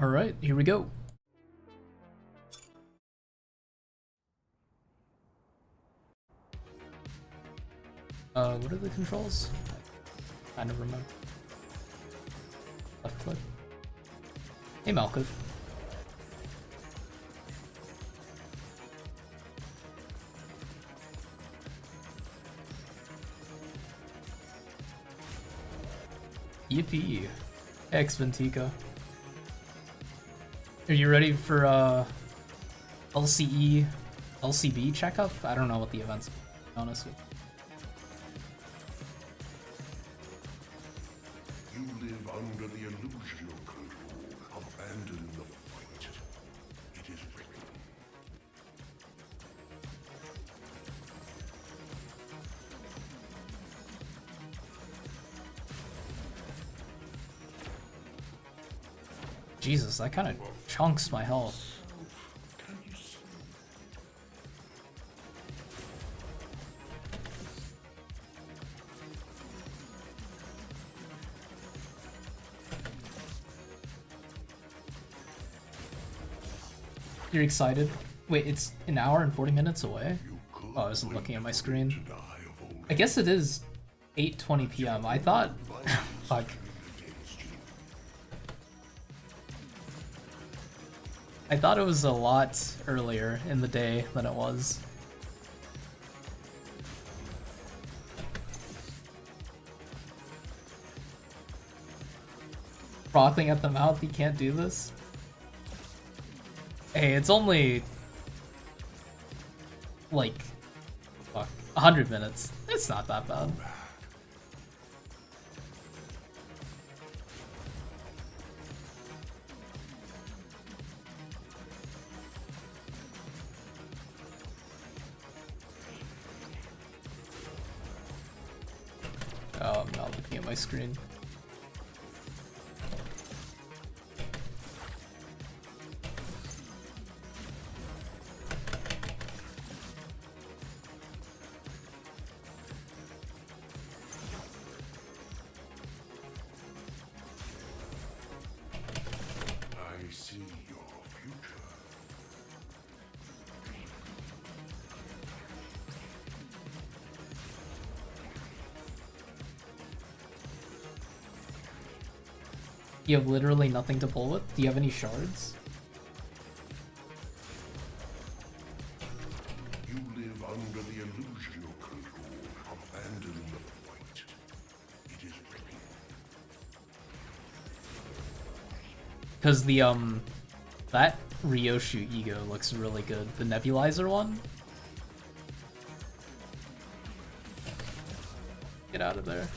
Alright, here we go. What are the controls? I kind of remember. Left click. Hey, Malcolm. Yippee. X Ventica. Are you ready for LCE, LCB checkup? I don't know what the event's, to be honest with you. You live under the illusion of control. Abandon the fight. It is written. Jesus, that kind of chunks my health. You're excited? Wait, it's an hour and 40 minutes away? Oh, I wasn't looking at my screen. I guess it is 8:20 p.m. I thought... Fuck. I thought it was a lot earlier in the day than it was. Frothing at the mouth, you can't do this? Hey, it's only... like... fuck, 100 minutes. It's not that bad. Oh, I'm not looking at my screen. I see your future. You have literally nothing to pull with? Do you have any shards? You live under the illusion of control. Abandon the fight. It is written. Because the, that Ryoshu ego looks really good. The nebulizer one? Get out of there.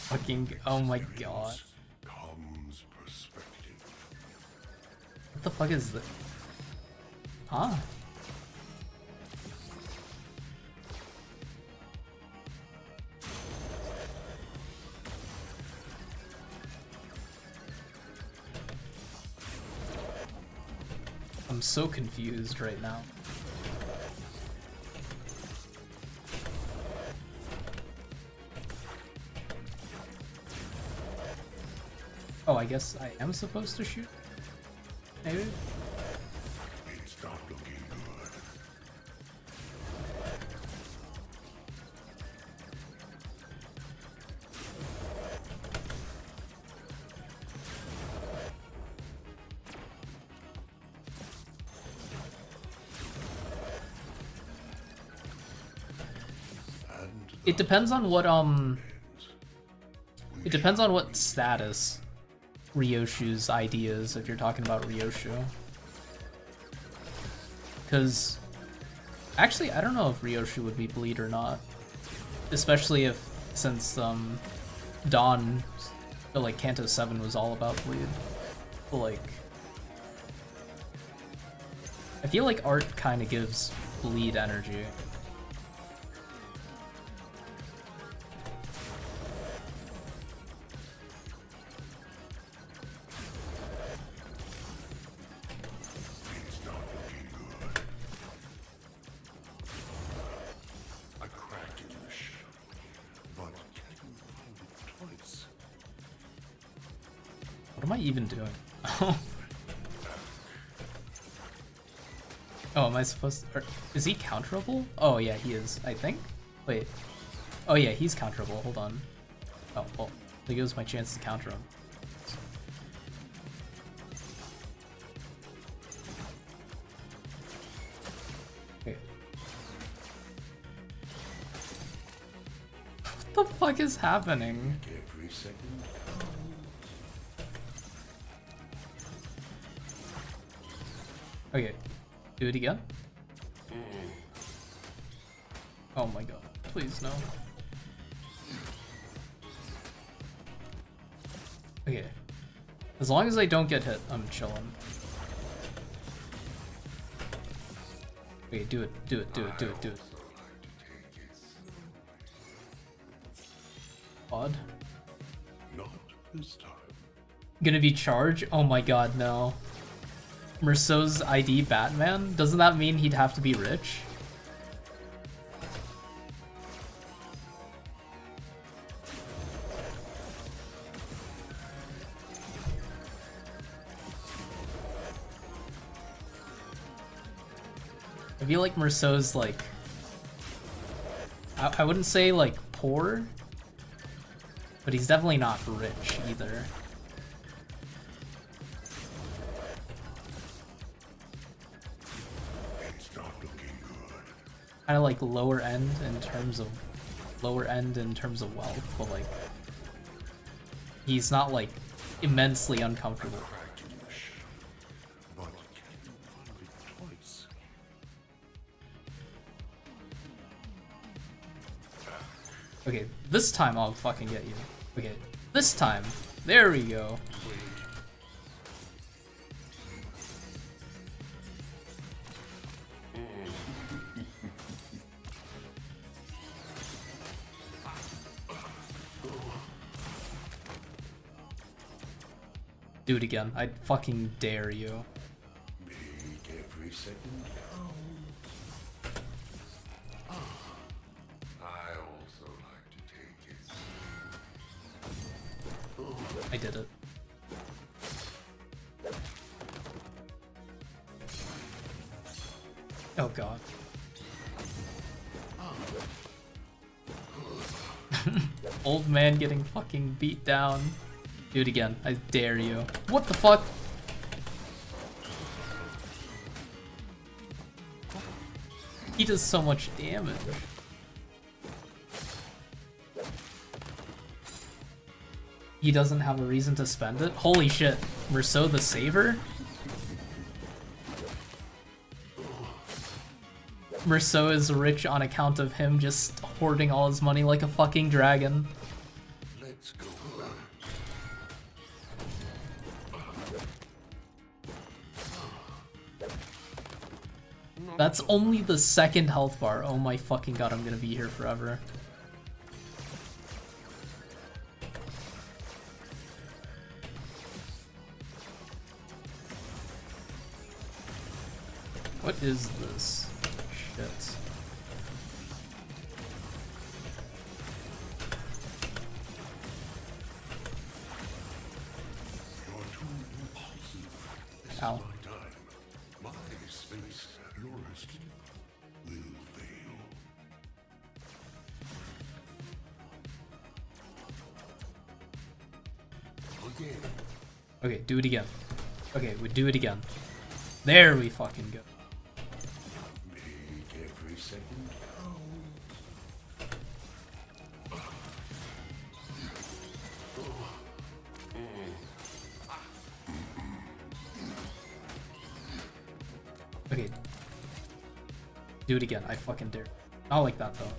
Fucking, oh my god. Comes perspective. What the fuck is this? Huh? I'm so confused right now. Oh, I guess I am supposed to shoot? Maybe? It's not looking good. It depends on what, it depends on what status Ryoshu's idea is, if you're talking about Ryoshu. Because, actually, I don't know if Ryoshu would be bleed or not. Especially if, since, Dawn, or like, Kanto 7 was all about bleed. But, like, I feel like art kind of gives bleed energy. am I even doing? Oh, am I supposed to... Is he counterable? Oh, yeah, he is, I think. Wait. Oh, yeah, he's counterable. Hold on. Oh, well, there goes my chance to counter him. Okay. What the fuck is happening? Every second. Okay. Do it again? Oh my god. Please, no. Okay. As long as I don't get hit, I'm chilling. Okay, do it, do it, do it, do it, do it. Odd. Not this time. Gonna be charge? Oh my god, no. Merceau's ID Batman? Doesn't that mean he'd have to be rich? I feel like Merceau's like... I wouldn't say like poor, but he's definitely not rich either. Kind of like lower end in terms of wealth, but like he's not like immensely uncomfortable. Okay, this time I'll fucking get you. Okay, this time. There we go. Do it again. I fucking dare you. Every second. I also like to take it. I did it. Oh god. Old man getting fucking beat down. Do it again. I dare you. What the fuck? He does so much damage. He doesn't have a reason to spend it? Holy shit. Merceau the Saver? Merceau is rich on account of him just hoarding all his money like a fucking dragon. Let's go. That's only the second health bar. Oh my fucking god, I'm gonna be here forever. What is this? Shit. You're too impulsive. This Ow. is my time. My space, yours will fail. Again. Okay, do it again. Okay, we do it again. There we fucking go. Make every second. Okay. Do it again. I fucking dare. Not like that though.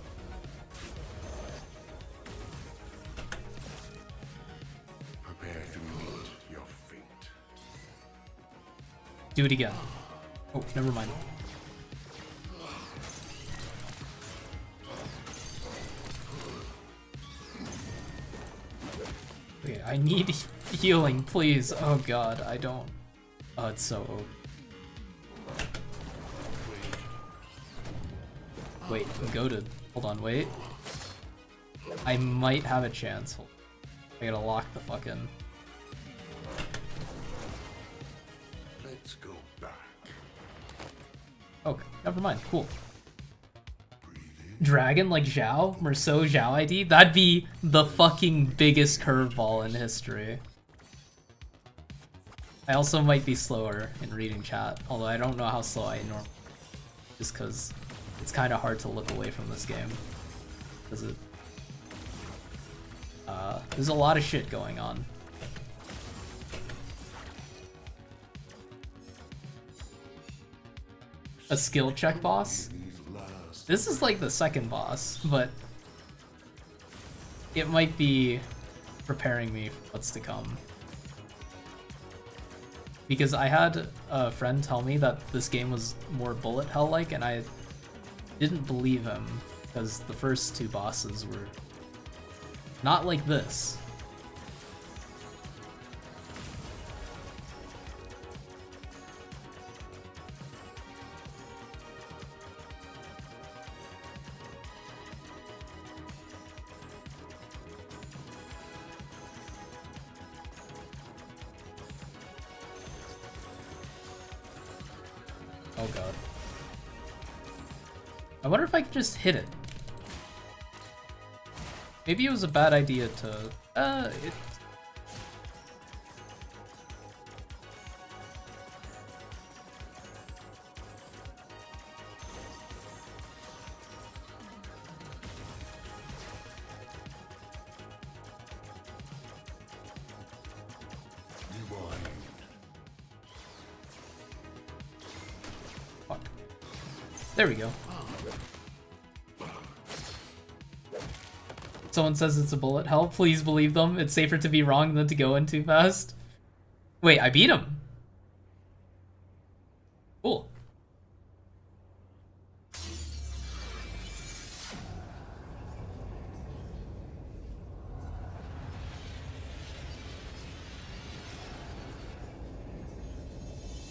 Prepare to meet your fate. Do it again. Oh, never mind. Okay, I need healing, please. Oh god, I don't. Oh, it's so OP. Wait, goated. Hold on, wait. I might have a chance. I gotta lock the fucking... Okay, never mind. Cool. Dragon like Zhao? Merceau Zhao ID? That'd be the fucking biggest curveball in history. I also might be slower in reading chat, although I don't know how slow I normally just because it's kind of hard to look away from this game. Because it, there's a lot of shit going on. A skill check boss? This is like the second boss, but it might be preparing me for what's to come. Because I had a friend tell me that this game was more bullet hell-like, and I didn't believe him, because the first two bosses were not like this. Oh god. I wonder if I could just hit it. Maybe it was a bad idea to... Fuck. There we go. Someone says it's a bullet hell. Please believe them. It's safer to be wrong than to go in too fast. Wait, I beat him. Cool.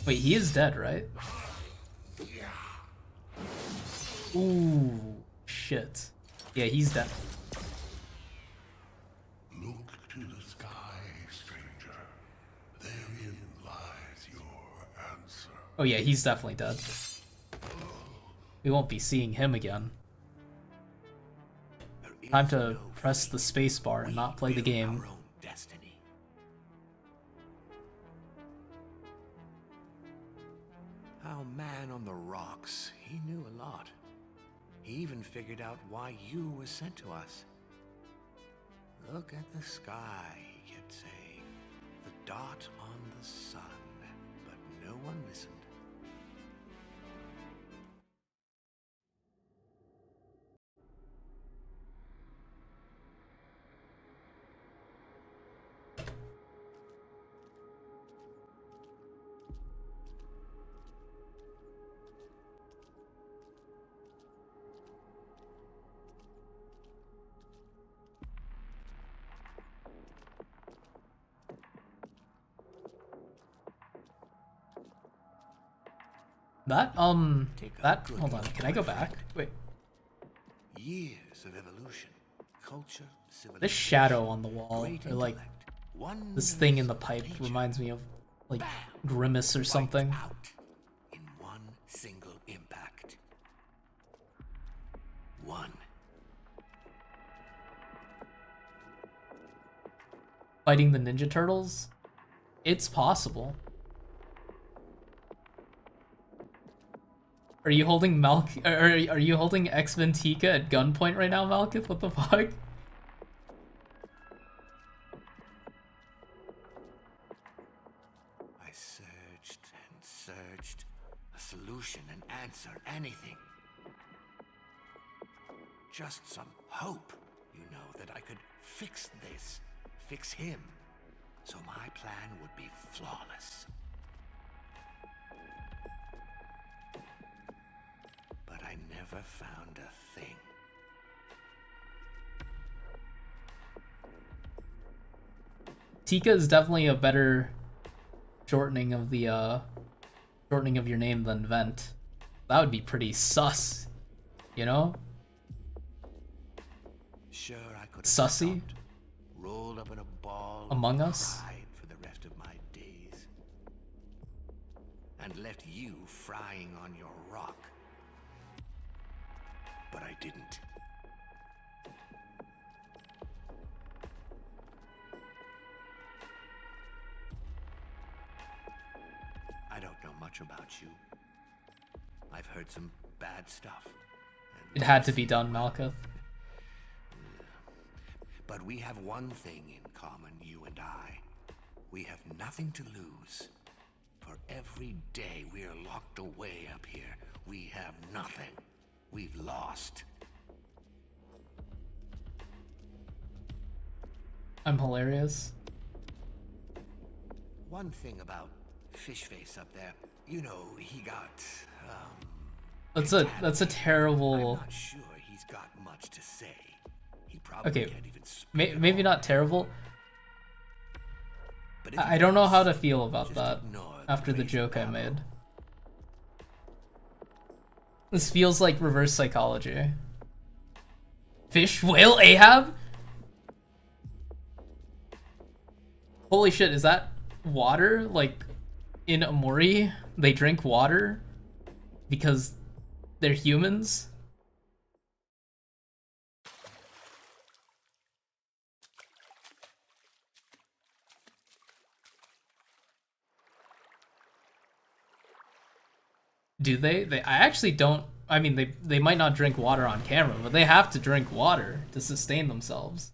Wait, he is dead, right? Ooh, shit. Yeah, he's dead. Look to the sky, stranger. Therein lies your answer. Oh yeah, he's definitely dead. We won't be seeing him again. Time to press the space bar and not play the game. Our man on the rocks, he knew a lot. He even figured out why you were sent to us. Look at the sky, he kept saying. The dot on the sun. But no one listened. That, hold on, can I go back? Wait. Years of evolution, culture, civilization. This shadow on the wall, or like, one this thing in the pipe reminds me of, like, Grimace or something. out in one single impact. One. Fighting the Ninja Turtles? It's possible. Are you holding are you holding X-Ventica at gunpoint right now, Malkith? What the fuck? I searched and searched. A solution, an answer, anything. Just some hope, you know, that I could fix this. Fix him. So my plan would be flawless. But I never found a thing. Tika is definitely a better shortening of the shortening of your name than Vent. That would be pretty sus, you know? Sure, I could have Sussy? stopped, rolled up in a ball, Among Us? cried for the rest of my days, and left you frying on your rock. but I didn't. I don't know much about you. I've heard some bad stuff. It had to be done, Malkuth. But we have one thing in common, you and I. We have nothing to lose. For every day we are locked away up here, we have nothing. We've lost. I'm hilarious. One thing about Fishface up there, you know, he got, That's a terrible. I'm not sure he's got much to say. He probably Okay, can't even speak at maybe all. not terrible. But if he I don't know does, how to feel about just that ignore after the crazy joke I babble. made. This feels like reverse psychology. Fish, whale, Ahab? Holy shit, is that water? Like, in Amori, they drink water because they're humans? Do they? I actually don't. I mean, they might not drink water on camera, but they have to drink water to sustain themselves.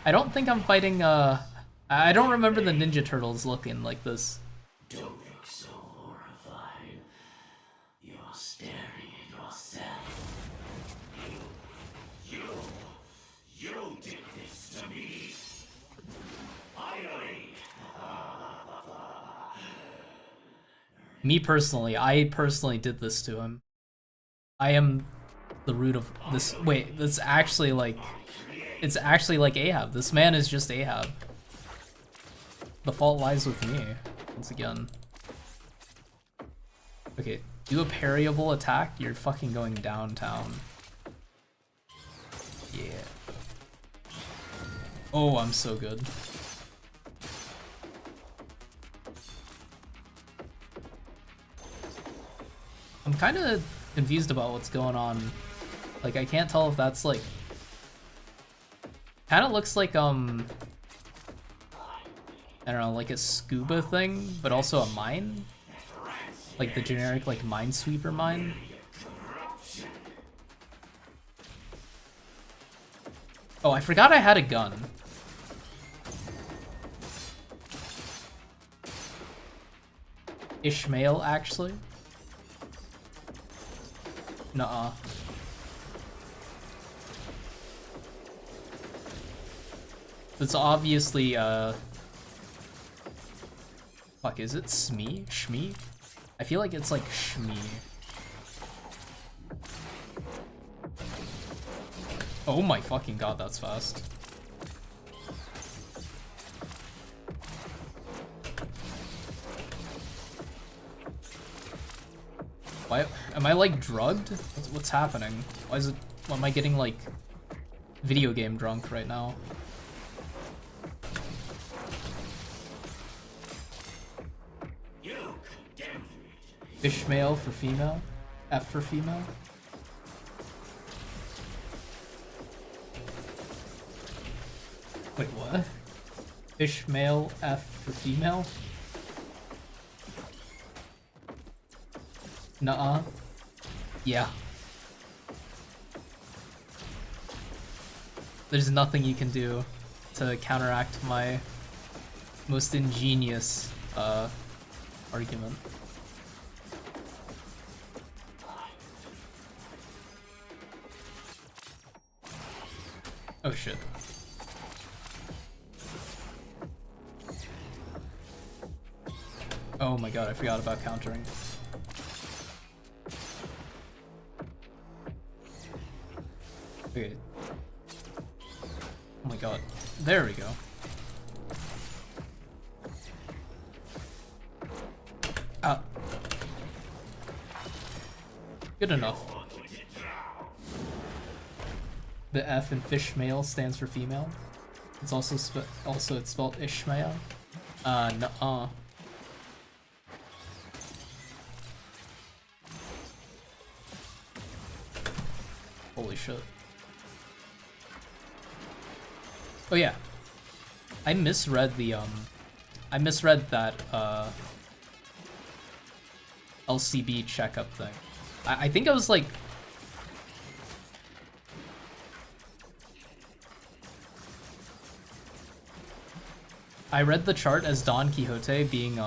I don't think I'm fighting, I don't remember the Ninja Turtles looking like this. Don't look so horrified. You're staring at yourself. You did this to me. Finally. Me personally, I personally did this to him. I am the root of this. Wait, that's actually like, it's actually like Ahab. This man is just Ahab. The fault lies with me, once again. Okay, do a parryable attack, you're fucking going downtown. Yeah. Oh, I'm so good. I'm kind of confused about what's going on. Like, I can't tell if that's like... Kind of looks like, I don't know, like a scuba thing, but also a mine? Like the generic, like, minesweeper mine? Oh, I forgot I had a gun. Ishmael, actually? Nuh-uh. It's obviously, fuck, is it Smee? Shmee? I feel like it's like Shmee. Oh my fucking god, that's fast. Why am I like drugged? What's happening? Why is it? Why am I getting like video game drunk right now? Ishmael for female? F for female? Wait, what? Ishmael F for female? Nuh-uh. Yeah. There's nothing you can do to counteract my most ingenious argument. Oh shit. Oh my god, I forgot about countering. Okay. Oh my god. There we go. Ah. Good enough. The F in Fishmael stands for female. It's also it's spelled Ishmael. Nuh-uh. Holy shit. Oh yeah. I misread the I misread that LCB checkup thing. I think I was like I read the chart as Don Quixote being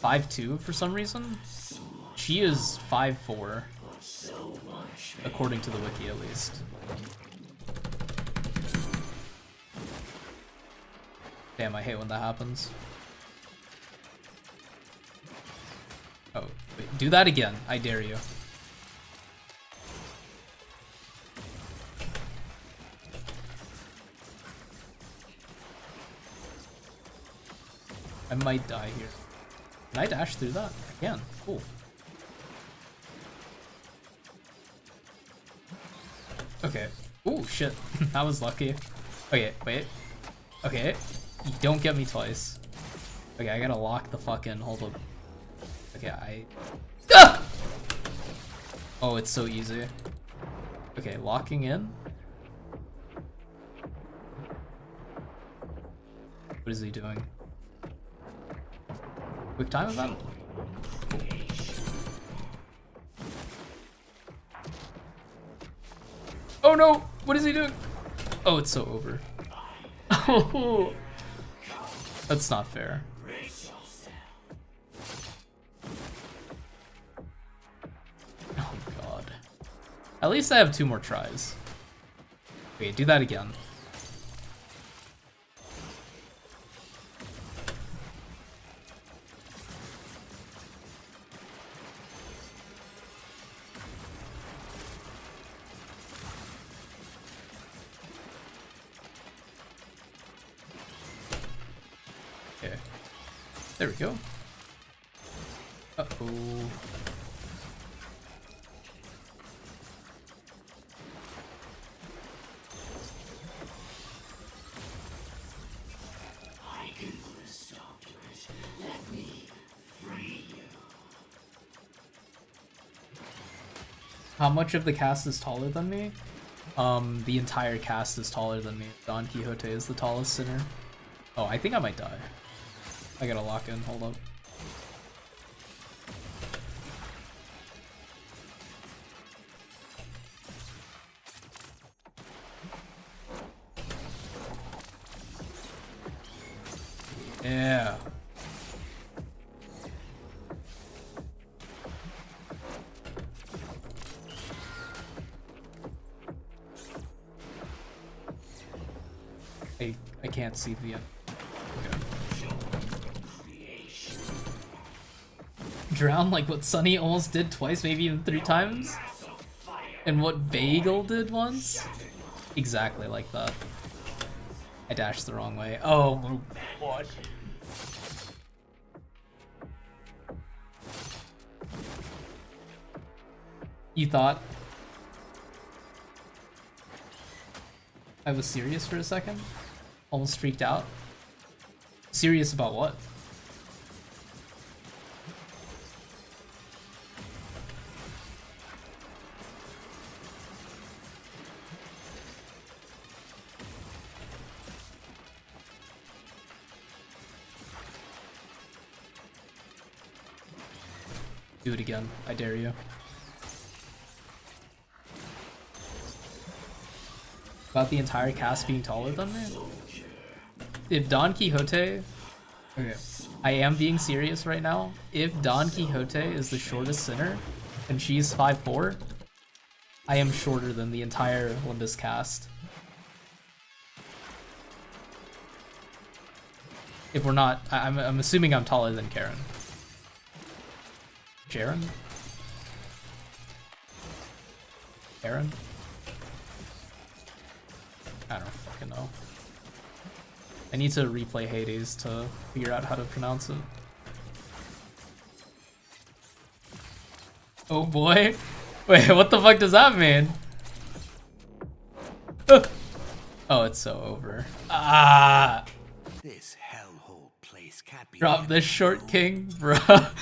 5'2" for some reason. She is 5'4", according to the wiki at least. Damn, I hate when that happens. Oh, wait, do that again, I dare you. I might die here. Can I dash through that? I can. Cool. Okay. Ooh, shit. That was lucky. Okay, wait. Okay. Don't get me twice. Okay, I gotta lock the fucking... Hold up. Okay, Ah! Oh, it's so easy. Okay, locking in. What is he doing? Quick time event? Oh no! What is he doing? Oh, it's so over. Oh, that's not fair. Oh god. At least I have 2 more tries. Wait, do that again. Okay. There we go. Uh-oh. I can put a stop to it. Let me free you. How much of the cast is taller than me? The entire cast is taller than me. Don Quixote is the tallest sinner. Oh, I think I might die. I gotta lock in, hold up. Yeah. I can't see the end. Okay. Drown like what Sunny almost did twice, maybe even 3 times? And what Bagel did once? Exactly like that. I dashed the wrong way. Oh, what? You thought I was serious for a second? Almost freaked out? Serious about what? Do it again, I dare you. About the entire cast being taller than me? If Don Quixote... Okay, I am being serious right now. If Don Quixote is the shortest sinner, and she's 5'4", I am shorter than the entire Limbus cast. If we're not... I'm assuming I'm taller than Karen. Jaren? Karen? I don't fucking know. I need to replay Hades to figure out how to pronounce it. Oh boy. Wait, what the fuck does that mean? Oh, it's so over. Ah! This hellhole place can't be. Drop this short king, bruh.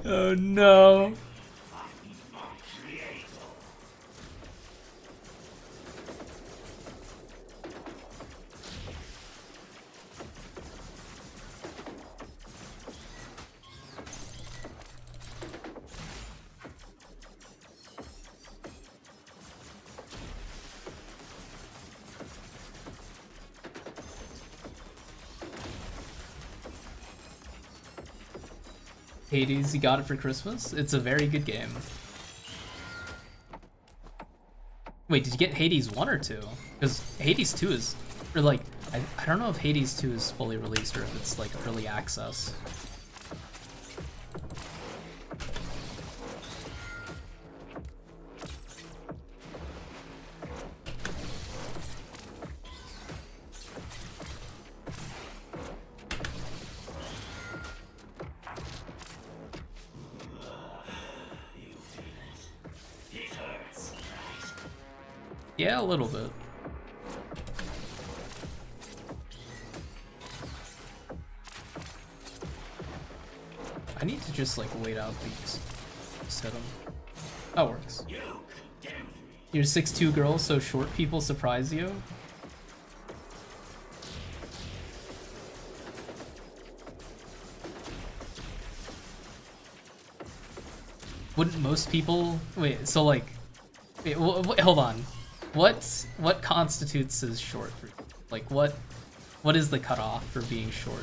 Oh no. Hades, you got it for Christmas? It's a very good game. Wait, did you get Hades 1 or 2? Because Hades 2 is... Or like, I don't know if Hades 2 is fully released or if it's like early access. Yeah, a little bit. I need to just like wait out these. Just hit them. That works. You're 6'2" girl, so short people surprise you? Wouldn't most people... Wait, so like... Wait, hold on. What constitutes as short for you? Like what is the cutoff for being short?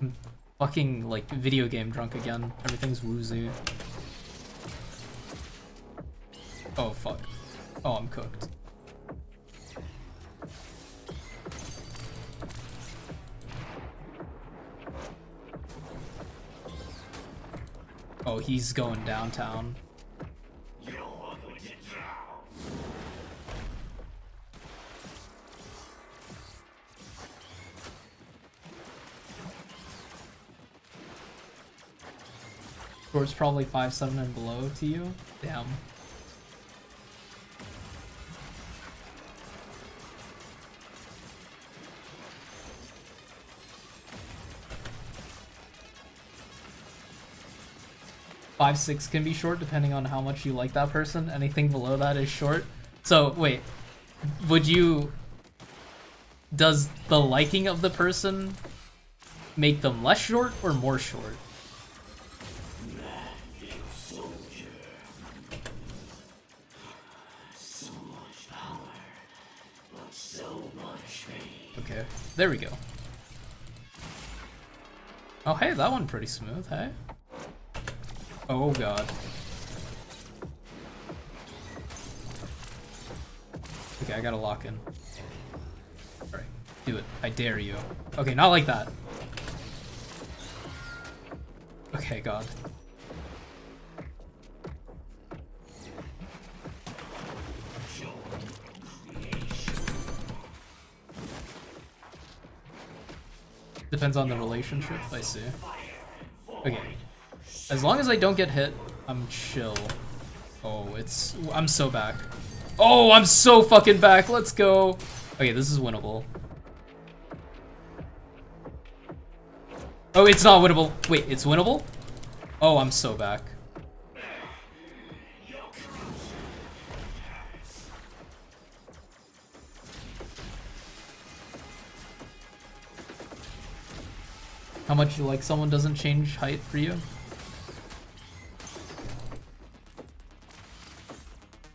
I'm fucking like video game drunk again. Everything's woozy. Oh fuck. Oh, I'm cooked. Oh, he's going downtown. Score's probably 5'7" and below to you? Damn. Five, 6 can be short depending on how much you like that person. Anything below that is short. So wait, would you... Does the liking of the person make them less short or more short? Okay, there we go. Oh hey, that one pretty smooth, hey? Oh god. Okay, I gotta lock in. Alright, do it. I dare you. Okay, not like that. Okay, god. Depends on the relationship, I see. Okay. As long as I don't get hit, I'm chill. Oh, I'm so back. Oh, I'm so fucking back. Let's go. Okay, this is winnable. Oh, it's not winnable. Wait, it's winnable? Oh, I'm so back. How much you like someone doesn't change height for you?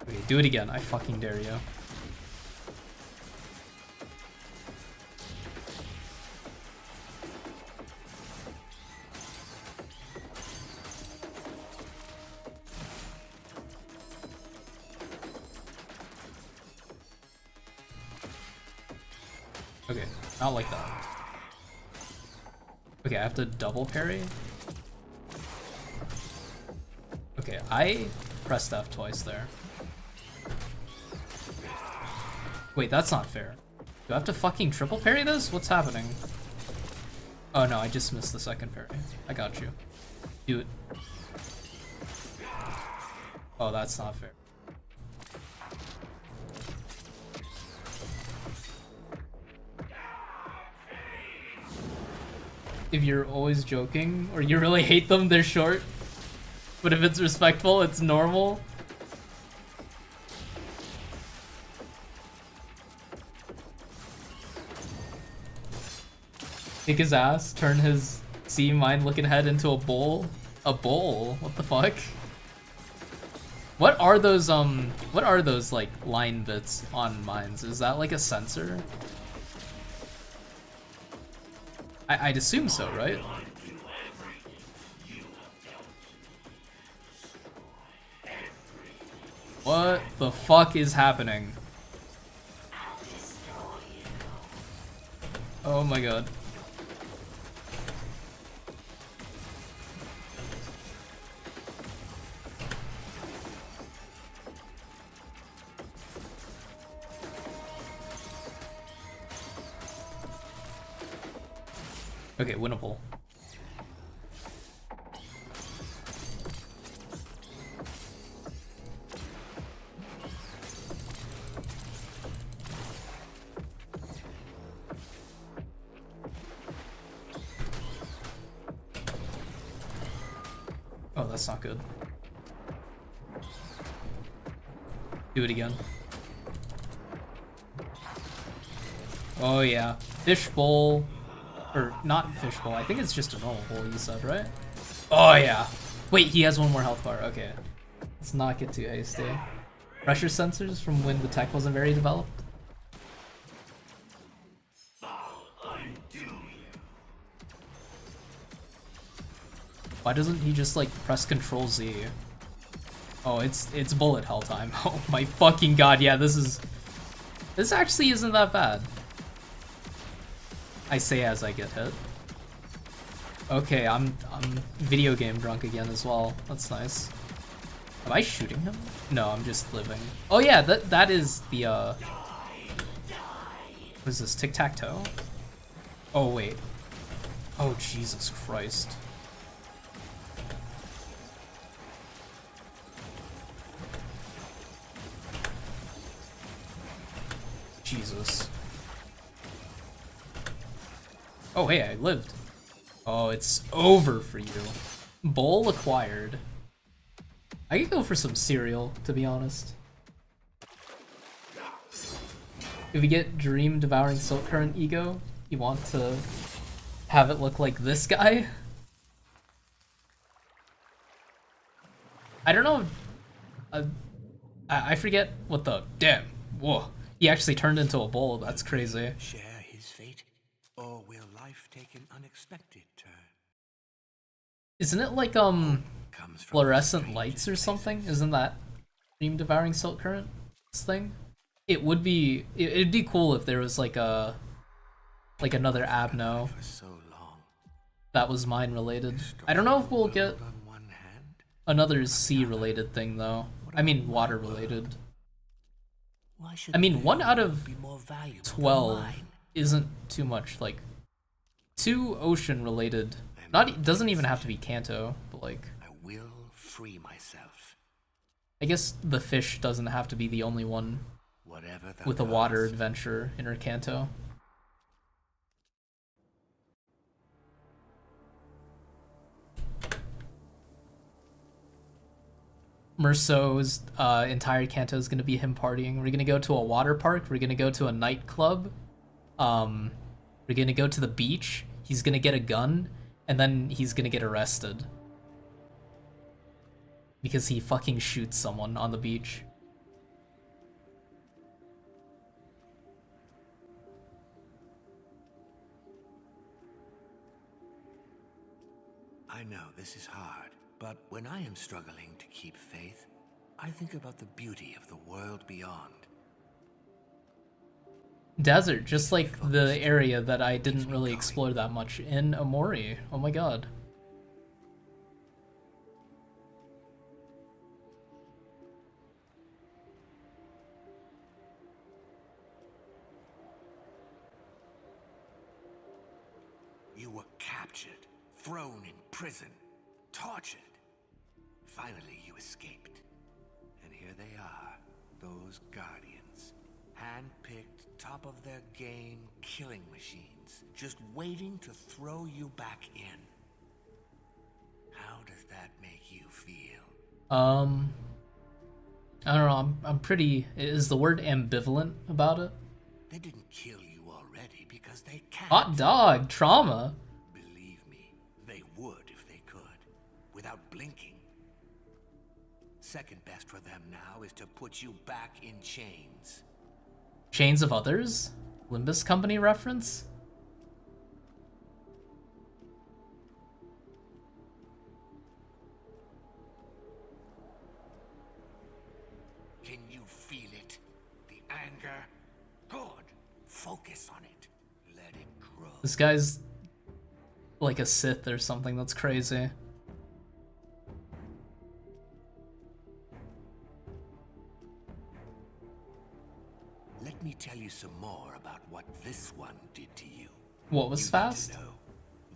Okay, do it again. I fucking dare you. Okay, not like that. Okay, I have to double parry. Okay, I pressed F twice there. Wait, that's not fair. Do I have to fucking triple parry this? What's happening? Oh no, I just missed the second parry. I got you. Do it. Oh, that's not fair. If you're always joking, or you really hate them, they're short. But if it's respectful, it's normal. Kick his ass, turn his C mine looking head into a bowl. A bowl? What the fuck? What are those like line bits on mines? Is that like a sensor? I'd assume so, right? What the fuck is happening? Oh my god. Okay, winnable. Oh, that's not good. Do it again. Oh yeah. Fishbowl. Or not fishbowl, I think it's just a normal bowl you said, right? Oh yeah. Wait, he has one more health bar, okay. Let's not get too hasty. Pressure sensors from when the tech wasn't very developed? Why doesn't he just like press Control Z? Oh, it's bullet hell time. Oh my fucking god, yeah, this actually isn't that bad. I say as I get hit. Okay, I'm video game drunk again as well. That's nice. Am I shooting him? No, I'm just living. Oh yeah, that is the what is this, tic-tac-toe? Oh wait. Oh Jesus Christ. Jesus. Oh hey, I lived. Oh, it's over for you. Bowl acquired. I could go for some cereal, to be honest. If you get Dream Devouring Silk Current Ego, you want to have it look like this guy? I don't know. I forget what the... Damn. Whoa. He actually turned into a bowl. That's crazy. Share his fate, or will life take an unexpected turn? Isn't it like, fluorescent lights or something? Isn't that Dream Devouring Silk Current thing? It would be... It'd be cool if there was like a... Like another Abno that was mine related. I don't know if we'll get another sea related thing though. I mean water related. I mean 1 out of 12 isn't too much. Like 2 ocean related. Not doesn't even have to be Kanto, but like I will free myself. I guess the fish doesn't have to be the only one with a water adventure in her Kanto. Merceau's entire Kanto is going to be him partying. We're going to go to a water park. We're going to go to a nightclub. We're going to go to the beach. He's going to get a gun. And then he's going to get arrested. Because he fucking shoots someone on the beach. I know this is hard, but when I am struggling to keep faith, I think about the beauty of the world beyond. Desert, just like the area that I didn't really explore that much in Omori. Oh my god. You were captured, thrown in prison, tortured. Finally, you escaped. And here they are, those guardians. Hand-picked, top of their game killing machines, just waiting to throw you back in. How does that make you feel? I don't know, I'm pretty... Is the word ambivalent about it? They didn't kill you already because they can't. Hot dog, trauma. Believe me, they would if they could, without blinking. second best for them now is to put you back in chains. Chains of Others? Limbus Company reference? Can you feel it? The anger? Good. Focus on it. Let it grow. This guy's like a Sith or something. That's crazy. Let me tell you some more about what this one did to you. What was You need fast? to know.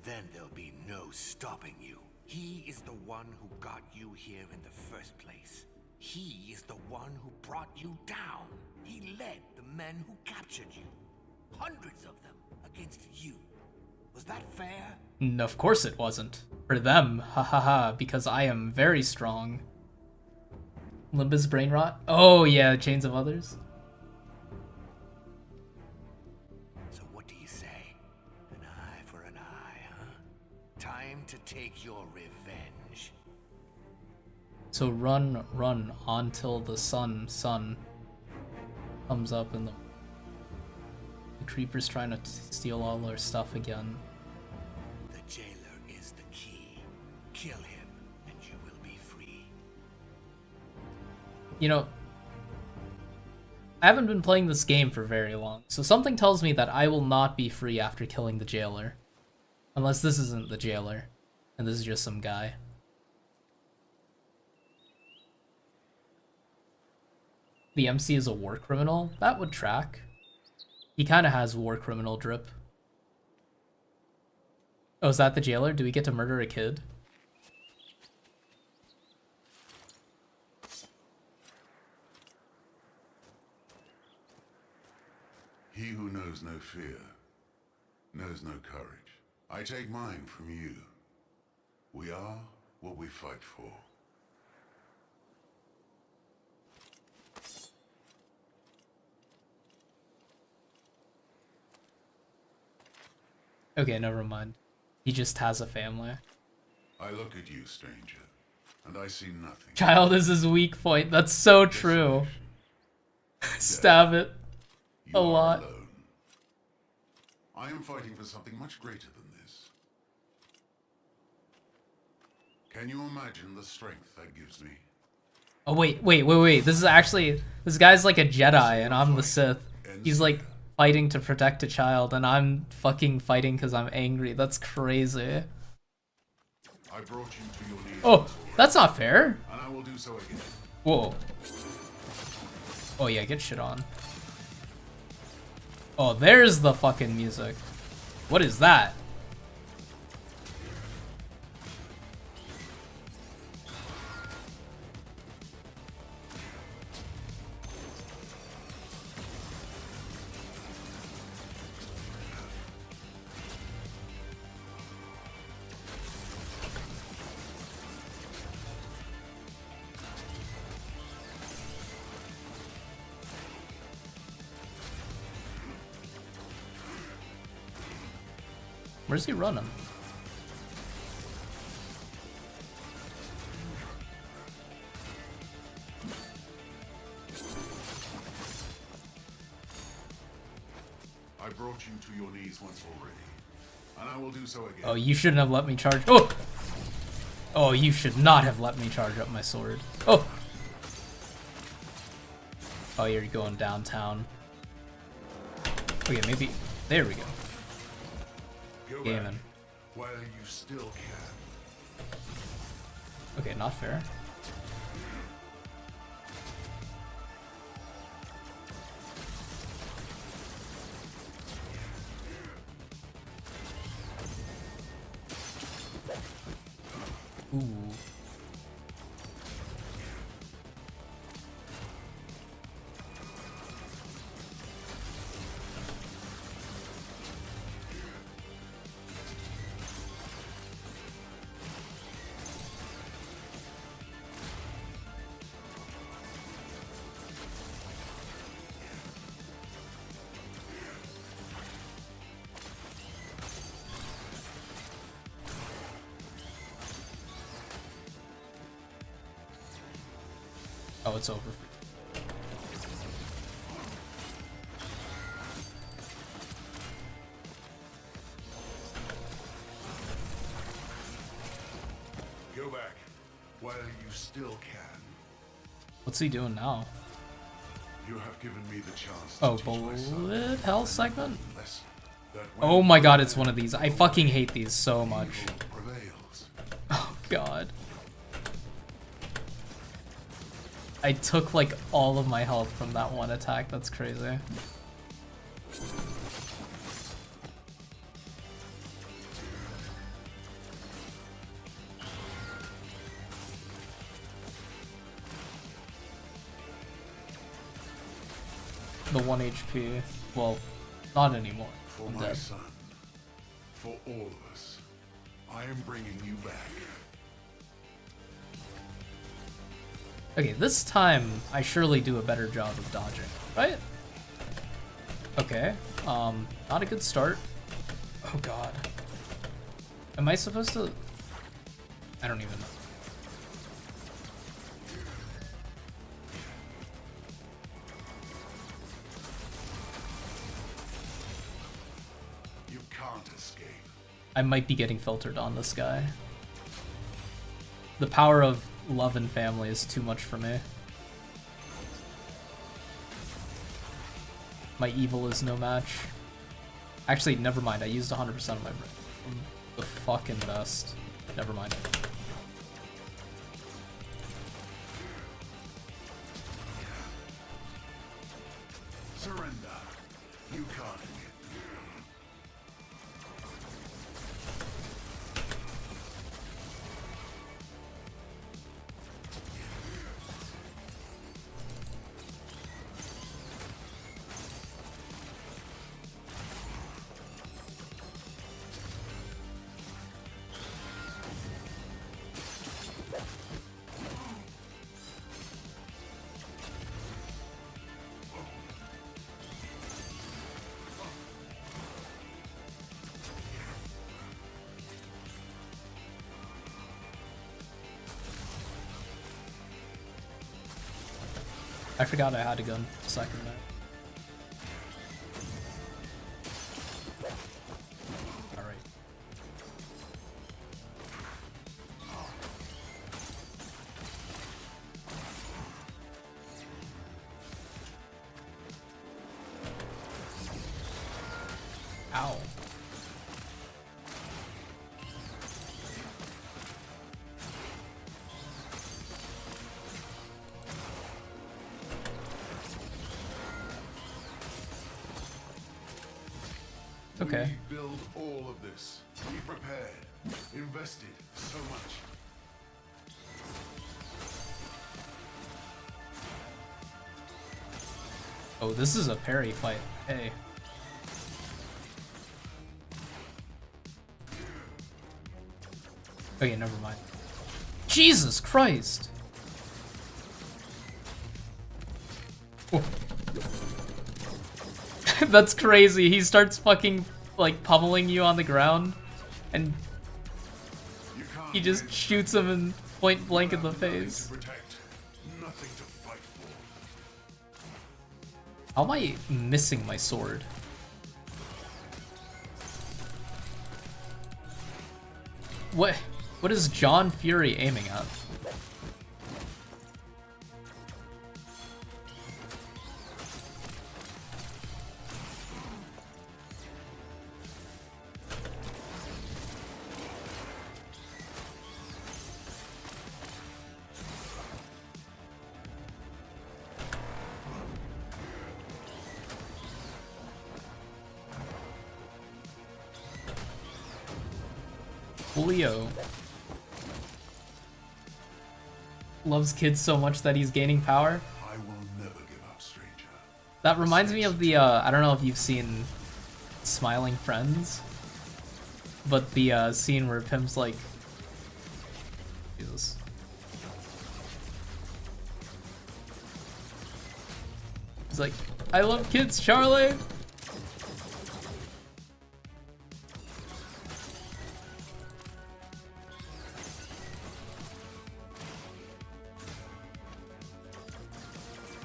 Then there'll be no stopping you. He is the one who got you here in the first place. He is the one who brought you down. He led the men who captured you. Hundreds of them against you. Was that fair? Of course it wasn't. For them, ha ha ha, because I am very strong. Limbus brain rot? Oh yeah, Chains of Others. So what do you say? An eye for an eye, huh? Time to take your revenge. So run, run until the sun comes up and the creeper's trying to steal all our stuff again. The jailer is the key. Kill him and you will be free. You know, I haven't been playing this game for very long, so something tells me that I will not be free after killing the jailer. Unless this isn't the jailer, and this is just some guy. The MC is a war criminal? That would track. He kind of has war criminal drip. Oh, is that the jailer? Do we get to murder a kid? He who knows no fear, knows no courage. I take mine from you. We are what we fight for. Okay, never mind. He just has a family. I look at you, stranger, and I see nothing. Child is his weak point. That's so true. Stab it. You A are lot. alone. I am fighting for something much greater than this. Can you imagine the strength that gives me? Oh wait. This is actually, this guy's like a Jedi and I'm the Sith. He's like fighting to protect a child and I'm fucking fighting because I'm angry. That's crazy. I brought you to your knees. Oh, that's not fair. And I will do so again. Whoa. Oh yeah, get shit on. Oh, there's the fucking music. What is that? Where's he running? I brought you to your knees once already, and I will do so again. Oh, you shouldn't have let me charge. Oh! Oh, you should not have let me charge up my sword. Oh! Oh, you're going downtown. Okay, maybe... There we go. Go Gaming. back while you still can. Okay, not fair. Ooh. Oh, it's over. Go back while you still can. What's he doing now? You have given me the chance to Oh, teach my son bullet hell segment? a lesson that when Oh my god, it's one of these. I fucking hate these so much. evil prevails. Oh god. I took like all of my health from that one attack. That's crazy. The 1 HP. Well, not anymore. For I'm my dead. son, for all of us, I am bringing you back. Okay, this time I surely do a better job of dodging, right? Okay, not a good start. Oh god. Am I supposed to? I don't even know. You can't escape. I might be getting filtered on this guy. The power of love and family is too much for me. My evil is no match. Actually, never mind. I used 100% of my brain. I'm the fucking best. Never mind. Surrender. You can't win. I forgot I had a gun a second there. Alright. Ow. Okay. We build all of this. We prepared, invested so much. Oh, this is a parry fight. Hey. Okay, never mind. Jesus Christ! Oh. That's crazy. He starts fucking, like, pummeling you on the ground, and You can't he just win. shoots him in point blank in the Nothing face. to protect, nothing to fight for. How am I missing my sword? What is John Fury aiming at? Julio loves kids so much that he's gaining power. I will never give up, stranger. That reminds me of the, I don't know if you've seen Smiling Friends, but the scene where Pim's like, Jesus. He's like, I love kids, Charlie!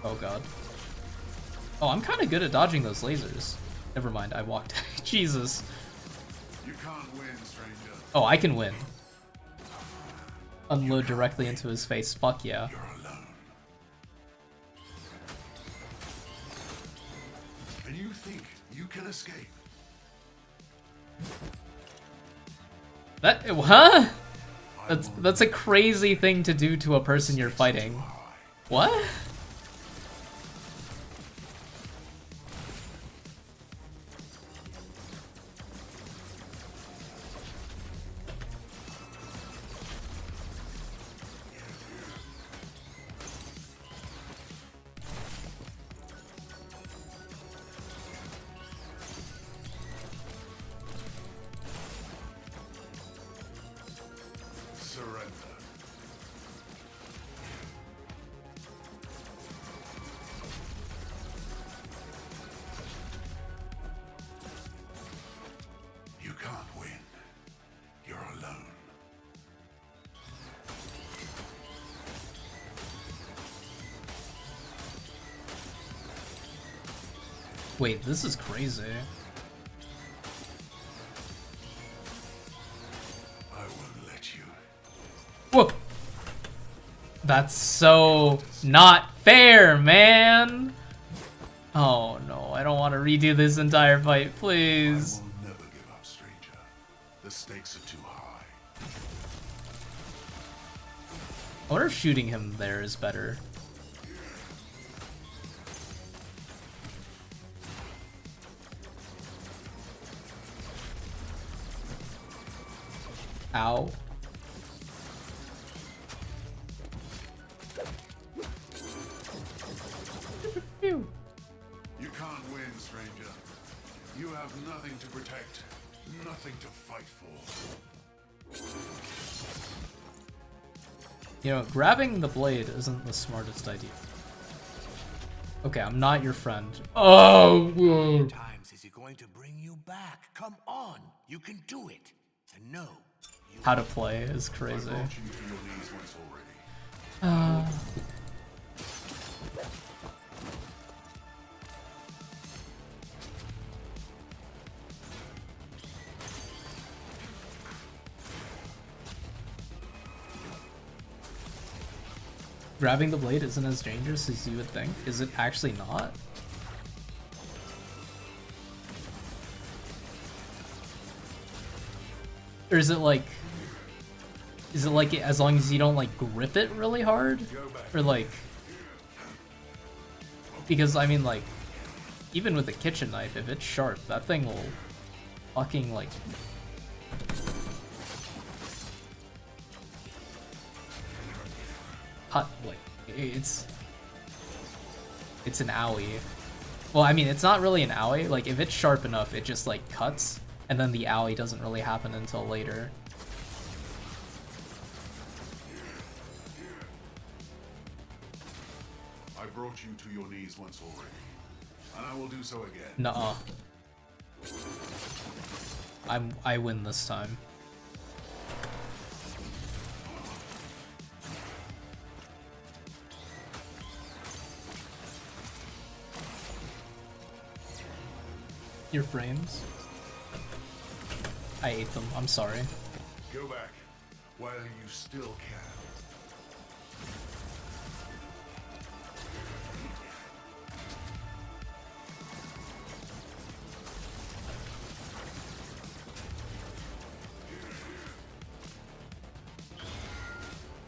Oh god. Oh, I'm kind of good at dodging those lasers. Never mind, I walked. Jesus. You can't win, stranger. Oh, I can win. Unload directly into his face. Fuck yeah. You're alone. And you think you can escape? That huh? That's a crazy thing to do to a person you're fighting. What? Surrender. You can't win. You're alone. Wait, this is crazy. I won't let you. Whoa! That's so not fair, man! Oh no, I don't want to redo this entire fight, please. I will never give up, stranger. The stakes are too high. I wonder if shooting him there is better. Ow. Phew. You can't win, stranger. You have nothing to protect, nothing to fight for. You know, grabbing the blade isn't the smartest idea. Okay, I'm not your friend. Oh, whoa. Times is he going to bring you back? Come on, you can do it. And no, you How to play is I crazy. brought you to your knees once already. Grabbing the blade isn't as dangerous as you would think. Is it actually not? Or is it like as long as you don't like grip it really hard? Or like, because I mean like, even with a kitchen knife, if it's sharp, that thing will fucking like cut, like, it's an owie. Well, I mean, it's not really an owie. Like, if it's sharp enough, it just, like, cuts, and then the owie doesn't really happen until later. I brought you to your knees once already, and I will do so again. Nuh-uh. I win this time. Your frames? I ate them. I'm sorry. Go back while you still can.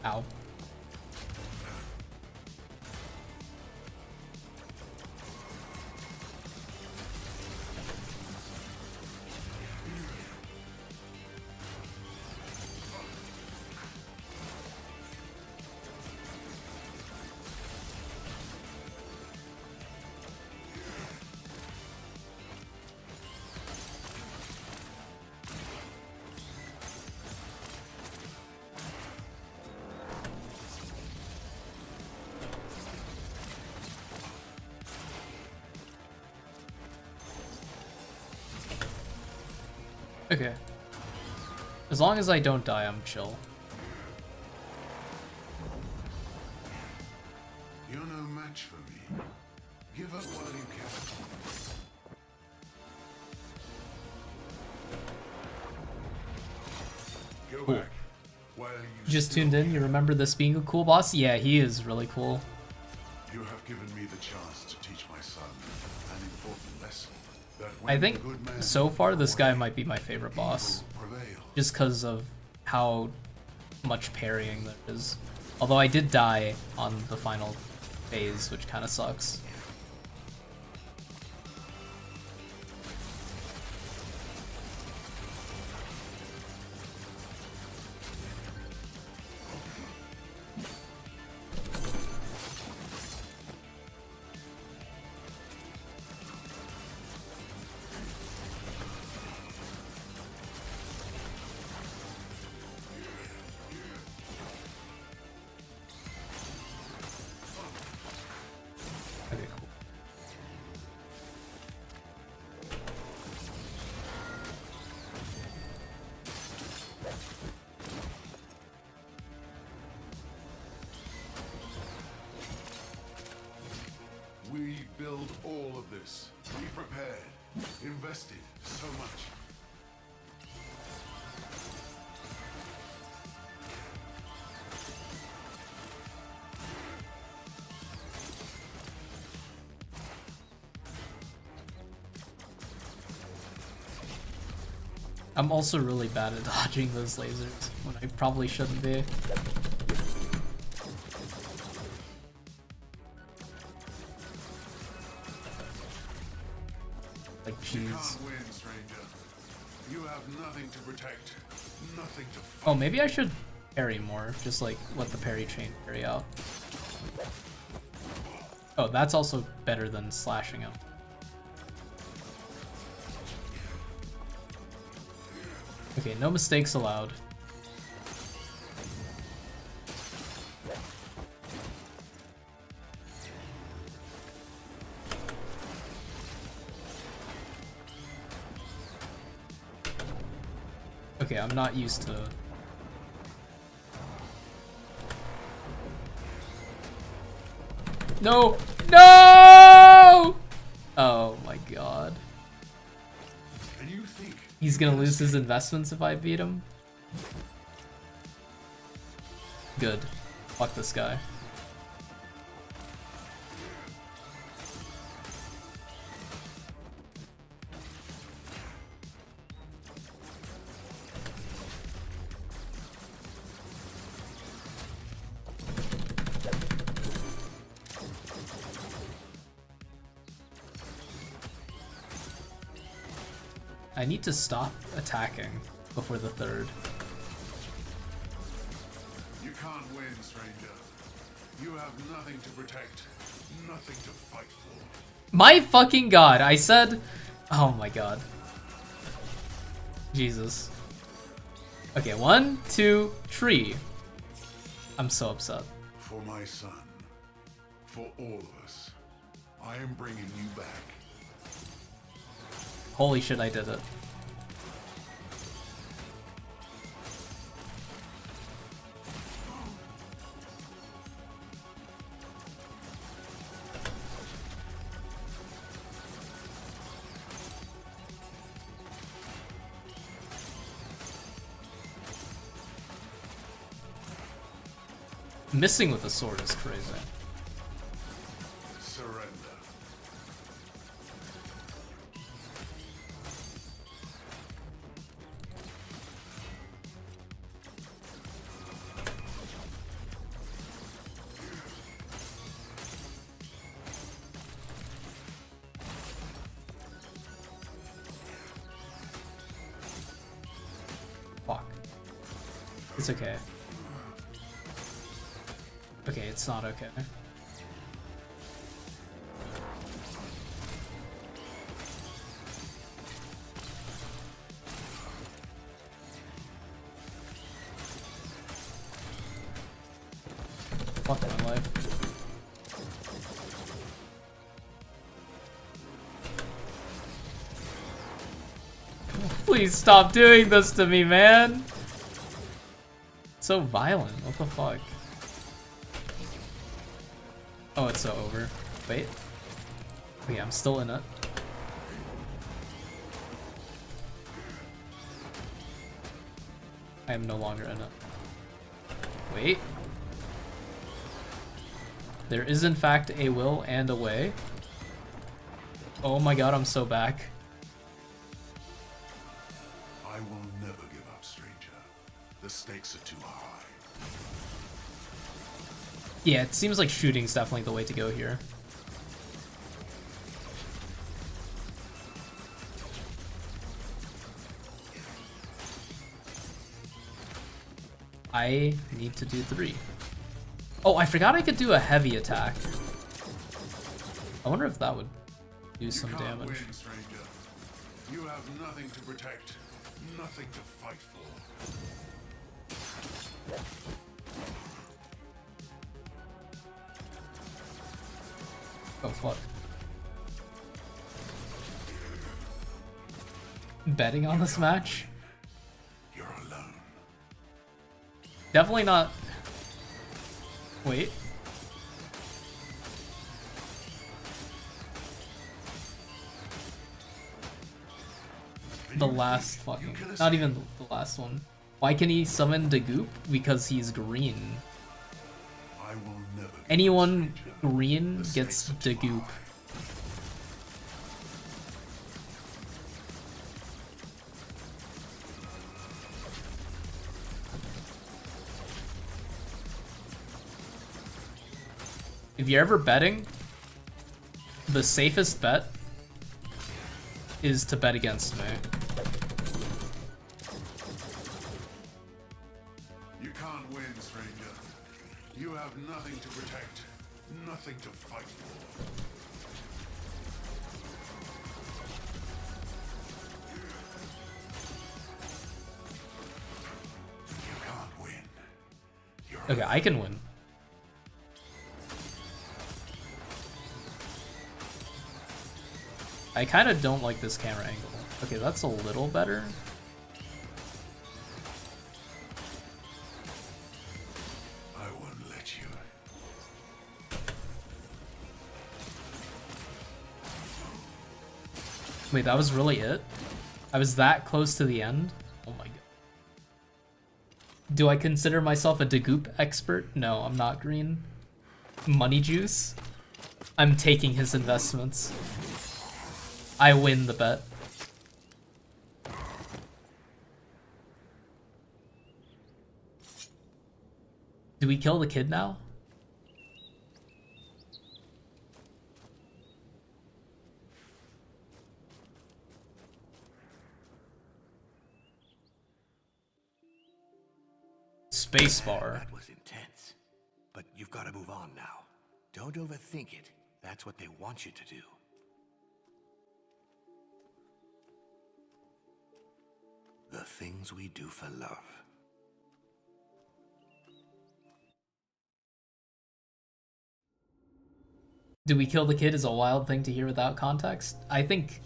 Ow. Okay. As long as I don't die, I'm chill. You're no match for me. Give up while you can. Go Cool. back. While you Just still tuned in, you can. remember this being a cool boss? Yeah, he is really cool. You have given me the chance to teach my son an important lesson. That I when think the good man so far this guy away, might be my favorite boss. evil prevails. Just because of how much parrying there is. Although I did die on the final phase, which kind of sucks. Okay, cool. We build all of this. We prepared, invested so much. I'm also really bad at dodging those lasers when I probably shouldn't be. Like, You jeez. can't win, stranger. You have nothing to protect, nothing to fight. Oh, maybe I should parry more. Just like let the parry chain parry out. Oh, that's also better than slashing him. Okay, no mistakes allowed. Okay, I'm not used to... No! No! Oh my god. And you think He's gonna lose his investments if I beat him? Good. Fuck this guy. I need to stop attacking before the third. you can't win, stranger? You have nothing to protect, nothing to fight for. My fucking god, I said... Oh my god. Jesus. Okay, 1, 2, 3. I'm so upset. For my son, for all of us, I am bringing you back. Holy shit, I did it. Missing with the sword is crazy. Surrender. Fuck. It's okay. Okay, it's not okay. Fuck my life. Please stop doing this to me, man! So violent, what the fuck? Oh, it's so over. Wait. Okay, I'm still in it. I am no longer in it. Wait. There is in fact a will and a way. Oh my god, I'm so back. I will never give up, stranger. The stakes are too high. Yeah, it seems like shooting's definitely the way to go here. I need to do 3. Oh, I forgot I could do a heavy attack. I wonder if that would do some You can't damage. win, stranger. You have nothing to protect, nothing to fight for. Oh fuck. Betting on this match? You're alone. Definitely not. Wait. The last fucking. Not even the last one. Why can he summon the goop? Because he's green. I will never give up, Anyone stranger. green The gets stakes are the too goop. high. If you're ever betting, the safest bet is to bet against me. You can't win, stranger. You have nothing to protect, nothing to fight for. You can't win. You're Okay, I can win. I kind of don't like this camera angle. Okay, that's a little better. I won't let you. Wait, that was really it? I was that close to the end? Oh my god. Do I consider myself a Dagoop expert? No, I'm not green. Money juice? I'm taking his investments. I win the bet. Do we kill the kid now? Spacebar. That was intense. But you've got to move on now. Don't overthink it. That's what they want you to do. The things we do for love. Do we kill the kid is a wild thing to hear without context. I think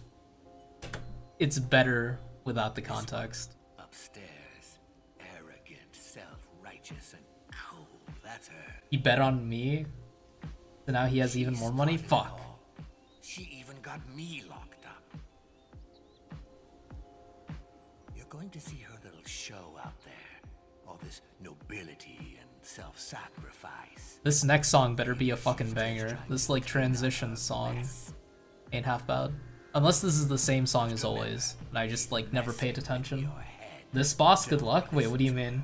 it's better without the context. Upstairs, arrogant, self-righteous, and cool. That's her. He bet on me, so now he has even more money? Started it Fuck. all. She even got me locked up. You're going to see her little show out there. All this nobility and self-sacrifice. This next song better be a fucking banger. This like transition song ain't half bad. Unless this is the same song as always, and I just like never paid attention. This boss, good luck? Wait, what do you mean?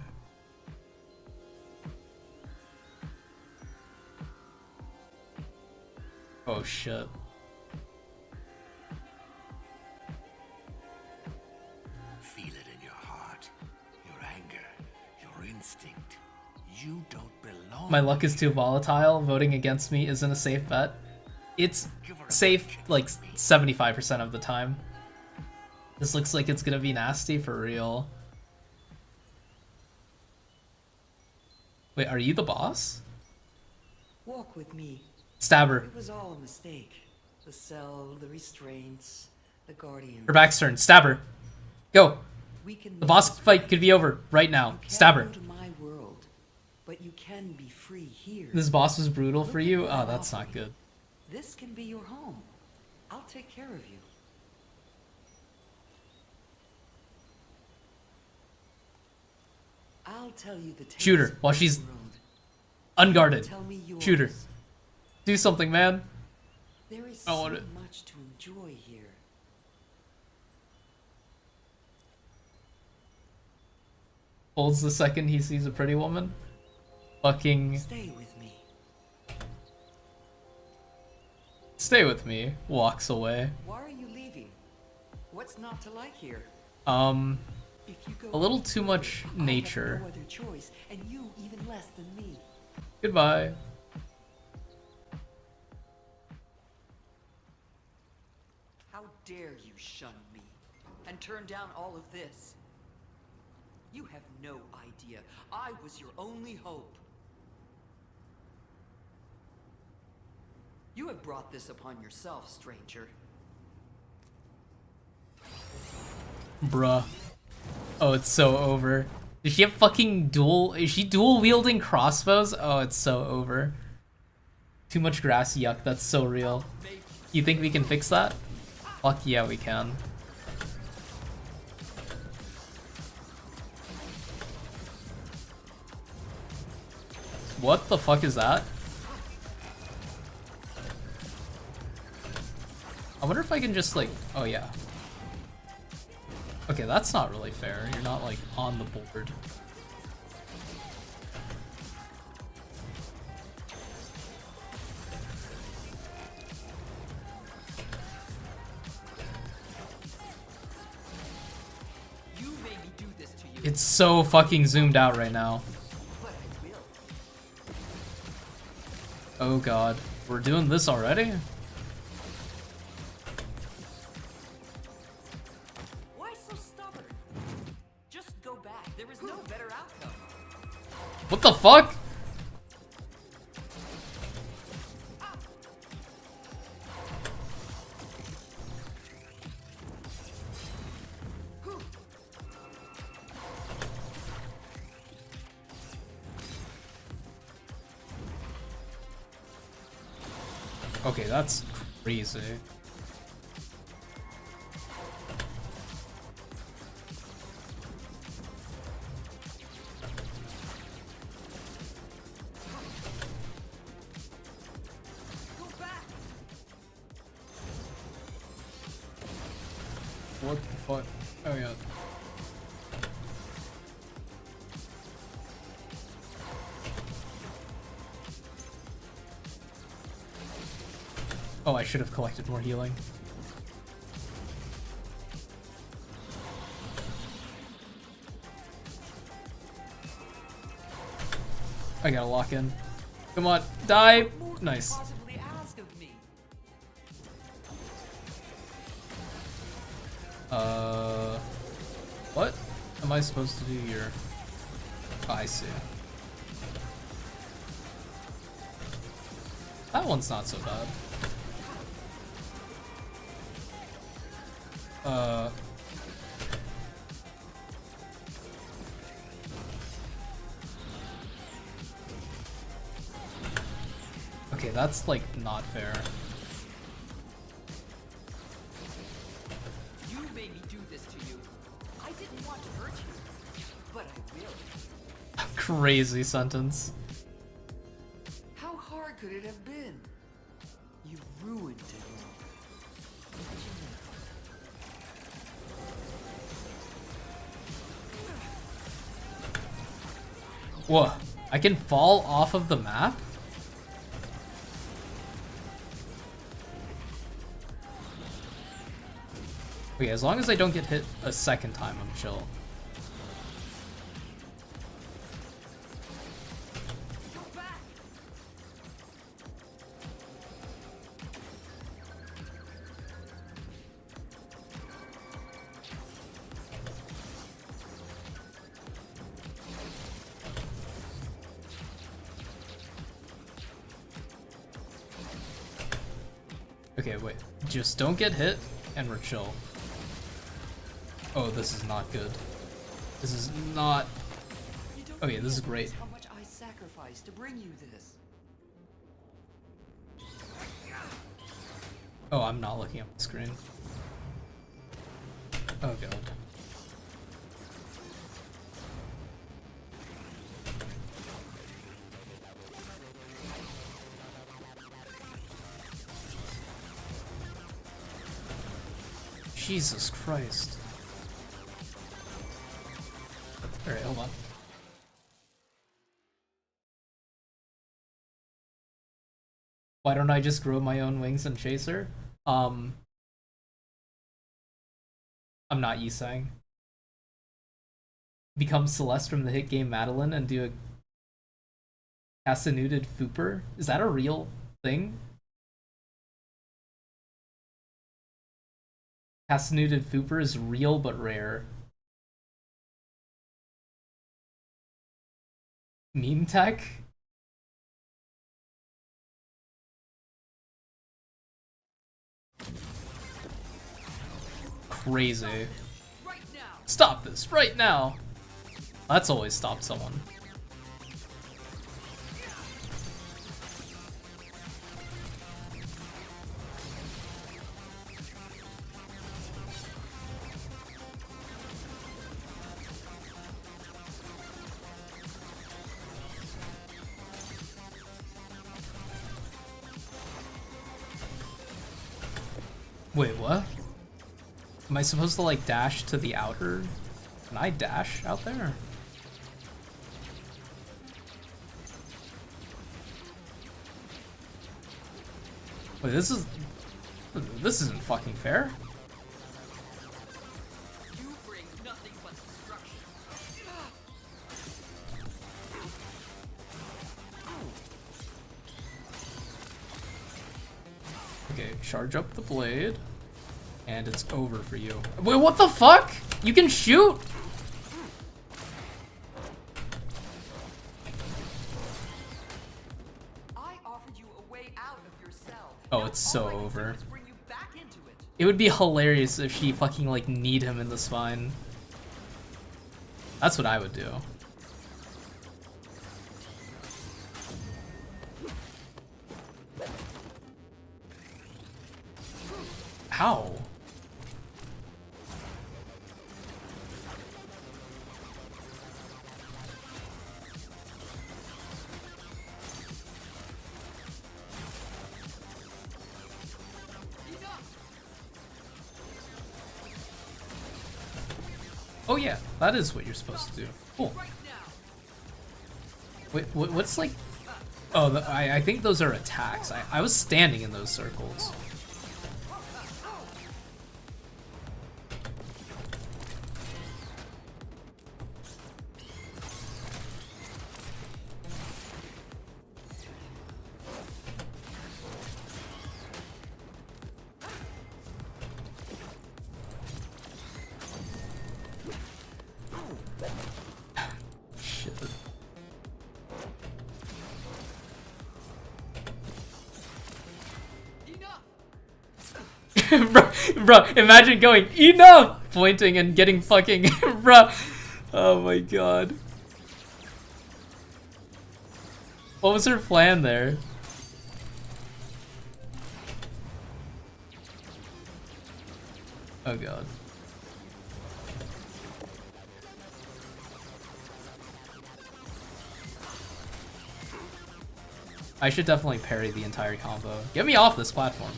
Oh shit. Feel it in your heart, your anger, your instinct. You don't belong. My luck is too volatile. Voting against me isn't a safe bet. It's safe like 75% of the time. This looks like it's gonna be nasty for real. Wait, are you the boss? Walk with me. Stab her. It was all a mistake. The cell, the restraints, the guardian. Her back's turned. Stab her. Go. We can The boss fight could be over right now. You can't Stab her. go to my world. but you can be free here. This boss was brutal for Look at you? what Oh, I'm that's not offering. good. This can be your home. I'll take care of you. I'll tell you the Shoot her tales while of she's the road. unguarded. Tell me yours. Shoot her. Do something, man. There is I so want it. much to enjoy here. Holds the second he sees a pretty woman. Fucking Stay with me. stay with me. Walks away. Why are you leaving? What's not to like here? If you go A little too much I nature. have no other choice, and you even less than me. Goodbye. How dare you shun me and turn down all of this? You have no idea. I was your only hope. You have brought this upon yourself, stranger. Bruh. Oh, it's so over. Does she have fucking dual... Is she dual wielding crossbows? Oh, it's so over. Too much grass, yuck. That's so real. You think we can fix that? Fuck yeah, we can. What the fuck is that? I wonder if I can just like... Oh yeah. Okay, that's not really fair. You're not like on the board. You made me do this to you. It's so fucking zoomed out right now. But I will. Oh god. We're doing this already? Why so stubborn? Just go back. There is no better outcome. What the fuck? Okay, that's crazy. Go back. What the fuck? Oh yeah. Oh, I should have collected more healing. I gotta lock in. Come on, die! What more could Nice. you possibly ask of me? What am I supposed to do here? Oh, I see. That one's not so bad. Okay, that's like not fair. You made me do this to you. I didn't want to hurt you, but I will. Crazy sentence. How hard could it have been? You ruined it all. Whoa, I can fall off of the map? Okay, as long as I don't get hit a second time, I'm chill. Go back. Okay, wait. Just don't get hit, and we're chill. Oh, this is not good. This is not... You don't Okay, this is realize great. how much I sacrificed sacrifice to bring you this. Oh, I'm not looking at the screen. Oh god. Jesus Christ. Alright, hold on. Why don't I just grow my own wings and chase her? I'm not Yisang. Become Celeste from the hit game Madeline and do a Castanuded Fooper? Is that a real thing? Castanuded Fooper is real but rare. Meme tech? Crazy. Right now. Stop this right now. That's always stopped someone. Wait, what? Am I supposed to like dash to the outer? Can I dash out there? Wait, this isn't fucking fair. You bring nothing but destruction. Okay, charge up the blade. And it's over for you. Wait, what the fuck? You can shoot? I offered you a way out of your cell. Oh, Now it's so all I can do over. is bring you back into it. It would be hilarious if she fucking like kneed him in the spine. That's what I would do. How? Oh yeah, that is what you're supposed to do. Cool. Right now. Wait, what's like... Oh, I think those are attacks. I was standing in those circles. Shit. bro, imagine going, enough! Pointing and getting fucking, bro. Oh my god. What was her plan there? Oh god. I should definitely parry the entire combo. Get me off this platform.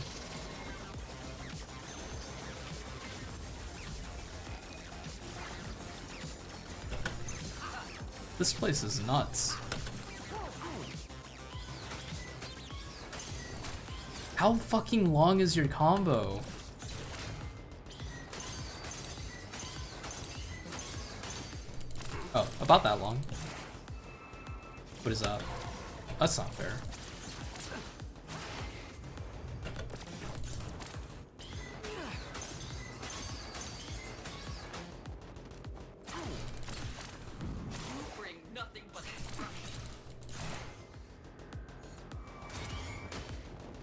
This place is nuts. How fucking long is your combo? Oh, about that long. What is that? That's not fair. Bring nothing but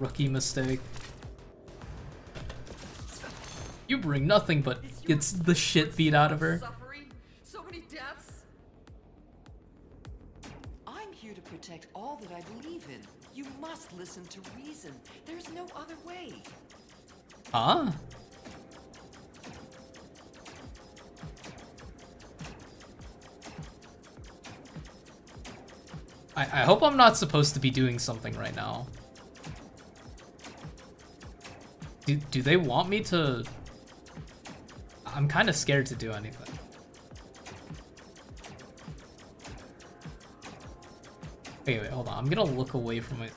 Rookie mistake. You bring nothing but gets the shit beat out of her. suffering, so many deaths. I'm here to protect protect all that I believe in. You must listen to reason. There's no other way. Huh? I hope I'm not supposed to be doing something right now. Do they want me to... I'm kind of scared to do anything. Wait, hold on. I'm gonna look away from it.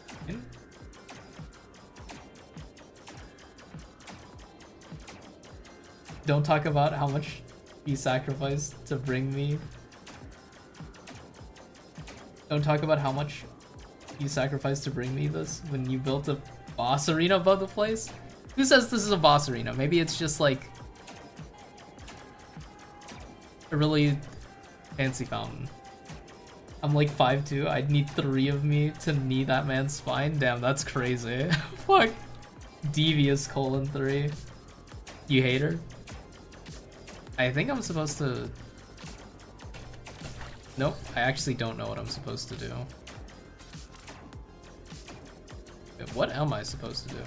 Don't talk about how much you sacrificed to bring me. Don't talk about how much you sacrificed to bring me this when you built a boss arena above the place. Who says this is a boss arena? Maybe it's just like a really fancy fountain. I'm like 5'2". I'd need 3 of me to knee that man's spine. Damn, that's crazy. Fuck. Devious :3. You hater. I think I'm supposed to... Nope, I actually don't know what I'm supposed to do. Wait, what am I supposed to do?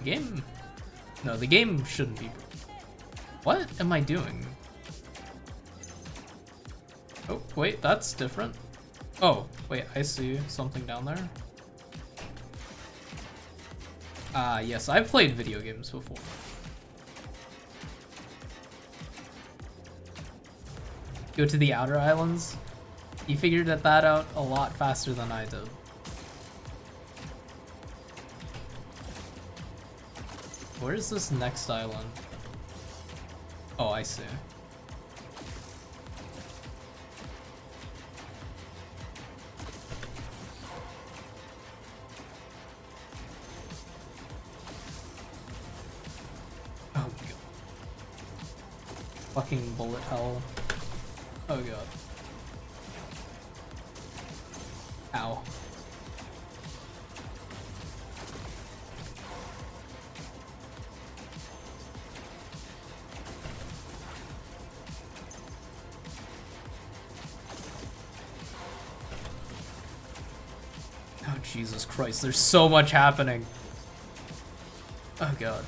Game? No, the game shouldn't be. What am I doing? Oh, wait, that's different. Oh, wait, I see something down there. Yes, I've played video games before. Go to the outer islands? You figured that out a lot faster than I did. Where is this next island? Oh, I see. Oh god. Fucking bullet hell. Oh god. Ow. Oh, Jesus Christ, there's so much happening. Oh god.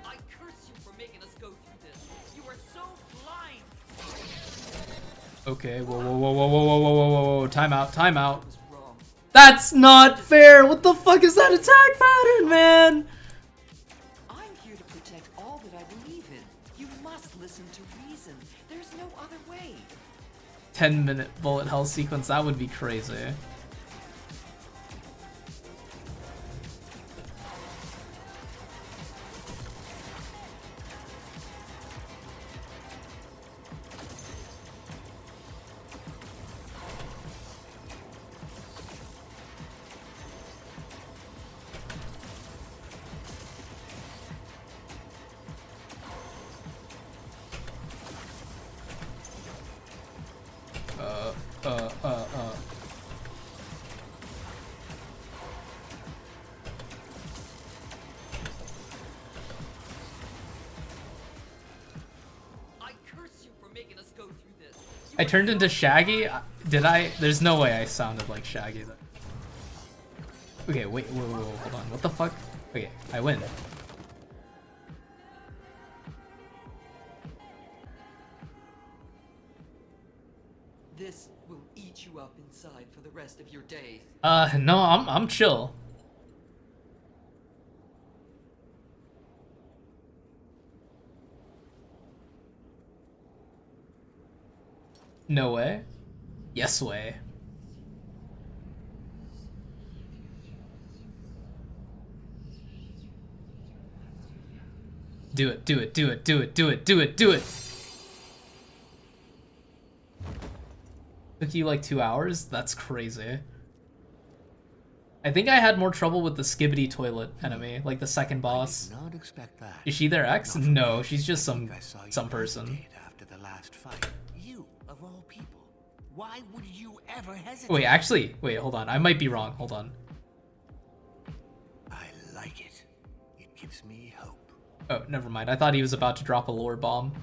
I curse you for making us go through this. You are so blind. Okay, whoa, whoa, whoa, whoa, whoa, whoa, whoa, whoa, whoa, time out, time out. It was wrong. That's not fair! What the fuck is that attack pattern, man? I'm here to protect all that I believe in. You must listen to reason. There's no other way. 10-minute bullet hell sequence, that would be crazy. I curse you for making us go through this. You I are turned so into Shaggy? blind. Did I? There's no way I sounded like Shaggy. Okay, wait, whoa, whoa, whoa, hold on. What the fuck? Okay, I win. This will eat you up inside for the rest of your days. No, I'm chill. No way. Yes way. Do it, do it, do it, do it, do it, do it, do it! Took you like 2 hours? That's crazy. I think I had more trouble with the Skibbity Toilet enemy, like the second I boss. did not expect that. Is she their ex? Not from No, you. she's just I think I saw some you person. hesitate after the last fight. You, of all people. Why would you ever hesitate? Wait, actually, wait, hold on. I might be wrong. Hold on. I like it. It gives me hope. Oh, never mind. I thought he was about to drop a lore bomb.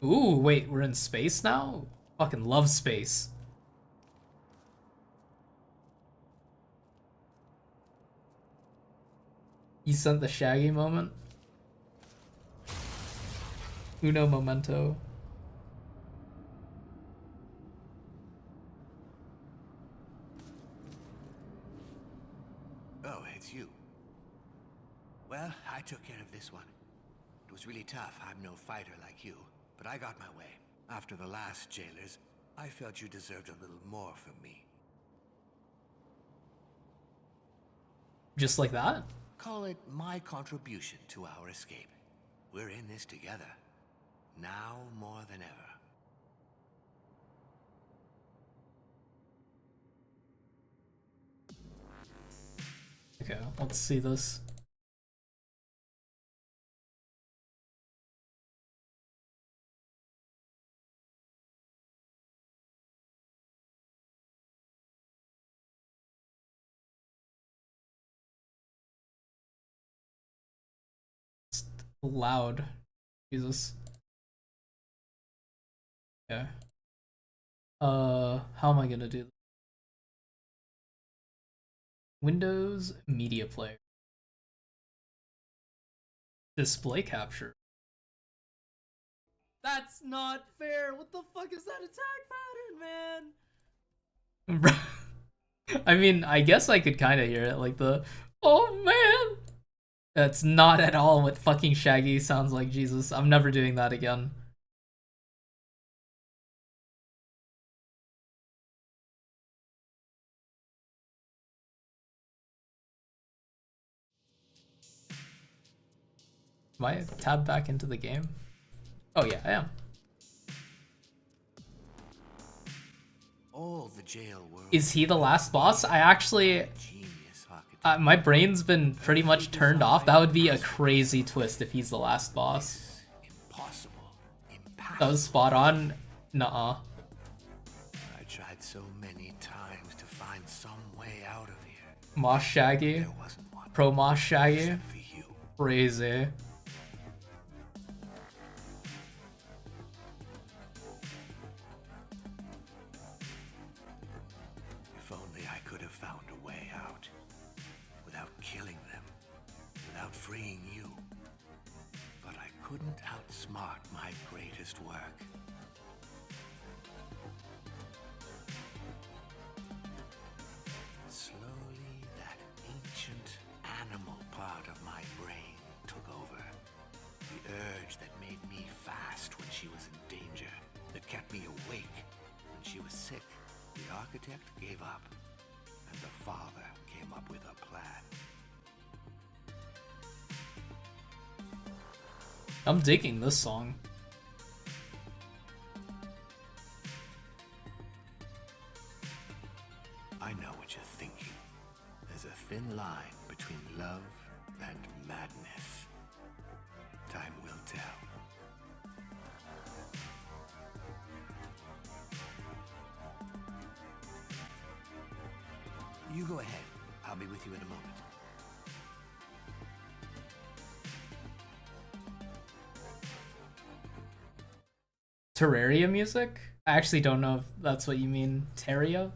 Ooh, wait, we're in space now? Fucking love space. He sent the Shaggy moment. Uno momento. Oh, it's you. Well, I took care of this one. It was really tough. I'm no fighter like you, but I got my way. After the last jailers, I felt you deserved a little more from me. Just like that? Call it my contribution to our escape. We're in this together. Now more than ever. Okay, let's see this. It's loud. Jesus. Okay. How am I gonna do this? Windows Media Player. Display capture. That's not fair. What the fuck is that attack pattern, man? I mean, I guess I could kind of hear it, like the, oh man. That's not at all what fucking Shaggy sounds like, Jesus. I'm never doing that again. Am I tabbed back into the game? Oh yeah, I am. All the jail world. Is he the last boss? I actually, Genius architect. my brain's been pretty much turned off. That would be a crazy twist if he's the last boss. Impossible. That was spot on. Nuh-uh. I tried so many times to find some way out of here. Moss Shaggy. There wasn't one. Pro Moss Shaggy. Except for you. Crazy. If only I could have found a way out. Without killing them. Without freeing you. But I couldn't outsmart my greatest work. Slowly, that ancient animal part of my brain took over. The urge that made me fast when she was in danger, that kept me awake when she was sick. The architect gave up, and the father came up with a plan. I'm digging this song. I know what you're thinking. There's a thin line between love and madness. Time will tell. You go ahead. I'll be with you in a moment. Terraria music? I actually don't know if that's what you mean. Terraria?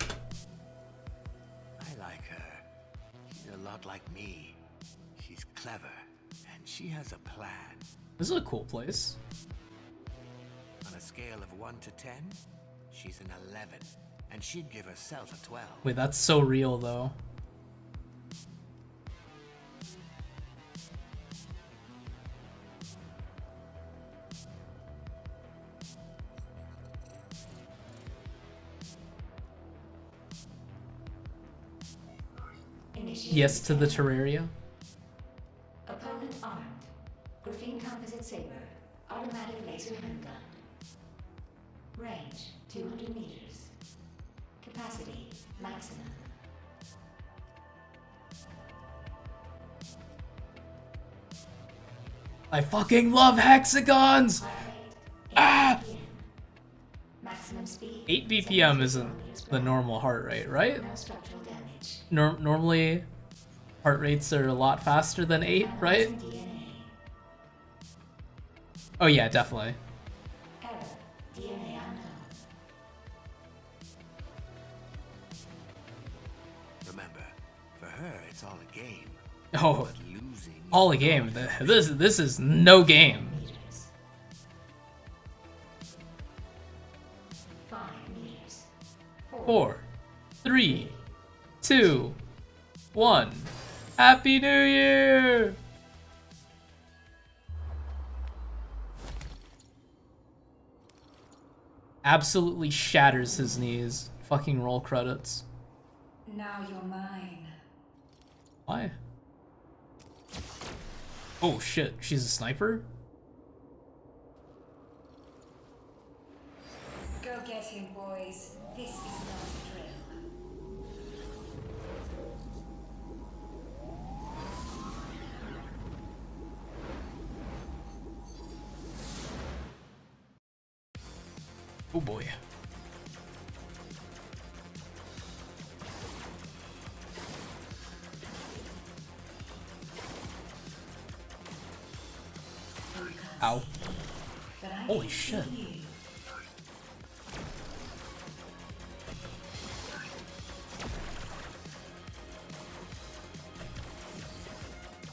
I like her. She's a lot like me. She's clever, and she has a plan. This is a cool place. On a scale of 1 to 10, she's an 11, and she'd give herself a 12. Wait, that's so real though. yes to the Terraria. Opponent armed. Graphene composite saber. Automatic laser handgun. Range 200 meters. Capacity maximum. I fucking love hexagons! Ah! Maximum speed. 8 BPM isn't the normal heart rate, right? No structural damage. Normally, heart rates are a lot faster than 8, right? Analyzing DNA. Oh yeah, definitely. Error. DNA unknown. Remember, for her, it's all a game. Oh, But losing all a game. This is no game. Meters. 5 meters. 4, 3, 2, 1. Happy New Year! Absolutely shatters his knees. Fucking roll credits. Now you're mine. Why? Oh shit, she's a sniper? Go get him, boys. This is not a drill. Oh boy. Ow. But I Holy can shit. see you.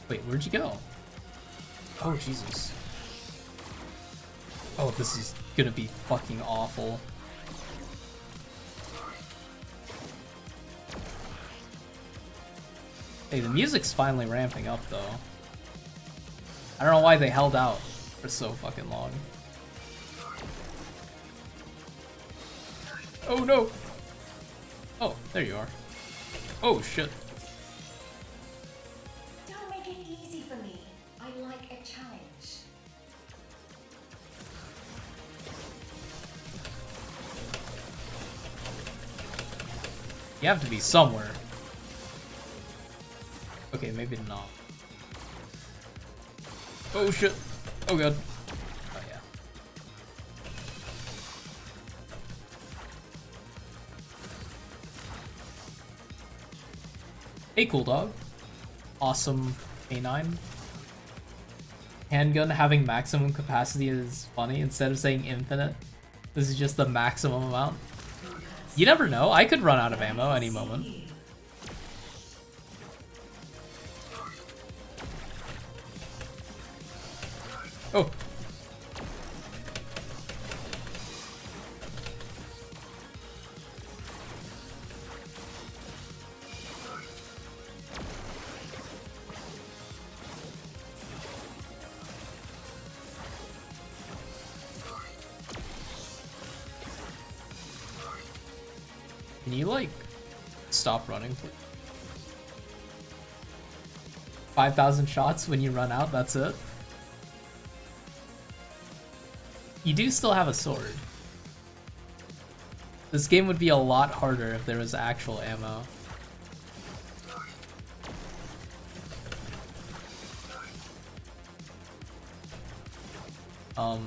Wait, where'd you go? Oh, Jesus. Oh, this is gonna be fucking awful. Hey, the music's finally ramping up, though. I don't know why they held out for so fucking long. Oh, no! Oh, there you are. Oh, shit. Don't make it easy for me. I like a challenge. You have to be somewhere. Okay, maybe not. Oh shit. Oh god. Oh yeah. Hey, cool dog. Awesome canine. Handgun having maximum capacity is funny. Instead of saying infinite, this is just the maximum amount. You never know. I could run out of ammo any moment. Oh. Can you, like, stop running, please? 5,000 shots when you run out, that's it? You do still have a sword. This game would be a lot harder if there was actual ammo. Hello?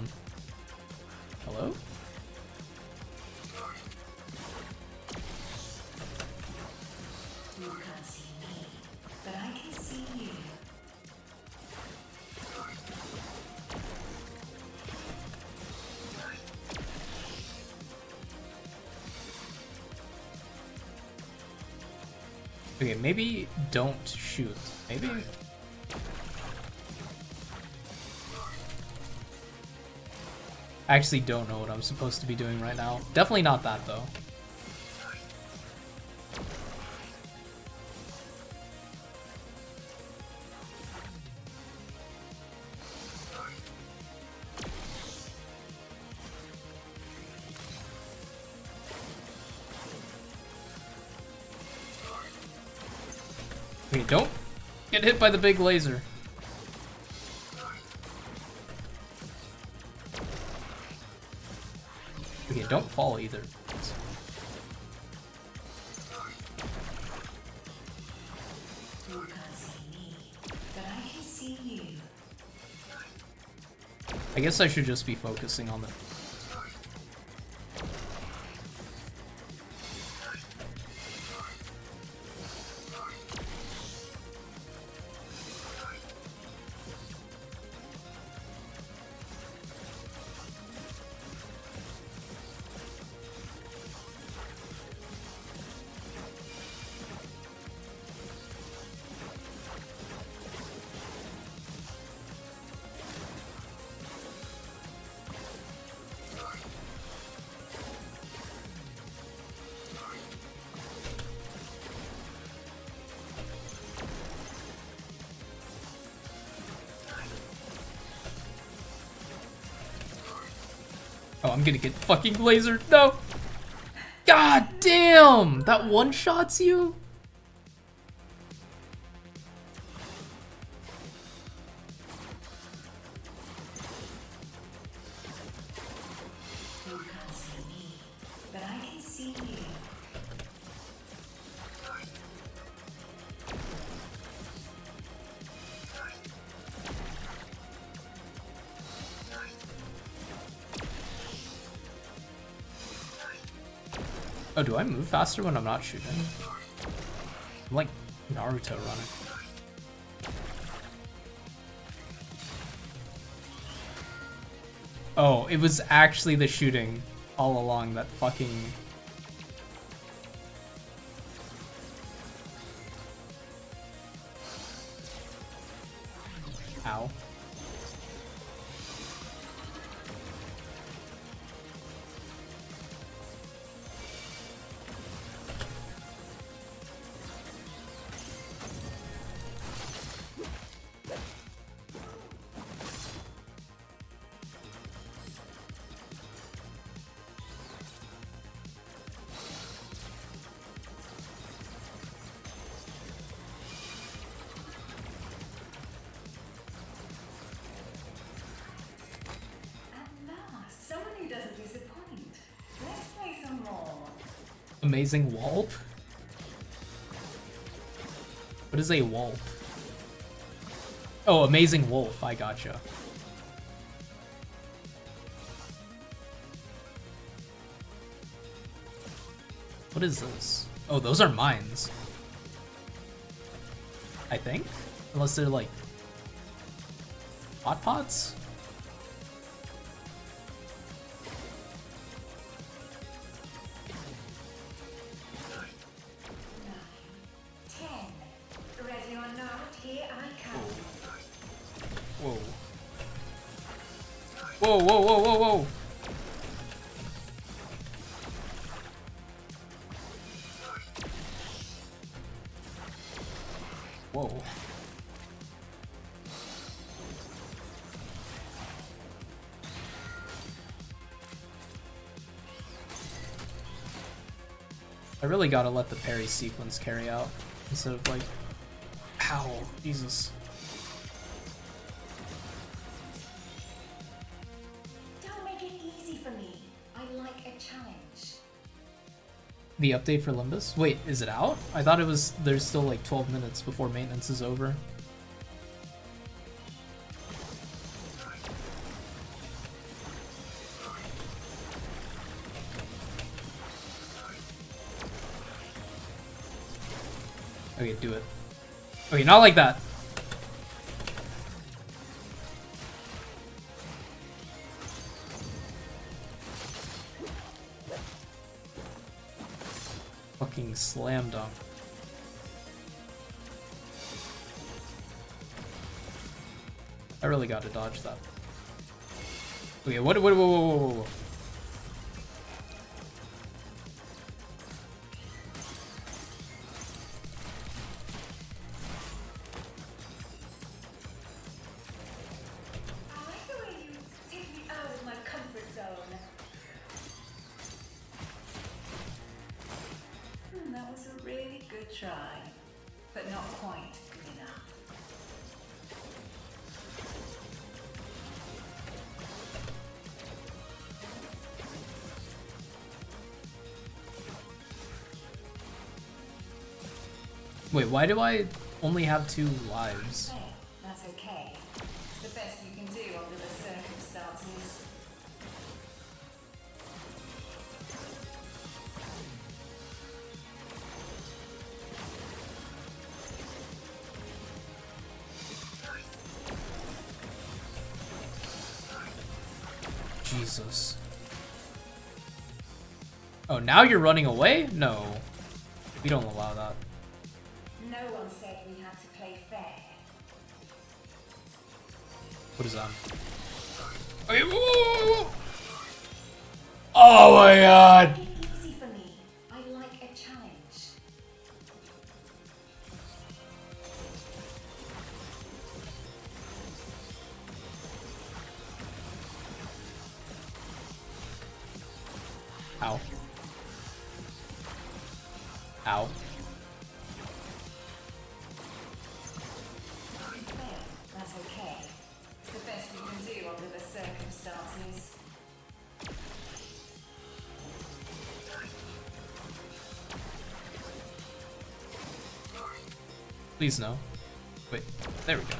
You can't see me, but I can see you. Okay, maybe don't shoot. Maybe? I actually don't know what I'm supposed to be doing right now. Definitely not that, though. Okay, don't get hit by the big laser. Okay, don't fall either. You can't see me, but I can see you. I guess I should just be focusing on the... Oh, I'm gonna get fucking lasered. No! God damn! That one-shots you? You can't see me, but I can see you. Oh, do I move faster when I'm not shooting? I'm like Naruto running. Oh, it was actually the shooting all along that fucking... Ow. At last, someone who doesn't disappoint. Let's play some more. Amazing wallp? What is a wallp? Oh, amazing wolf. I gotcha. What is this? Oh, those are mines. I think? Unless they're like... hot pots? Ready or not, here I come. Whoa. Whoa, whoa, whoa, whoa, whoa! Whoa. I really gotta let the parry sequence carry out instead of like, ow, Jesus. Don't make it easy for me. I like a challenge. The update for Limbus? Wait, is it out? I thought it was, there's still like 12 minutes before maintenance is over. Okay, do it. Okay, not like that. Fucking slam dunk. I really gotta dodge that. Okay, what, whoa, whoa, whoa, whoa, whoa. I like the way you take me out of my comfort zone. That was a really good try. But but not quite good enough. Wait, why do I only have 2 lives? Hey, that's okay. It's the best you can do under the circumstances. Jesus. Oh, now you're running away? No. We don't allow that. No one said we had to play fair. What is that? Okay, whoa, whoa, whoa. Oh my god! Make it easy for me. I like a challenge. Ow. Ow. Fair, that's okay. It's the best you can do under the circumstances. Please no. Wait, there we go.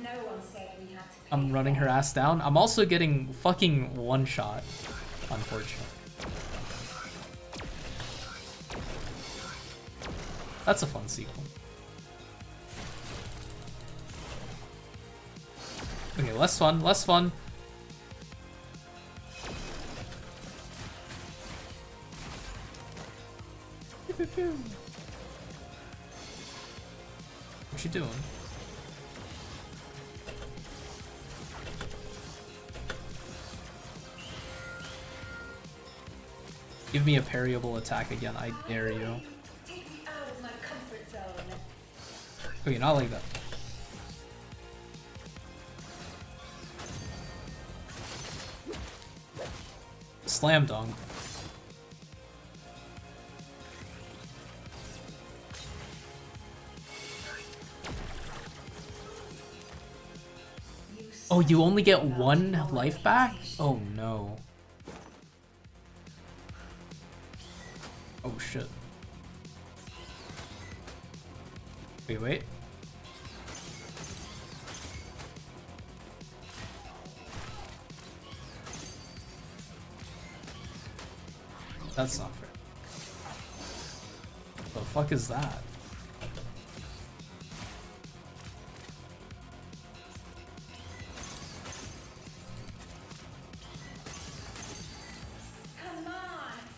No one said we had to play I'm running her ass down. I'm also getting fucking one shot, unfortunately. That's a fun sequel. Okay, less fun, less fun. What you doing? Give me a parryable attack again, I dare you. Take me out of my comfort zone. Okay, not like that. Slam dunk. Oh, you only get 1 life back? Oh no. Oh shit. Wait, wait. That's not fair. The fuck is that? Come on.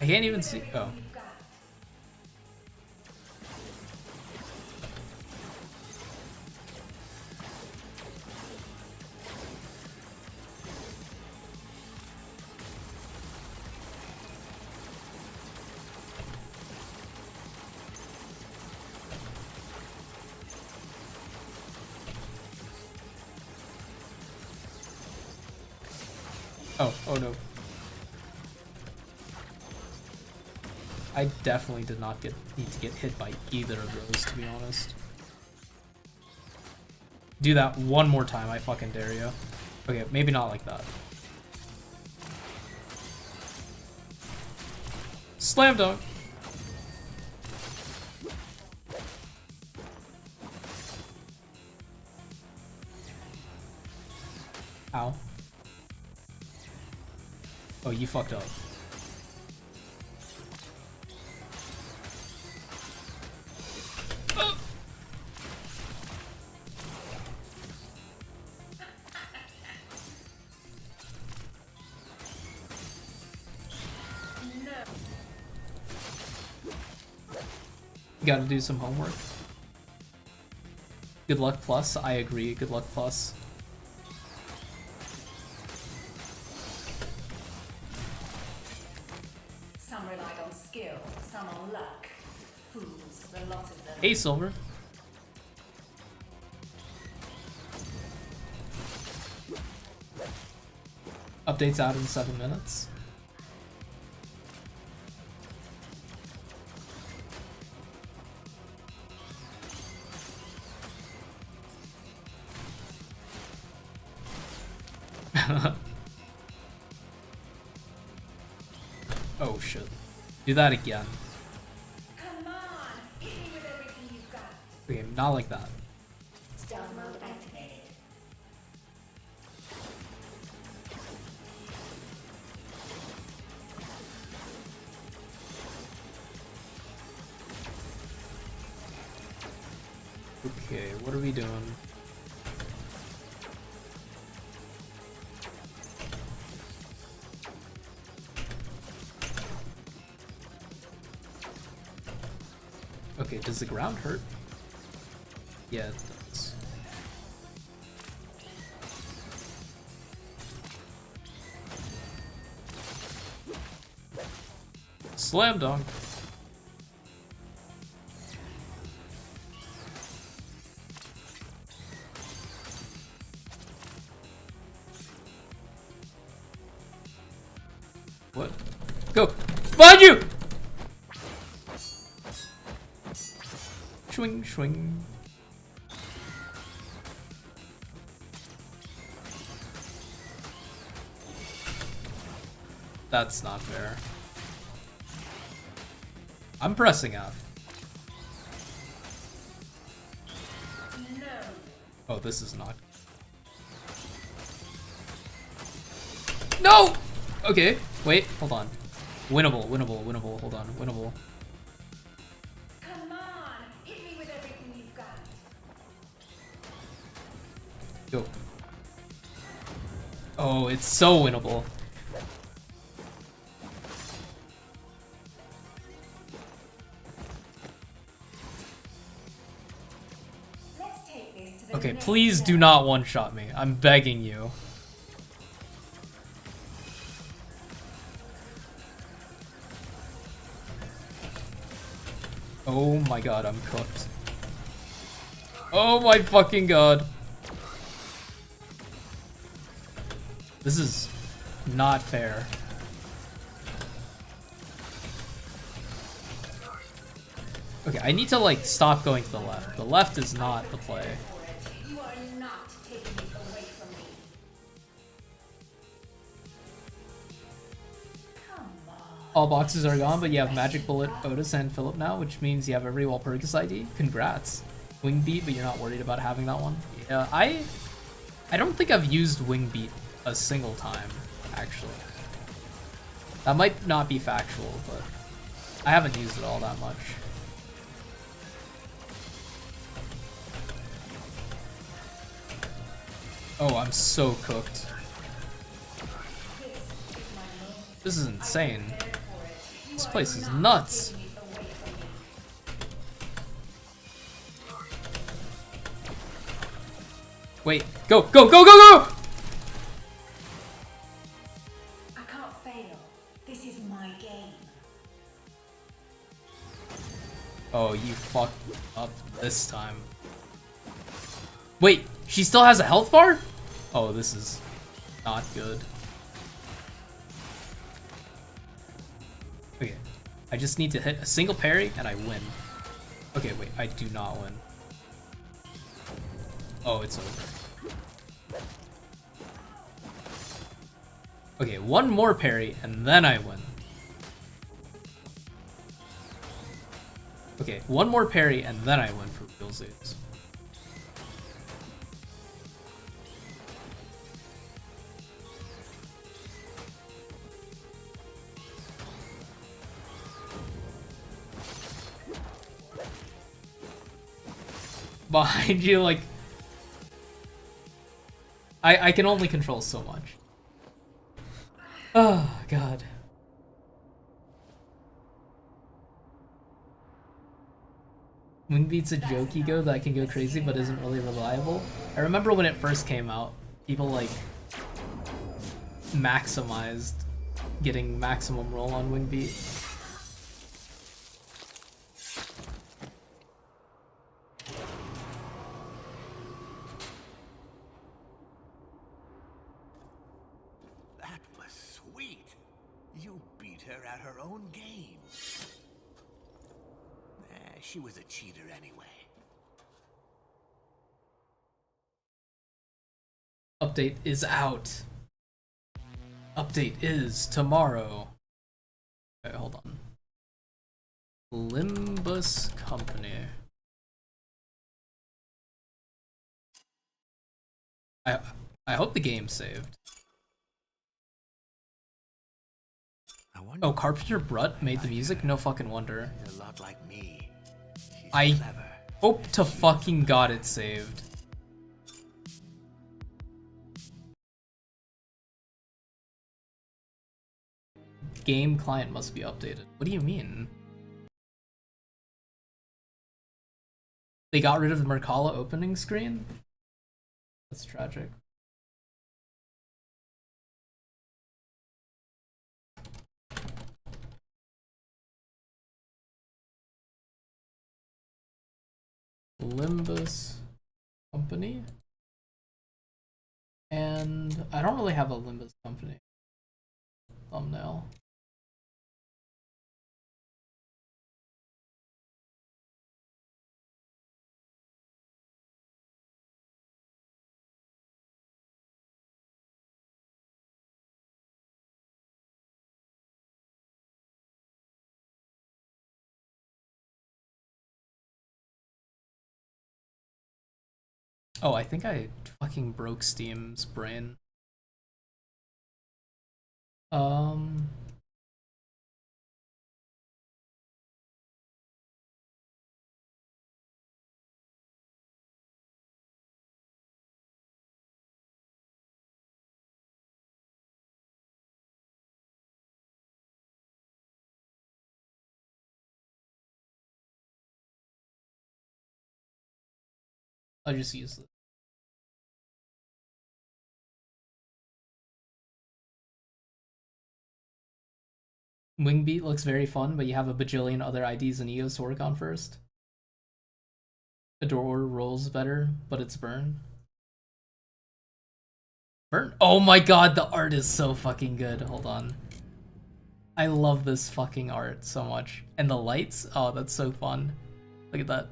I can't even see. Oh. You've got. Oh no. I definitely did not need to get hit by either of those, to be honest. Do that one more time, I fucking dare you. Okay, maybe not like that. Slam dunk! Ow. Oh, you fucked up. Gotta do some homework. Good luck plus, I agree, good luck plus. Some relied on skill, some on luck. Fools, the lot of them. Hey, Silver. Updates out in 7 minutes. Oh shit. Do that again. Come on, hit me with everything you've got. Okay, not like that. Stealth mode activated. Okay, what are we doing? Okay, does the ground hurt? Yeah, it does. Slam dunk. What? Go! Behind you! Swing, swing. That's not fair. I'm pressing F. No. Oh, this is not. No! Okay, wait, hold on. Winnable, winnable, winnable, hold on, winnable. Come on, hit me with everything you've got. Go. Oh, it's so winnable. Let's take this to the Okay, next please do level. not one-shot me. I'm begging you. Oh my god, I'm cooked. Oh my fucking god. This is not fair. Okay, I need to like stop going to the left. The left is not the play. You are not taking it away from me. Come on. All boxes are gone, but you have Magic Bullet, Otis, and Philip now, which means you have every Walpurgis ID. Congrats. Wing Beat, but you're not worried about having that one? Yeah, I don't think I've used Wing Beat a single time, actually. That might not be factual, but I haven't used it all that much. Oh, I'm so cooked. This is insane. This place is nuts. Wait, go, go, go, go, go! I can't fail. This is my game. Oh, you fucked up this time. Wait, she still has a health bar? Oh, this is not good. Okay, I just need to hit a single parry and I win. Okay, wait, I do not win. Oh, it's over. Okay, one more parry and then I win. Okay, one more parry and then I win for real Zoots. Behind you, like... I can only control so much. Oh, God. Wingbeat's a joke ego that can go crazy but isn't really reliable. I remember when it first came out, people, like, maximized getting maximum roll on Wingbeat. That You beat her at her own game. She was a cheater anyway. Update is out. Update is tomorrow. Okay, hold on. Limbus Company. I hope the game's saved. Oh, Carpenter Brut made the music? No fucking wonder. A lot like me. She's I clever. hope to fucking god it's saved. Game client must be updated. What do you mean? They got rid of the Mercala opening screen? That's tragic. Limbus Company? And I don't really have a Limbus Company thumbnail. Oh, I think I fucking broke Steam's brain. I'll just use it. Wingbeat looks very fun, but you have a bajillion other IDs and EOS to work on first. Adore rolls better, but it's Burn. Burn? Oh my god, the art is so fucking good. Hold on. I love this fucking art so much. And the lights? Oh, that's so fun. Look at that.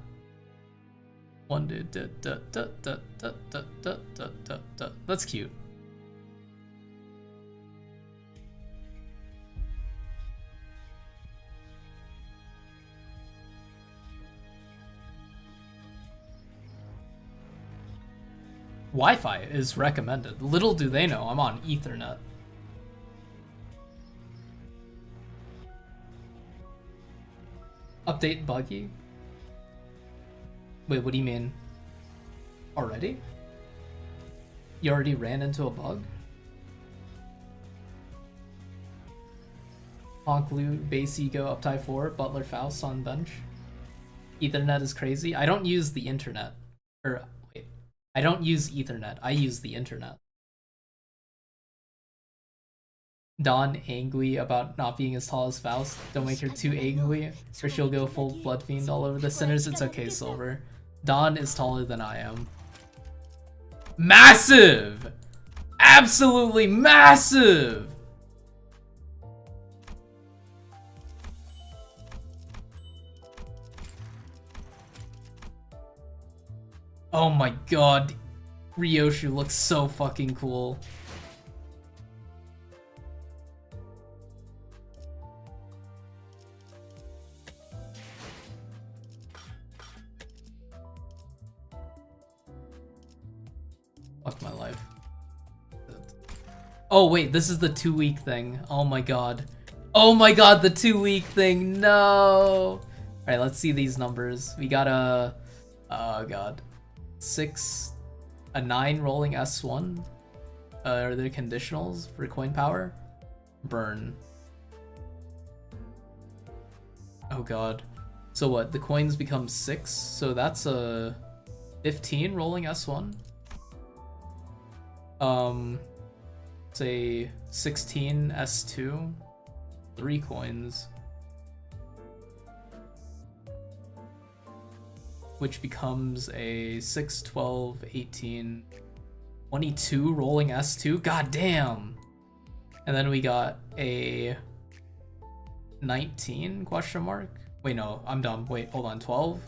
One dude. That's cute. Wi-Fi is recommended. Little do they know, I'm on Ethernet. Update buggy? Wait, what do you mean? Already? You already ran into a bug? Honklu, base ego, uptie 4, Butler Faust on bench. Ethernet is crazy. I don't use the internet. Or, wait. I don't use Ethernet. I use the internet. Dawn angry about not being as tall as Faust. Don't make her too angry, or she'll go full blood fiend all over the sinners. It's okay, Silver. Dawn is taller than I am. Massive! Absolutely massive! Oh my god. Ryoshu looks so fucking cool. Fuck my life. Oh wait, this is the 2-week thing. Oh my god. Oh my god, the 2-week thing. No. Alright, let's see these numbers. We got a... oh god. 9 rolling S1. Are there conditionals for coin power? Burn. Oh god. So what? The coins become 6, so that's a 15 rolling S1. Say 16 S2. 3 coins. Which becomes a 6, 12, 18, 22 rolling S2. God damn! And then we got a 19 question mark? Wait, no, I'm dumb. Wait, hold on. 12?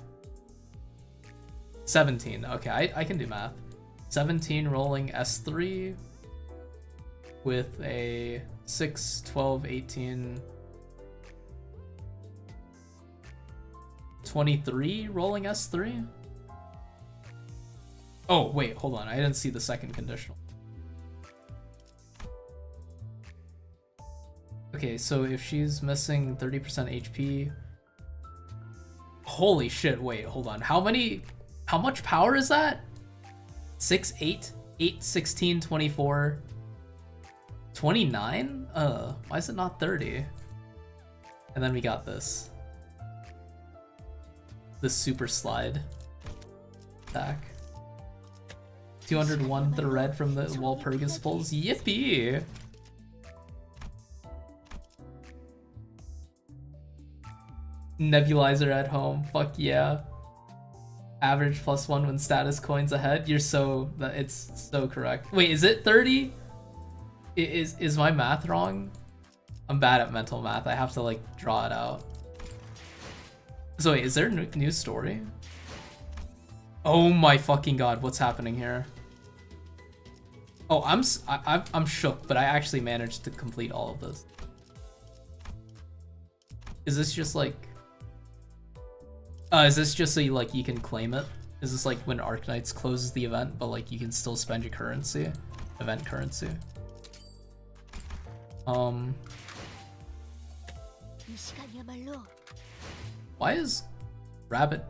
17. Okay, I can do math. 17 rolling S3 with a 6, 12, 18, 23 rolling S3? Oh, wait, hold on. I didn't see the second conditional. Okay, so if she's missing 30% HP... Holy shit, wait, hold on. How much power is that? 6, 8, 8, 16, 24, 29? Why is it not 30? And then we got this. This super slide attack. 201 the red from the Walpurgis pulls. Yippee! Nebulizer at home. Fuck yeah. Average +1 when status coins ahead. You're so... It's so correct. Wait, is it 30? Is my math wrong? I'm bad at mental math. I have to like draw it out. So wait, is there a new story? Oh my fucking god, what's happening here? Oh, I'm shook, but I actually managed to complete all of this. Is this just like... is this just so you can claim it? Is this like when Arknights closes the event, but like you can still spend your currency? Event currency. Why is Rabbit...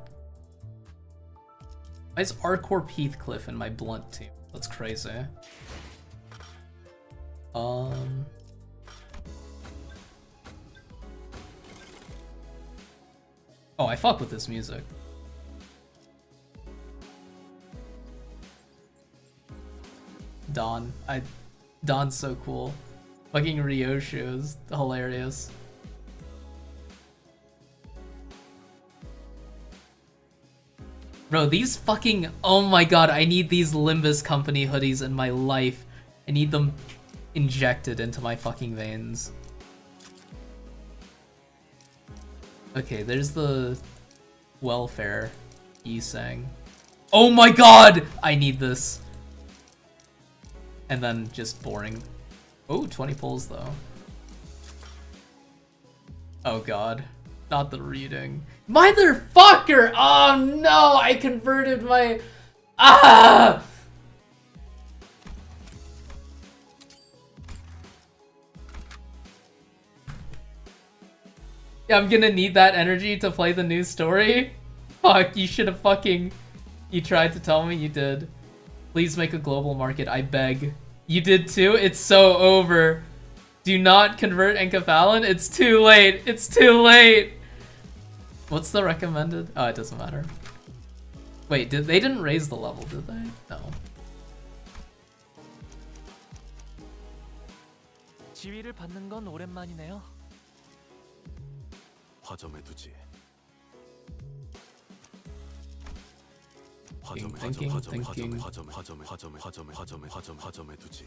Why is Arcorp Heathcliff in my blunt team? That's crazy. Oh, I fuck with this music. Don's so cool. Fucking Ryoshu is hilarious. Bro, these fucking... Oh my god, I need these Limbus Company hoodies in my life. I need them injected into my fucking veins. Okay, there's the welfare Yi-Sang. Oh my god! I need this. And then just boring. Oh, 20 pulls though. Oh god. Not the reading. Motherfucker! Oh no! I converted my... Ah! Yeah, I'm gonna need that energy to play the new story. Fuck, you should have fucking... You tried to tell me you did. Please make a global market, I beg. You did too? It's so over. Do not convert Enkephalon. It's too late. It's too late. What's the recommended? Oh, it doesn't matter. Wait, they didn't raise the level, did they? No. 지위를 받는 건 오랜만이네요. 화점에 두지. 화점에 두지.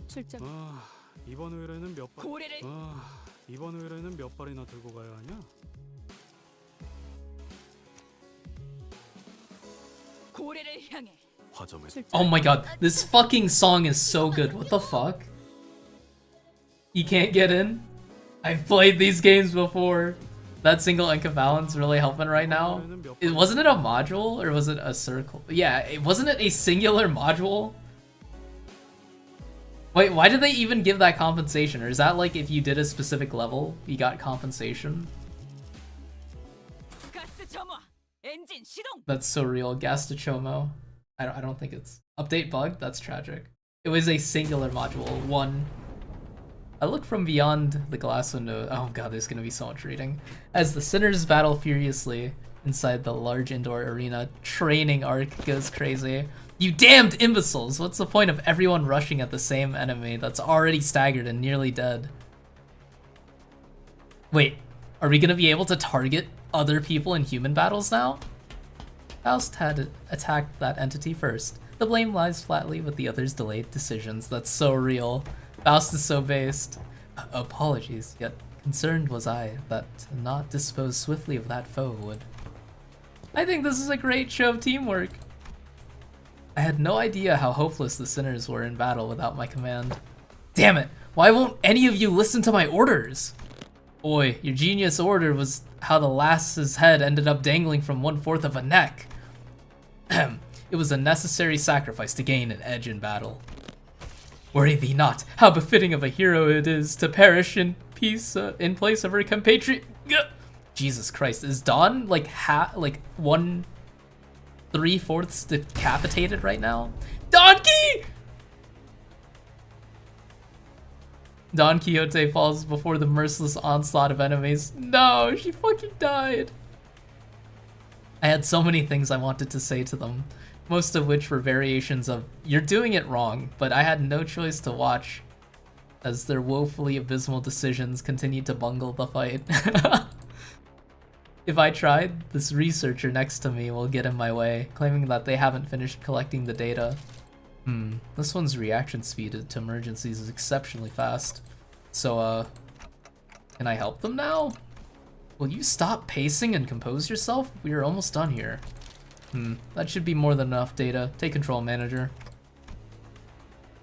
출장. 이번 의뢰는 몇 발? 고래를 이번 의뢰는 몇 발이나 들고 가야 하냐? 고래를 향해. 화점에. Oh my god, this fucking song is so good. What the fuck? You can't get in? I've played these games before. That single Enkephalon's really helping right now. Wasn't it a module or was it a circle? Yeah, wasn't it a singular module? Wait, why did they even give that compensation? Or is that like if you did a specific level, you got compensation? That's so real. Gastachomo. I don't think it's... Update bug? That's tragic. It was a singular module. One. I look from beyond the glass window. Oh god, there's gonna be so much reading. As the sinners battle furiously inside the large indoor arena, training arc goes crazy. You damned imbeciles! What's the point of everyone rushing at the same enemy that's already staggered and nearly dead? Wait, are we gonna be able to target other people in human battles now? Faust had attacked that entity first. The blame lies flatly with the others' delayed decisions. That's so real. Faust is so based. Apologies, yet Concerned was I that to not dispose swiftly of that foe would. I think this is a great show of teamwork. I had no idea how hopeless the sinners were in battle without my command. Damn it! Why won't any of you listen to my orders? Boy, your genius order was how the lass's head ended up dangling from 1/4 of a neck. It was a necessary sacrifice to gain an edge in battle. Worry thee not, how befitting of a hero it is to perish in peace in place of her compatriot. Jesus Christ, is Dawn like 1/3 decapitated right now? Donkey! Don Quixote falls before the merciless onslaught of enemies. No, she fucking died. I had so many things I wanted to say to them, most of which were variations of, "You're doing it wrong," but I had no choice to watch as their woefully abysmal decisions continued to bungle the fight. If I tried, this researcher next to me will get in my way, claiming that they haven't finished collecting the data. This one's reaction speed to emergencies is exceptionally fast. So, can I help them now? Will you stop pacing and compose yourself? We are almost done here. That should be more than enough data. Take control, manager.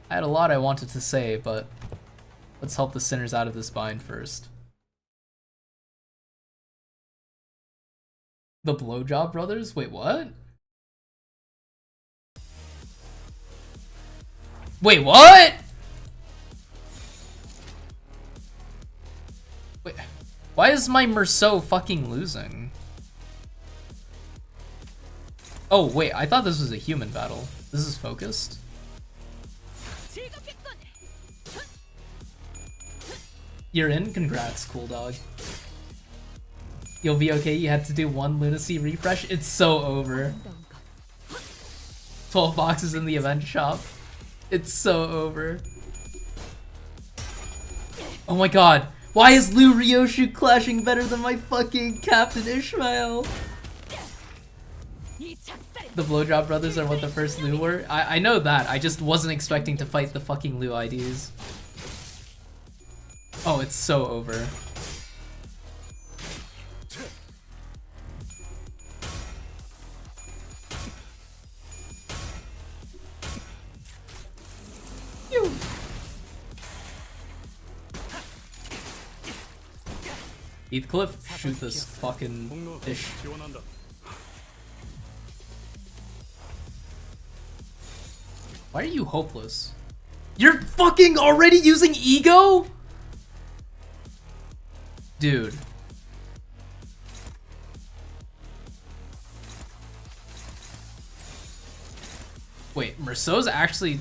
I had a lot I wanted to say, but let's help the sinners out of this bind first. The Blowjob Brothers? Wait, what? Wait, what? Wait, why is my Merceau fucking losing? Oh, wait, I thought this was a human battle. This is focused? You're in? Congrats, cool dog. You'll be okay, you had to do one lunacy refresh? It's so over. 12 boxes in the event shop. It's so over. Oh my god. Why is Liu Ryoshu clashing better than my fucking Captain Ishmael? The Blowjob Brothers are what the first Liu were? I know that, I just wasn't expecting to fight the fucking Liu IDs. Oh, it's so over. Heathcliff, shoot this fucking fish. Why are you hopeless? You're fucking already using ego? Dude. Wait, Merceau's actually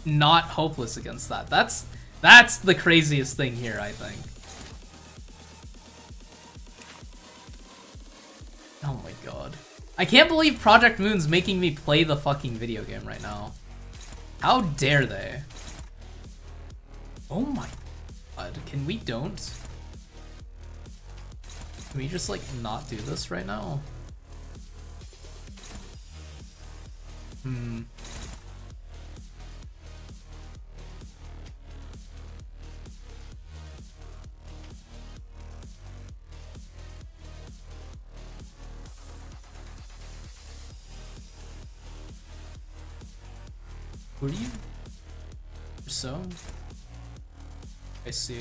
not hopeless against that. That's the craziest thing here, I think. Oh my god. I can't believe Project Moon's making me play the fucking video game right now. How dare they? Oh my god. Can we don't? Can we just like not do this right now? Who are you? So? I see.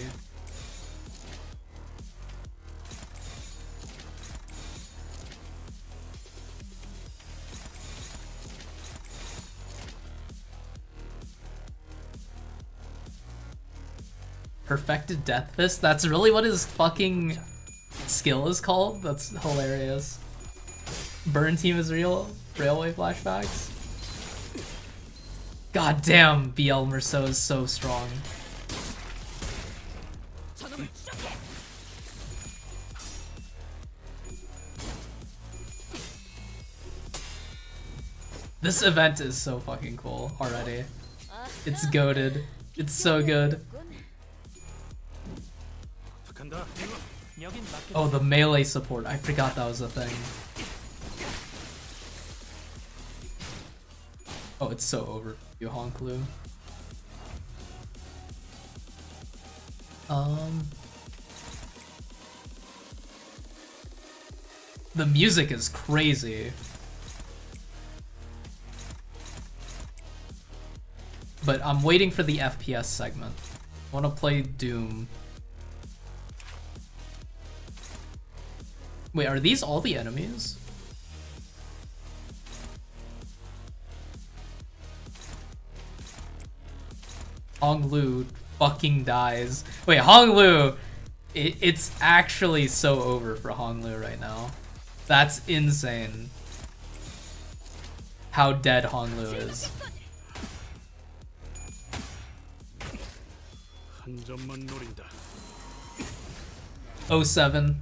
Perfected Death Fist? That's really what his fucking skill is called? That's hilarious. Burn Team is real? Railway flashbacks? God damn, BL Merceau is so strong. This event is so fucking cool already. It's goated. It's so good. Oh, the melee support. I forgot that was a thing. Oh, it's so over. You honk Lu. The music is crazy. But I'm waiting for the FPS segment. I want to play Doom. Wait, are these all the enemies? Hong Lu fucking dies. Wait, Hong Lu! It's actually so over for Hong Lu right now. That's insane. How dead Hong Lu is. 한 점만 노린다. 07.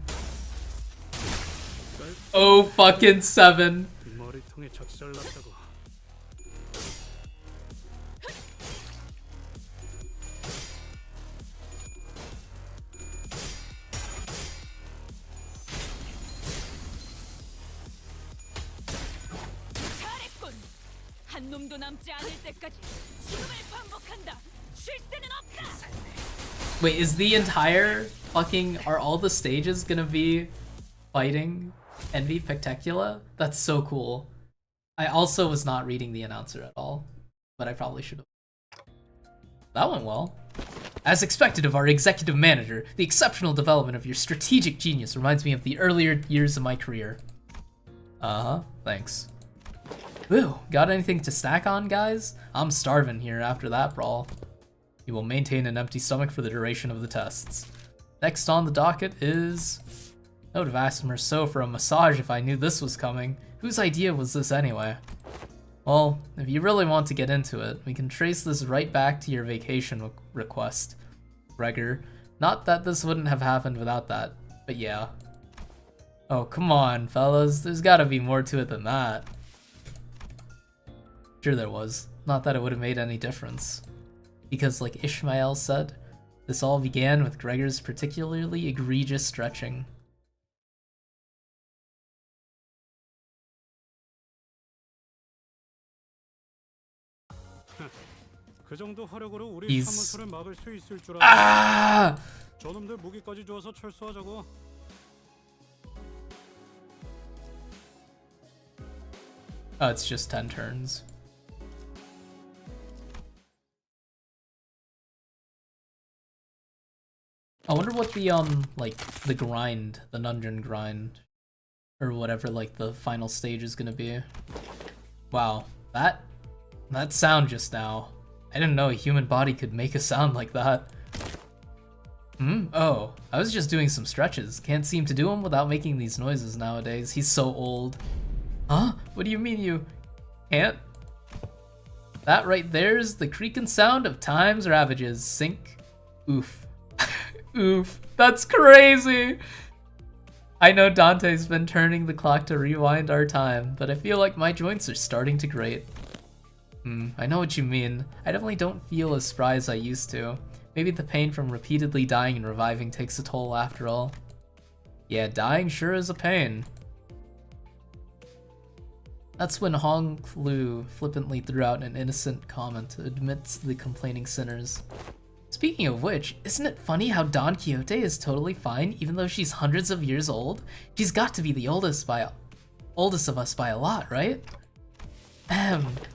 Oh fucking 7. 머리통에 작살났다고. 잘했군. 한 놈도 남지 않을 때까지 죽음을 반복한다. 쉴 새는 없다. Wait, is the entire fucking... Are all the stages gonna be fighting Envy Pectecula? That's so cool. I also was not reading the announcer at all, but I probably should have. That went well. As expected of our executive manager, the exceptional development of your strategic genius reminds me of the earlier years of my career. Uh-huh, thanks. Ooh, got anything to snack on, guys? I'm starving here after that brawl. You will maintain an empty stomach for the duration of the tests. Next on the docket is... I would have asked Merceau for a massage if I knew this was coming. Whose idea was this anyway? Well, if you really want to get into it, we can trace this right back to your vacation request, Gregor. Not that this wouldn't have happened without that, but yeah. Oh, come on, fellas. There's gotta be more to it than that. Sure there was. Not that it would have made any difference. Because like Ishmael said, this all began with Gregor's particularly egregious stretching. 그 정도 화력으로 우리 He's- 사무소를 막을 수 있을 줄 알아. Ah! 저놈들 무기까지 주어서 철수하자고. Oh, it's just 10 turns. I wonder what the like the grind, the dungeon grind, or whatever like the final stage is gonna be. Wow, that sound just now. I didn't know a human body could make a sound like that. Oh, I was just doing some stretches. Can't seem to do them without making these noises nowadays. He's so old. Huh? What do you mean you can't? That right there's the creaking sound of time's ravages. Sync. Oof. Oof. That's crazy! I know Dante's been turning the clock to rewind our time, but I feel like my joints are starting to grate. I know what you mean. I definitely don't feel as spry as I used to. Maybe the pain from repeatedly dying and reviving takes a toll after all. Yeah, dying sure is a pain. That's when Hong Lu flippantly threw out an innocent comment amidst the complaining sinners. Speaking of which, isn't it funny how Don Quixote is totally fine even though she's hundreds of years old? She's got to be the oldest of us by a lot, right? Hong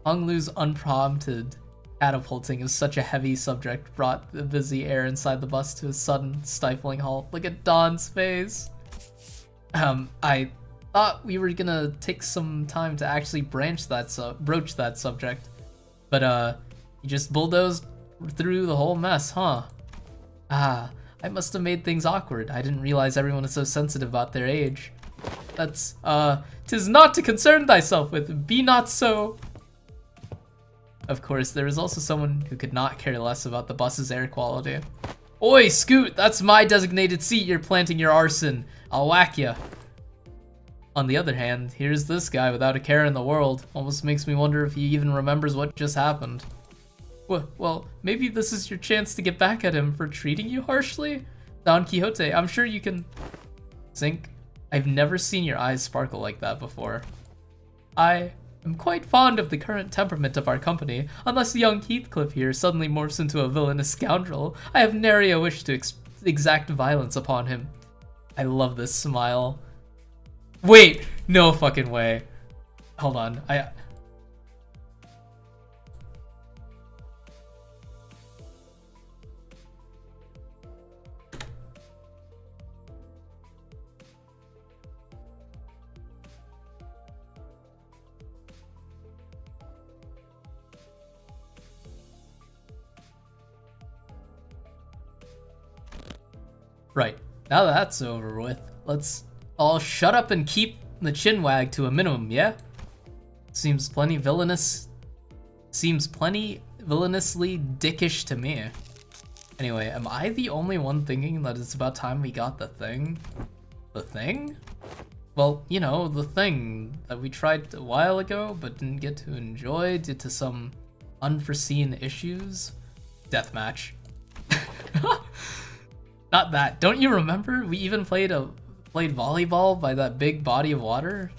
Lu's unprompted catapulting is such a heavy subject brought the busy air inside the bus to a sudden, stifling halt. Look at Don's face. I thought we were gonna take some time to actually broach that subject, but you just bulldozed through the whole mess, huh? Ah, I must have made things awkward. I didn't realize everyone is so sensitive about their age. That's, 'tis not to concern thyself with, be not so. Of course, there is also someone who could not care less about the bus's air quality. Oi, Scoot, that's my designated seat you're planting your arse in. I'll whack ya. On the other hand, here's this guy without a care in the world. Almost makes me wonder if he even remembers what just happened. Well, maybe this is your chance to get back at him for treating you harshly? Don Quixote, I'm sure you can... Zinc, I've never seen your eyes sparkle like that before. I am quite fond of the current temperament of our company. Unless young Heathcliff here suddenly morphs into a villainous scoundrel, I have nary a wish to exact violence upon him. I love this smile. Wait, no fucking way. Hold on, Right, now that's over with, let's all shut up and keep the chin wag to a minimum, yeah? Seems plenty villainously dickish to me. Anyway, am I the only one thinking that it's about time we got the thing? The thing? Well, you know, the thing that we tried a while ago but didn't get to enjoy due to some unforeseen issues? Deathmatch. Not that. Don't you remember? We even played volleyball by that big body of water?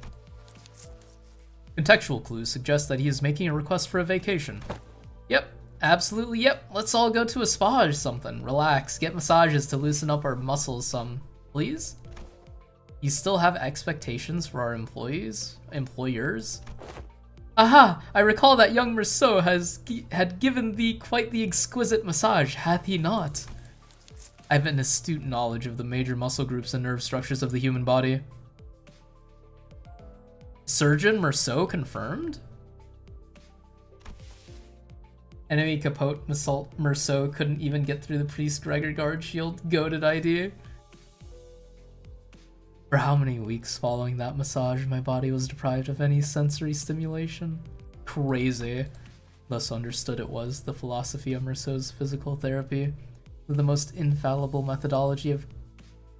Contextual clues suggest that he is making a request for a vacation. Yep, absolutely yep. Let's all go to a spa or something. Relax, get massages to loosen up our muscles some, please? You still have expectations for our employers? Aha! I recall that young Merceau had given thee quite the exquisite massage, hath he not? I have an astute knowledge of the major muscle groups and nerve structures of the human body. Surgeon Merceau confirmed? Enemy Capote Merceau couldn't even get through the priest Gregor guard shield. Goated idea. For how many weeks following that massage, my body was deprived of any sensory stimulation? Crazy. Thus understood it was the philosophy of Merceau's physical therapy. The most infallible methodology of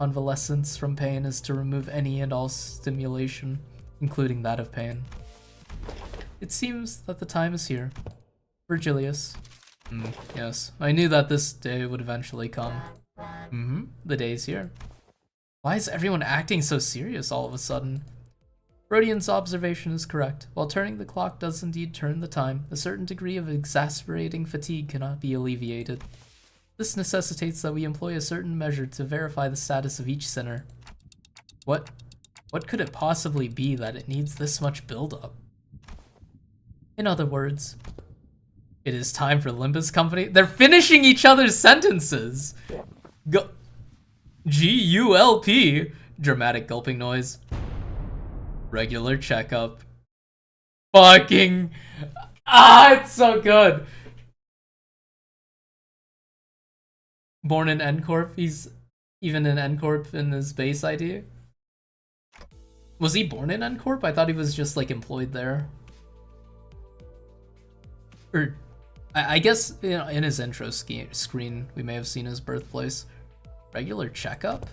convalescence from pain is to remove any and all stimulation, including that of pain. It seems that the time is here. Virgilius. Yes, I knew that this day would eventually come. The day's here. Why is everyone acting so serious all of a sudden? Rodian's observation is correct. While turning the clock does indeed turn the time, a certain degree of exasperating fatigue cannot be alleviated. This necessitates that we employ a certain measure to verify the status of each sinner. What could it possibly be that it needs this much build-up? In other words, it is time for Limbus Company. They're finishing each other's sentences! G-U-L-P! Dramatic gulping noise. Regular checkup. Fucking... it's so good! Born in N-Corp, he's even in N-Corp in his base ID. Was he born in N-Corp? I thought he was just like employed there. Or, I guess, you know, in his intro screen, we may have seen his birthplace. Regular checkup?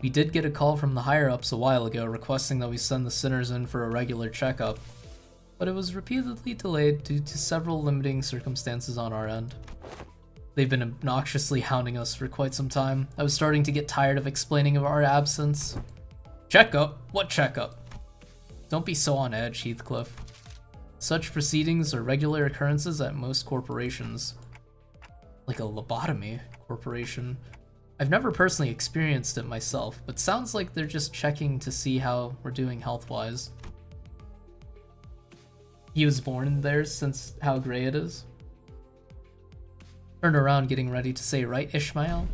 We did get a call from the higher-ups a while ago requesting that we send the sinners in for a regular checkup, but it was repeatedly delayed due to several limiting circumstances on our end. They've been obnoxiously hounding us for quite some time. I was starting to get tired of explaining of our absence. Checkup? What checkup? Don't be so on edge, Heathcliff. Such proceedings are regular occurrences at most corporations. Like a lobotomy corporation. I've never personally experienced it myself, but sounds like they're just checking to see how we're doing health-wise. He was born in there since how gray it is. Turned around getting ready to say, right, Ishmael?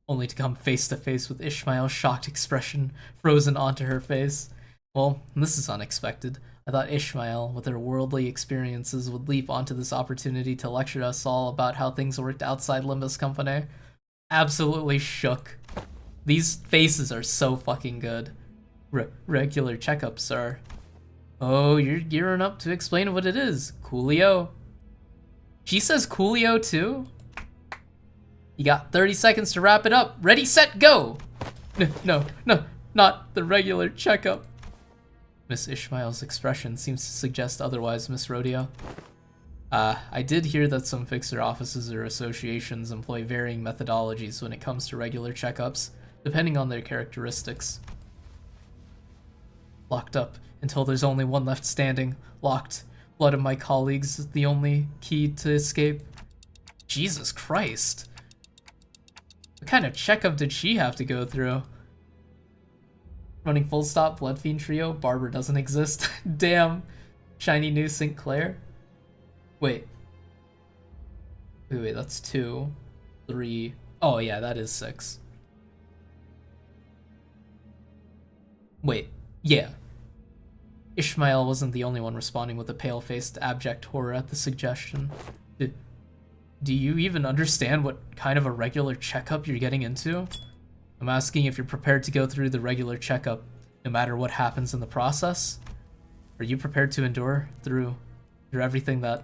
Only to come face to face with Ishmael's shocked expression frozen onto her face. Well, this is unexpected. I thought Ishmael, with her worldly experiences, would leap onto this opportunity to lecture us all about how things worked outside Limbus Company. Absolutely shook. These faces are so fucking good. Regular checkups, sir. Oh, you're gearing up to explain what it is. Coolio. She says Coolio too? You got 30 seconds to wrap it up. Ready, set, go! No, not the regular checkup. Miss Ishmael's expression seems to suggest otherwise, Miss Rodeo. I did hear that some fixer offices or associations employ varying methodologies when it comes to regular checkups, depending on their characteristics. Locked up until there's only one left standing. Locked. Blood of my colleagues is the only key to escape. Jesus Christ. What kind of checkup did she have to go through? Running full stop, Blood Fiend Trio, Barber doesn't exist. Damn. Shiny new Sinclair. Wait, that's 2, 3. Oh yeah, that is 6. Wait, yeah. Ishmael wasn't the only one responding with a pale-faced, abject horror at the suggestion. Do you even understand what kind of a regular checkup you're getting into? I'm asking if you're prepared to go through the regular checkup, no matter what happens in the process. Are you prepared to endure through everything that...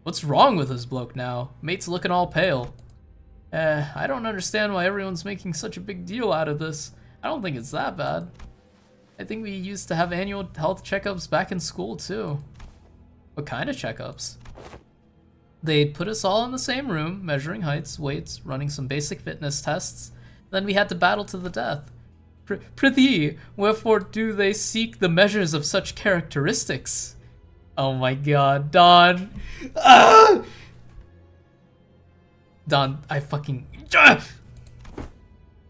What's wrong with this bloke now? Mate's looking all pale. I don't understand why everyone's making such a big deal out of this. I don't think it's that bad. I think we used to have annual health checkups back in school too. What kind of checkups? They'd put us all in the same room, measuring heights, weights, running some basic fitness tests. Then we had to battle to the death. Prithee, wherefore do they seek the measures of such characteristics? Oh my god, Don. Ah! Don, I fucking... Ah!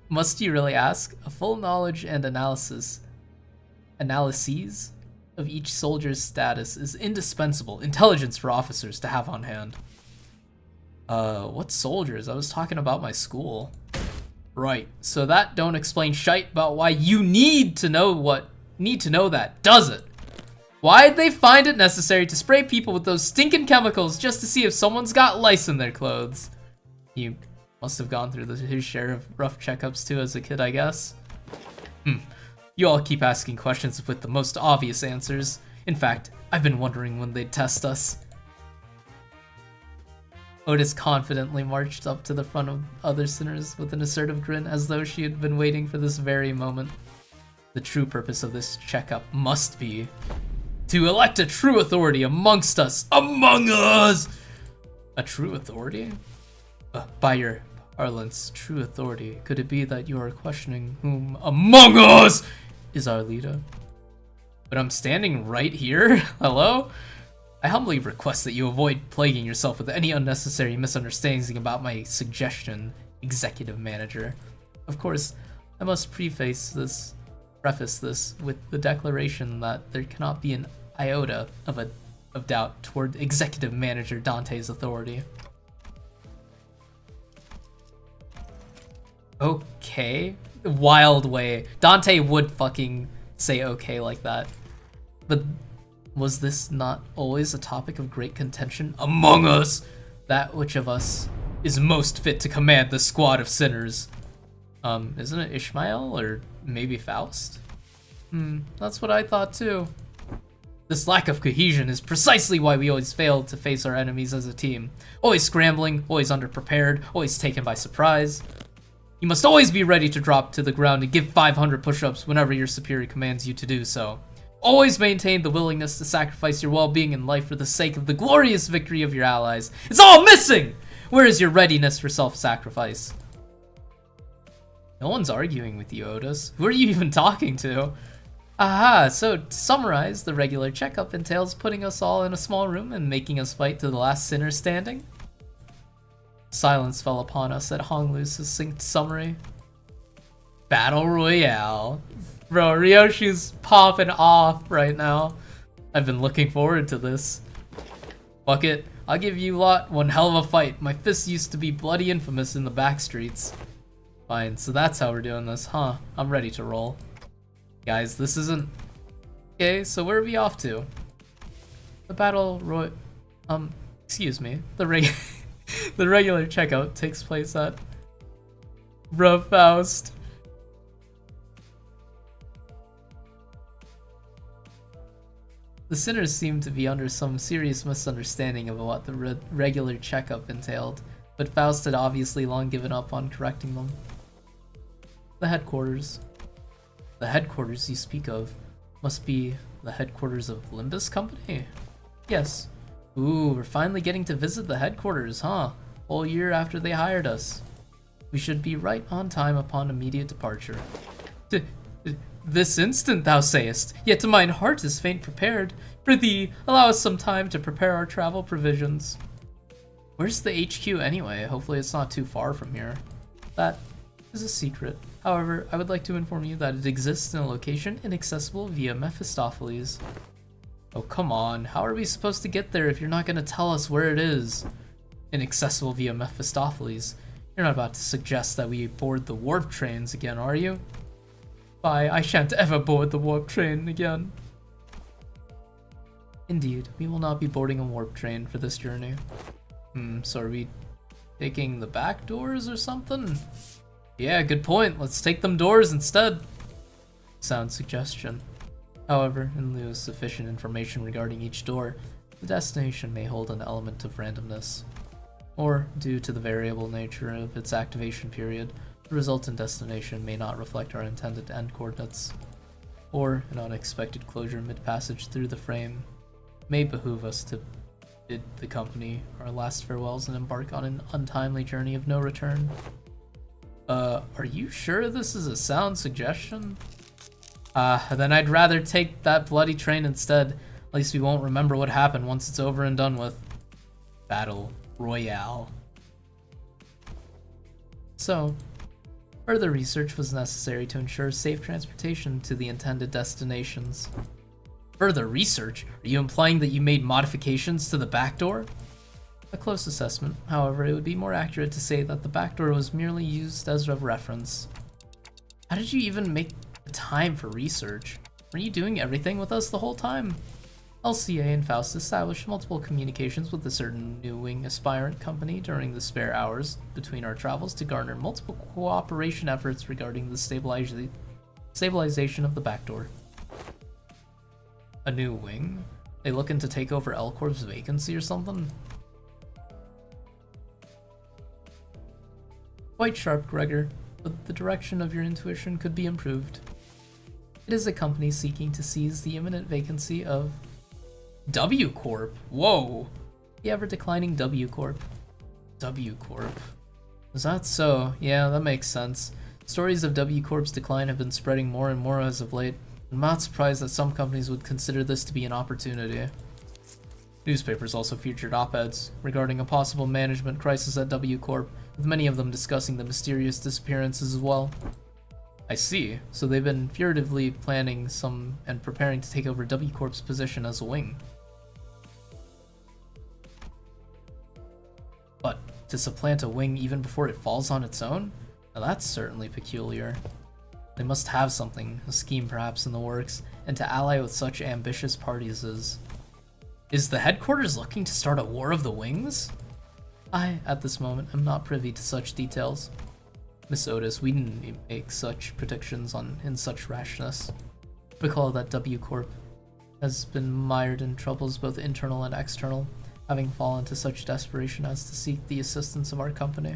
Must you really ask? A full knowledge and analyses of each soldier's status is indispensable intelligence for officers to have on hand. What soldiers? I was talking about my school. Right, so that don't explain shite about why you need to know that, does it? Why'd they find it necessary to spray people with those stinking chemicals just to see if someone's got lice in their clothes? You must have gone through his share of rough checkups too as a kid, I guess. You all keep asking questions with the most obvious answers. In fact, I've been wondering when they'd test us. Otis confidently marched up to the front of other sinners with an assertive grin as though she had been waiting for this very moment. The true purpose of this checkup must be to elect a true authority amongst us. Among us! A true authority? By your parlance, true authority. Could it be that you are questioning whom among us is our leader? But I'm standing right here? Hello? I humbly request that you avoid plaguing yourself with any unnecessary misunderstandings about my suggestion, Executive Manager. Of course, I must preface this with the declaration that there cannot be an iota of doubt toward Executive Manager Dante's authority. Okay. Wild way. Dante would fucking say okay like that. But was this not always a topic of great contention among us? That which of us is most fit to command the squad of sinners? Isn't it Ishmael or maybe Faust? That's what I thought too. This lack of cohesion is precisely why we always fail to face our enemies as a team. Always scrambling, always underprepared, always taken by surprise. You must always be ready to drop to the ground and give 500 push-ups whenever your superior commands you to do so. Always maintain the willingness to sacrifice your well-being in life for the sake of the glorious victory of your allies. It's all missing! Where is your readiness for self-sacrifice? No one's arguing with you, Otis. Who are you even talking to? Aha, so to summarize, the regular checkup entails putting us all in a small room and making us fight to the last sinner standing? Silence fell upon us at Honglu's succinct summary. Battle Royale. Bro, Ryoshi's popping off right now. I've been looking forward to this. Fuck it, I'll give you lot one hell of a fight. My fists used to be bloody infamous in the back streets. Fine, so that's how we're doing this, huh? I'm ready to roll. Guys, this isn't... Okay, so where are we off to? The battle excuse me. The regular checkout takes place at... Bruh, Faust. The sinners seemed to be under some serious misunderstanding of what the regular checkup entailed, but Faust had obviously long given up on correcting them. The headquarters. The headquarters you speak of must be the headquarters of Limbus Company? Yes. Ooh, we're finally getting to visit the headquarters, huh? Whole year after they hired us. We should be right on time upon immediate departure. This instant, thou sayest, yet mine heart is faint prepared. Prithee, allow us some time to prepare our travel provisions. Where's the HQ anyway? Hopefully it's not too far from here. That is a secret. However, I would like to inform you that it exists in a location inaccessible via Mephistopheles. Oh, come on. How are we supposed to get there if you're not going to tell us where it is? Inaccessible via Mephistopheles. You're not about to suggest that we board the warp trains again, are you? Bye, I shan't ever board the warp train again. Indeed, we will not be boarding a warp train for this journey. So are we taking the back doors or something? Yeah, good point. Let's take them doors instead. Sound suggestion. However, in lieu of sufficient information regarding each door, the destination may hold an element of randomness. Or, due to the variable nature of its activation period, the resultant destination may not reflect our intended end coordinates. Or, an unexpected closure mid-passage through the frame may behoove us to bid the company our last farewells and embark on an untimely journey of no return. Are you sure this is a sound suggestion? Then I'd rather take that bloody train instead. At least we won't remember what happened once it's over and done with. Battle Royale. So, further research was necessary to ensure safe transportation to the intended destinations. Further research? Are you implying that you made modifications to the back door? A close assessment, however, it would be more accurate to say that the back door was merely used as a reference. How did you even make the time for research? Were you doing everything with us the whole time? LCA and Faust established multiple communications with a certain new wing aspirant company during the spare hours between our travels to garner multiple cooperation efforts regarding the stabilization of the back door. A new wing? They looking to take over L-Corp's vacancy or something? Quite sharp, Gregor, but the direction of your intuition could be improved. It is a company seeking to seize the imminent vacancy of W Corp. Whoa! The ever-declining W Corp. W Corp. Is that so? Yeah, that makes sense. Stories of W Corp's decline have been spreading more and more as of late. I'm not surprised that some companies would consider this to be an opportunity. Newspapers also featured op-eds regarding a possible management crisis at W Corp, with many of them discussing the mysterious disappearances as well. I see. So they've been furtively planning some and preparing to take over W Corp's position as a wing. But to supplant a wing even before it falls on its own? Now that's certainly peculiar. They must have something, a scheme perhaps in the works, and to ally with such ambitious parties as... Is the headquarters looking to start a war of the wings? I, at this moment, am not privy to such details. Miss Otis, we didn't make such predictions in such rashness. Recall that W Corp has been mired in troubles both internal and external, having fallen to such desperation as to seek the assistance of our company.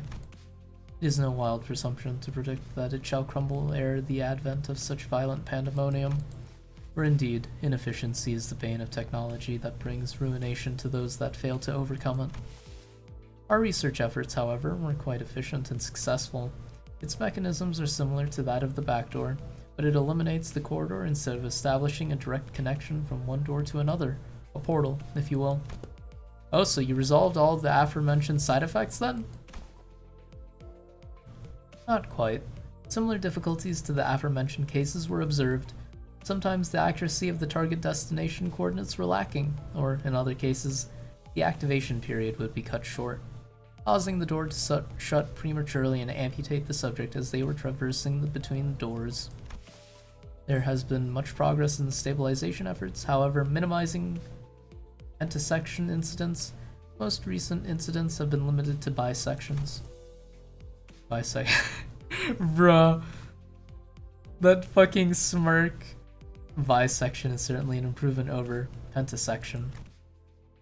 It is no wild presumption to predict that it shall crumble ere the advent of such violent pandemonium. For indeed, inefficiency is the bane of technology that brings ruination to those that fail to overcome it. Our research efforts, however, were quite efficient and successful. Its mechanisms are similar to that of the back door, but it eliminates the corridor instead of establishing a direct connection from one door to another. A portal, if you will. Oh, so you resolved all of the aforementioned side effects then? Not quite. Similar difficulties to the aforementioned cases were observed. Sometimes the accuracy of the target destination coordinates were lacking, or in other cases, the activation period would be cut short, causing the door to shut prematurely and amputate the subject as they were traversing between the doors. There has been much progress in the stabilization efforts, however, minimizing intersection incidents. Most recent incidents have been limited to bisections. Bruh. That fucking smirk. Bisection is certainly an improvement over pentasection.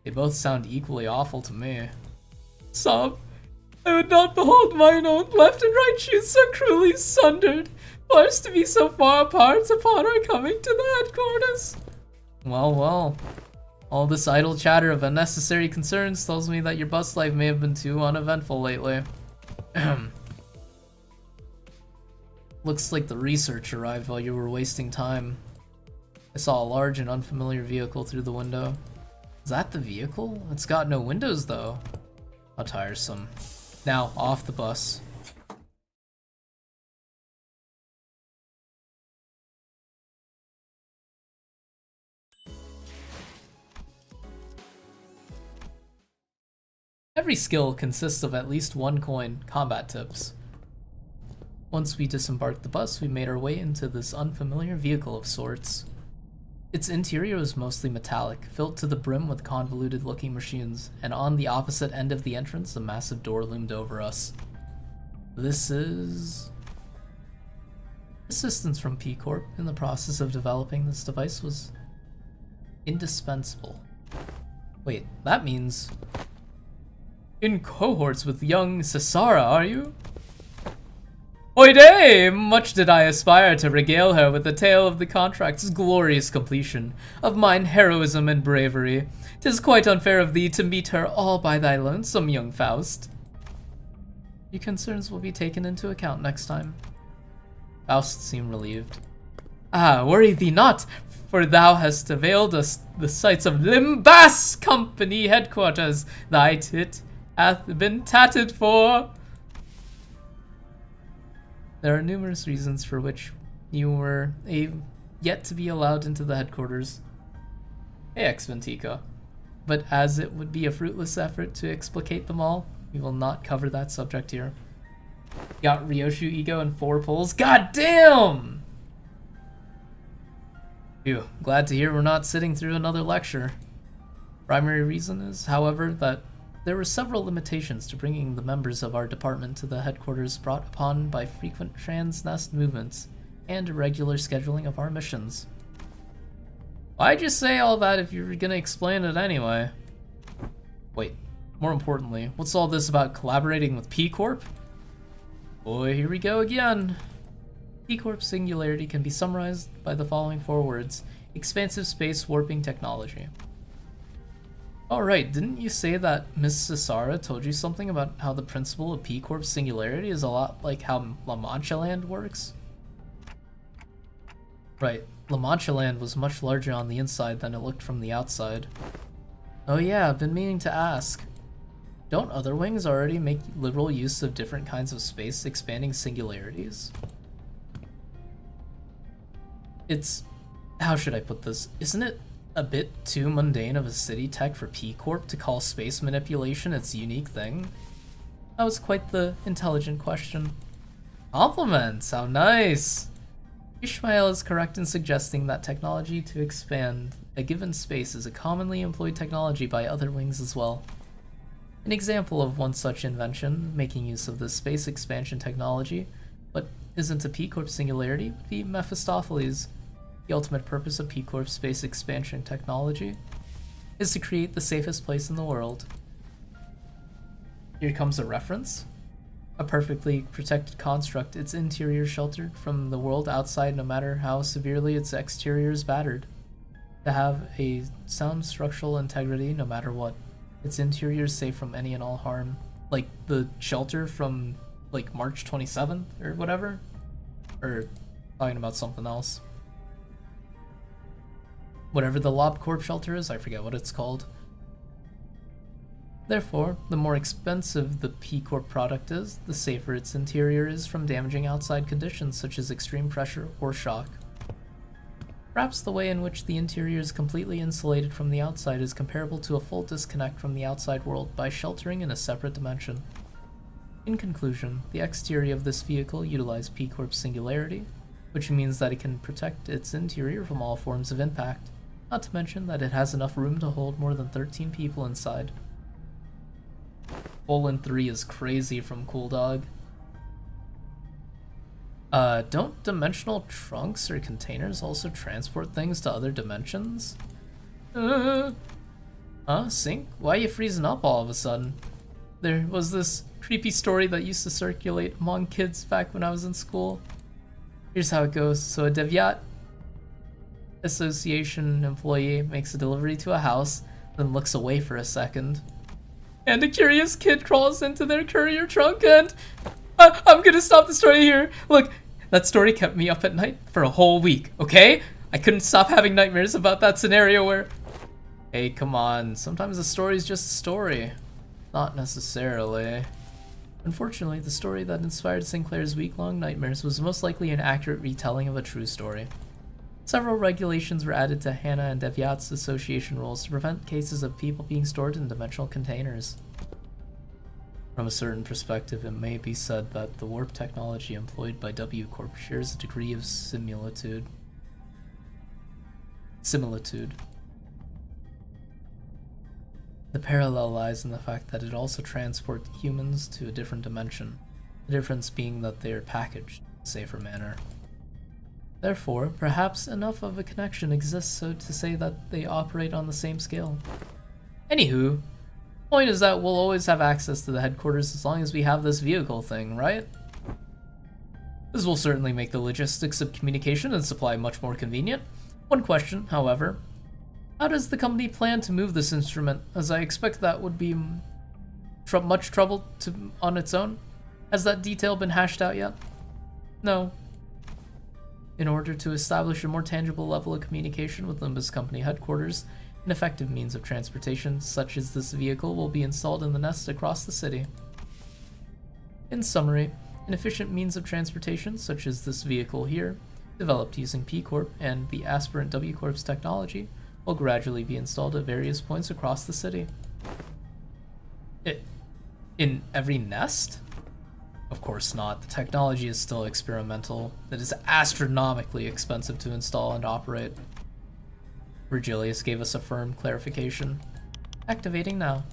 They both sound equally awful to me. Sob, I would not behold mine own left and right shoes so cruelly sundered, forced to be so far apart upon our coming to the headquarters. Well, well. All this idle chatter of unnecessary concerns tells me that your bus life may have been too uneventful lately. Looks like the research arrived while you were wasting time. I saw a large and unfamiliar vehicle through the window. Is that the vehicle? It's got no windows though. How tiresome. Now, off the bus. Every skill consists of at least one coin. Combat tips. Once we disembarked the bus, we made our way into this unfamiliar vehicle of sorts. Its interior was mostly metallic, filled to the brim with convoluted-looking machines, and on the opposite end of the entrance, a massive door loomed over us. This is... Assistance from P-Corp in the process of developing this device was indispensable. Wait, that means... In cohorts with young Cesara, are you? Oide! Much did I aspire to regale her with the tale of the contract's glorious completion, of mine heroism and bravery. 'Tis quite unfair of thee to meet her all by thy lonesome, young Faust. Your concerns will be taken into account next time. Faust seemed relieved. Ah, worry thee not, for thou hast availed us the sights of Limbus Company headquarters. Thy tit hath been tatted for. There are numerous reasons for which you were yet to be allowed into the headquarters. Hey, Ex-Ventica. But as it would be a fruitless effort to explicate them all, we will not cover that subject here. Got Ryoshu ego and 4 pulls. God damn! Phew, glad to hear we're not sitting through another lecture. Primary reason is, however, that there were several limitations to bringing the members of our department to the headquarters brought upon by frequent transnest movements and irregular scheduling of our missions. Why'd you say all that if you were gonna explain it anyway? Wait, more importantly, what's all this about collaborating with P-Corp? Boy, here we go again. P-Corp's singularity can be summarized by the following 4 words: expansive space warping technology. Alright, didn't you say that Miss Cesara told you something about how the principle of P-Corp's singularity is a lot like how La Mancha Land works? Right, La Mancha Land was much larger on the inside than it looked from the outside. Oh yeah, I've been meaning to ask. Don't other wings already make liberal use of different kinds of space expanding singularities? It's... how should I put this? Isn't it a bit too mundane of a city tech for P-Corp to call space manipulation its unique thing? That was quite the intelligent question. Compliments! How nice! Ishmael is correct in suggesting that technology to expand a given space is a commonly employed technology by other wings as well. An example of one such invention, making use of this space expansion technology, but isn't a P-Corp singularity, would be Mephistopheles. The ultimate purpose of P-Corp's space expansion technology is to create the safest place in the world. Here comes a reference. A perfectly protected construct, its interior sheltered from the world outside no matter how severely its exterior is battered. To have a sound structural integrity no matter what. Its interior is safe from any and all harm. Like the shelter from like March 27th or whatever? Or talking about something else. Whatever the LobCorp shelter is, I forget what it's called. Therefore, the more expensive the P-Corp product is, the safer its interior is from damaging outside conditions such as extreme pressure or shock. Perhaps the way in which the interior is completely insulated from the outside is comparable to a full disconnect from the outside world by sheltering in a separate dimension. In conclusion, the exterior of this vehicle utilized P-Corp's singularity, which means that it can protect its interior from all forms of impact, not to mention that it has enough room to hold more than 13 people inside. Colon 3 is crazy from Cool Dog. Don't dimensional trunks or containers also transport things to other dimensions? Huh? Sync? Why are you freezing up all of a sudden? There was this creepy story that used to circulate among kids back when I was in school. Here's how it goes. So a Deviat Association employee makes a delivery to a house, then looks away for a second. And a curious kid crawls into their courier trunk and... I'm gonna stop the story here. Look, that story kept me up at night for a whole week, okay? I couldn't stop having nightmares about that scenario where... Hey, come on. Sometimes a story's just a story. Not necessarily. Unfortunately, the story that inspired Sinclair's week-long nightmares was most likely an accurate retelling of a true story. Several regulations were added to Hannah and Deviat's association rules to prevent cases of people being stored in dimensional containers. From a certain perspective, it may be said that the warp technology employed by W Corp shares a degree of similitude. The parallel lies in the fact that it also transports humans to a different dimension, the difference being that they are packaged in a safer manner. Therefore, perhaps enough of a connection exists so to say that they operate on the same scale. Anywho, point is that we'll always have access to the headquarters as long as we have this vehicle thing, right? This will certainly make the logistics of communication and supply much more convenient. One question, however, how does the company plan to move this instrument, as I expect that would be much trouble on its own? Has that detail been hashed out yet? No. In order to establish a more tangible level of communication with Limbus Company headquarters, an effective means of transportation, such as this vehicle, will be installed in the nest across the city. In summary, an efficient means of transportation, such as this vehicle here, developed using P Corp and the aspirant W Corp's technology, will gradually be installed at various points across the city. In every nest? Of course not. The technology is still experimental. It is astronomically expensive to install and operate. Virgilius gave us a firm clarification. Activating now.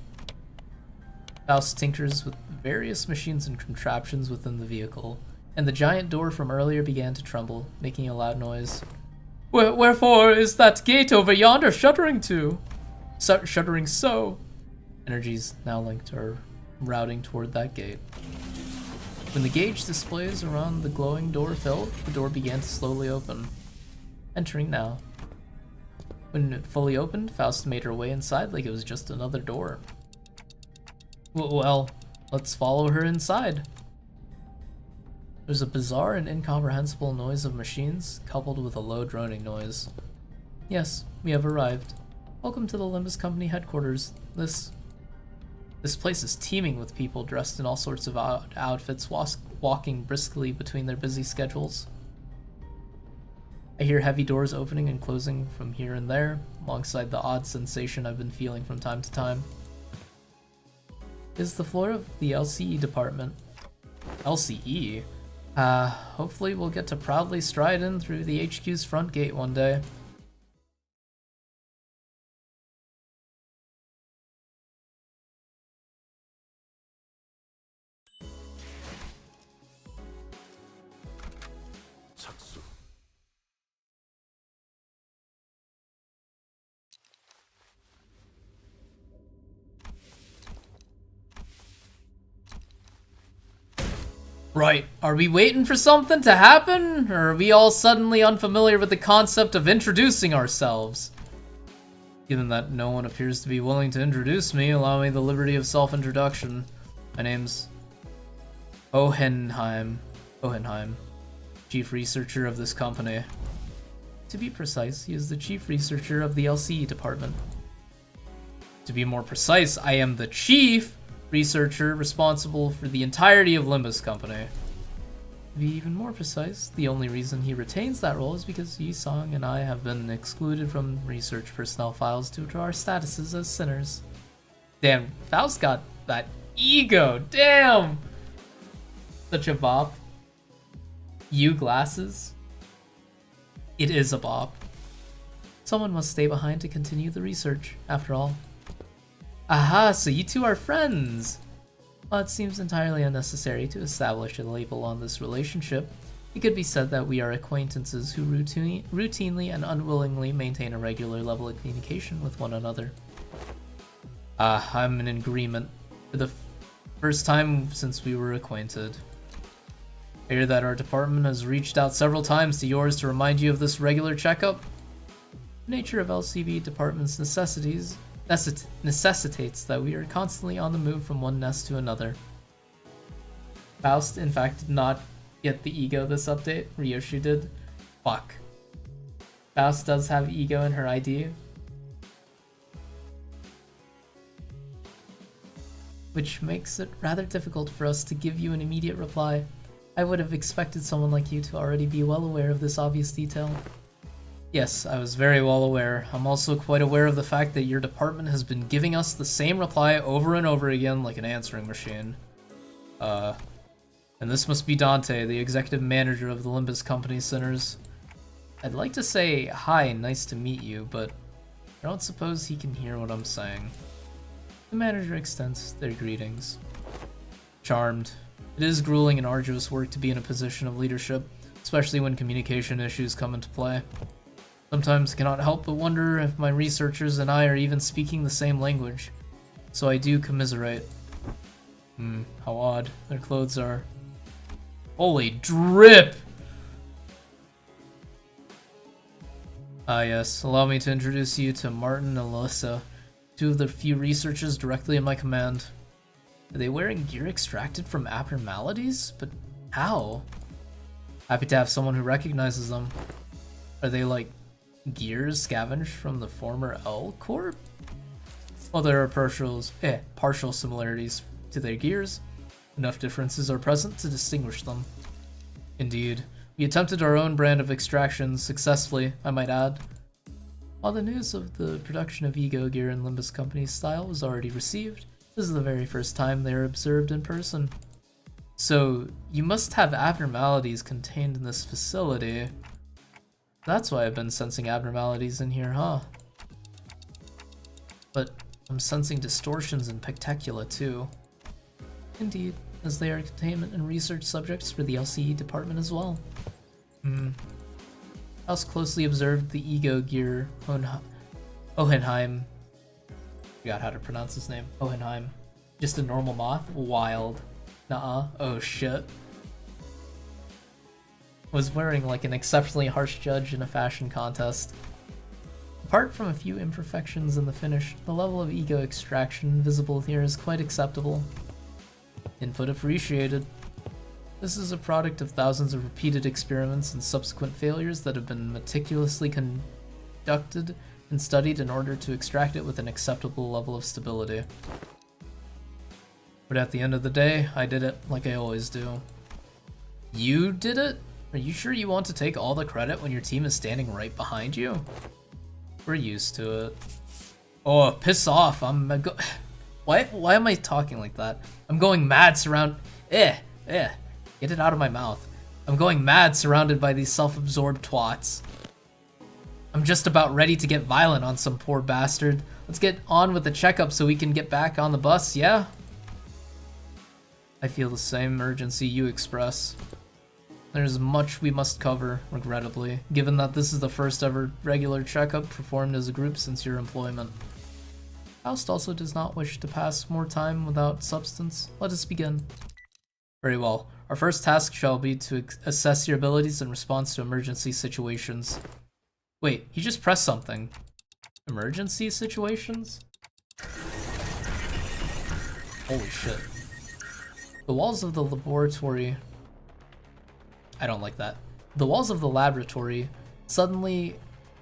Faust tinkers with various machines and contraptions within the vehicle, and the giant door from earlier began to tremble, making a loud noise. Wherefore is that gate over yonder shuddering to? Shuddering so? Energies now linked are routing toward that gate. When the gauge displays around the glowing door filled, the door began to slowly open. Entering now. When it fully opened, Faust made her way inside like it was just another door. Well, let's follow her inside. There's a bizarre and incomprehensible noise of machines, coupled with a low droning noise. Yes, we have arrived. Welcome to the Limbus Company headquarters. This place is teeming with people dressed in all sorts of outfits, walking briskly between their busy schedules. I hear heavy doors opening and closing from here and there, alongside the odd sensation I've been feeling from time to time. Is the floor of the LCE department. LCE? Hopefully we'll get to proudly stride in through the HQ's front gate one day. Right, are we waiting for something to happen? Or are we all suddenly unfamiliar with the concept of introducing ourselves? Given that no one appears to be willing to introduce me, allow me the liberty of self-introduction. My name's Hohenheim, chief researcher of this company. To be precise, he is the chief researcher of the LCE department. To be more precise, I am the chief researcher responsible for the entirety of Limbus Company. To be even more precise, the only reason he retains that role is because Yisong and I have been excluded from research personnel files due to our statuses as sinners. Damn, Faust got that ego, damn! Such a bop. You glasses? It is a bop. Someone must stay behind to continue the research, after all. Aha, so you two are friends! While it seems entirely unnecessary to establish a label on this relationship, it could be said that we are acquaintances who routinely and unwillingly maintain a regular level of communication with one another. I'm in agreement. For the first time since we were acquainted. I hear that our department has reached out several times to yours to remind you of this regular checkup. The nature of LCB department's necessitates that we are constantly on the move from one nest to another. Faust, in fact, did not get the ego this update. Ryoshu did. Fuck. Faust does have ego in her ID. Which makes it rather difficult for us to give you an immediate reply. I would have expected someone like you to already be well aware of this obvious detail. Yes, I was very well aware. I'm also quite aware of the fact that your department has been giving us the same reply over and over again like an answering machine. And this must be Dante, the executive manager of the Limbus Company Centers. I'd like to say hi and nice to meet you, but I don't suppose he can hear what I'm saying. The manager extends their greetings. Charmed. It is grueling and arduous work to be in a position of leadership, especially when communication issues come into play. Sometimes I cannot help but wonder if my researchers and I are even speaking the same language. So I do commiserate. How odd. Their clothes are... Holy drip! Ah yes, allow me to introduce you to Martin and Alyssa, two of the few researchers directly in my command. Are they wearing gear extracted from abnormalities? But how? Happy to have someone who recognizes them. Are they like gears scavenged from the former L Corp? While there are partial similarities to their gears, enough differences are present to distinguish them. Indeed, we attempted our own brand of extraction successfully, I might add. While the news of the production of Ego gear in Limbus Company's style was already received, this is the very first time they are observed in person. So, you must have abnormalities contained in this facility. That's why I've been sensing abnormalities in here, huh? But I'm sensing distortions in Pectecula too. Indeed, as they are containment and research subjects for the LCE department as well. House closely observed the Ego gear Hohenheim. Forgot how to pronounce his name. Hohenheim. Just a normal moth? Wild. Nuh-uh. Oh shit. Was wearing like an exceptionally harsh judge in a fashion contest. Apart from a few imperfections in the finish, the level of ego extraction visible here is quite acceptable. Input appreciated. This is a product of thousands of repeated experiments and subsequent failures that have been meticulously conducted and studied in order to extract it with an acceptable level of stability. But at the end of the day, I did it like I always do. You did it? Are you sure you want to take all the credit when your team is standing right behind you? We're used to it. Oh, piss off. Why am I talking like that? I'm going mad Get it out of my mouth. I'm going mad surrounded by these self-absorbed twats. I'm just about ready to get violent on some poor bastard. Let's get on with the checkup so we can get back on the bus, yeah? I feel the same urgency you express. There's much we must cover, regrettably, given that this is the first ever regular checkup performed as a group since your employment. Faust also does not wish to pass more time without substance. Let us begin. Very well. Our first task shall be to assess your abilities in response to emergency situations. Wait, he just pressed something. Emergency situations? Holy shit. The walls of the laboratory... I don't like that. The walls of the laboratory suddenly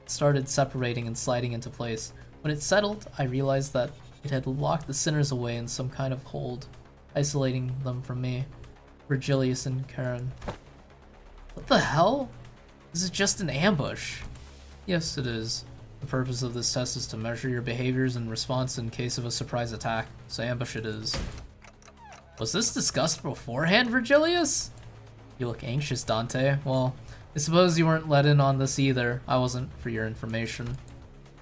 started separating and sliding into place. When it settled, I realized that it had locked the sinners away in some kind of hold, isolating them from me, Virgilius and Karen. What the hell? This is just an ambush. Yes, it is. The purpose of this test is to measure your behaviors and response in case of a surprise attack, so ambush it is. Was this discussed beforehand, Virgilius? You look anxious, Dante. Well, I suppose you weren't let in on this either. I wasn't, for your information.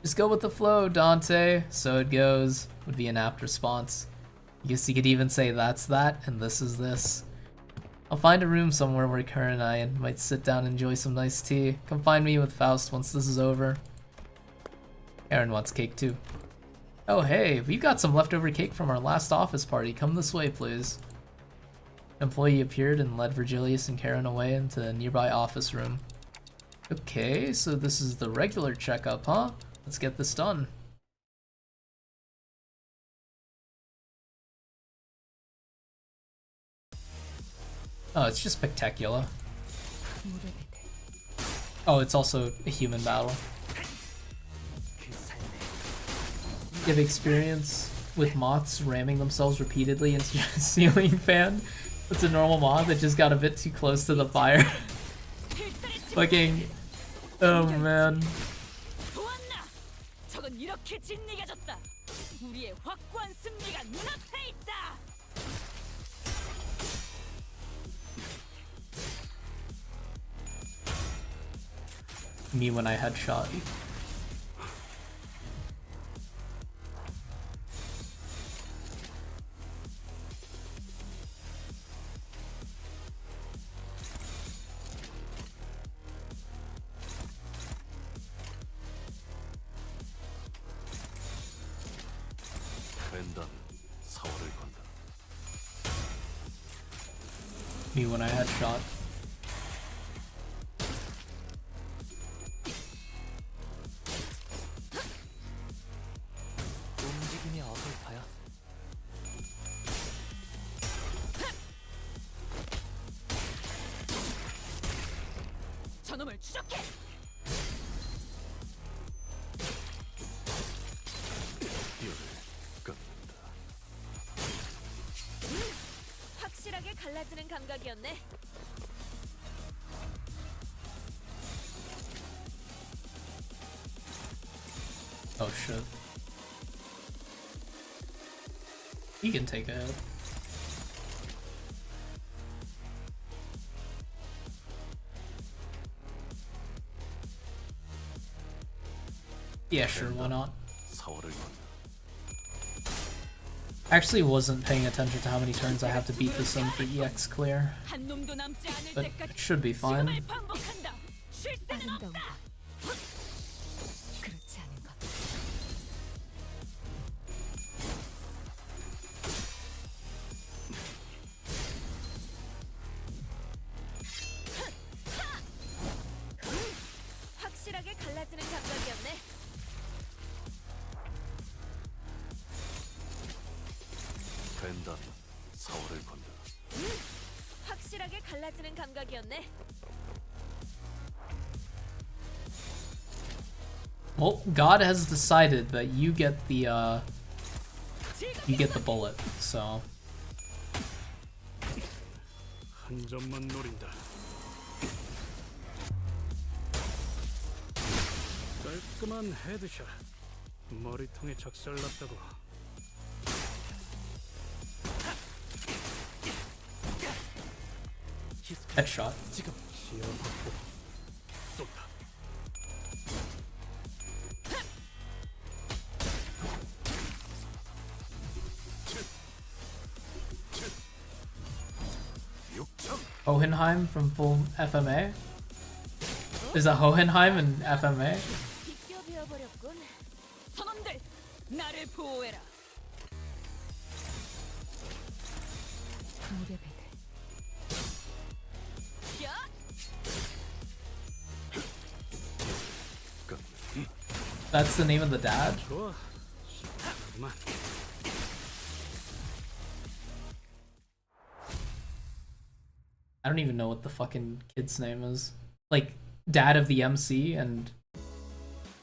Just go with the flow, Dante. So it goes, would be an apt response. I guess you could even say that's that, and this is this. I'll find a room somewhere where Karen and I might sit down and enjoy some nice tea. Come find me with Faust once this is over. Karen wants cake too. Oh hey, we've got some leftover cake from our last office party. Come this way, please. An employee appeared and led Virgilius and Karen away into a nearby office room. Okay, so this is the regular checkup, huh? Let's get this done. Oh, it's just spectacular. Oh, it's also a human battle. You have experience with moths ramming themselves repeatedly into a ceiling fan? It's a normal moth that just got a bit too close to the fire. Fucking... Oh man. Me when I headshot. 벤던 서울을 건다. Me when I headshot. 움직임이 어설퍼요. 저놈을 추적해. 뼈를 깎는다. 확실하게 갈라지는 감각이었네. Oh shit. He can take a hit. Yeah, sure, why not? 서울을 건다. Actually wasn't paying attention to how many turns I have to beat this in for EX clear, 한 놈도 남지 않을 but 때까지 it should be fine. 죽음을 반복한다. 쉴 새는 없다. 그렇지 않은 것. 확실하게 갈라지는 감각이었네. 벤던 서울을 건다. 확실하게 갈라지는 감각이었네. Well, God has decided that you get the bullet, so 한 점만 노린다. 깔끔한 헤드샷. 머리통에 작살났다고. headshot. 지금 시야 확보. 쏜다. Hohenheim from full FMA? Is that Hohenheim in FMA? 비껴 버렸군. 선원들, 나를 보호해라. 무대배들. 야! That's the name of the dad? 좋아. 그만. I don't even know what the fucking kid's name is. Like, dad of the MC and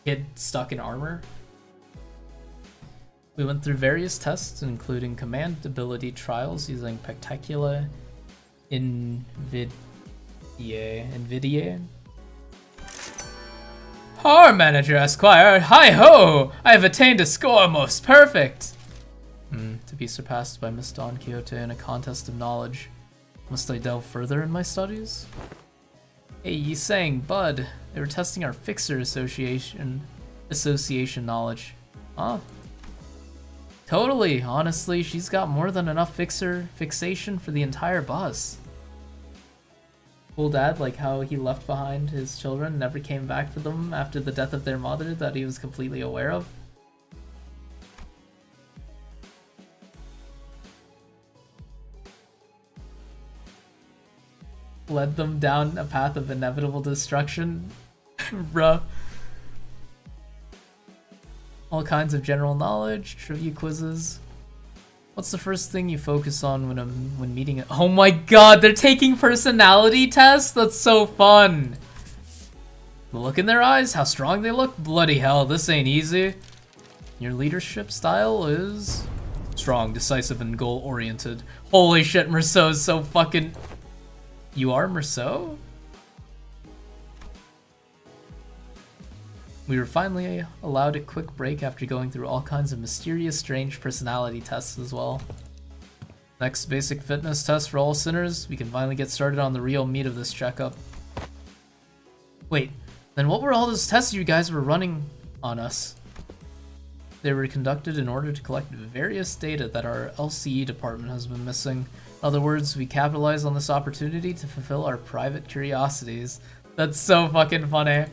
kid stuck in armor? We went through various tests, including command ability trials using Pectacula, NVIDIA. Our manager Esquire, hi-ho! I have attained a score most perfect! To be surpassed by Miss Don Quixote in a contest of knowledge. Must I delve further in my studies? Hey, you saying, bud, they were testing our fixer association knowledge. Huh? Totally, honestly, she's got more than enough fixation for the entire bus. Cool dad, like how he left behind his children, never came back for them after the death of their mother that he was completely aware of. Led them down a path of inevitable destruction. Bruh. All kinds of general knowledge, trivia quizzes. What's the first thing you focus on when meeting it? Oh my god, they're taking personality tests? That's so fun! The look in their eyes, how strong they look? Bloody hell, this ain't easy. Your leadership style is strong, decisive, and goal-oriented. Holy shit, Merceau's so fucking... You are Merceau? We were finally allowed a quick break after going through all kinds of mysterious, strange personality tests as well. Next basic fitness test for all sinners. We can finally get started on the real meat of this checkup. Wait, Then what were all those tests you guys were running on us? They were conducted in order to collect various data that our LCE department has been missing. In other words, we capitalized on this opportunity to fulfill our private curiosities. That's so fucking funny.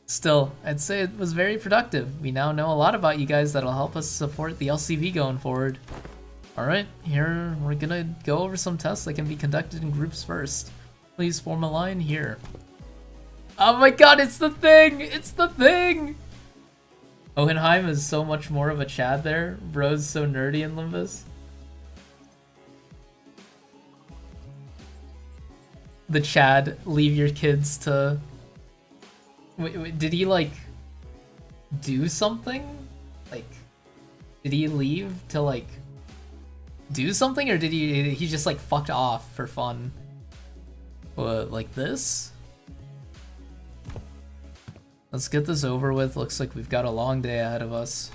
Still, I'd say it was very productive. We now know a lot about you guys that'll help us support the LCV going forward. Alright, here we're gonna go over some tests that can be conducted in groups first. Please form a line here. Oh my god, it's the thing! It's the thing! Hohenheim is so much more of a Chad there. Bro's so nerdy in Limbus. The Chad, leave your kids to... Wait, did he, like, do something? Like, did he leave to, like, do something? Or did he just, like, fucked off for fun? What, like this? Let's get this over with. Looks like we've got a long day ahead of us.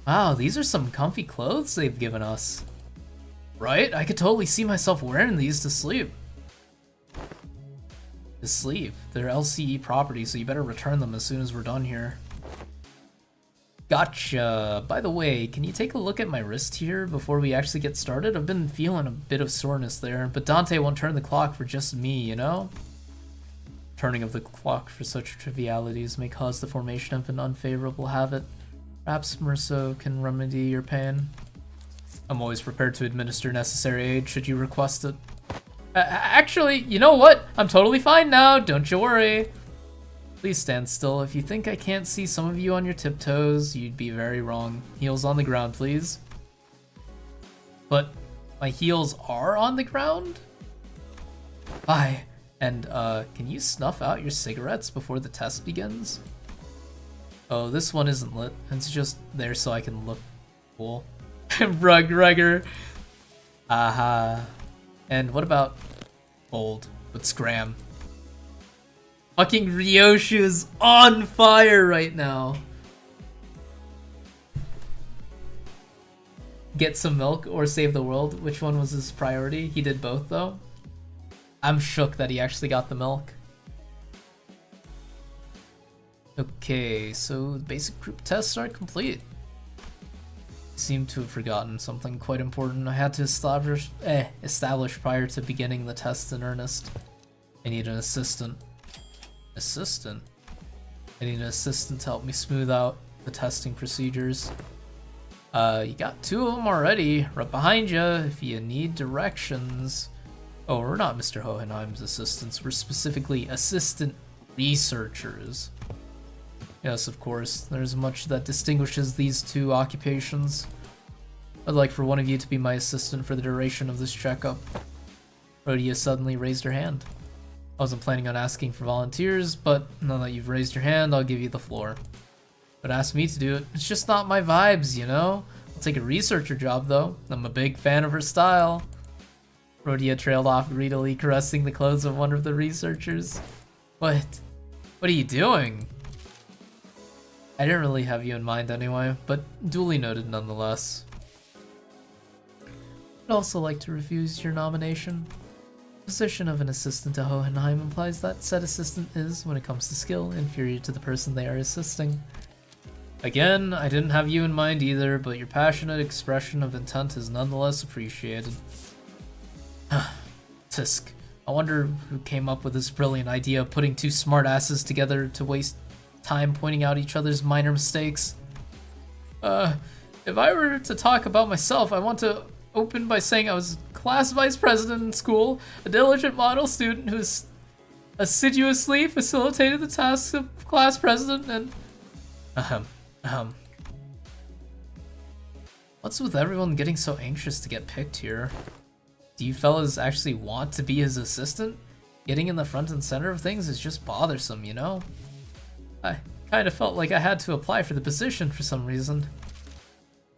Wow, these are some comfy clothes they've given us. Right? I could totally see myself wearing these to sleep. To sleep. They're LCE property, so you better return them as soon as we're done here. Gotcha. By the way, can you take a look at my wrist here before we actually get started? I've been feeling a bit of soreness there, but Dante won't turn the clock for just me, you know? Turning of the clock for such trivialities may cause the formation of an unfavorable habit. Perhaps Merso can remedy your pain. I'm always prepared to administer necessary aid should you request it. Actually, you know what? I'm totally fine now, don't you worry. Please stand still. If you think I can't see some of you on your tiptoes, you'd be very wrong. Heels on the ground, please. But my heels are on the ground? Bye. And, can you snuff out your cigarettes before the test begins? Oh, this one isn't lit. It's just there so I can look cool. Rugger. Aha. And what about bold with Scram? Fucking Ryoshu is on fire right now. Get some milk or save the world. Which one was his priority? He did both though. I'm shook that he actually got the milk. Okay, so the basic group tests are complete. Seem to have forgotten something quite important I had to establish prior to beginning the test in earnest. I need an assistant. Assistant? I need an assistant to help me smooth out the testing procedures. You got 2 of them already, right behind you if you need directions. Oh, we're not Mr. Hohenheim's assistants, we're specifically assistant researchers. Yes, of course, there's much that distinguishes these 2 occupations. I'd like for one of you to be my assistant for the duration of this checkup. Rhodia suddenly raised her hand. I wasn't planning on asking for volunteers, but now that you've raised your hand, I'll give you the floor. But ask me to do it, it's just not my vibes, you know? I'll take a researcher job, though. I'm a big fan of her style. Rhodia trailed off greedily, caressing the clothes of one of the researchers. What are you doing? I didn't really have you in mind anyway, but duly noted nonetheless. I'd also like to refuse your nomination. The position of an assistant to Hohenheim implies that said assistant is, when it comes to skill, inferior to the person they are assisting. Again, I didn't have you in mind either, but your passionate expression of intent is nonetheless appreciated. Tisk. I wonder who came up with this brilliant idea of putting 2 smartasses together to waste time pointing out each other's minor mistakes. If I were to talk about myself, I want to open by saying I was class vice president in school, a diligent model student who's assiduously facilitated the tasks of class president, and what's with everyone getting so anxious to get picked here? Do you fellas actually want to be his assistant? Getting in the front and center of things is just bothersome, you know? I kind of felt like I had to apply for the position for some reason.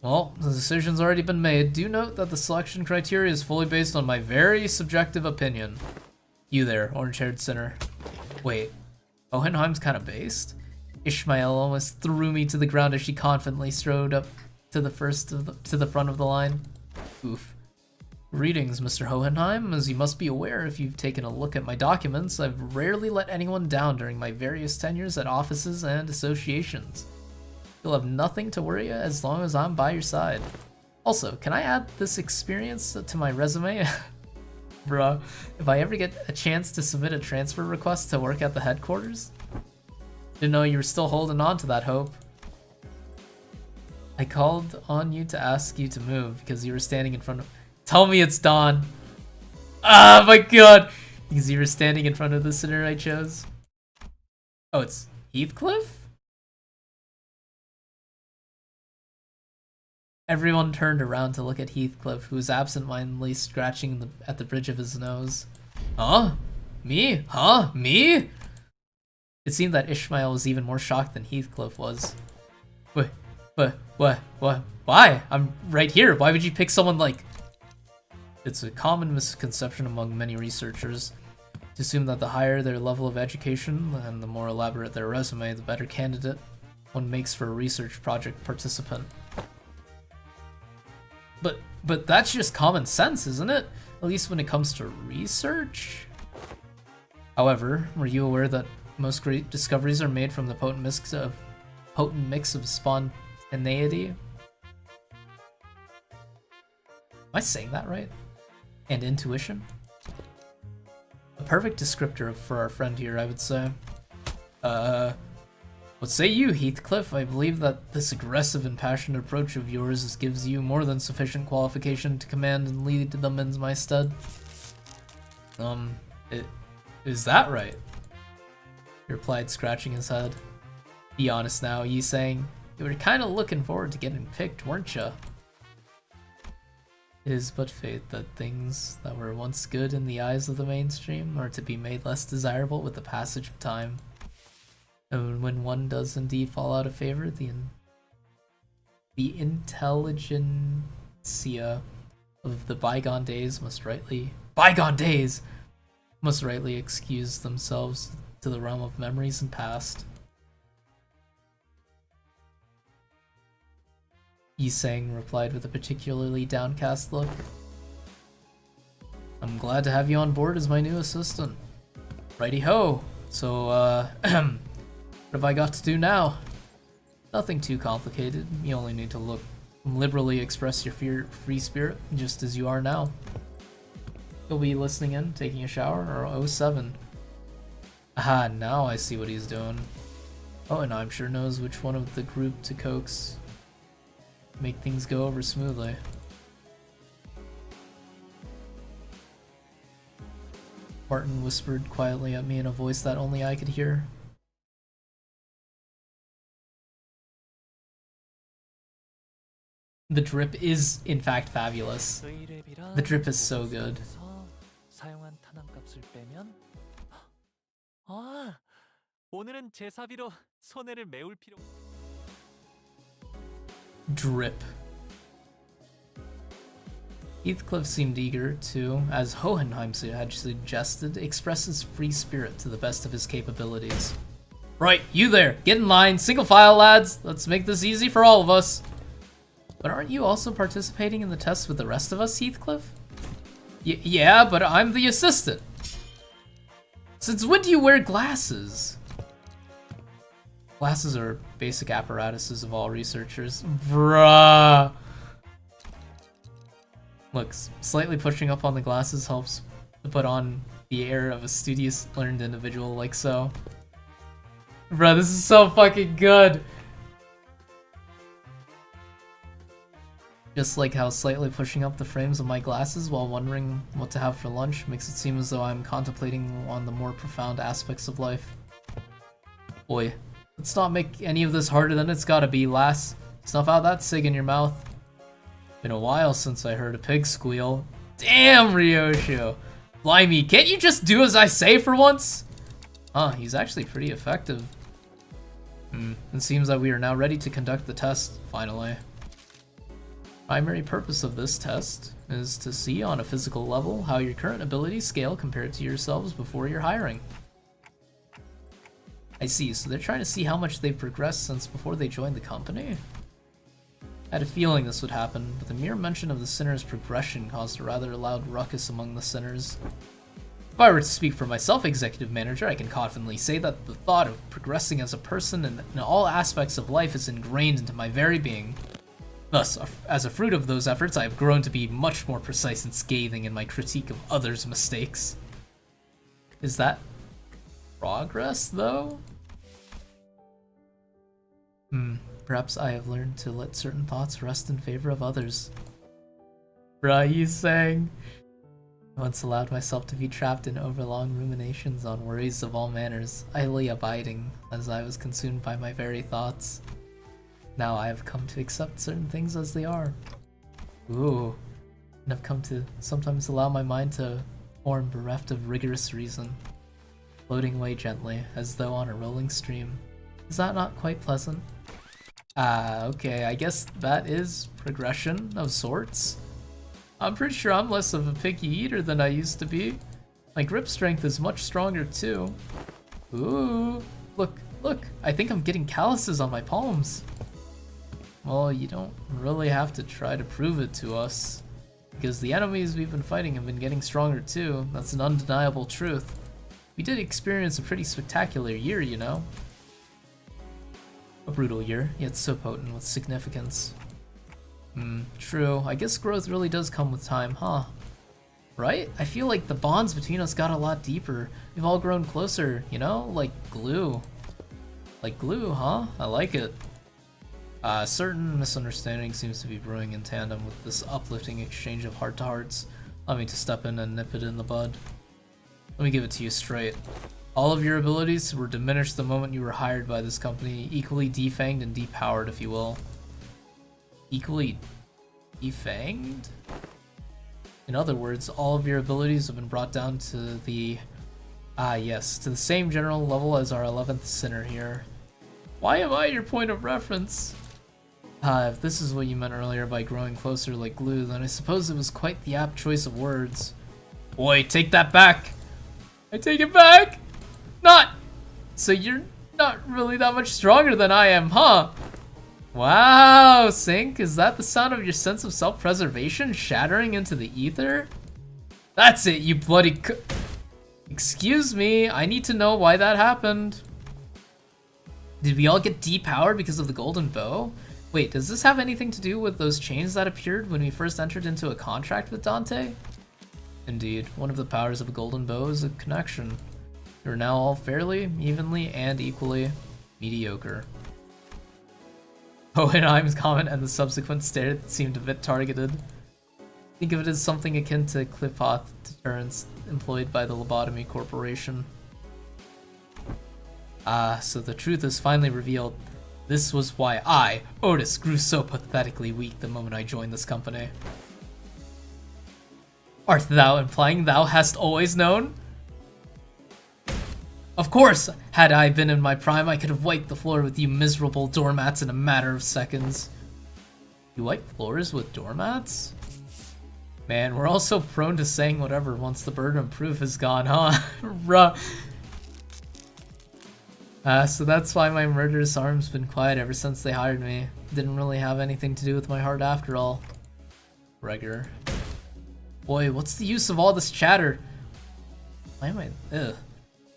Well, the decision's already been made. Do note that the selection criteria is fully based on my very subjective opinion. You there, orange-haired sinner. Wait, Hohenheim's kind of based? Ishmael almost threw me to the ground as she confidently strode up to the front of the line. Oof. Greetings, Mr. Hohenheim. As you must be aware if you've taken a look at my documents, I've rarely let anyone down during my various tenures at offices and associations. You'll have nothing to worry as long as I'm by your side. Also, can I add this experience to my resume? Bruh, if I ever get a chance to submit a transfer request to work at the headquarters? Didn't know you were still holding on to that hope. I called on you to ask you to move because you were standing in front of... Tell me it's Dawn. Ah, my god! Because you were standing in front of the sinner I chose. Oh, it's Heathcliff? Everyone turned around to look at Heathcliff, who was absent-mindedly scratching at the bridge of his nose. Huh? Me? Huh? Me? It seemed that Ishmael was even more shocked than Heathcliff was. What? Why? I'm right here. Why would you pick someone like... It's a common misconception among many researchers to assume that the higher their level of education and the more elaborate their resume, the better candidate one makes for a research project participant. But that's just common sense, isn't it? At least when it comes to research? However, were you aware that most great discoveries are made from the potent mix of spontaneity? Am I saying that right? And intuition? A perfect descriptor for our friend here, I would say. What say you, Heathcliff? I believe that this aggressive and passionate approach of yours gives you more than sufficient qualification to command and lead them in my stead. Is that right? He replied, scratching his head. Be honest now, you saying you were kind of looking forward to getting picked, weren't ya? It is but fate that things that were once good in the eyes of the mainstream are to be made less desirable with the passage of time. And when one does indeed fall out of favor, the intelligentsia of the bygone days must rightly excuse themselves to the realm of memories and past. Yi-Sang replied with a particularly downcast look. I'm glad to have you on board as my new assistant. Righty-ho! So, what have I got to do now? Nothing too complicated. You only need to liberally express your free spirit, just as you are now. You'll be listening in, taking a shower, or 07. Aha, now I see what he's doing. Oh, and I'm sure knows which one of the group to coax. Make things go over smoothly. Martin whispered quietly at me in a voice that only I could hear. The drip is, in fact, fabulous. The drip is so good. 사용한 탄환값을 빼면 오늘은 제 사비로 손해를 메울 필요. Drip. Heathcliff seemed eager to, as Hohenheim had suggested, express his free spirit to the best of his capabilities. Right, you there! Get in line, single file, lads! Let's make this easy for all of us! But aren't you also participating in the test with the rest of us, Heathcliff? Yeah, but I'm the assistant. Since when do you wear glasses? Glasses are basic apparatuses of all researchers. Bruh. Look, slightly pushing up on the glasses helps to put on the air of a studious, learned individual like so. Bruh, this is so fucking good. Just like how slightly pushing up the frames of my glasses while wondering what to have for lunch makes it seem as though I'm contemplating on the more profound aspects of life. Boy, let's not make any of this harder than it's gotta be, lass. Snuff out that cig in your mouth. Been a while since I heard a pig squeal. Damn, Ryosho! Blimey, can't you just do as I say for once? Huh, he's actually pretty effective. It seems that we are now ready to conduct the test, finally. Primary purpose of this test is to see on a physical level how your current abilities scale compared to yourselves before your hiring. I see, so they're trying to see how much they've progressed since before they joined the company? I had a feeling this would happen, but the mere mention of the sinner's progression caused a rather loud ruckus among the sinners. If I were to speak for myself, Executive Manager, I can confidently say that the thought of progressing as a person in all aspects of life is ingrained into my very being. Thus, as a fruit of those efforts, I have grown to be much more precise and scathing in my critique of others' mistakes. Is that progress, though? Perhaps I have learned to let certain thoughts rest in favor of others. Bruh, he's saying... I once allowed myself to be trapped in overlong ruminations on worries of all manners, idly abiding, as I was consumed by my very thoughts. Now I have come to accept certain things as they are. Ooh. And have come to sometimes allow my mind to form bereft of rigorous reason, floating away gently, as though on a rolling stream. Is that not quite pleasant? Okay, I guess that is progression of sorts. I'm pretty sure I'm less of a picky eater than I used to be. My grip strength is much stronger too. Ooh, look, I think I'm getting calluses on my palms. Well, you don't really have to try to prove it to us, because the enemies we've been fighting have been getting stronger too. That's an undeniable truth. We did experience a pretty spectacular year, you know. A brutal year, yet so potent with significance. True. I guess growth really does come with time, huh? Right? I feel like the bonds between us got a lot deeper. We've all grown closer, you know? Like glue. Like glue, huh? I like it. Certain misunderstanding seems to be brewing in tandem with this uplifting exchange of heart-to-hearts. Allow me to step in and nip it in the bud. Let me give it to you straight. All of your abilities were diminished the moment you were hired by this company, equally defanged and depowered, if you will. Equally defanged? In other words, all of your abilities have been brought down to the... to the same general level as our 11th sinner here. Why am I your point of reference? If this is what you meant earlier by growing closer like glue, then I suppose it was quite the apt choice of words. Boy, take that back! I take it back! Not! So you're not really that much stronger than I am, huh? Wow, Sync, is that the sound of your sense of self-preservation shattering into the ether? That's it, you bloody Excuse me, I need to know why that happened. Did we all get depowered because of the golden bow? Wait, does this have anything to do with those chains that appeared when we first entered into a contract with Dante? Indeed, one of the powers of a golden bow is a connection. You're now all fairly, evenly, and equally mediocre. Hohenheim's comment and the subsequent stare seemed a bit targeted. Think of it as something akin to Clipoth deterrence employed by the Lobotomy Corporation. So the truth is finally revealed. This was why I, Otis, grew so pathetically weak the moment I joined this company. Art thou implying thou hast always known? Of course, had I been in my prime, I could have wiped the floor with you miserable doormats in a matter of seconds. You wipe floors with doormats? Man, we're all so prone to saying whatever once the burden of proof is gone, huh? Ruh. So that's why my murderous arm's been quiet ever since they hired me. Didn't really have anything to do with my heart after all. Gregor. Boy, what's the use of all this chatter? Why am I... Ugh.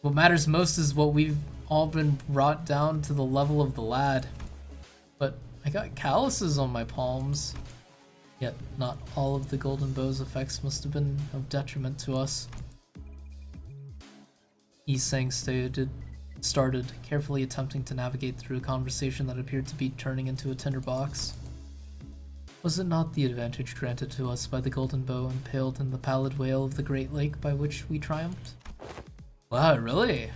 What matters most is what we've all been brought down to the level of the lad. But I got calluses on my palms. Yet not all of the golden bow's effects must have been of detriment to us. Isang started, carefully attempting to navigate through a conversation that appeared to be turning into a tinderbox. Was it not the advantage granted to us by the golden bow impaled in the pallid whale of the Great Lake by which we triumphed? Wow, really?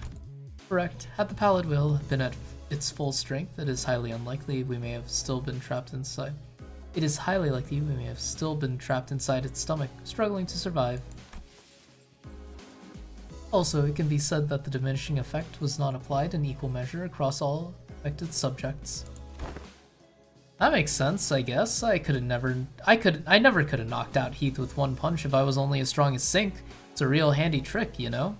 Correct. Had the pallid whale been at its full strength, it is highly unlikely we may have still been trapped inside. It is highly likely we may have still been trapped inside its stomach, struggling to survive. Also, it can be said that the diminishing effect was not applied in equal measure across all affected subjects. That makes sense, I guess. I never could have knocked out Heath with one punch if I was only as strong as Sync. It's a real handy trick, you know?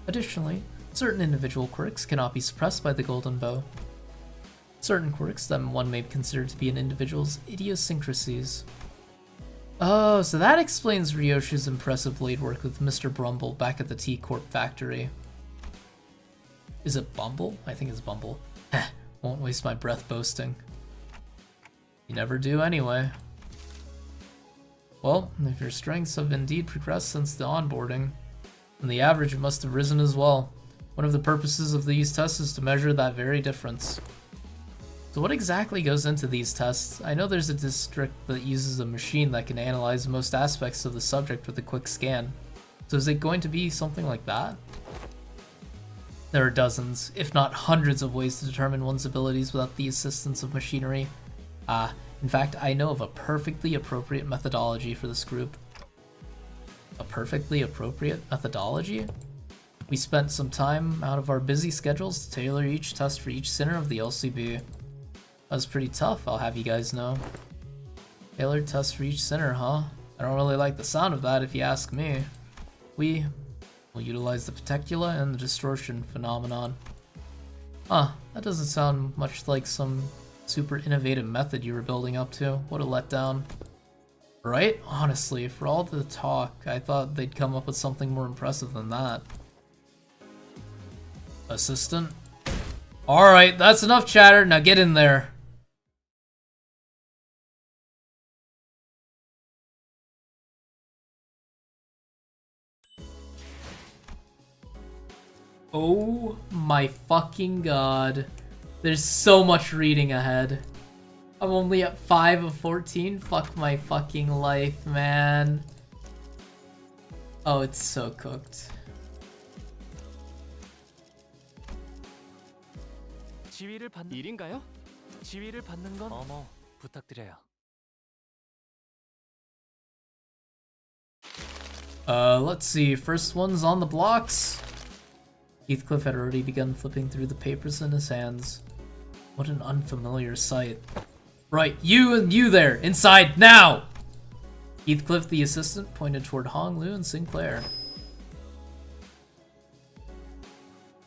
Additionally, Certain individual quirks cannot be suppressed by the golden bow. Certain quirks that one may consider to be an individual's idiosyncrasies. Oh, so that explains Ryoshi's impressive blade work with Mr. Brumble back at the T-Corp factory. Is it Bumble? I think it's Bumble. Heh, won't waste my breath boasting. You never do anyway. Well, if your strengths have indeed progressed since the onboarding, then the average must have risen as well. One of the purposes of these tests is to measure that very difference. So what exactly goes into these tests? I know there's a district that uses a machine that can analyze most aspects of the subject with a quick scan. So is it going to be something like that? There are dozens, if not hundreds of ways to determine one's abilities without the assistance of machinery. In fact, I know of a perfectly appropriate methodology for this group. A perfectly appropriate methodology? We spent some time out of our busy schedules to tailor each test for each sinner of the LCB. That was pretty tough, I'll have you guys know. Tailored tests for each sinner, huh? I don't really like the sound of that if you ask me. We will utilize the petecula and the distortion phenomenon. Huh, that doesn't sound much like some super innovative method you were building up to. What a letdown. Right? Honestly, for all the talk, I thought they'd come up with something more impressive than that. Assistant? Alright, that's enough chatter, now get in there. Oh my fucking god. There's so much reading ahead. I'm only at 5 of 14? Fuck my fucking life, man. Oh, it's so cooked. 지위를 받는 일인가요? 지위를 받는 건 어머, 부탁드려요. Let's see. First one's on the blocks. Heathcliff had already begun flipping through the papers in his hands. What an unfamiliar sight. Right, you and you there, inside, now! Heathcliff, the assistant, pointed toward Hong Lu and Sinclair.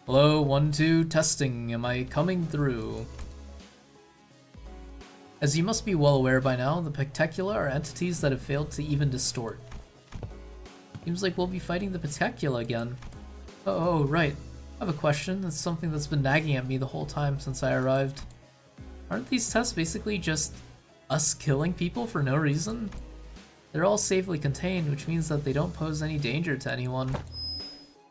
Hello, 1, 2, testing. Am I coming through? As you must be well aware by now, the Petecula are entities that have failed to even distort. Seems like we'll be fighting the Petecula again. Oh, right. I have a question. That's something that's been nagging at me the whole time since I arrived. Aren't these tests basically just us killing people for no reason? They're all safely contained, which means that they don't pose any danger to anyone.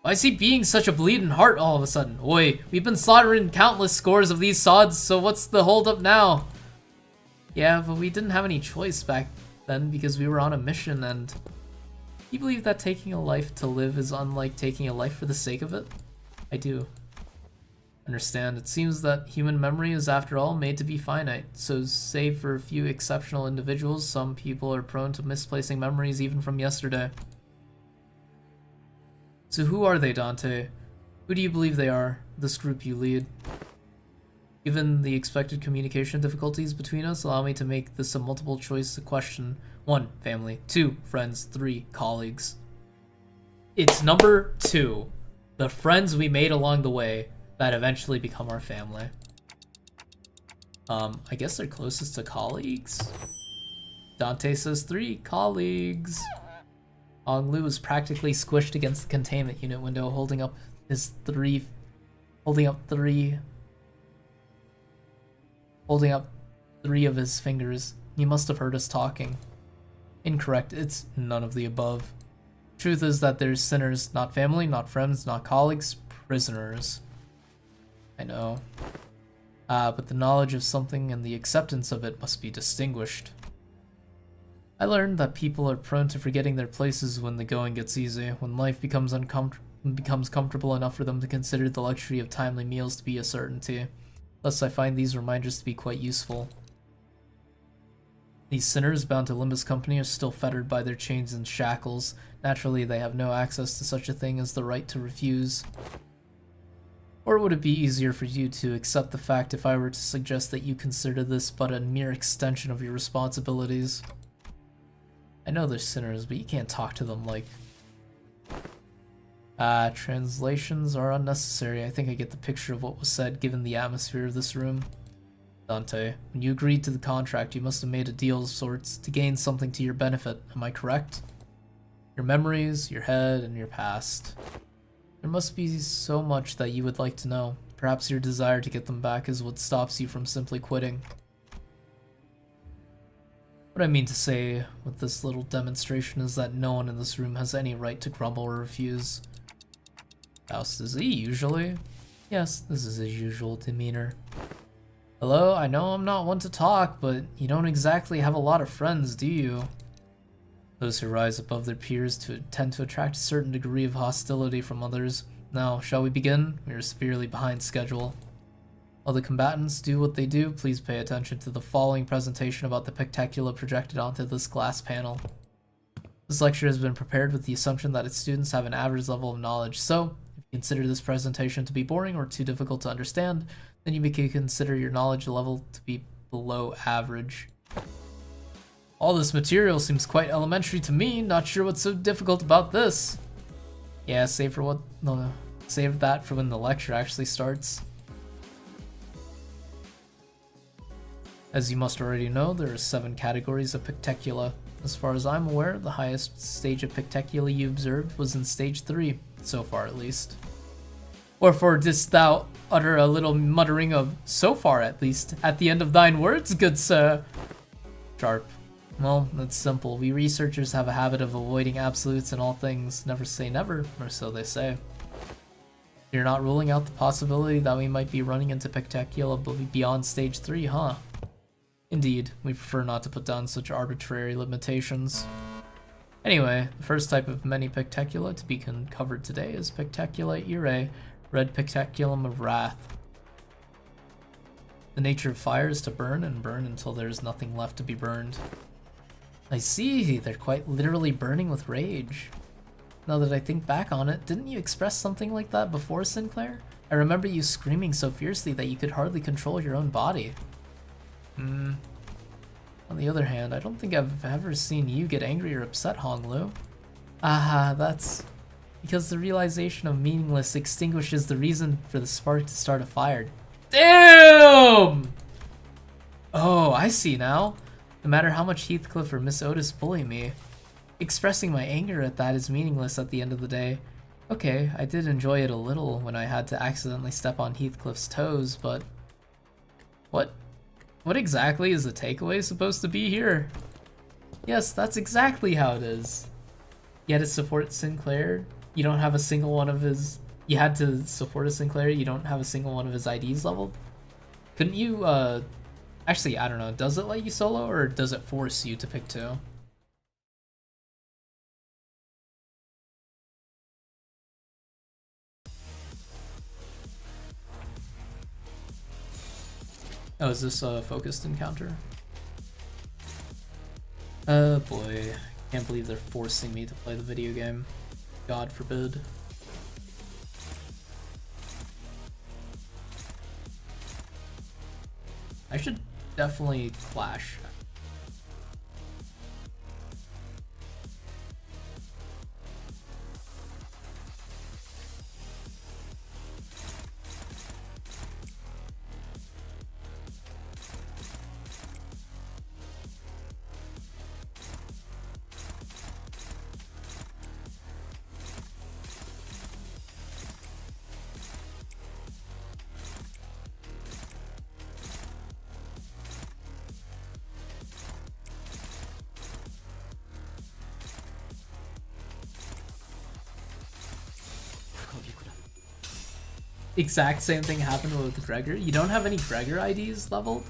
Why is he being such a bleeding heart all of a sudden? Oi, we've been slaughtering countless scores of these sods, so what's the holdup now? Yeah, but we didn't have any choice back then because we were on a mission, and you believe that taking a life to live is unlike taking a life for the sake of it? I do. Understand, it seems that human memory is after all made to be finite, so save for a few exceptional individuals, some people are prone to misplacing memories even from yesterday. So who are they, Dante? Who do you believe they are, this group you lead? Given the expected communication difficulties between us, allow me to make this a multiple choice question. 1, family. 2, friends. 3, colleagues. It's number 2. The friends we made along the way that eventually become our family. I guess they're closest to colleagues? Dante says 3, colleagues. Hong Lu is practically squished against the containment unit window, holding up 3 of his fingers. He must have heard us talking. Incorrect, it's none of the above. Truth is that there's sinners, not family, not friends, not colleagues, prisoners. I know. But the knowledge of something and the acceptance of it must be distinguished. I learned that people are prone to forgetting their places when the going gets easy, when life becomes comfortable enough for them to consider the luxury of timely meals to be a certainty. Thus, I find these reminders to be quite useful. These sinners bound to Limbus Company are still fettered by their chains and shackles. Naturally, they have no access to such a thing as the right to refuse. Or would it be easier for you to accept the fact if I were to suggest that you consider this but a mere extension of your responsibilities? I know they're sinners, but you can't talk to them like... Translations are unnecessary. I think I get the picture of what was said given the atmosphere of this room. Dante, when you agreed to the contract, you must have made a deal of sorts to gain something to your benefit. Am I correct? Your memories, your head, and your past. There must be so much that you would like to know. Perhaps your desire to get them back is what stops you from simply quitting. What I mean to say with this little demonstration is that no one in this room has any right to grumble or refuse. Faust, is he usually? Yes, this is his usual demeanor. Hello, I know I'm not one to talk, but you don't exactly have a lot of friends, do you? Those who rise above their peers tend to attract a certain degree of hostility from others. Now, shall we begin? We are severely behind schedule. While the combatants do what they do, please pay attention to the following presentation about the Pictecula projected onto this glass panel. This lecture has been prepared with the assumption that its students have an average level of knowledge, so if you consider this presentation to be boring or too difficult to understand, then you may consider your knowledge level to be below average. All this material seems quite elementary to me, not sure what's so difficult about this. Yeah, save that for when the lecture actually starts. As you must already know, there are 7 categories of Pictecula. As far as I'm aware, the highest stage of Pictecula you observed was in stage 3, so far at least. Wherefore didst thou utter a little muttering of, so far at least, at the end of thine words, good sir? Sharp. Well, that's simple. We researchers have a habit of avoiding absolutes in all things. Never say never, or so they say. You're not ruling out the possibility that we might be running into Pictecula beyond stage 3, huh? Indeed, we prefer not to put down such arbitrary limitations. Anyway, the first type of many Pictecula to be covered today is Pictecula Irae, Red Picteculum of Wrath. The nature of fire is to burn and burn until there is nothing left to be burned. I see, they're quite literally burning with rage. Now that I think back on it, didn't you express something like that before, Sinclair? I remember you screaming so fiercely that you could hardly control your own body. On the other hand, I don't think I've ever seen you get angry or upset, Honglu. Aha, that's because the realization of meaningless extinguishes the reason for the spark to start a fire. Damn! Oh, I see now. No matter how much Heathcliff or Miss Otis bully me, expressing my anger at that is meaningless at the end of the day. Okay, I did enjoy it a little when I had to accidentally step on Heathcliff's toes, but... What exactly is the takeaway supposed to be here? Yes, that's exactly how it is. You had to support Sinclair, you don't have a single one of his... You had to support a Sinclair, you don't have a single one of his IDs leveled? Couldn't you, Actually, I don't know, does it let you solo, or does it force you to pick 2? Oh, is this a focused encounter? Oh boy, can't believe they're forcing me to play the video game. God forbid. I should definitely clash. Exact same thing happened with Gregor. You don't have any Gregor IDs leveled?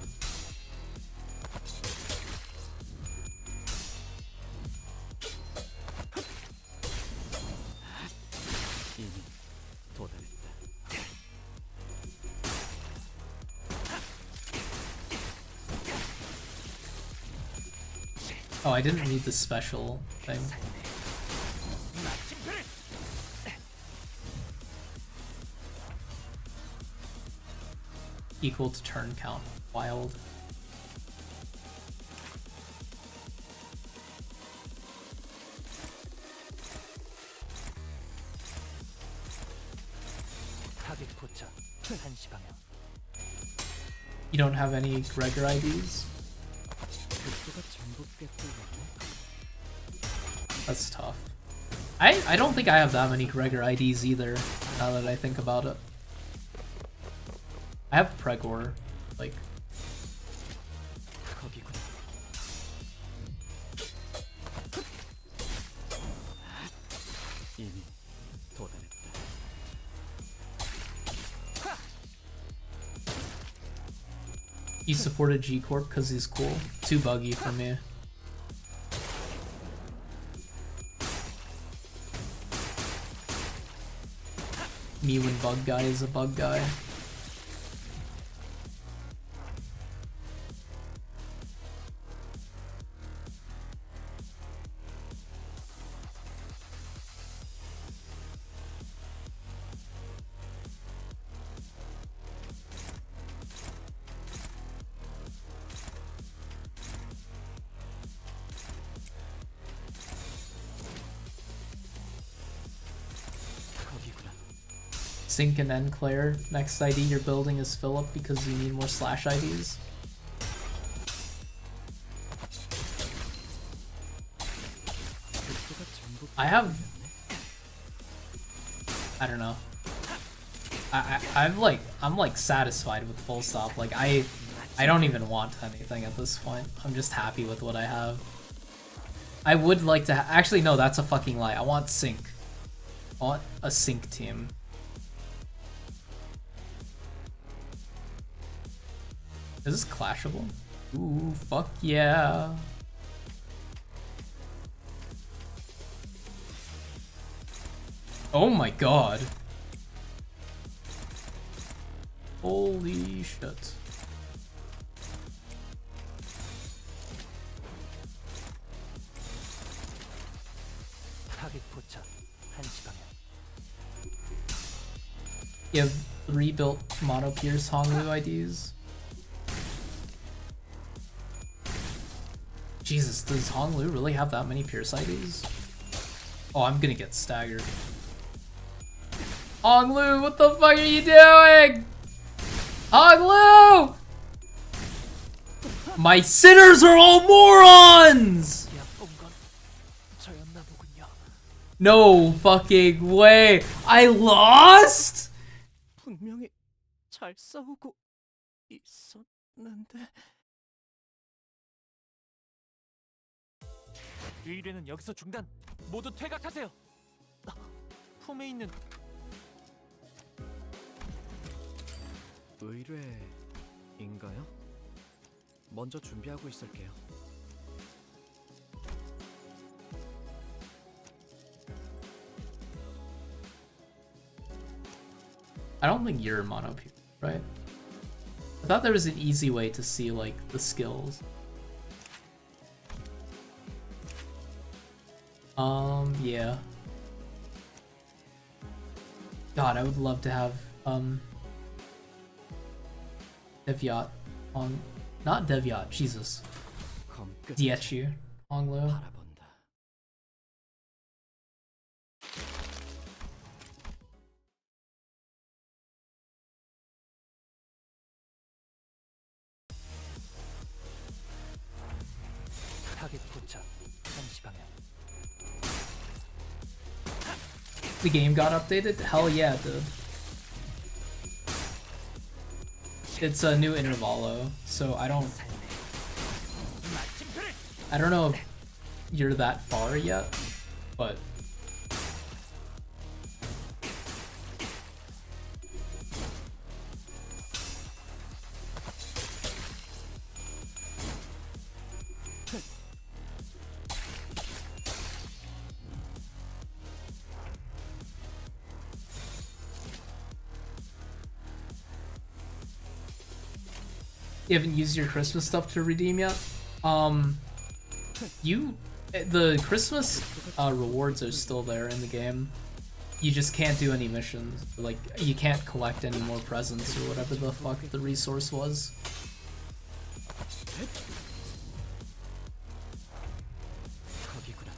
Oh, I didn't read the special thing. Equal to turn count. Wild. 한시 방향. You don't have any Gregor IDs? 복수가 전부 꿰뚫렸네. That's tough. I don't think I have that many Gregor IDs either, now that I think about it. I have Pregor, like... 거기구나. 이미 도달했다. He supported G-Corp because he's cool. Too buggy for me. Me when bug guy is a bug guy. 거기구나. Sync and end Claire. Next ID you're building is Philip because you need more slash IDs. 복수가 전부 I have... I don't know. I'm like satisfied with full stop. Like I don't even want anything at this point. I'm just happy with what I have. I would like to actually no, that's a fucking lie. I want sync. I want a sync team. Is this clashable? Ooh, fuck yeah. Oh my god. Holy shit. 타겟 포착. 한시 방향. You have 3 built Mono Pierce Honglu IDs. Jesus, does Honglu really have that many Pierce IDs? Oh, I'm gonna get staggered. Honglu, what the fuck are you doing? Honglu! My sinners are all morons! 얕본 건 저였나 보군요. No fucking way! I lost?! 분명히 잘 싸우고 있었는데. 의뢰는 여기서 중단. 모두 퇴각하세요. 품에 있는 의뢰인가요? 먼저 준비하고 있을게요. I don't think you're Mono Pierce, right? I thought there was an easy way to see like the skills. Yeah. God, I would love to have, Devyat on... Not Devyat, Jesus. 검 끝. Diechu, Honglu. 바라본다. 타겟 포착. 한시 방향. The game got updated? Hell yeah, dude. It's a new intervalo, so I don't know if you're that far yet, but you haven't used your Christmas stuff to redeem yet? The Christmas rewards are still there in the game. You just can't do any missions. Like, you can't collect any more presents or whatever the fuck the resource was. 거기구나.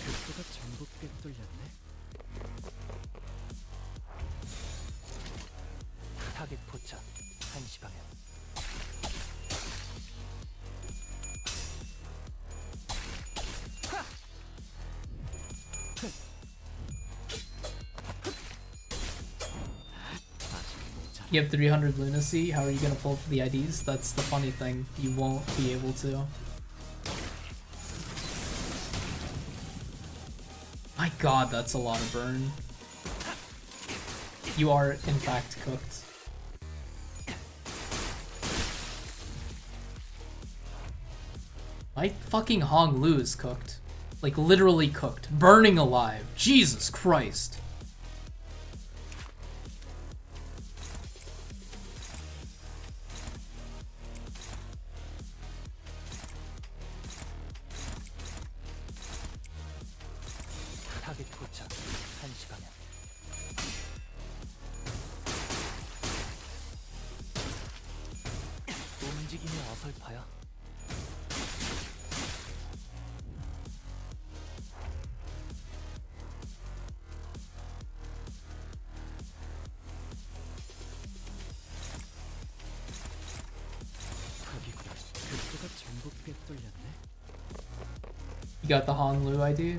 복수가 전부 꿰뚫렸네. 타겟 포착 1시 방향. You have 300 lunacy. How are you gonna pull for the IDs? That's the funny thing. You won't be able to. My god, that's a lot of burn. You are, in fact, cooked. My fucking Hong Lu is cooked. Like, literally cooked. Burning alive. Jesus Christ. 타겟 포착 1시 방향. 움직임이 어설퍼요. 거기구나. 글쎄가 전부 꿰뚫렸네. You got the Hong Lu ID?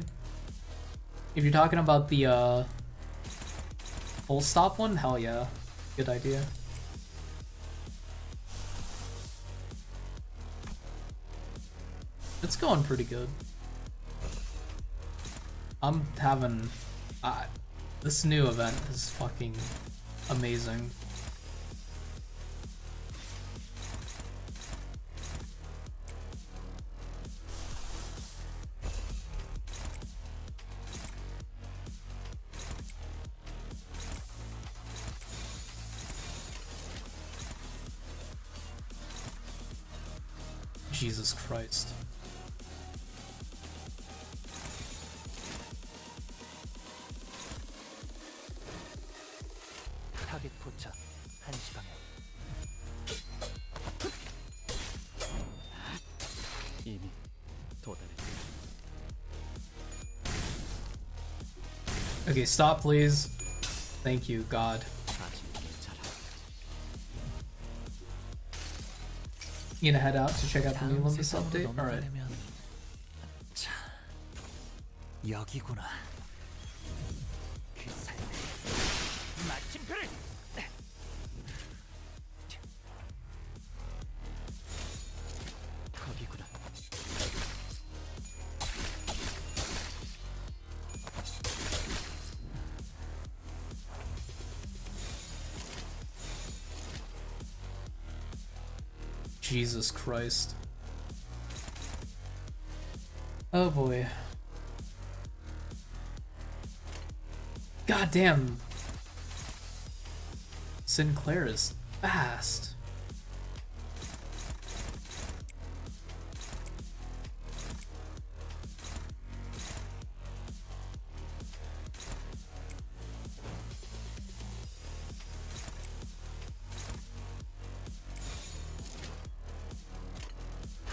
If you're talking about the full stop one, hell yeah. Good idea. It's going pretty good. I'm having... this new event is fucking amazing. Jesus Christ. 타겟 포착 1시 방향. 이미 도달했다. Okay, stop please. Thank you, God. 아직 괜찮아. You gonna head out to check out the new 다음 Limbus 세상으로 update? Alright. 넘어가려면 자, 여기구나. 그 삶의 마침표를. 거기구나. Jesus Christ. Oh boy. God damn. Sinclair is fast.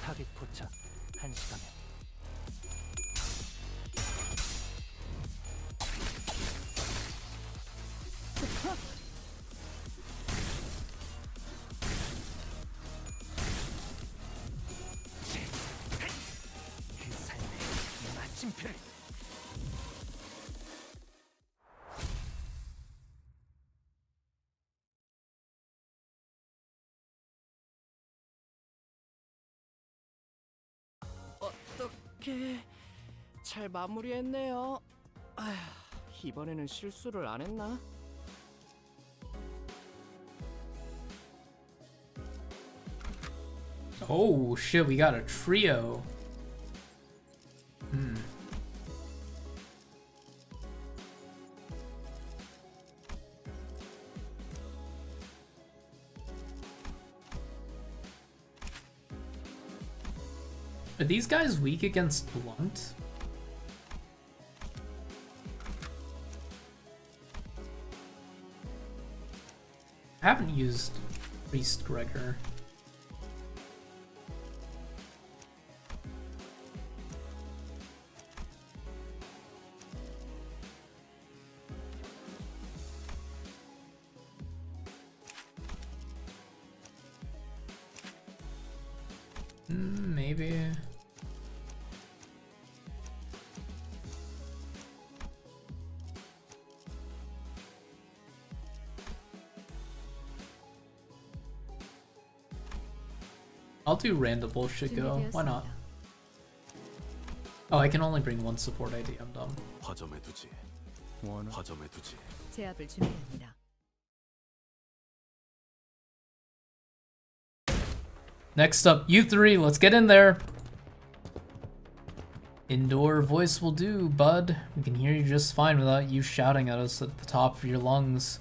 타겟 포착 1시 방향. 그 삶의 마침표를. 어떻게 잘 마무리했네요. 아휴, 이번에는 실수를 안 했나? Oh shit, we got a trio. Hmm. Are these guys weak against Blunt? I haven't used Priest Gregor. Maybe. I'll do random bullshit go. Why not? Oh, I can only bring one support ID. I'm dumb. 화점에 두지. 화점에 두지. 제압을 준비합니다. Next up, you three. Let's get in there. Indoor voice will do, bud. We can hear you just fine without you shouting at us at the top of your lungs.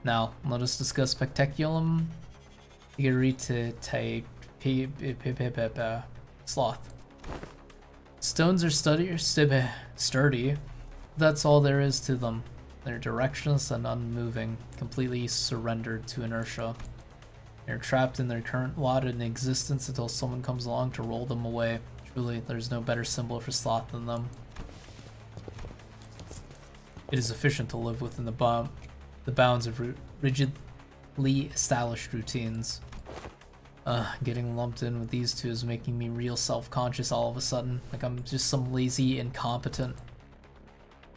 Now, let us discuss spectaculum. Type sloth. Stones are sturdy. That's all there is to them. They're directionless and unmoving, completely surrendered to inertia. They're trapped in their current lot in existence until someone comes along to roll them away. Truly, there's no better symbol for sloth than them. It is efficient to live within the bounds of rigidly established routines. Getting lumped in with these two is making me real self-conscious all of a sudden, like I'm just some lazy incompetent.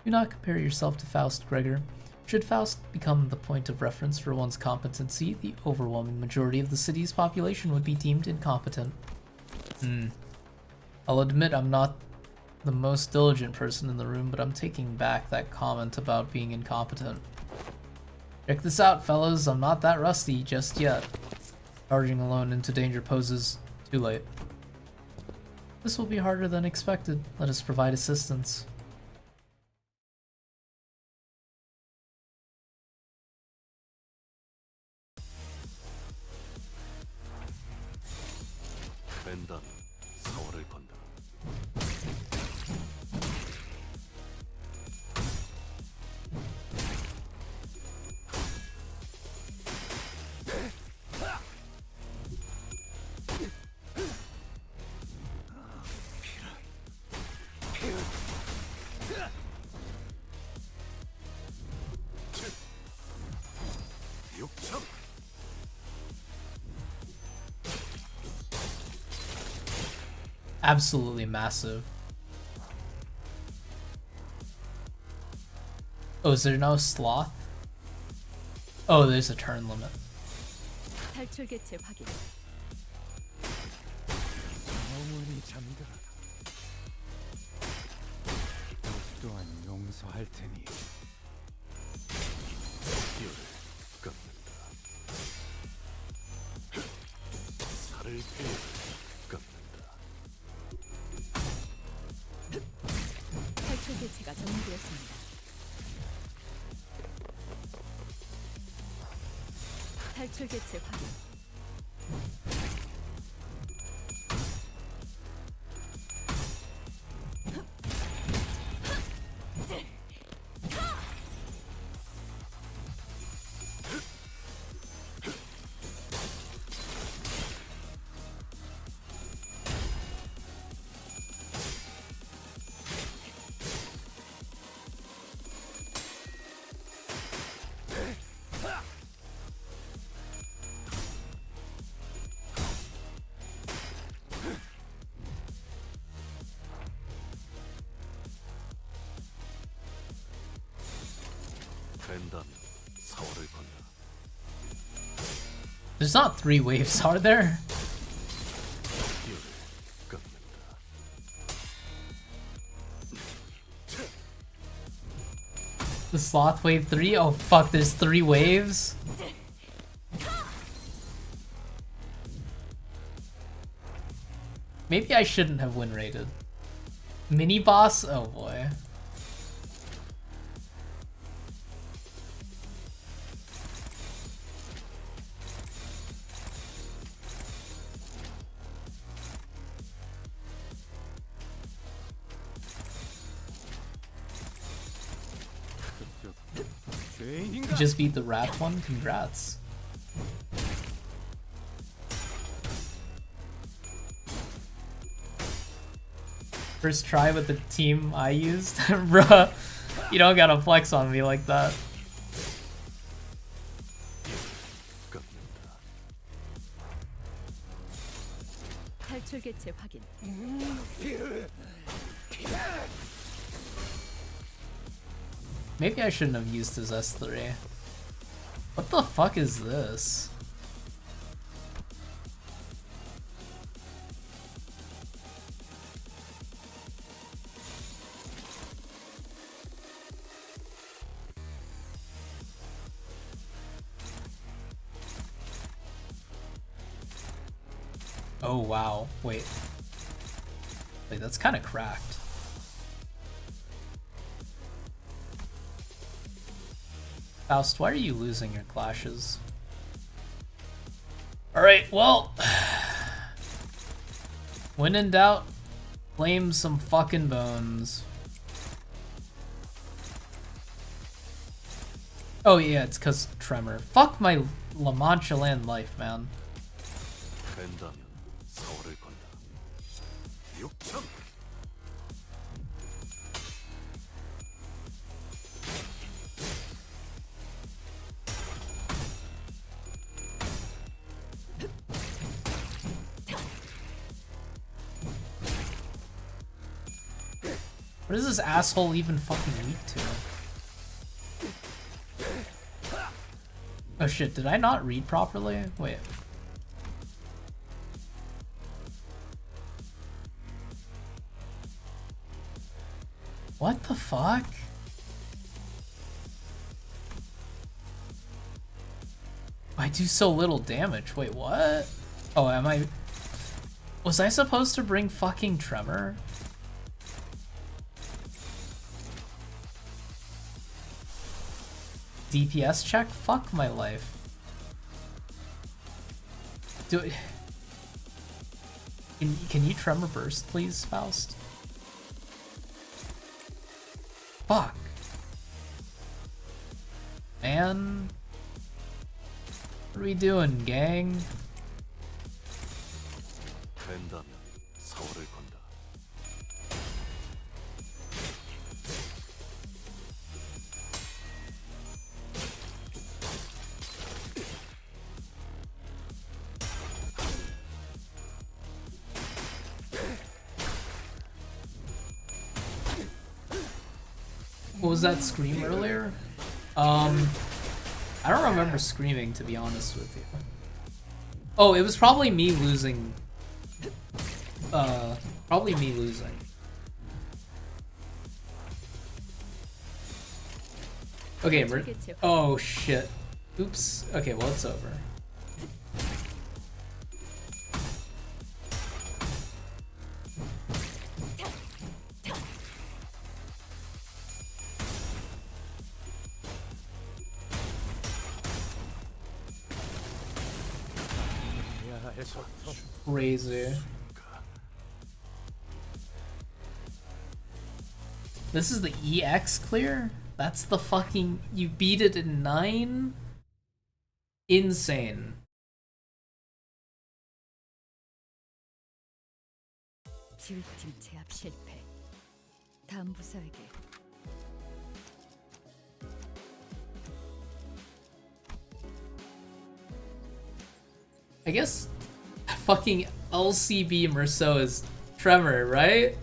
Do not compare yourself to Faust, Gregor. Should Faust become the point of reference for one's competency, the overwhelming majority of the city's population would be deemed incompetent. I'll admit I'm not the most diligent person in the room, but I'm taking back that comment about being incompetent. Check this out, fellas. I'm not that rusty just yet. Charging alone into danger poses too late. This will be harder than expected. Let us provide assistance. 벤담 4월을 건다. Absolutely massive. Oh, is there no sloth? Oh, there's a turn limit. 탈출 개체 확인. 영원히 잠들어라. 또한 용서할 테니. 뼈를 깎는다. 살을 뼈를 깎는다. 탈출 개체가 정리되었습니다. 탈출 개체 확인. 벤담 4월을 건다. There's not 3 waves, are there? 뼈를 깎는다. The sloth wave 3? Oh fuck, there's 3 waves? Maybe I shouldn't have win rated. Mini boss? Oh boy. You just beat the rat one? Congrats. First try with the team I used? Bruh, you don't gotta flex on me like that. 탈출 개체 확인. Maybe I shouldn't have used his S3. What the fuck is this? Oh wow, wait. Wait, that's kind of cracked. Faust, why are you losing your clashes? Alright, well. When in doubt, claim some fucking bones. Oh yeah, it's cause Tremor. Fuck my La Mancha land life, man. 된다면 사활을 건다. 6천. What is this asshole even fucking weak to? Oh shit, did I not read properly? Wait. What the fuck? I do so little damage. Wait, what? Oh, am I... Was I supposed to bring fucking Tremor? DPS check? Fuck my life. Do it. Can you Tremor burst, please, Faust? Fuck. Man. What are we doing, gang? 된다면 사활을 건다. What was that scream earlier? I don't remember screaming, to be honest with you. Oh, it was probably me losing. Probably me losing. Okay, oh shit. Oops. Okay, well, it's over. Crazy. This is the EX clear? That's the fucking... You beat it in 9? Insane. 지휘팀 제압 실패. 다음 부서에게. I guess fucking LCB Merceau is Tremor, right?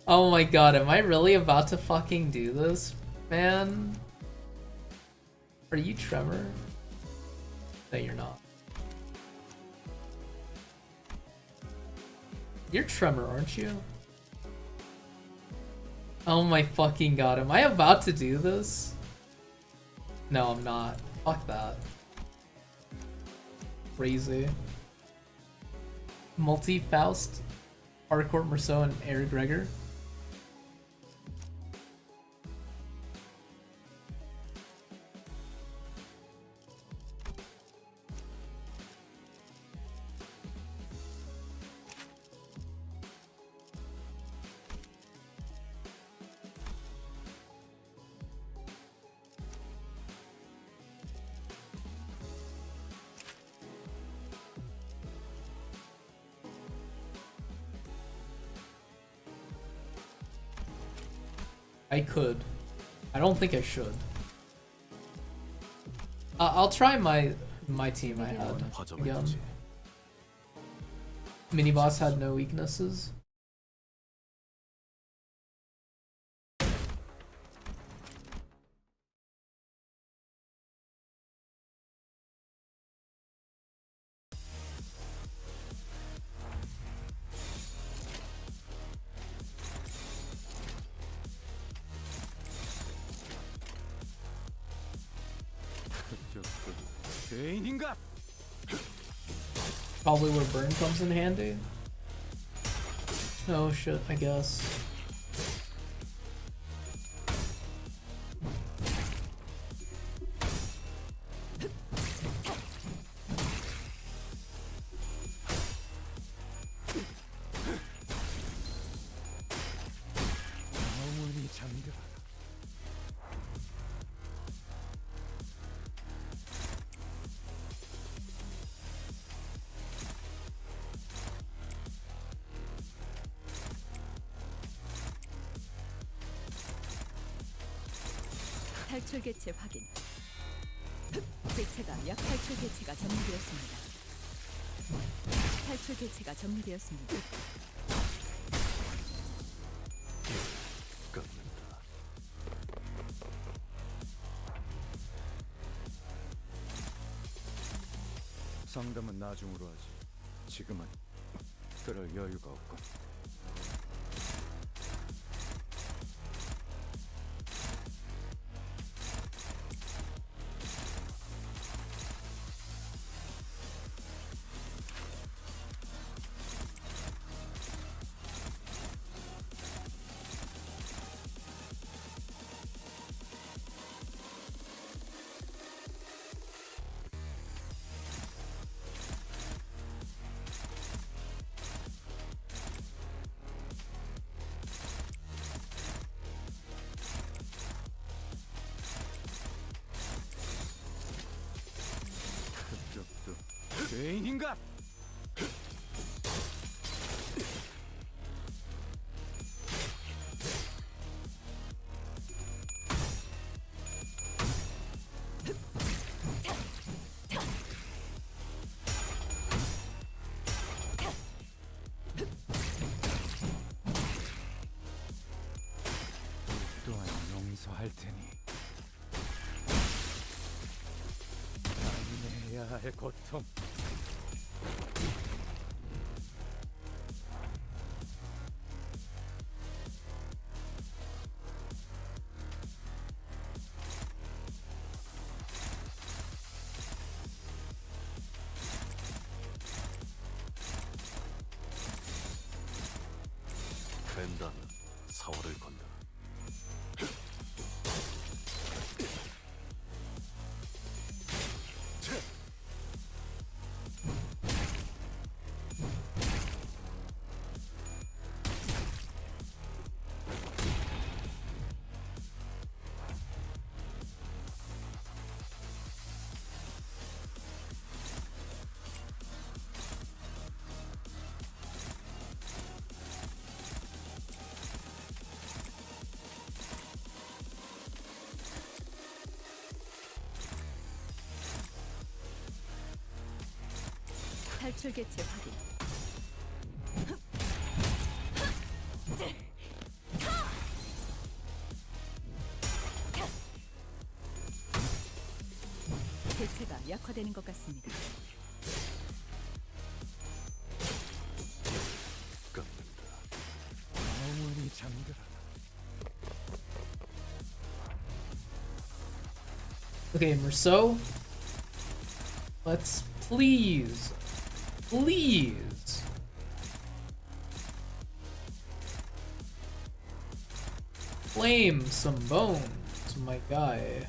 Oh my god, am I really about to fucking do this, man? Are you Tremor? No, you're not. You're Tremor, aren't you? Oh my fucking god, am I about to do this? No, I'm not. Fuck that. Crazy. Multi-Faust, Hardcore Merceau, and Eric Gregor. I could. I don't think I should. I'll try my team I had again. Mini boss had no weaknesses. 죄인인가? Probably where burn comes in handy. Oh shit, I guess. 어머니 잠겨. 탈출 개체 확인. 개체가 약 탈출 개체가 정리되었습니다. 탈출 개체가 정리되었습니다. 깎는다. 상담은 나중으로 하지. 지금은 그럴 여유가 없군. 그쪽도 죄인인가? 또한 용서할 테니 나인해야 할 고통. 된다면 사활을 건다. 탈출 개체 확인. 개체가 약화되는 것 같습니다. 깎는다. 어머니 잠겨라. Okay, Merceau. Let's please flame some bones, my guy.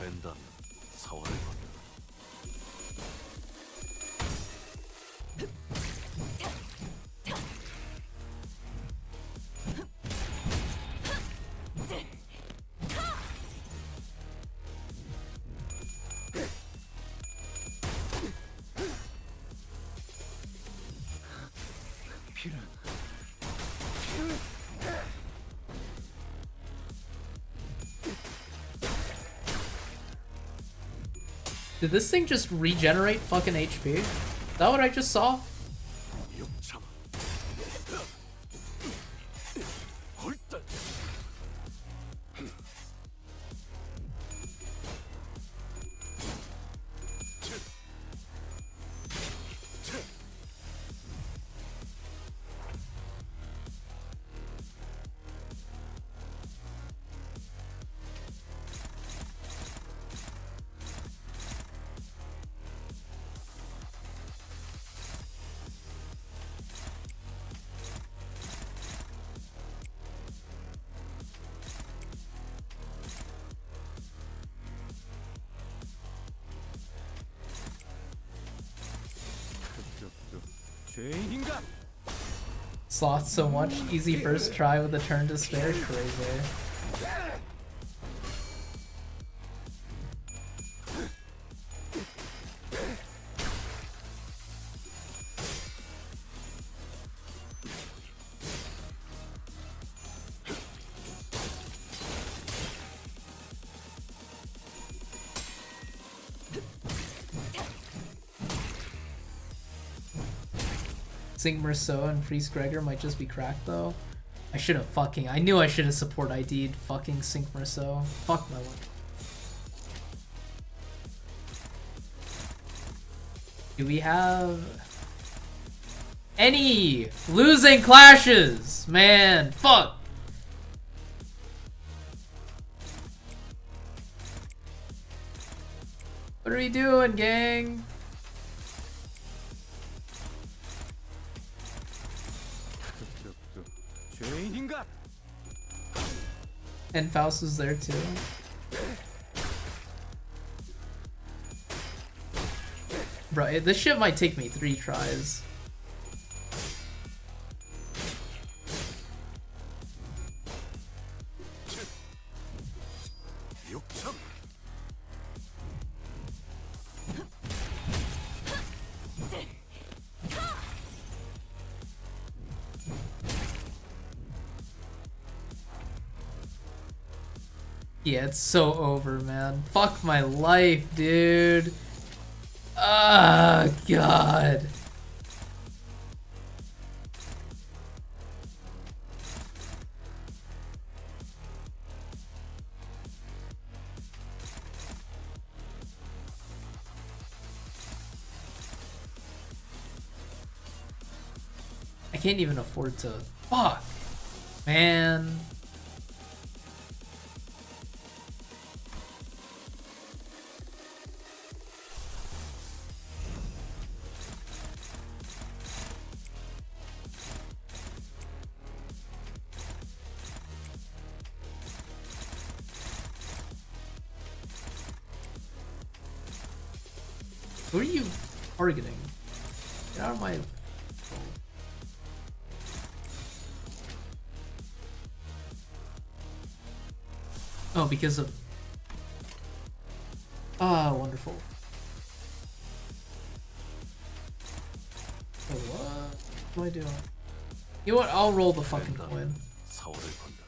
된다면 사활을 건다. 필은 Did this thing just regenerate fucking HP? Is that what I just saw? 육참. 헐떡. 죄인인가? Sloth so much. Easy first try with a turn to spare. Crazy. Sing Merceau and Priest Gregor might just be cracked though. I should have fucking. I knew I should have support ID'd fucking Sync Merceau. Fuck my life. Do we have any losing clashes? Man, fuck. What are we doing, gang? 죄인인가? And Faust is there too. Bro, this shit might take me 3 tries. 육참. Yeah, it's so over, man. Fuck my life, dude. Ah, God. I can't even afford to. Fuck, man. Who are you targeting? Get out of my... Oh, because of... Ah, wonderful. Oh, what am I doing? You know what? I'll roll the fucking coin. 사활을 건다.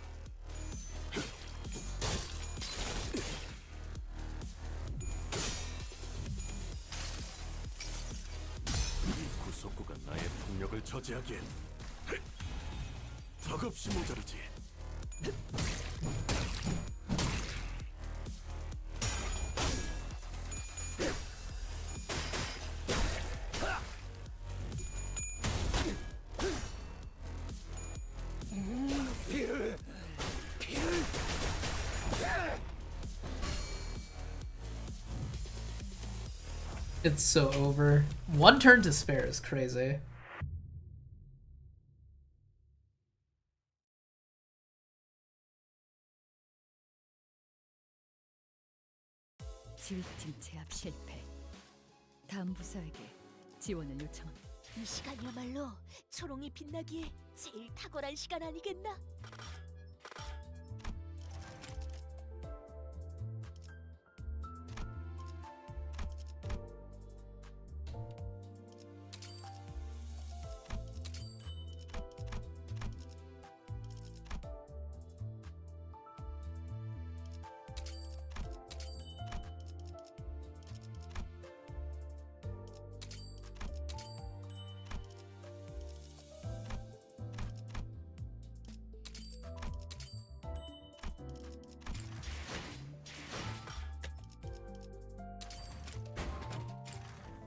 이 구속구가 나의 폭력을 저지하기엔 덕없이 모자르지. It's so over. 1 turn to spare is crazy. 지휘팀 제압 실패. 다음 부서에게 지원을 요청합니다. 이 시간이야말로 초롱이 빛나기에 제일 탁월한 시간 아니겠나?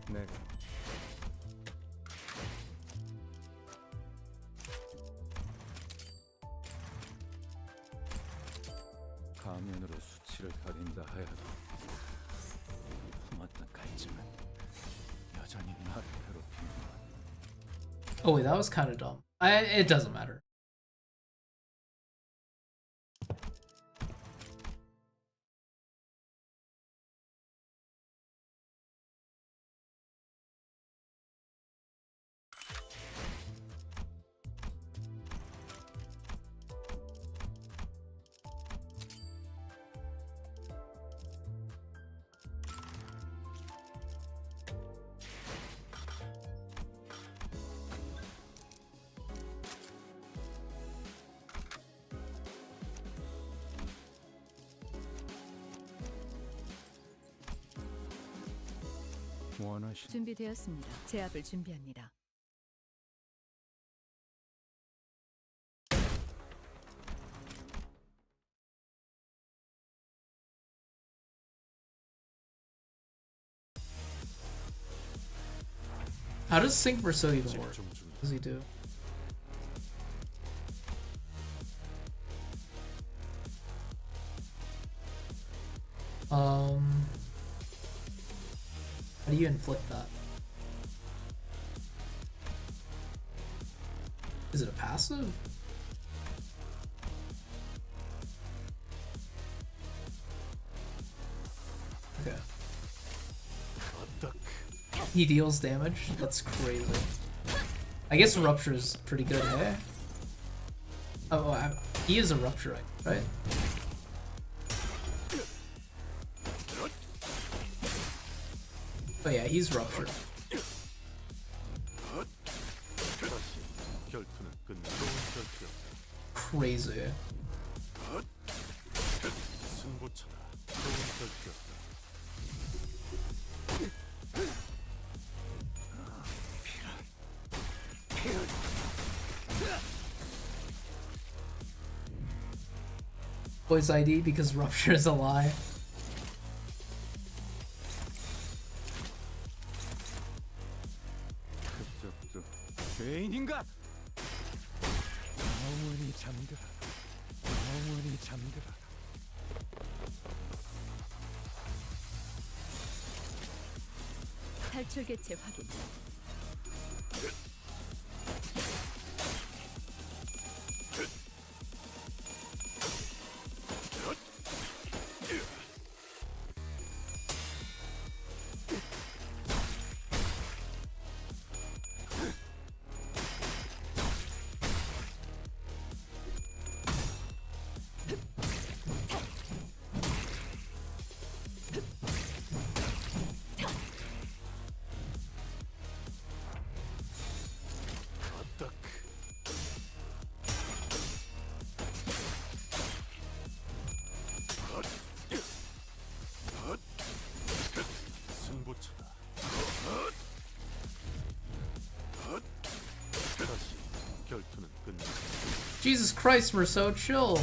내가 가면으로 수치를 가린다 하여도 품었던 갈증은 여전히 나를 괴롭히는구나. Oh wait, that was kind of dumb. It doesn't matter. 원하시 준비되었습니다. 제압을 준비합니다. How does Sync Verso even work? What does he do? How do you inflict that? Is it a passive? Okay. He deals damage? That's crazy. I guess Rupture is pretty good, hey? He is a Rupture, right? Oh yeah, he's Rupture. Crazy. Boys ID because Rupture is a lie. 죄인인가? 영원히 잠들어라. 영원히 잠들어라. 탈출 개체 확인. Jesus Christ, we're so chill.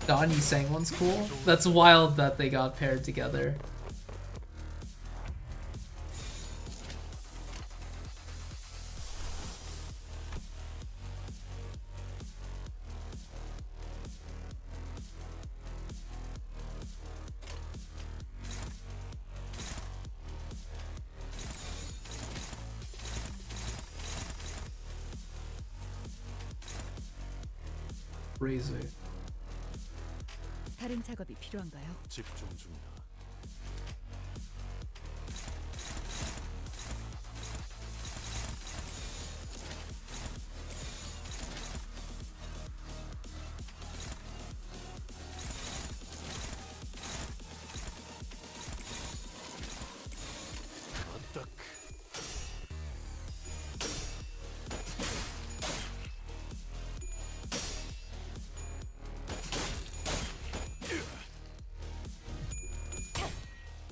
Donnie sang one's cool. That's wild that they got paired together. Crazy. 다른 작업이 필요한가요? 집중 중이다. 어떡.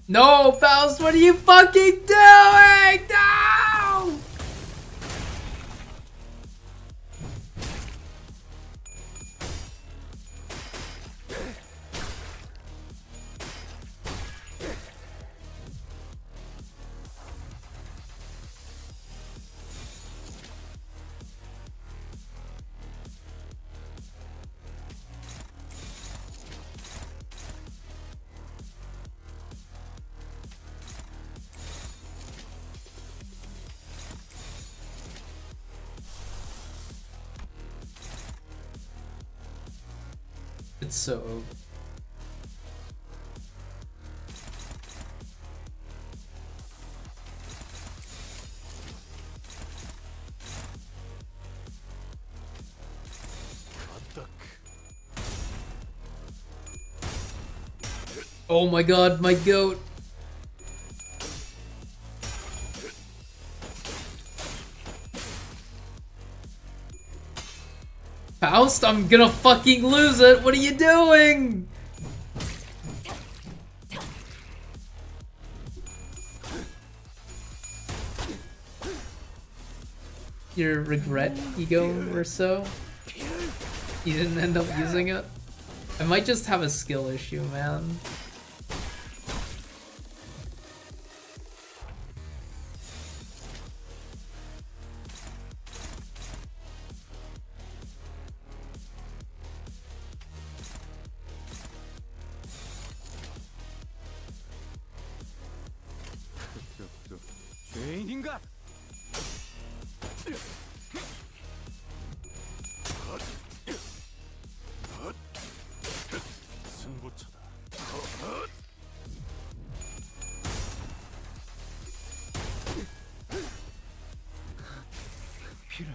No, Faust, what are you fucking doing? No! It's so over. 어떡. Oh my god, my goat. Faust, I'm gonna fucking lose it. What are you doing? Your regret ego or so? You didn't end up using it? I might just have a skill issue, man. 그쪽도 죄인인가? 승부처다. 피를.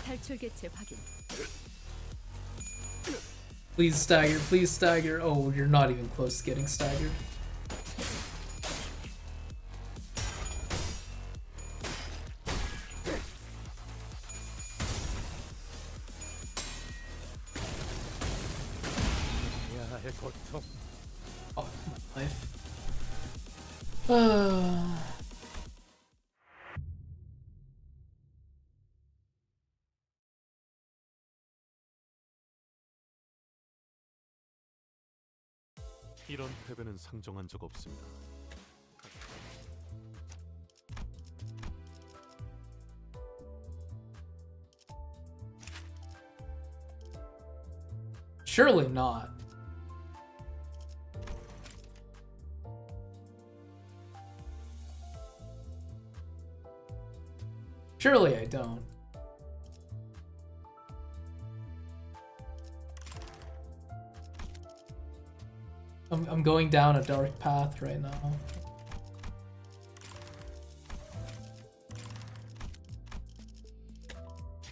탈출 개체 확인. Please stagger, please stagger. Oh, you're not even close to getting staggered. 야의 고통. Oh, my life. 이런 패배는 상정한 적 없습니다. Surely not. Surely I don't. I'm going down a dark path right now.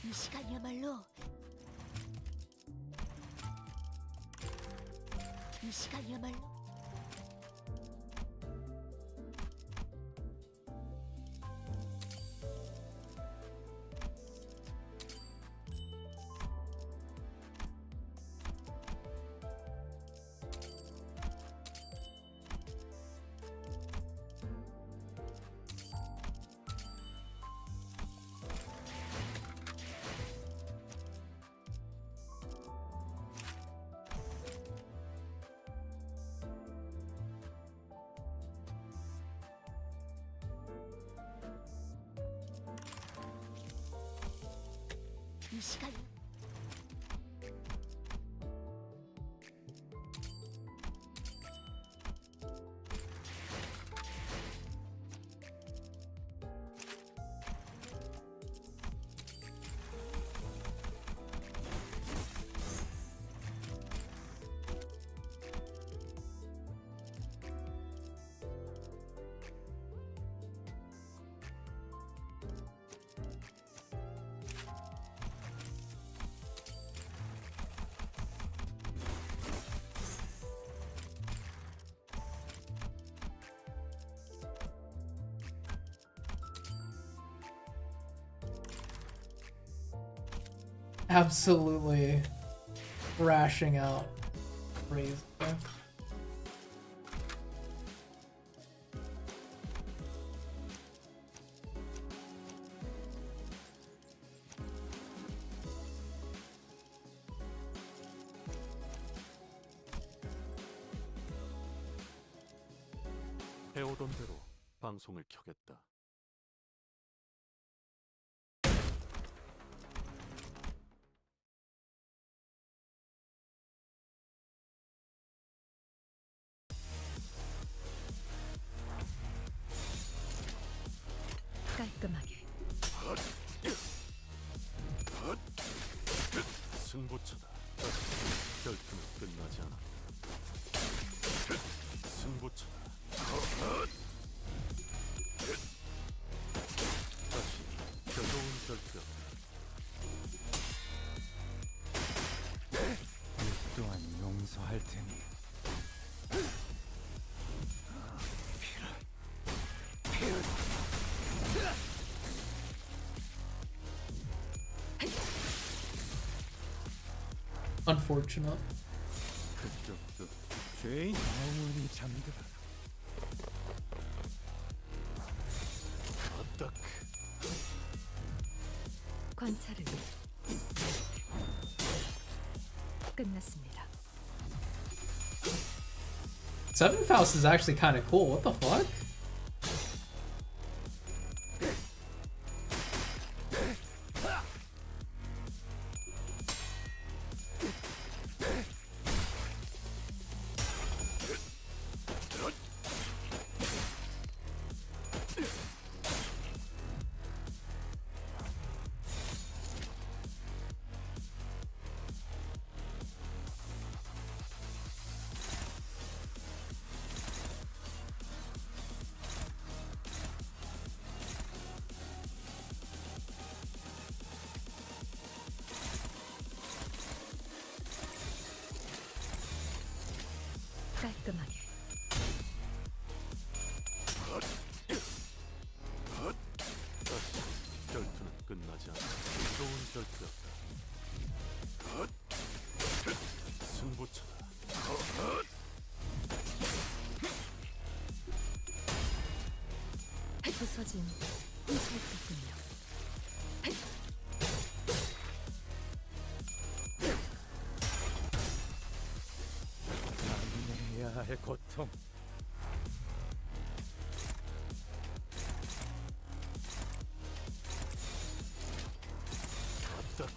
이 시간이야말로 이 시간이야말로 이 시간 Absolutely crashing out. Crazy. 해오던 대로 방송을 켜겠다. 깔끔하게. 승부처다. 결투는 끝나지 않아. 승부처다. 다시 겨우은 결투였다. 이 또한 용서할 테니. Unfortunate. 그쪽도 죄인 영원히 잠들어라. 어떻게 관찰을 끝났습니다. Seven Faust is actually kind of cool. What the fuck? 깔끔하게. 결투는 끝나지 않아. 좋은 결투였다. 승부처다. 부서진 훔쳐있군요. 해야 할 고통. 어떻게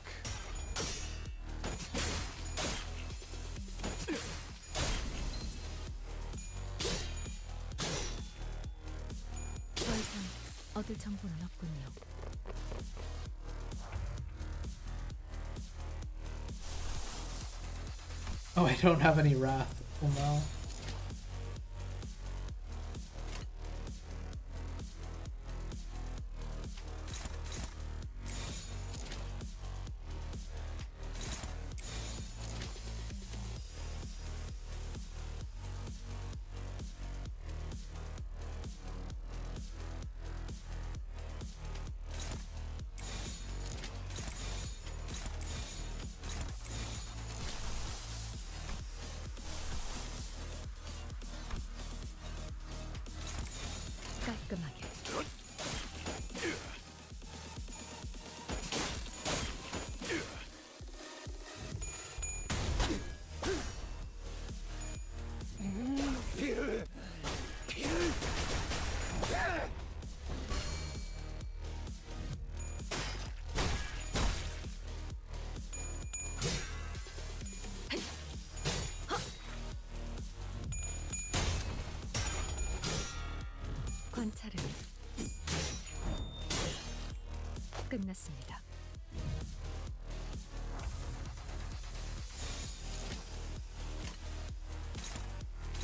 더 이상 얻을 정보는 없군요. Oh, I don't have any wrath. Oh no. 끝났습니다.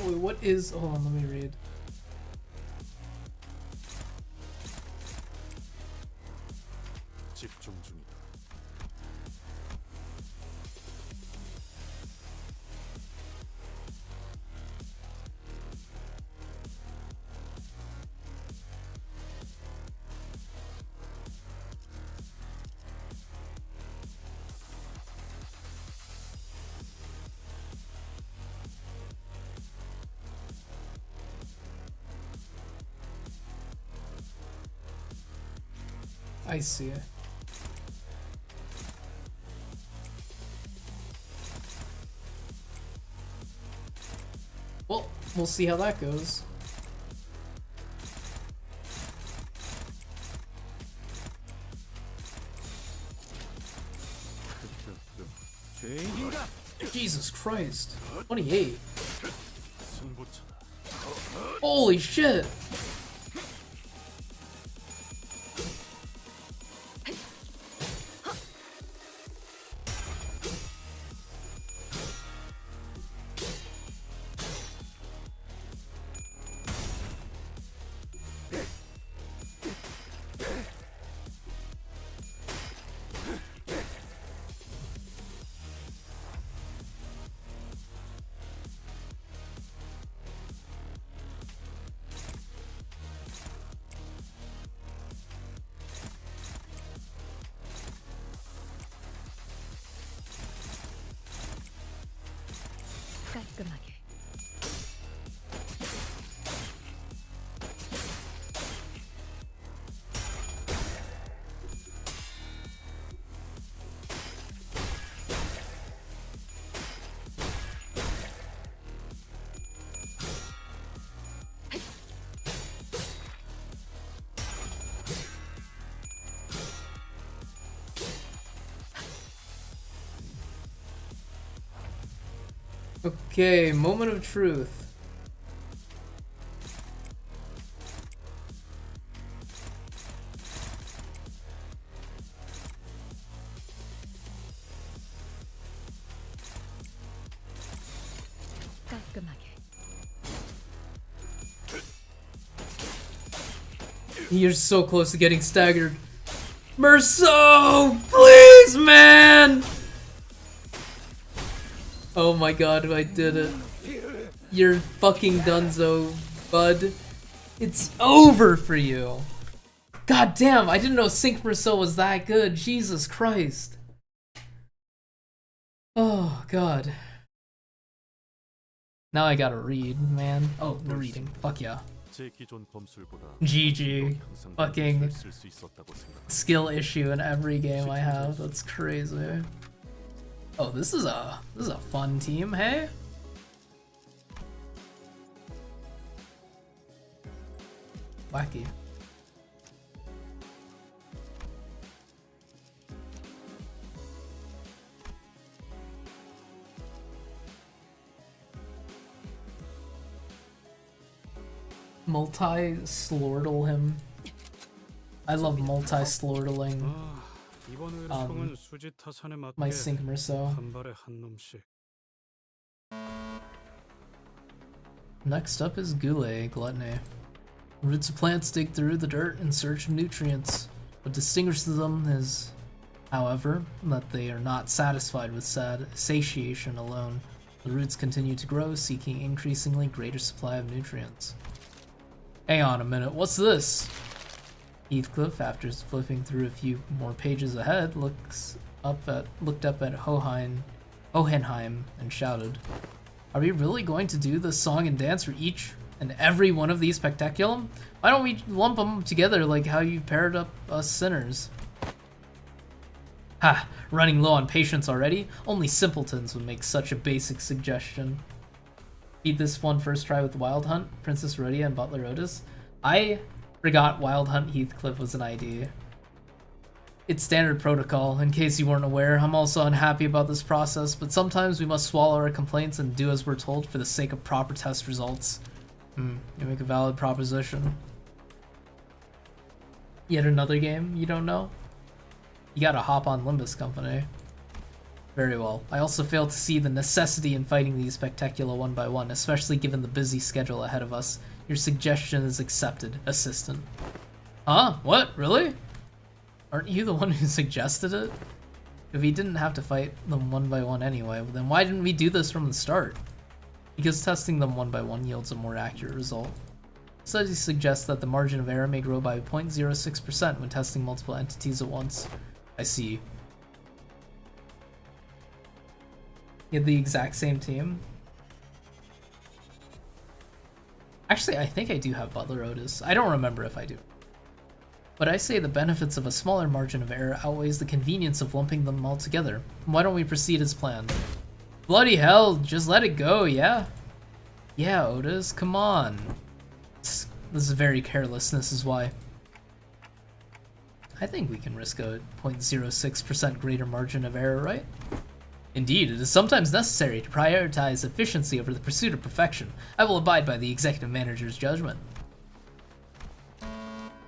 Wait, what is? Hold on, let me read. 집중 중이다. I see it. Well, we'll see how that goes. 죄인인가? Jesus Christ. 28. 승부처다. Holy shit. 깔끔하게. Okay, moment of truth. 깔끔하게. You're so close to getting staggered. Merceau! Please, man! Oh my god, I did it. You're fucking donezo, bud. It's over for you. God damn, I didn't know Sync Merceau was that good. Jesus Christ. Oh god. Now I gotta read, man. Oh, no reading. Fuck yeah. 제 기존 검술보다 GG. 항상 Fucking 쓸수 있었다고 생각. skill issue in every game I have. That's crazy. Oh, this is a fun team, hey? Wacky. Multi-slordle him. I love multi-slordling 이번 의뢰송은 수지 타산에 맞게 my Sync Merceau. 한 발에 한 놈씩. Next up is Goulet Gluttony. Roots of plants dig through the dirt in search of nutrients. What distinguishes them is, however, that they are not satisfied with satiation alone. The roots continue to grow, seeking increasingly greater supply of nutrients. Hang on a minute, what's this? Heathcliff, after flipping through a few more pages ahead, looked up at Hohenheim and shouted, "Are we really going to do the song and dance for each and every one of these spectaculum? Why don't we lump them together like how you paired up us sinners?" Ha! Running low on patience already? Only simpletons would make such a basic suggestion. Beat this one first try with Wild Hunt, Princess Rhodia, and Butler Otis. I forgot Wild Hunt Heathcliff was an ID. It's standard protocol, in case you weren't aware. I'm also unhappy about this process, but sometimes we must swallow our complaints and do as we're told for the sake of proper test results. You make a valid proposition. Yet another game you don't know? You gotta hop on Limbus Company. Very well. I also fail to see the necessity in fighting these spectacular one by one, especially given the busy schedule ahead of us. Your suggestion is accepted, Assistant. Huh? What? Really? Aren't you the one who suggested it? If we didn't have to fight them one by one anyway, then why didn't we do this from the start? Because testing them one by one yields a more accurate result. Studies suggest that the margin of error may grow by 0.06% when testing multiple entities at once. I see. You had the exact same team? Actually, I think I do have Butler Otis. I don't remember if I do. But I say the benefits of a smaller margin of error outweighs the convenience of lumping them all together. Why don't we proceed as planned? Bloody hell, just let it go, yeah? Yeah, Otis, come on. This is very careless, this is why. I think we can risk a 0.06% greater margin of error, right? Indeed, it is sometimes necessary to prioritize efficiency over the pursuit of perfection. I will abide by the executive manager's judgment.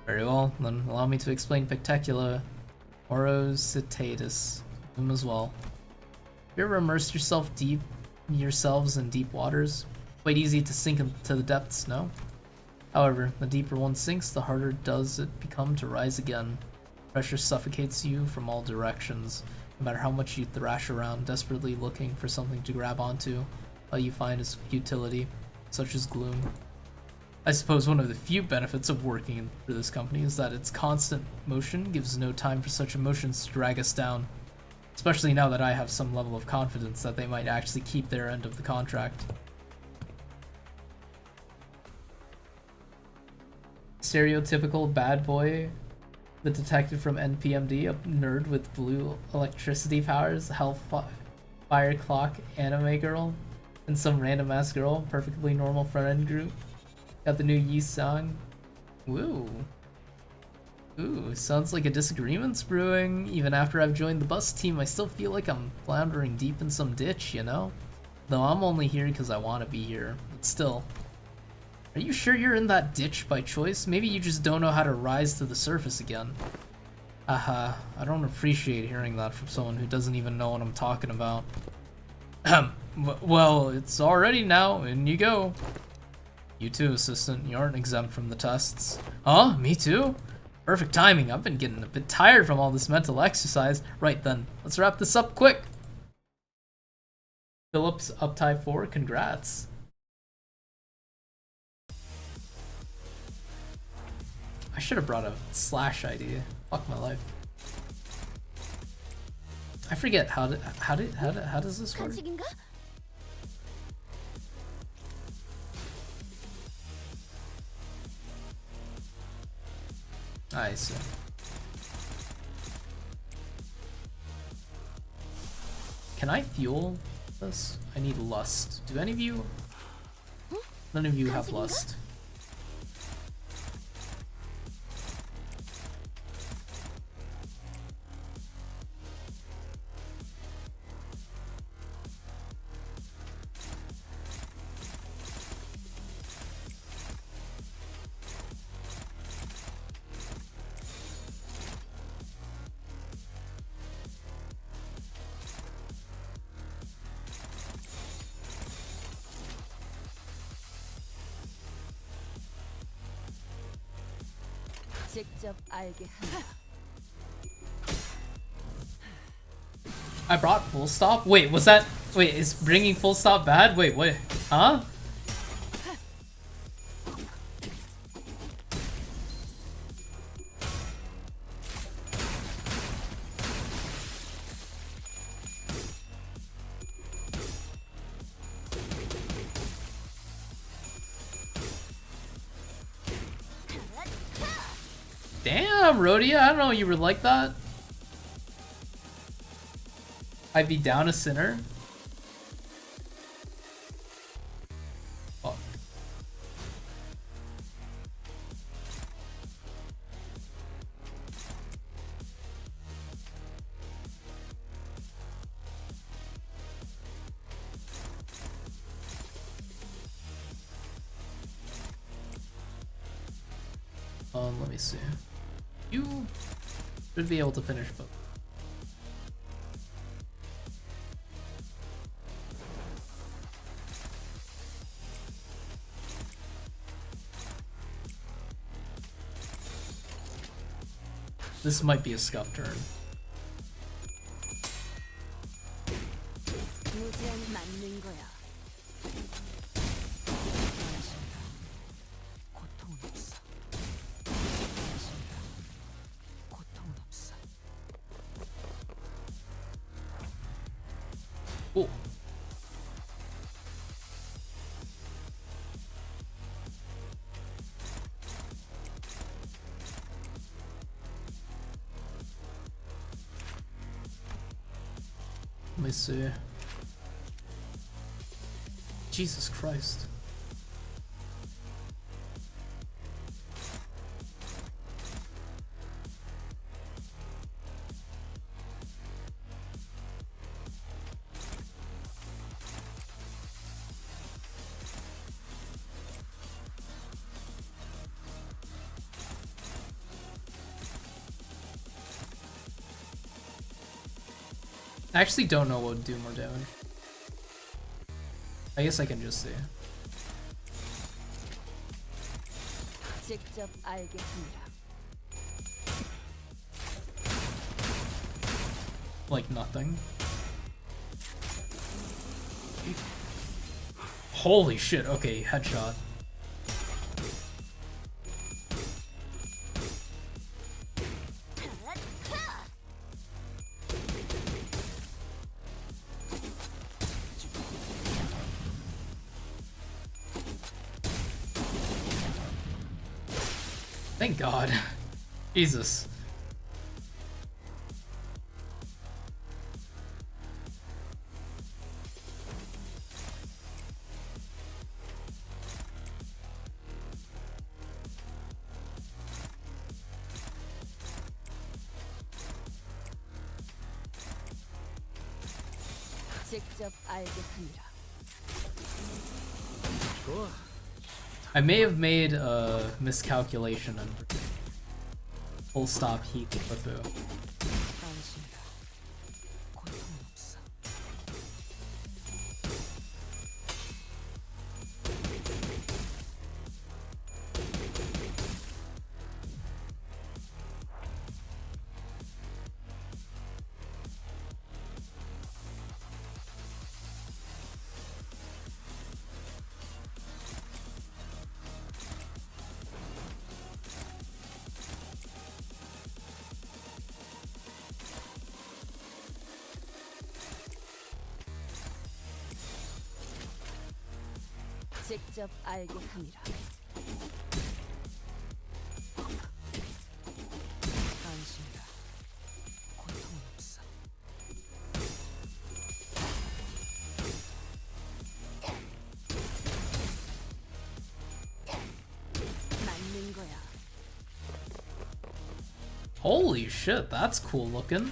Very well, then allow me to explain Pictecula orositatis, whom as well. You ever immersed yourselves in deep waters? Quite easy to sink into the depths, no? However, the deeper one sinks, the harder does it become to rise again. Pressure suffocates you from all directions. No matter how much you thrash around, desperately looking for something to grab onto, all you find is futility, such as gloom. I suppose one of the few benefits of working for this company is that its constant motion gives no time for such emotions to drag us down. Especially now that I have some level of confidence that they might actually keep their end of the contract. Stereotypical bad boy, the detective from NPMD, a nerd with blue electricity powers, hellfire clock anime girl, and some random ass girl, perfectly normal friend group. Got the new Yeast song. Woo. Ooh, sounds like a disagreement's brewing. Even after I've joined the bus team, I still feel like I'm floundering deep in some ditch, you know? Though I'm only here because I want to be here. But still. Are you sure you're in that ditch by choice? Maybe you just don't know how to rise to the surface again. Haha, I don't appreciate hearing that from someone who doesn't even know what I'm talking about. Well, it's all ready now, in you go. You too, Assistant. You aren't exempt from the tests. Huh? Me too? Perfect timing. I've been getting a bit tired from all this mental exercise. Right then, let's wrap this up quick. Phillips up tie 4, congrats. I should have brought a slash ID. Fuck my life. I forget how does this work? I see. Can I fuel this? I need lust. Do any of you? None of you have lust. I brought full stop? Wait, was that... Wait, is bringing full stop bad? Wait, what? Huh? Damn, Rhodia, I don't know you were like that. I'd be down a sinner. Fuck. Let me see. You should be able to finish both. This might be a scuff turn. 무지한 맞는 거야. 고통은 없어. 고통은 없어. 오. Let me see. Jesus Christ. I actually don't know what would do more damage. I guess I can just see. 직접 알겠습니다. Like nothing. Holy shit, okay, headshot. Thank God. Jesus. 직접 알겠습니다. I may have made a miscalculation and full stop heat with the 안심이다. 고통은 없어. 직접 알겠습니다. 안심이다. 고통은 없어. 맞는 거야. Holy shit, that's cool looking.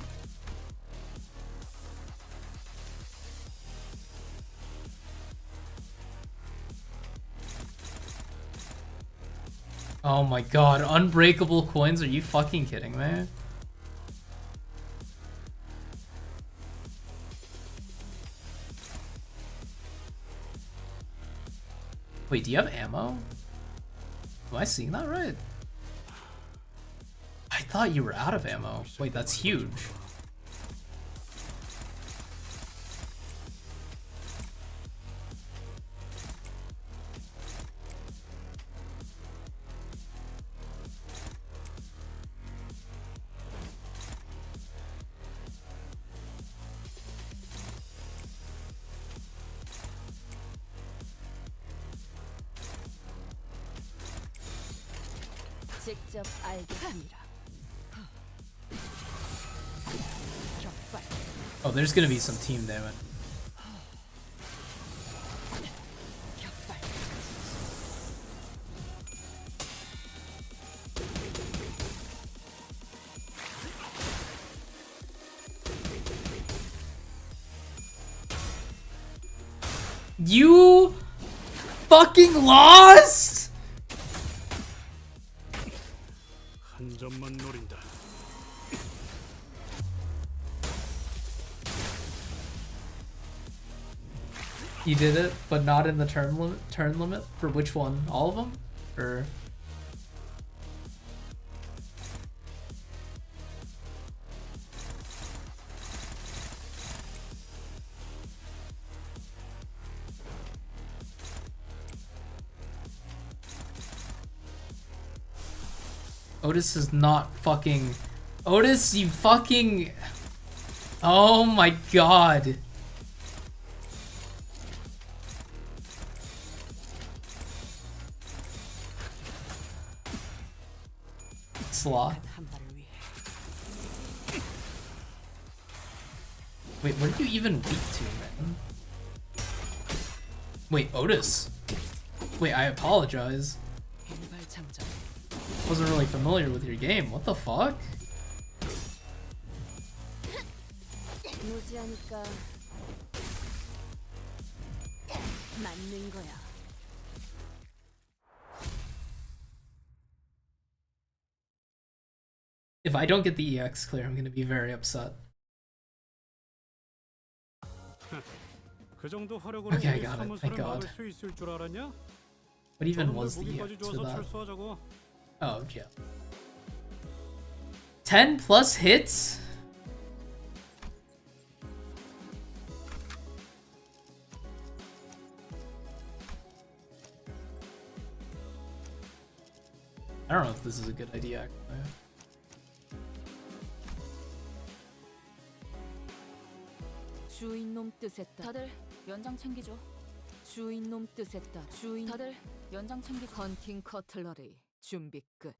Oh my god, unbreakable coins? Are you fucking kidding me? Wait, do you have ammo? Am I seeing that right? I thought you were out of ammo. Wait, that's huge. 직접 알겠습니다. Oh, there's gonna be some team damage. You fucking lost? 한 점만 노린다. You did it, but not in the turn limit. Turn limit for which one? All of them, or Otis is not fucking... Otis, you fucking... Oh my god. Sloth. Wait, what are you even weak to, man? Wait, Otis. Wait, I apologize. Wasn't really familiar with your game. What the fuck? 무지하니까 맞는 거야. If I don't get the EX clear, I'm gonna be very upset. 그 정도 화력으로 Okay, I 우리 got it. 사무소를 Thank God. 막을 수 있을 줄 알았냐? What even 저놈들 was the 무기까지 EX for 주워서 that? 철수하자고. Oh, yeah. 10 plus hits? I don't know if this is a good idea, actually. 주인놈 뜻에 따라 다들 연장 챙기죠. 주인놈 뜻에 따라 주인 다들 연장 챙기죠. 헌팅 커틀러리 준비 끝.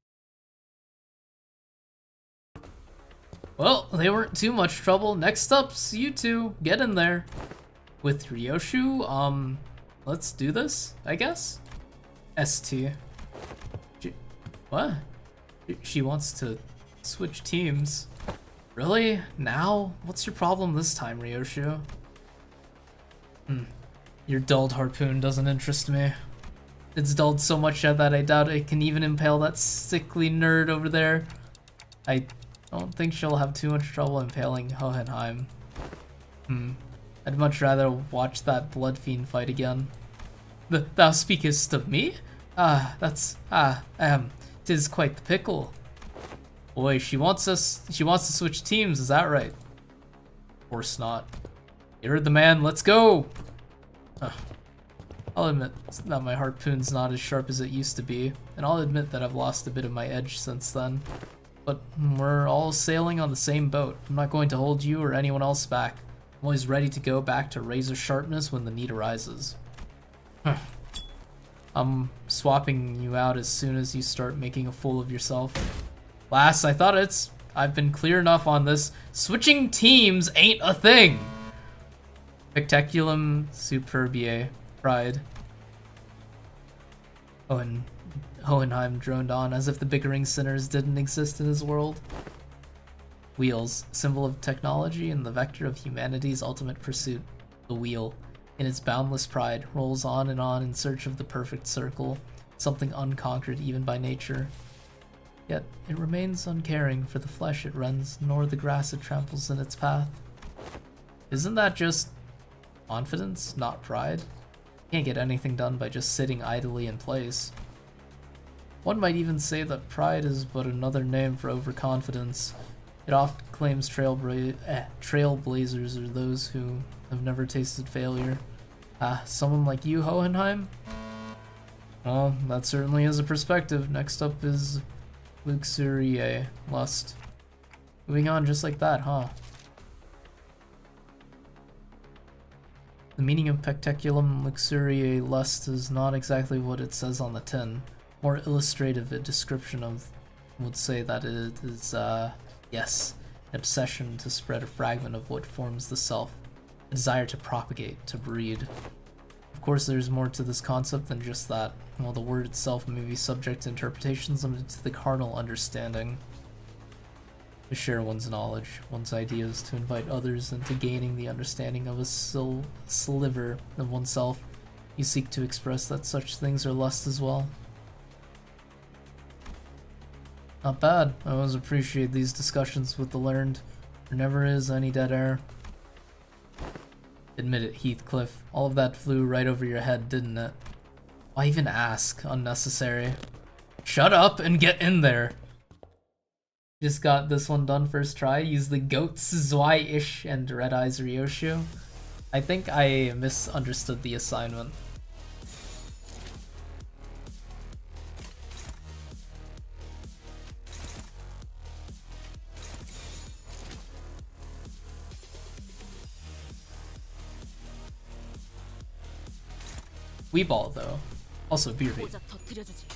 Well, they weren't too much trouble. Next up's you two. Get in there. With Ryoshu, let's do this, I guess? ST. What? She wants to switch teams. Really? Now? What's your problem this time, Ryoshu? Your dulled harpoon doesn't interest me. It's dulled so much that I doubt it can even impale that sickly nerd over there. I don't think she'll have too much trouble impaling Hohenheim. I'd much rather watch that blood fiend fight again. Thou speakest of me? Tis quite the pickle. Boy, she wants to switch teams, is that right? Of course not. You heard the man, let's go! I'll admit that my harpoon's not as sharp as it used to be, and I'll admit that I've lost a bit of my edge since then. But we're all sailing on the same boat. I'm not going to hold you or anyone else back. I'm always ready to go back to razor sharpness when the need arises. I'm swapping you out as soon as you start making a fool of yourself. Lass, I've been clear enough on this. Switching teams ain't a thing! Spectaculum superbiae. Pride. Hohenheim droned on as if the bickering sinners didn't exist in his world. Wheels, symbol of technology and the vector of humanity's ultimate pursuit. The wheel, in its boundless pride, rolls on in search of the perfect circle, something unconquered even by nature. Yet it remains uncaring for the flesh it rends, nor the grass it tramples in its path. Isn't that just confidence, not pride? Can't get anything done by just sitting idly in place. One might even say that pride is but another name for overconfidence. It often claims trailblazers are those who have never tasted failure. Someone like you, Hohenheim? Well, that certainly is a perspective. Next up is Luxuriae, lust. Moving on just like that, huh? The meaning of Pecteculum Luxuriae lust is not exactly what it says on the tin. More illustrative, a description of would say that it is, yes, an obsession to spread a fragment of what forms the self, a desire to propagate, to breed. Of course, there's more to this concept than just that. While the word itself may be subject to interpretations limited to the carnal understanding, to share one's knowledge, one's ideas, to invite others into gaining the understanding of a sliver of oneself, you seek to express that such things are lust as well. Not bad. I always appreciate these discussions with the learned. There never is any dead air. Admit it, Heathcliff. All of that flew right over your head, didn't it? Why even ask? Unnecessary. Shut up and get in there! Just got this one done first try. Use the goats Zwei-ish and Red Eyes Ryoshu. I think I misunderstood the assignment. Weeball though. Also beer bait. 고작 터뜨려주지.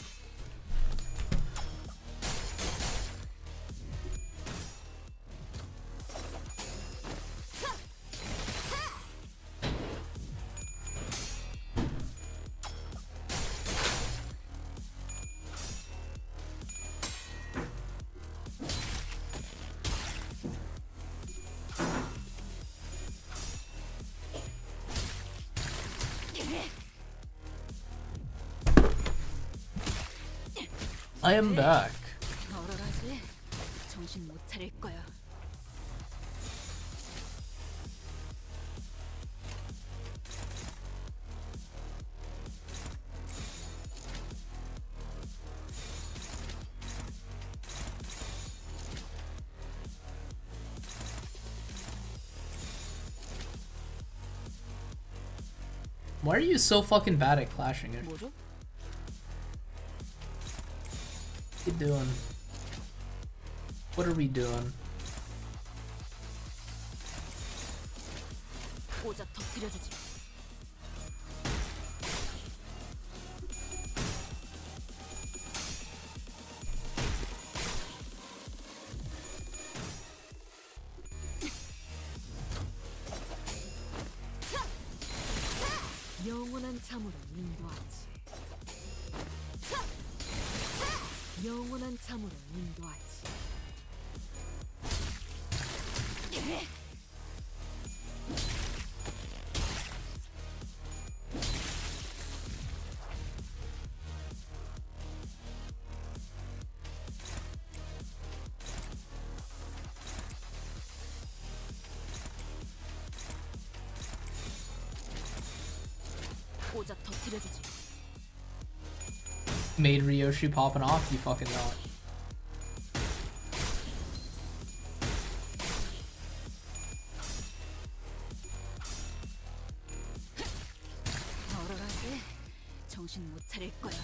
I am back. 널어라지. 정신 못 차릴 거야. Why are you so fucking bad at clashing it? 뭐죠? What are you doing? What are we doing? 고작 터뜨려주지. 영원한 참으로 인도하지. 영원한 참으로 인도하지. 고작 터뜨려주지. Made Ryoshi popping off, you fucking know it. 널어라지. 정신 못 차릴 거야.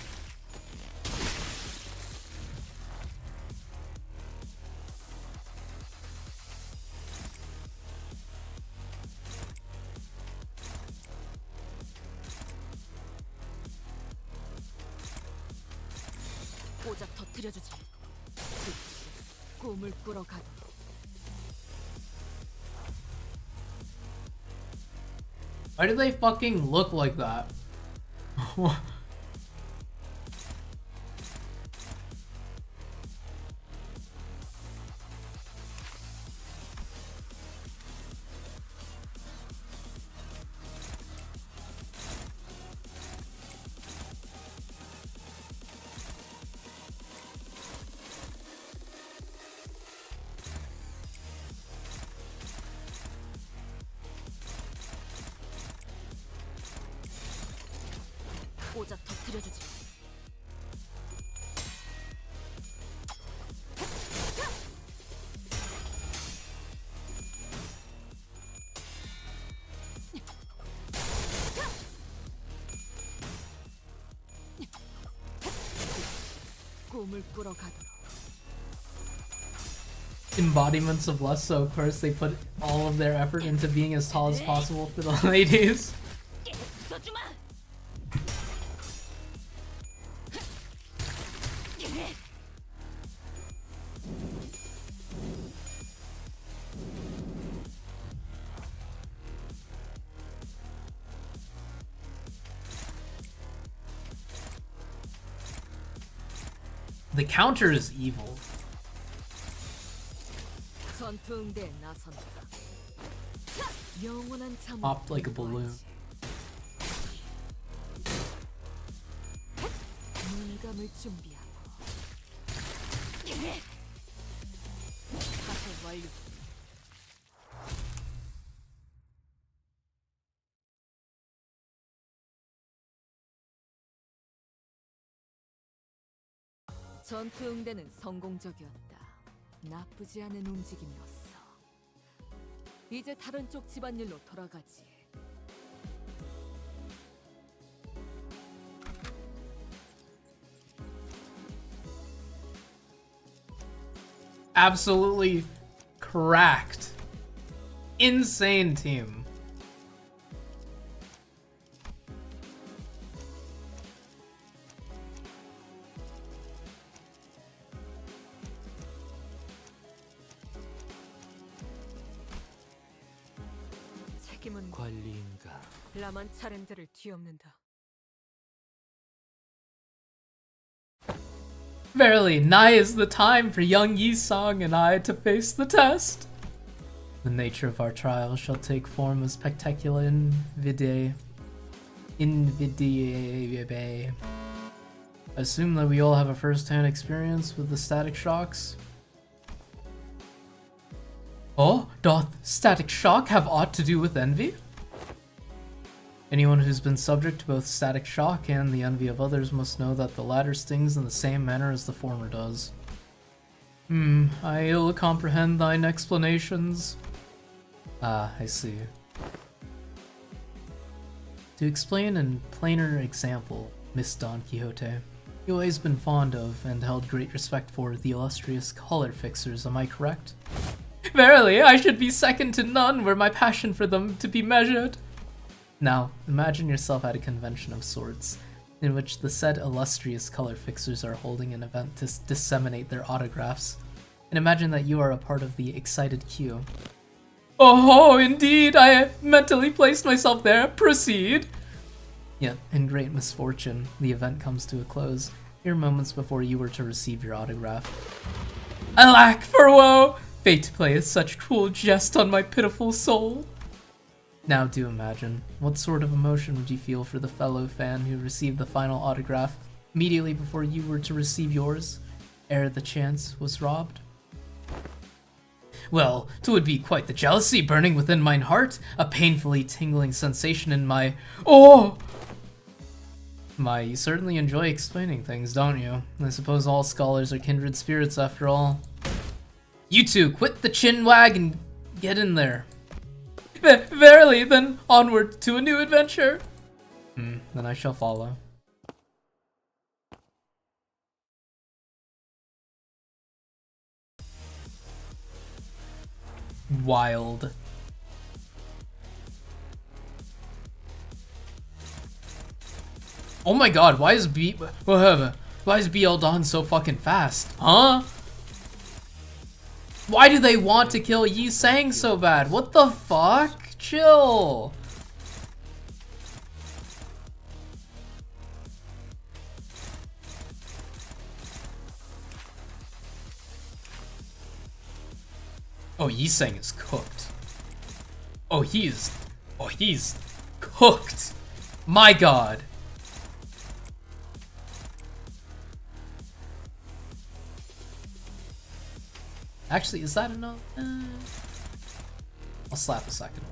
고작 터뜨려주지. 꿈을 꾸러 가도록. Why do they fucking look like that? 고작 터뜨려주지. 꿈을 꾸러 가도록. Embodiments of lust, so of course they put all of their effort into being as tall as possible for the ladies. 써주마. The counter is evil. 전투응대에 나선다. 영원한 참으로 Popped like a balloon. 눈 감을 준비하고. 자세 완료. 전투응대는 성공적이었다. 나쁘지 않은 움직임이었어. 이제 다른 쪽 집안일로 돌아가지. Absolutely cracked. Insane team. 책임은 관리인가? 라만 차렌드를 뒤엎는다. Verily, nigh is the time for young Yi-Song and I to face the test. The nature of our trial shall take form of spectacular invidiae. Assume that we all have a first-hand experience with the static shocks. Oh, doth static shock have aught to do with envy? Anyone who's been subject to both static shock and the envy of others must know that the latter stings in the same manner as the former does. I ill comprehend thine explanations. Ah, I see. To explain in plainer example, Miss Don Quixote, you always been fond of and held great respect for the illustrious color fixers, am I correct? Verily, I should be second to none were my passion for them to be measured. Now, imagine yourself at a convention of sorts, in which the said illustrious color fixers are holding an event to disseminate their autographs, and imagine that you are a part of the excited queue. Oh, indeed, I have mentally placed myself there. Proceed. Yet, in great misfortune, the event comes to a close, mere moments before you were to receive your autograph. Alack for woe! Fate playeth such cruel jest on my pitiful soul. Now do imagine, what sort of emotion would you feel for the fellow fan who received the final autograph immediately before you were to receive yours, ere the chance was robbed? Well, 'twould be quite the jealousy burning within mine heart, a painfully tingling sensation in my— Oh! My, you certainly enjoy explaining things, don't you? I suppose all scholars are kindred spirits after all. You two, quit the chin wag and get in there. Verily, then onward to a new adventure. Then I shall follow. Wild. Oh my god, why is BL Dawn so fucking fast? Huh? Why do they want to kill Yi Sang so bad? What the fuck? Chill. Oh, Yi Sang is cooked. Oh, he's cooked. My god. Actually, is that enough? I'll slap a second.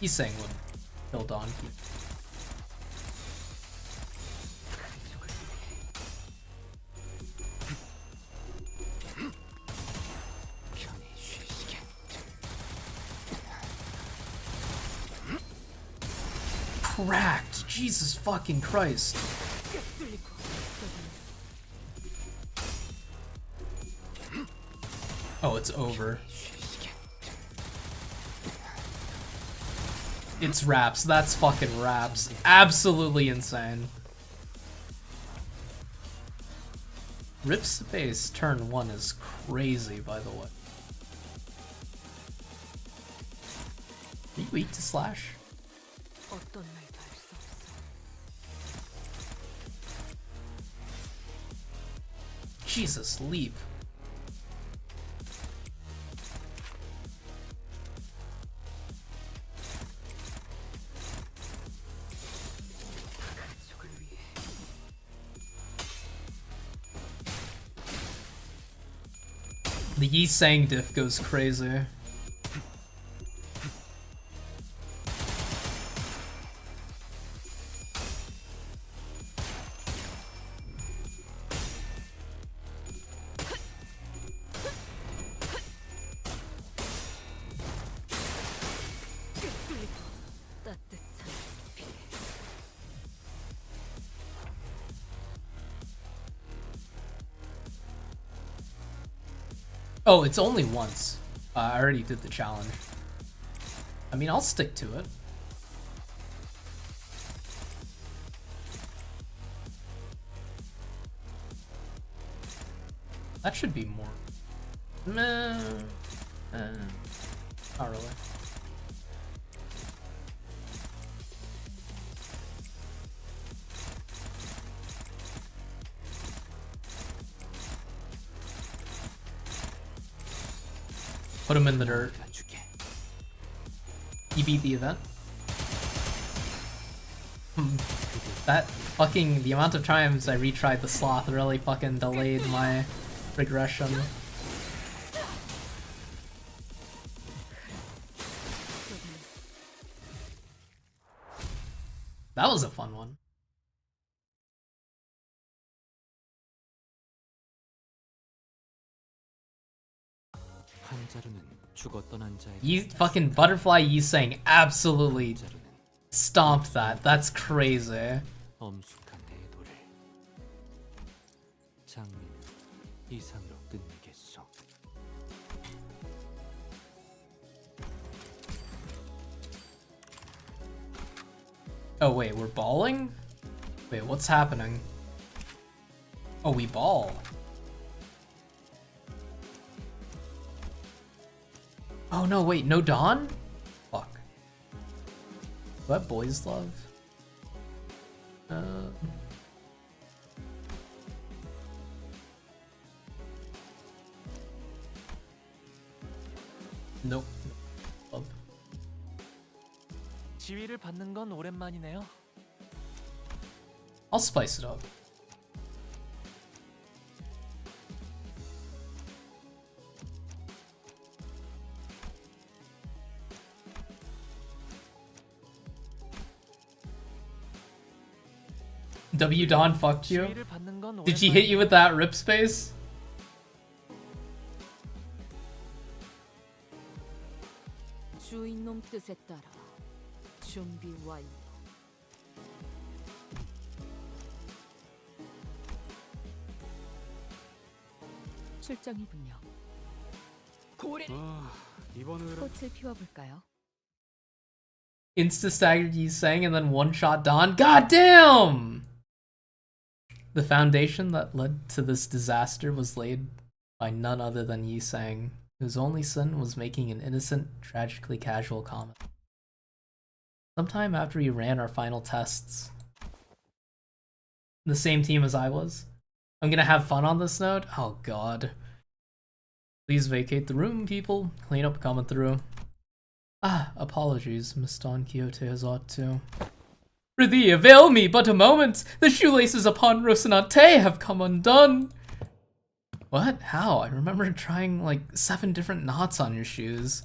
He's saying would kill Donkey. Cracked! Jesus fucking Christ. Oh, it's over. It's raps. That's fucking raps. Absolutely insane. Rip Space turn 1 is crazy, by the way. Are you weak to slash? Jesus, leap. The Yi Sang diff goes crazy. Oh, it's only once. I already did the challenge. I mean, I'll stick to it. That should be more. Meh. Not really. Put him in the dirt. He beat the event. That fucking, the amount of times I retried the sloth really fucking delayed my regression. That was a fun one. You fucking butterfly you saying absolutely stomped that. That's crazy. Oh wait, we're balling? Wait, what's happening? Oh, we ball. Oh no, wait, no Dawn? Fuck. What boys love? Nope. Love. 지위를 받는 건 오랜만이네요. I'll spice it up. W Dawn fucked you? Did she hit you with that rip space? 주인놈 뜻에 따라 준비 완료. 출정이군요. 이번은 꽃을 피워볼까요? Insta staggered Yi Sang and then one shot Dawn. God damn! The foundation that led to this disaster was laid by none other than Yi Sang, whose only sin was making an innocent, tragically casual comment. Sometime after we ran our final tests, the same team as I was. I'm gonna have fun on this note? Oh god. Please vacate the room, people. Clean up coming through. Ah, apologies, Miss Don Quixote has ought to. Prithee, avail me but a moment! The shoelaces upon Rocinante have come undone! What? How? I remember trying like 7 different knots on your shoes.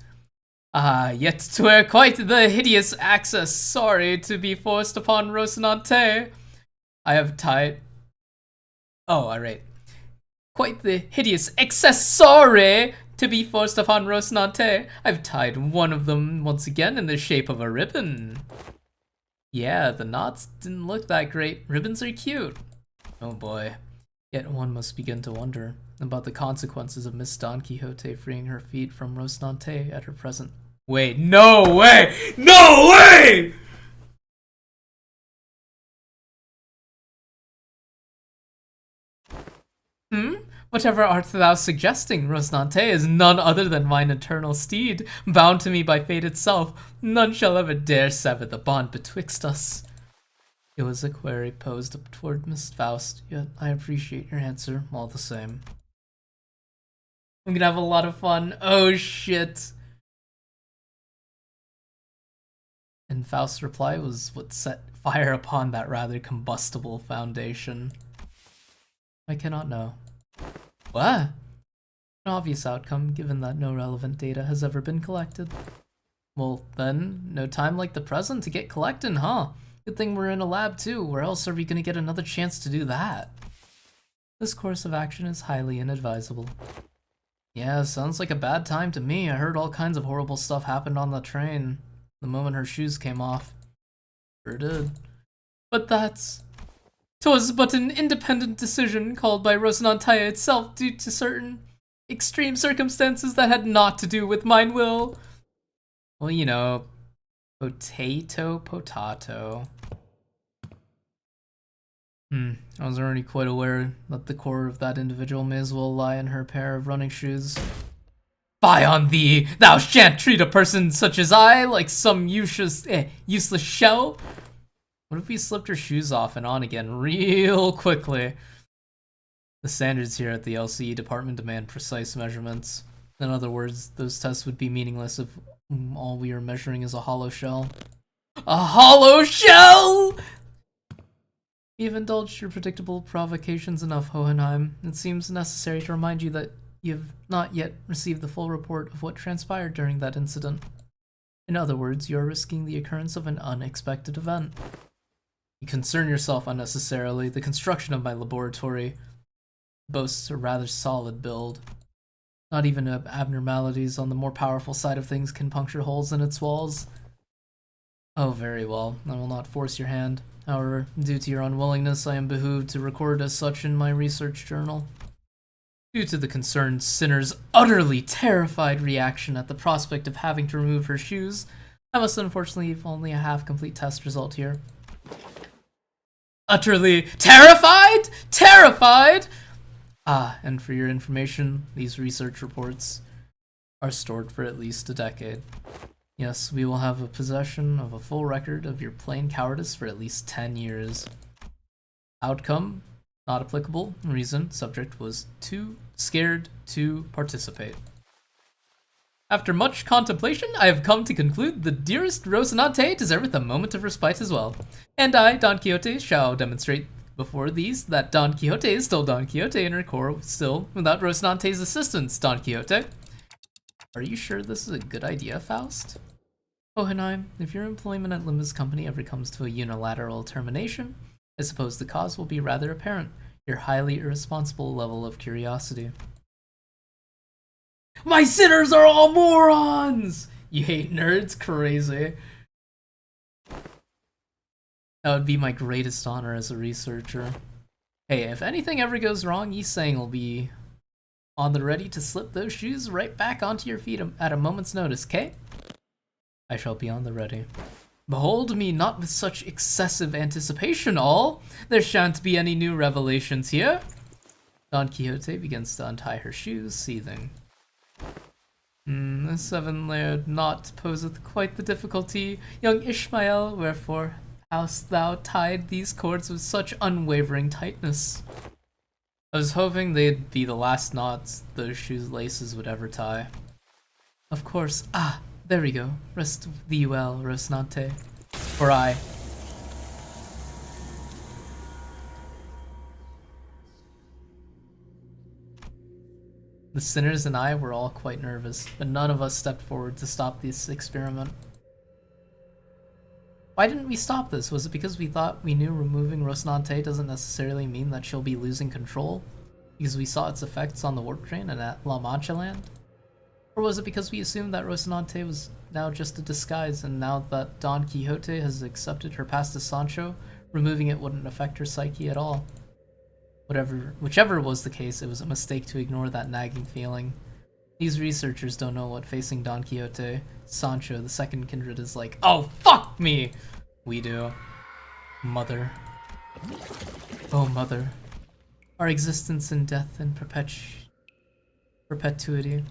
Ah, yet 'twere quite the hideous access, sorry to be forced upon Rocinante. I have tied... Oh, alright. Quite the hideous accessory to be forced upon Rocinante. I've tied one of them once again in the shape of a ribbon. Yeah, the knots didn't look that great. Ribbons are cute. Oh boy. Yet one must begin to wonder about the consequences of Miss Don Quixote freeing her feet from Rocinante at her present. Wait, no way! No way! Whatever art thou suggesting, Rocinante, is none other than mine eternal steed, bound to me by fate itself. None shall ever dare sever the bond betwixt us. It was a query posed up toward Miss Faust, yet I appreciate your answer all the same. I'm gonna have a lot of fun. Oh shit. And Faust's reply was what set fire upon that rather combustible foundation. I cannot know. What? An obvious outcome, given that no relevant data has ever been collected. Well, then, no time like the present to get collecting, huh? Good thing we're in a lab too, where else are we gonna get another chance to do that? This course of action is highly inadvisable. Yeah, sounds like a bad time to me. I heard all kinds of horrible stuff happened on the train the moment her shoes came off. Sure did. But that's... 'Twas but an independent decision called by Rocinante itself due to certain extreme circumstances that had naught to do with mine will. Well, you know, potato. I was already quite aware that the core of that individual may as well lie in her pair of running shoes. Fie on thee! Thou shan't treat a person such as I like some useless shell. What if we slipped her shoes off and on again real quickly? The standards here at the LCE department demand precise measurements. In other words, those tests would be meaningless if all we are measuring is a hollow shell. A hollow shell! You've indulged your predictable provocations enough, Hohenheim. It seems necessary to remind you that you've not yet received the full report of what transpired during that incident. In other words, you are risking the occurrence of an unexpected event. You concern yourself unnecessarily. The construction of my laboratory boasts a rather solid build. Not even abnormalities on the more powerful side of things can puncture holes in its walls. Oh, very well. I will not force your hand. However, due to your unwillingness, I am behooved to record as such in my research journal. Due to the concerned sinner's utterly terrified reaction at the prospect of having to remove her shoes, I must unfortunately leave only a half-complete test result here. Utterly terrified? Terrified? Ah, and for your information, these research reports are stored for at least a decade. Yes, we will have a possession of a full record of your plain cowardice for at least 10 years. Outcome, not applicable. Reason, subject was too scared to participate. After much contemplation, I have come to conclude the dearest Rocinante deserveth a moment of respite as well. And I, Don Quixote, shall demonstrate before these that Don Quixote is still Don Quixote and her core still without Rocinante's assistance, Don Quixote. Are you sure this is a good idea, Faust? Hohenheim, if your employment at Limbus Company ever comes to a unilateral termination, I suppose the cause will be rather apparent, your highly irresponsible level of curiosity. My sinners are all morons! You hate nerds? Crazy. That would be my greatest honor as a researcher. Hey, if anything ever goes wrong, Yi-Sang will be on the ready to slip those shoes right back onto your feet at a moment's notice, okay? I shall be on the ready. Behold me not with such excessive anticipation all. There shan't be any new revelations here. Don Quixote begins to untie her shoes, seething. The seven-layered knot poseth quite the difficulty, young Ishmael, wherefore hast thou tied these cords with such unwavering tightness? I was hoping they'd be the last knots those shoes laces would ever tie. Of course, there we go. Rest thee well, Rocinante. Or I. The sinners and I were all quite nervous, but none of us stepped forward to stop this experiment. Why didn't we stop this? Was it because we thought we knew removing Rocinante doesn't necessarily mean that she'll be losing control? Because we saw its effects on the warp train and at La Mancha Land? Or was it because we assumed that Rocinante was now just a disguise, and now that Don Quixote has accepted her past as Sancho, removing it wouldn't affect her psyche at all? Whichever was the case, it was a mistake to ignore that nagging feeling. These researchers don't know what facing Don Quixote, Sancho, the second kindred, is like. Oh, fuck me! We do. Mother. Oh, Mother. Our existence in death and perpetuity.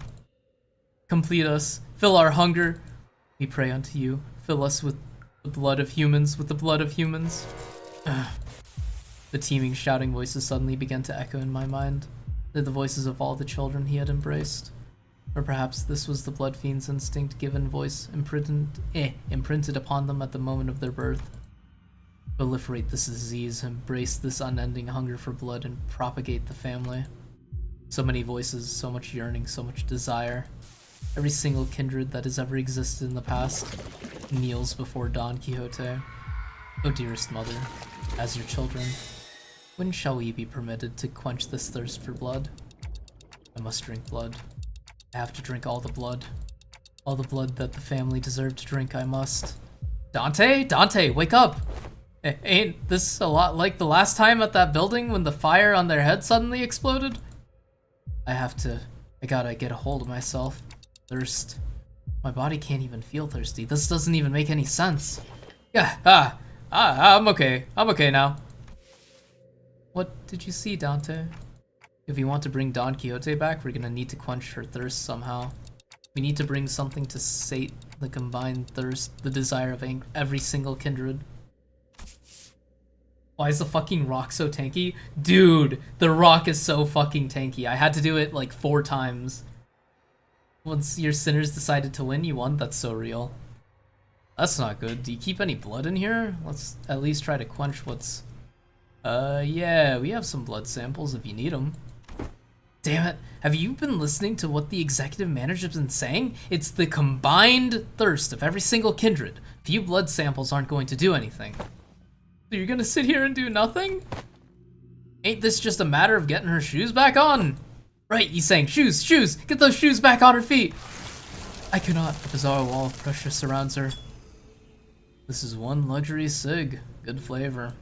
Complete us. Fill our hunger. We pray unto you. Fill us with the blood of humans, with the blood of humans. Ugh. The teeming, shouting voices suddenly began to echo in my mind. They're the voices of all the children he had embraced. Or perhaps this was the blood fiend's instinct given voice, imprinted upon them at the moment of their birth. Proliferate this disease, embrace this unending hunger for blood, and propagate the family. So many voices, so much yearning, so much desire. Every single kindred that has ever existed in the past kneels before Don Quixote. O dearest mother, as your children, when shall we be permitted to quench this thirst for blood? I must drink blood. I have to drink all the blood. All the blood that the family deserved to drink, I must. Dante? Dante, wake up! Ain't this a lot like the last time at that building when the fire on their head suddenly exploded? I gotta get a hold of myself. Thirst. My body can't even feel thirsty. This doesn't even make any sense. Yeah, I'm okay. I'm okay now. What did you see, Dante? If we want to bring Don Quixote back, we're gonna need to quench her thirst somehow. We need to bring something to sate the combined thirst, the desire of every single kindred. Why is the fucking rock so tanky? Dude, the rock is so fucking tanky. I had to do it like 4 times. Once your sinners decided to win, you won? That's so real. That's not good. Do you keep any blood in here? Let's at least try to quench what's... yeah, we have some blood samples if you need them. Damn it. Have you been listening to what the executive manager's been saying? It's the combined thirst of every single kindred. Few blood samples aren't going to do anything. So you're gonna sit here and do nothing? Ain't this just a matter of getting her shoes back on? Right, he's saying, shoes, shoes, get those shoes back on her feet. I cannot. A bizarre wall of pressure surrounds her. This is one luxury cig. Good flavor.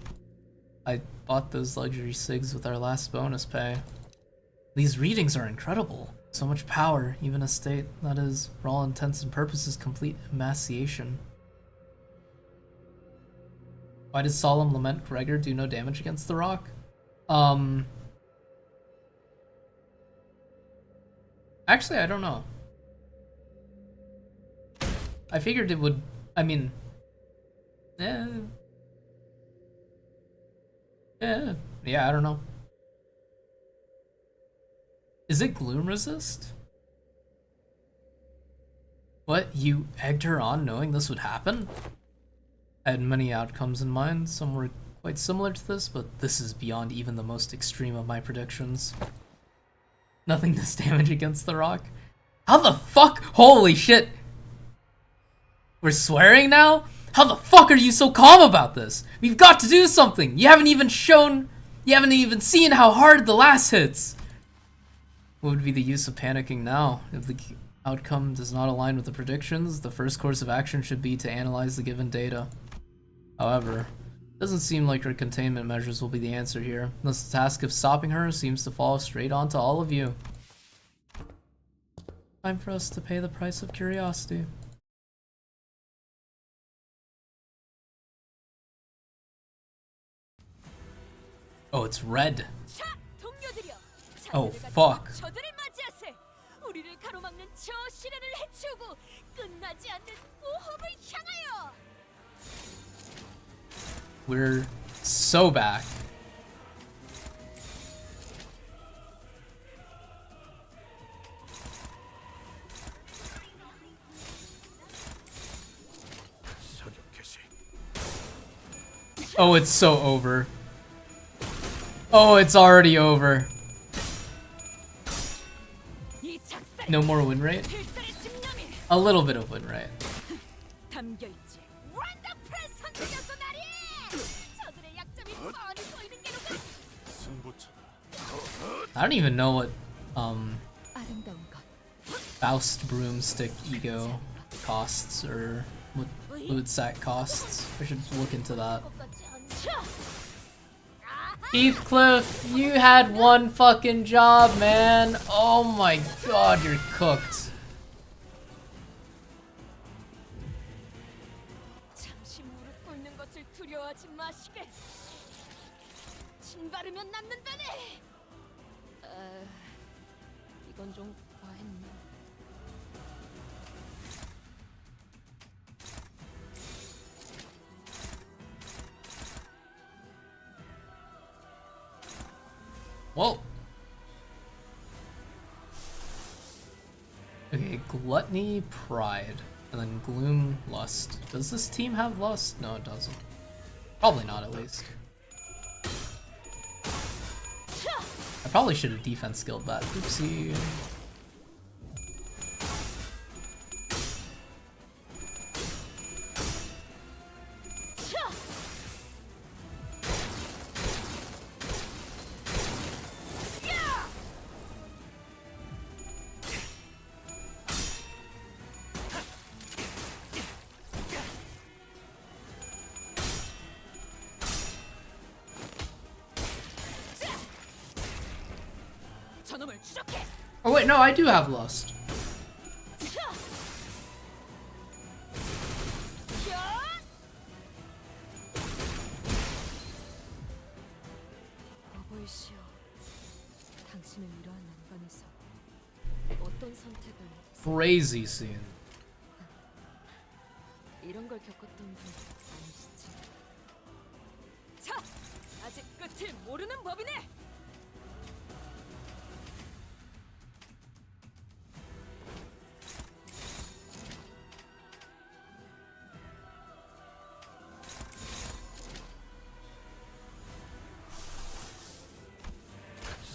I bought those luxury cigs with our last bonus pay. These readings are incredible. So much power, even a state that is, for all intents and purposes, complete emaciation. Why does Solemn Lament Gregor do no damage against the rock? Actually, I don't know. I figured it would, I mean... Yeah, I don't know. Is it gloom resist? What, you egged her on knowing this would happen? I had many outcomes in mind. Some were quite similar to this, but this is beyond even the most extreme of my predictions. Nothing does damage against the rock. How the fuck? Holy shit! We're swearing now? How the fuck are you so calm about this? We've got to do something! You haven't even seen how hard the last hits! What would be the use of panicking now? If the outcome does not align with the predictions, the first course of action should be to analyze the given data. However, it doesn't seem like her containment measures will be the answer here. Thus the task of stopping her seems to fall straight onto all of you. Time for us to pay the price of curiosity. Oh, it's red. Oh, fuck. We're so back. Oh, it's so over. Oh, it's already over. No more win rate? A little bit of win rate. I don't even know what Faust Broomstick Ego costs, or what Fluid Sack costs. I should look into that. Heathcliff, you had one fucking job, man. Oh my god, you're cooked. Whoa. Okay, Gluttony, Pride, and then Gloom, Lust. Does this team have Lust? No, it doesn't. Probably not, at least. I probably should have defense skilled that. Oopsie. Oh wait, no, I do have Lust. 어떤 선택을 Crazy scene. 이런 걸 겪었던 분 아니시지? 자, 아직 끝을 모르는 법이네.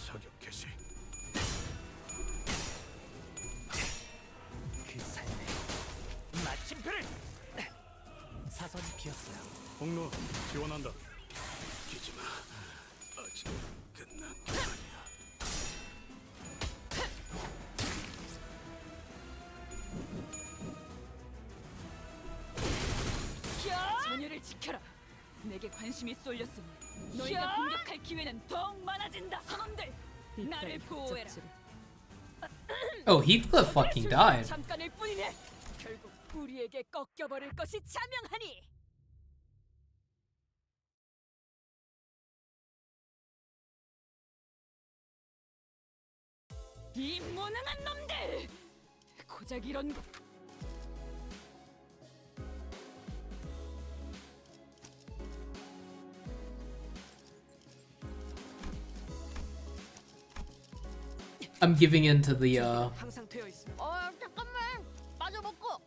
사격 개시. 그 삶에 마침표를 사선이 비었어요. 공로 지원한다. 기지 마. 아직 끝난 게 아니야. 전열을 지켜라. 내게 관심이 쏠렸으니 너희가 공격할 기회는 더욱 많아진다. 선원들, 나를 보호해라. Oh, Heathcliff fucking died. 잠깐일 뿐이네. 결국 우리에게 꺾여버릴 것이 자명하니. 이 무능한 놈들! 고작 이런 거. I'm giving in to the 항상 되어 있습니다. 잠깐만. 마저 먹고.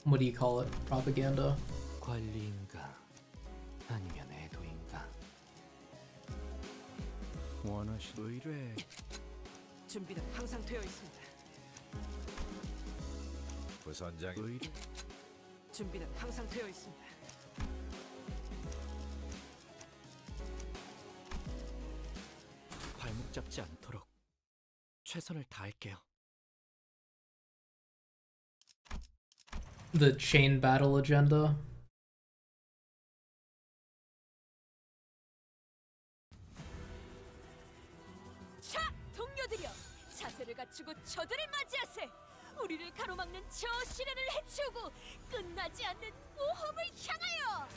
what do you call it? Propaganda. 관리인가 아니면 애도인가. 원하시 의뢰 준비는 항상 되어 있습니다. 부선장. 의뢰 준비는 항상 되어 있습니다. 발목 잡지 않도록 최선을 다할게요. The chain battle agenda. 자, 동료들이여, 자세를 갖추고 저들을 맞이하세. 우리를 가로막는 저 시련을 해치우고 끝나지 않는 모험을 향하여.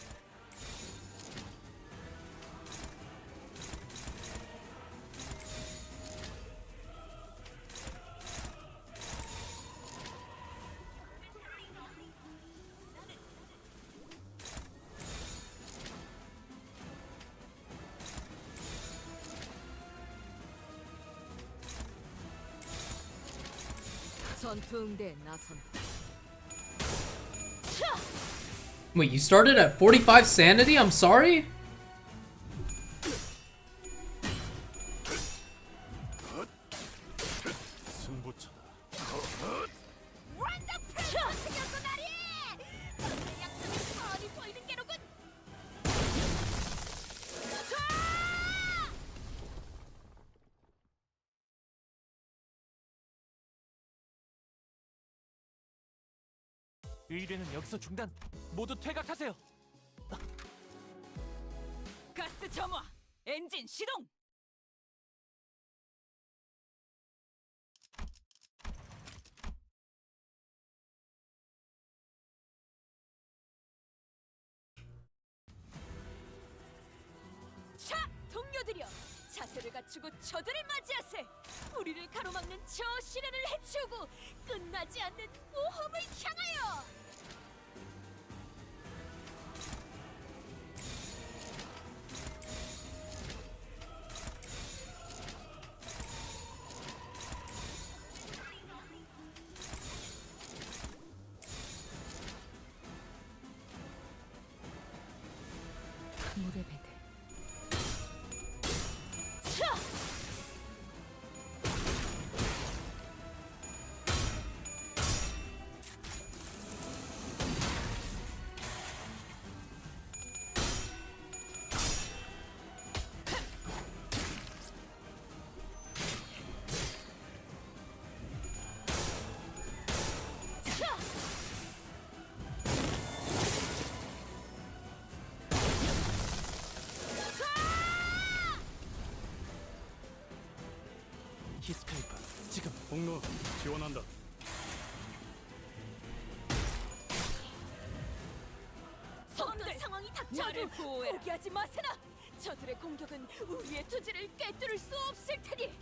전투응대에 나선. Wait, you started at 45 sanity? I'm sorry? 승부처다. 의뢰는 여기서 중단. 모두 퇴각하세요. 가스 점화, 엔진 시동. 자, 동료들이여, 자세를 갖추고 저들을 맞이하세. 우리를 가로막는 저 시련을 해치우고 끝나지 않는 모험을 향하여. 물의 배들. 히스카이프 지금 공로 지원한다. 어떤 상황이 닥쳐도 포기하지 마세나. 저들의 공격은 우리의 투지를 꿰뚫을 수 없을 테니.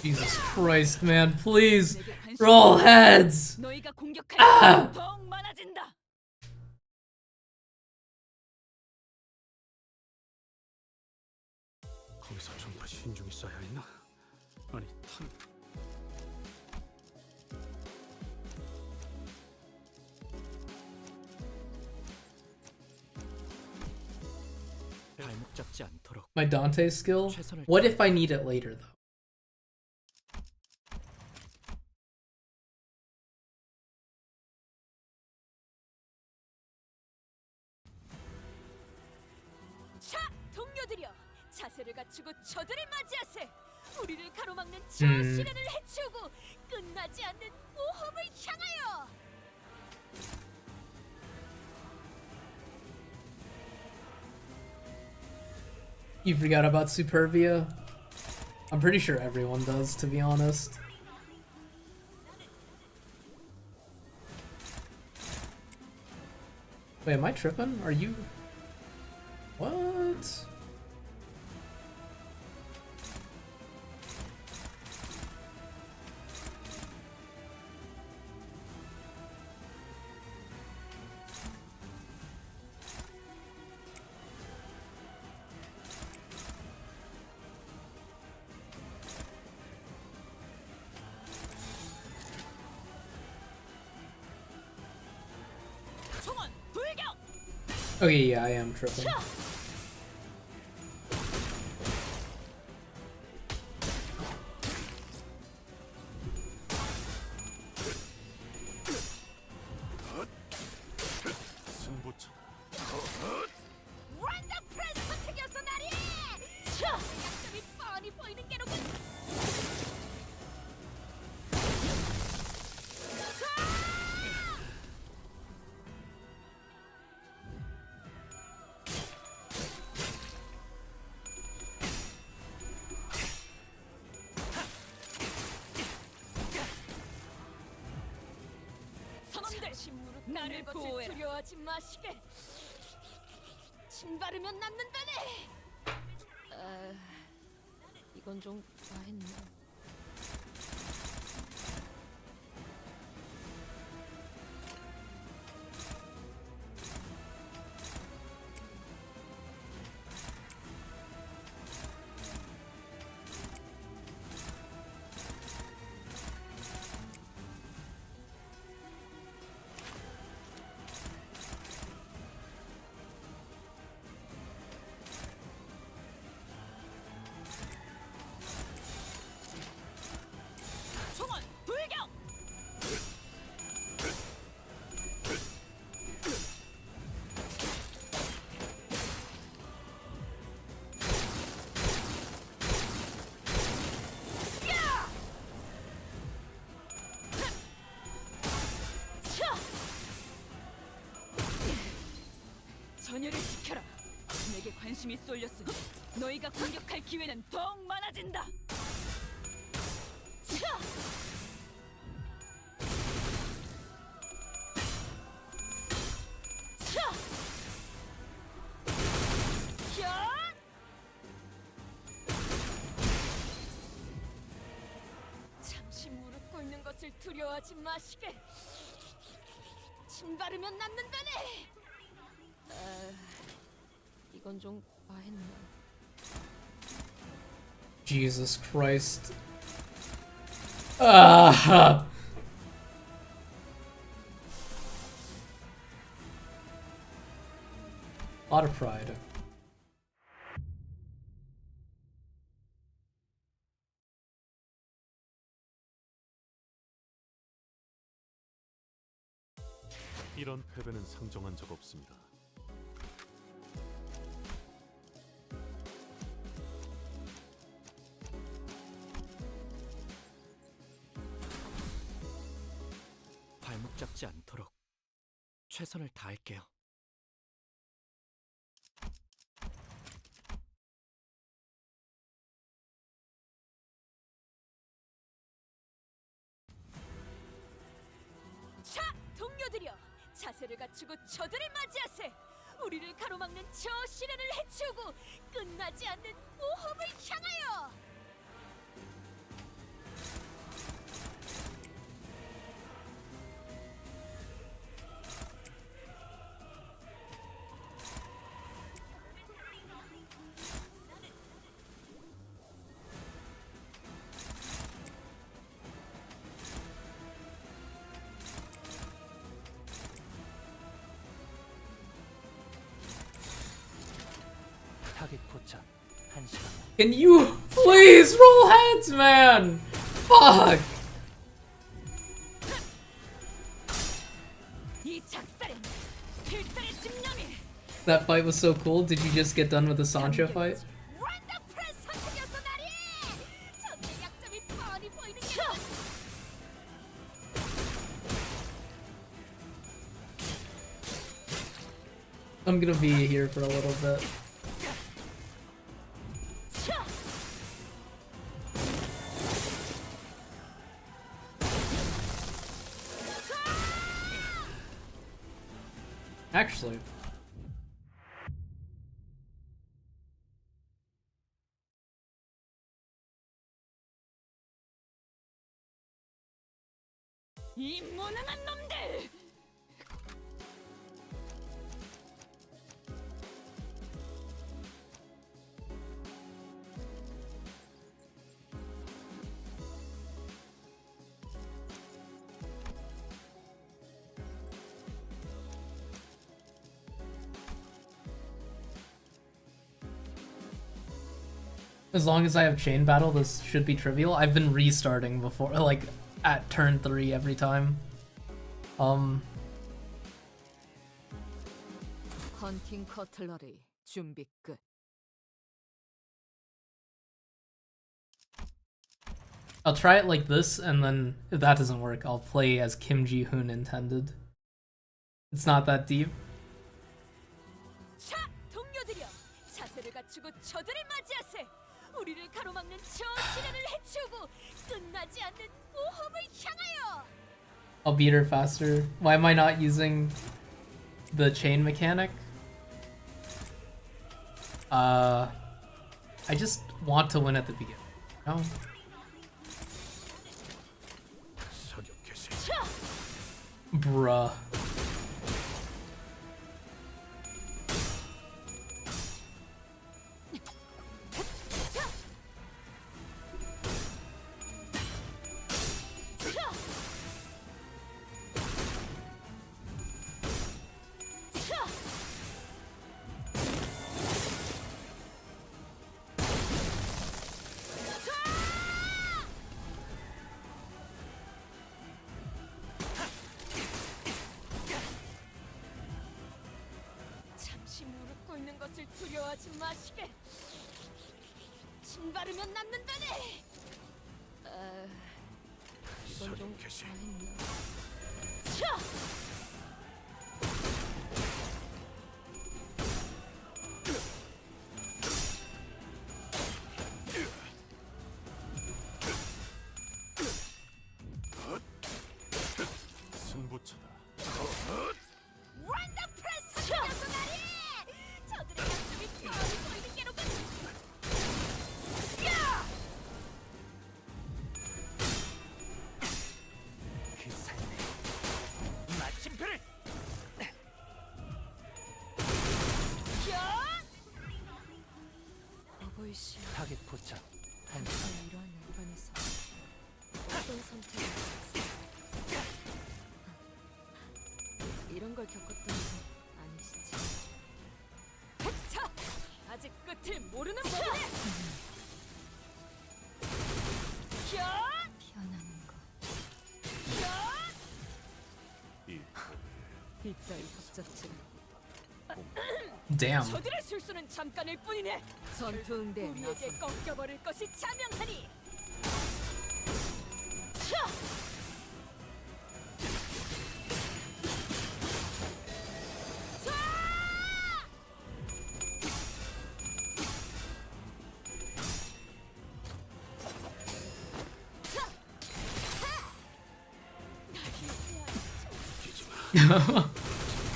Jesus Christ, man, please roll heads. 너희가 공격할 아! 기회는 더욱 많아진다. 거기서 좀 더 신중히 써야 했나? 아니, 탄... 발목 잡지 않도록. My Dante skill? What if I need it later, though? 자, 동료들이여, 자세를 갖추고 저들을 맞이하세. 우리를 가로막는 저 시련을 해치우고 끝나지 않는 모험을 향하여. You forgot about Superbia? I'm pretty sure everyone does, to be honest. Wait, am I tripping? Are you... What? 총원 불격. Okay, yeah, I am tripping. 승부처. 완전 프레스 선택이었어, 나리. 차, 약점이 뻔히 보이는 게로군. 선원들 나를 보호해라. 두려워하지 마시게. 침 바르면 낫는다네. 이건 좀 과했네. 총원 불격. 전열을 지켜라. 내게 관심이 쏠렸으니 너희가 공격할 기회는 더욱 많아진다. 잠시 무릎 꿇는 것을 두려워하지 마시게. 침 바르면 낫는다네. 이건 좀 과했네. Jesus Christ. Ah! A lot of pride. 이런 패배는 상정한 적 없습니다. 발목 잡지 않도록 최선을 다할게요. 자, 동료들이여, 자세를 갖추고 저들을 맞이하세. 우리를 가로막는 저 시련을 해치우고 끝나지 않는 모험을 향하여. 타겟 포착 1시간. Can you please roll heads, man? Fuck. 이 작살엔 필살의 집념이 That fight was so cool. Did you just get done with the Sancho fight? 원더풀 선택이었어 나리. 적의 약점이 뻔히 보이는 게. I'm gonna be here for a little bit. Actually, 이 무능한 놈들! as long as I have chain battle, this should be trivial. I've been restarting before, like at turn 3 every time. 헌팅 커틀러리 준비 끝. I'll try it like this, and then if that doesn't work, I'll play as Kim Ji-hoon intended. It's not that deep. 자, 동료들이여, 자세를 갖추고 저들을 맞이하세. 우리를 가로막는 저 시련을 해치우고 끝나지 않는 모험을 향하여. I'll beat her faster. Why am I not using the chain mechanic? I just want to win at the beginning. No. Bruh. 잠시 무릎 꿇는 것을 두려워하지 마시게. 침 바르면 낫는다네. 이건 좀 아니냐. 차! 승부처다. 원더풀 선택이었어 나리. 저들의 약점이 뻔히 보이는 게로군. 야! 그 삶에 마침표를. 야! 어보이시 타겟 포착 1시간. 이러한 난관에서 어떤 선택을 이런 걸 겪었던 건 아니시지? 자, 아직 끝을 모르는 법이네. 야! 피어나는 거 야! 이따위 협잡질 Damn. 저들의 실수는 잠깐일 뿐이네. 전투응대 우리에게 나선 꺾여버릴 것이 자명하니. 차!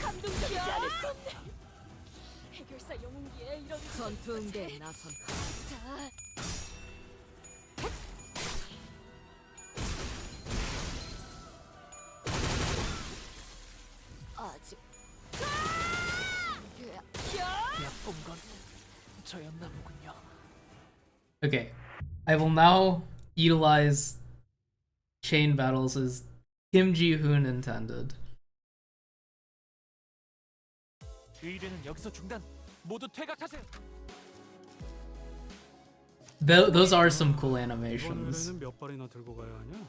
감동적이지 않을 수 없네. 해결사 영웅기에 이런 전투응대 나선 자, 아직 약본 건 저였나 보군요. Okay. I will now utilize chain battles as Kim Ji-hoon intended. 의뢰는 여기서 중단. 모두 퇴각하세요. Those are some cool animations. 이번 의뢰는 몇 발이나 들고 가야 하냐?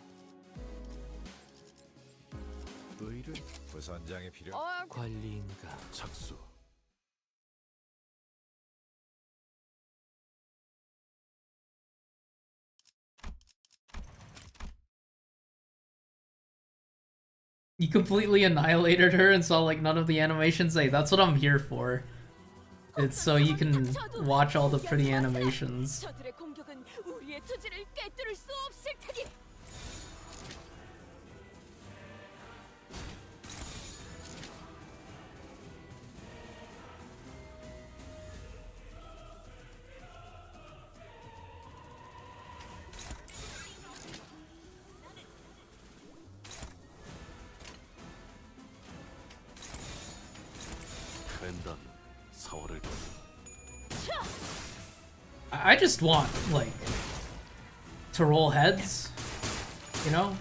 의뢰? 부선장이 필요. 관리인가? 착수. You completely annihilated her and saw like none of the animations. Hey, that's what I'm here for. It's so you can watch all the pretty animations. 저들의 공격은 우리의 투지를 꿰뚫을 수 없을 테니. 벤단 4월을 I just want like to roll heads, you know?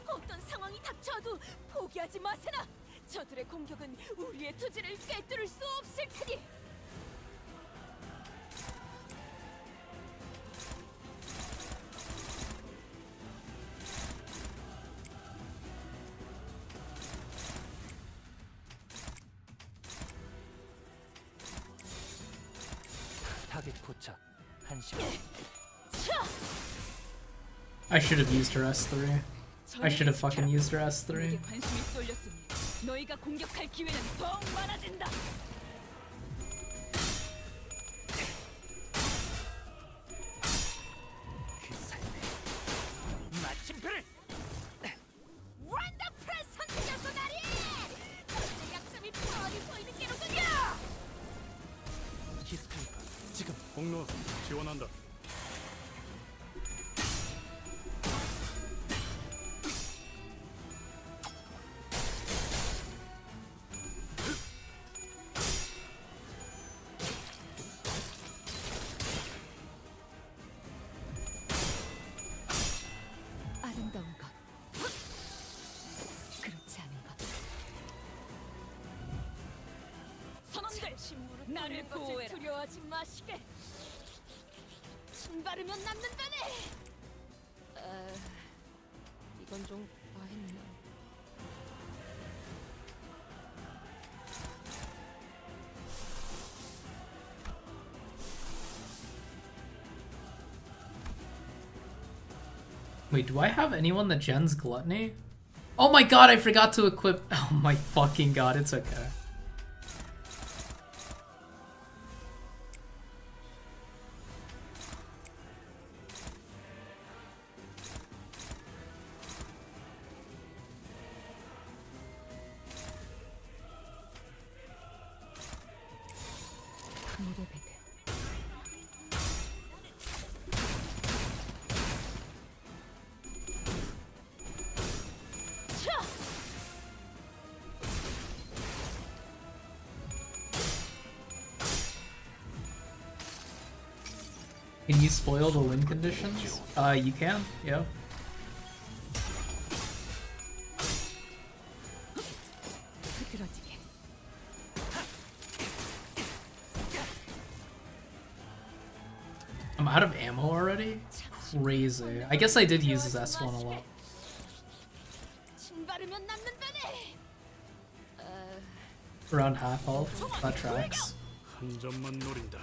어떤 상황이 닥쳐도 포기하지 마세나. 저들의 공격은 우리의 투지를 꿰뚫을 수 없을 테니. 타겟 포착 1시간. I should have used her S3. I should have fucking used her S3. 내게 관심이 쏠렸으니 너희가 공격할 기회는 더욱 많아진다. 그 삶에 마침표를 원더풀 선택했어 나리. 저들의 약점이 뻔히 보이는 게로군요. 키스카이퍼 지금 공로 지원한다. 아름다운 것. 그렇지 않은 것. 선원들, 무릎 나를 꿇는 것을 보호해라. 두려워하지 마시게. 침 바르면 남는다네. 이건 좀 과했나. Wait, do I have anyone that gens Gluttony? Oh my god, I forgot to equip. Oh my fucking god, it's okay. 무레베드. Can you spoil the win conditions? You can, yeah. 흐드러지게. I'm out of ammo already? Crazy. I guess I did use his S1 a lot. 침 바르면 남는다네. Around half health. That tracks. 한 점만 노린다.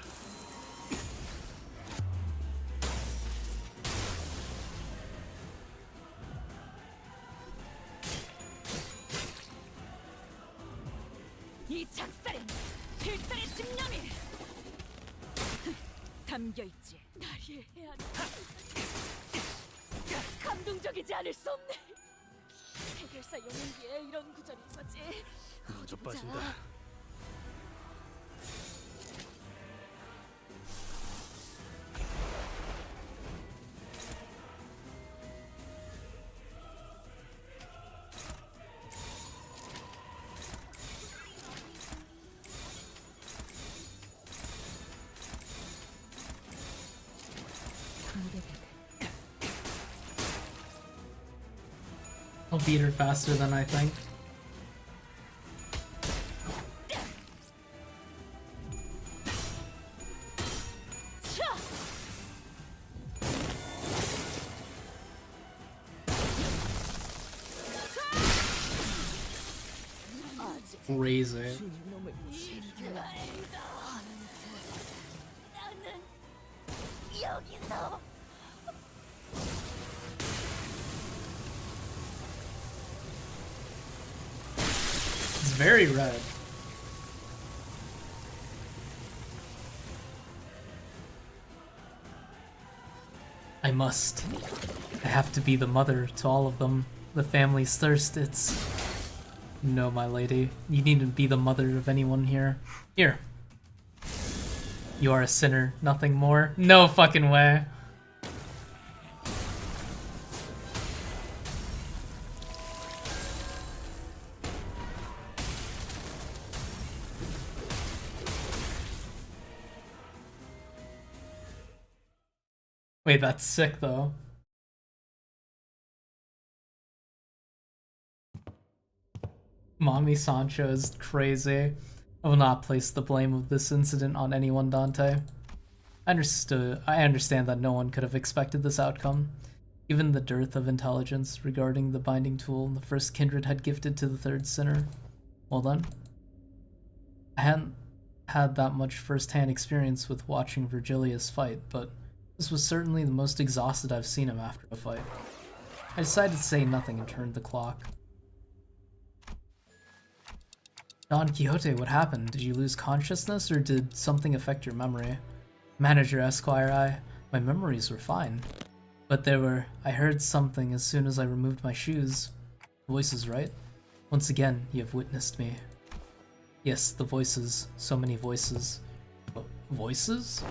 이 작살엔 필살의 집념이 담겨 있지. 나리의 해안. 감동적이지 않을 수 없네. 해결사 영웅기에 이런 구절이 있었지. 먼저 어디 보자. 빠진다. I'll beat her faster than I think. Crazy. It's very red. I must. I have to be the mother to all of them. The family's thirst, it's... No, my lady. You needn't be the mother of anyone here. Here. You are a sinner, nothing more. No fucking way. Wait, that's sick though. Mommy Sancho is crazy. I will not place the blame of this incident on anyone, Dante. I understand that no one could have expected this outcome. Given the dearth of intelligence regarding the binding tool the first kindred had gifted to the third sinner. Well then. I hadn't had that much first-hand experience with watching Virgilius fight, but this was certainly the most exhausted I've seen him after a fight. I decided to say nothing and turned the clock. Don Quixote, what happened? Did you lose consciousness, or did something affect your memory? Manager Esquire, my memories were fine. But I heard something as soon as I removed my shoes. Voices, right? Once again, you have witnessed me. Yes, the voices. So many voices. Voices?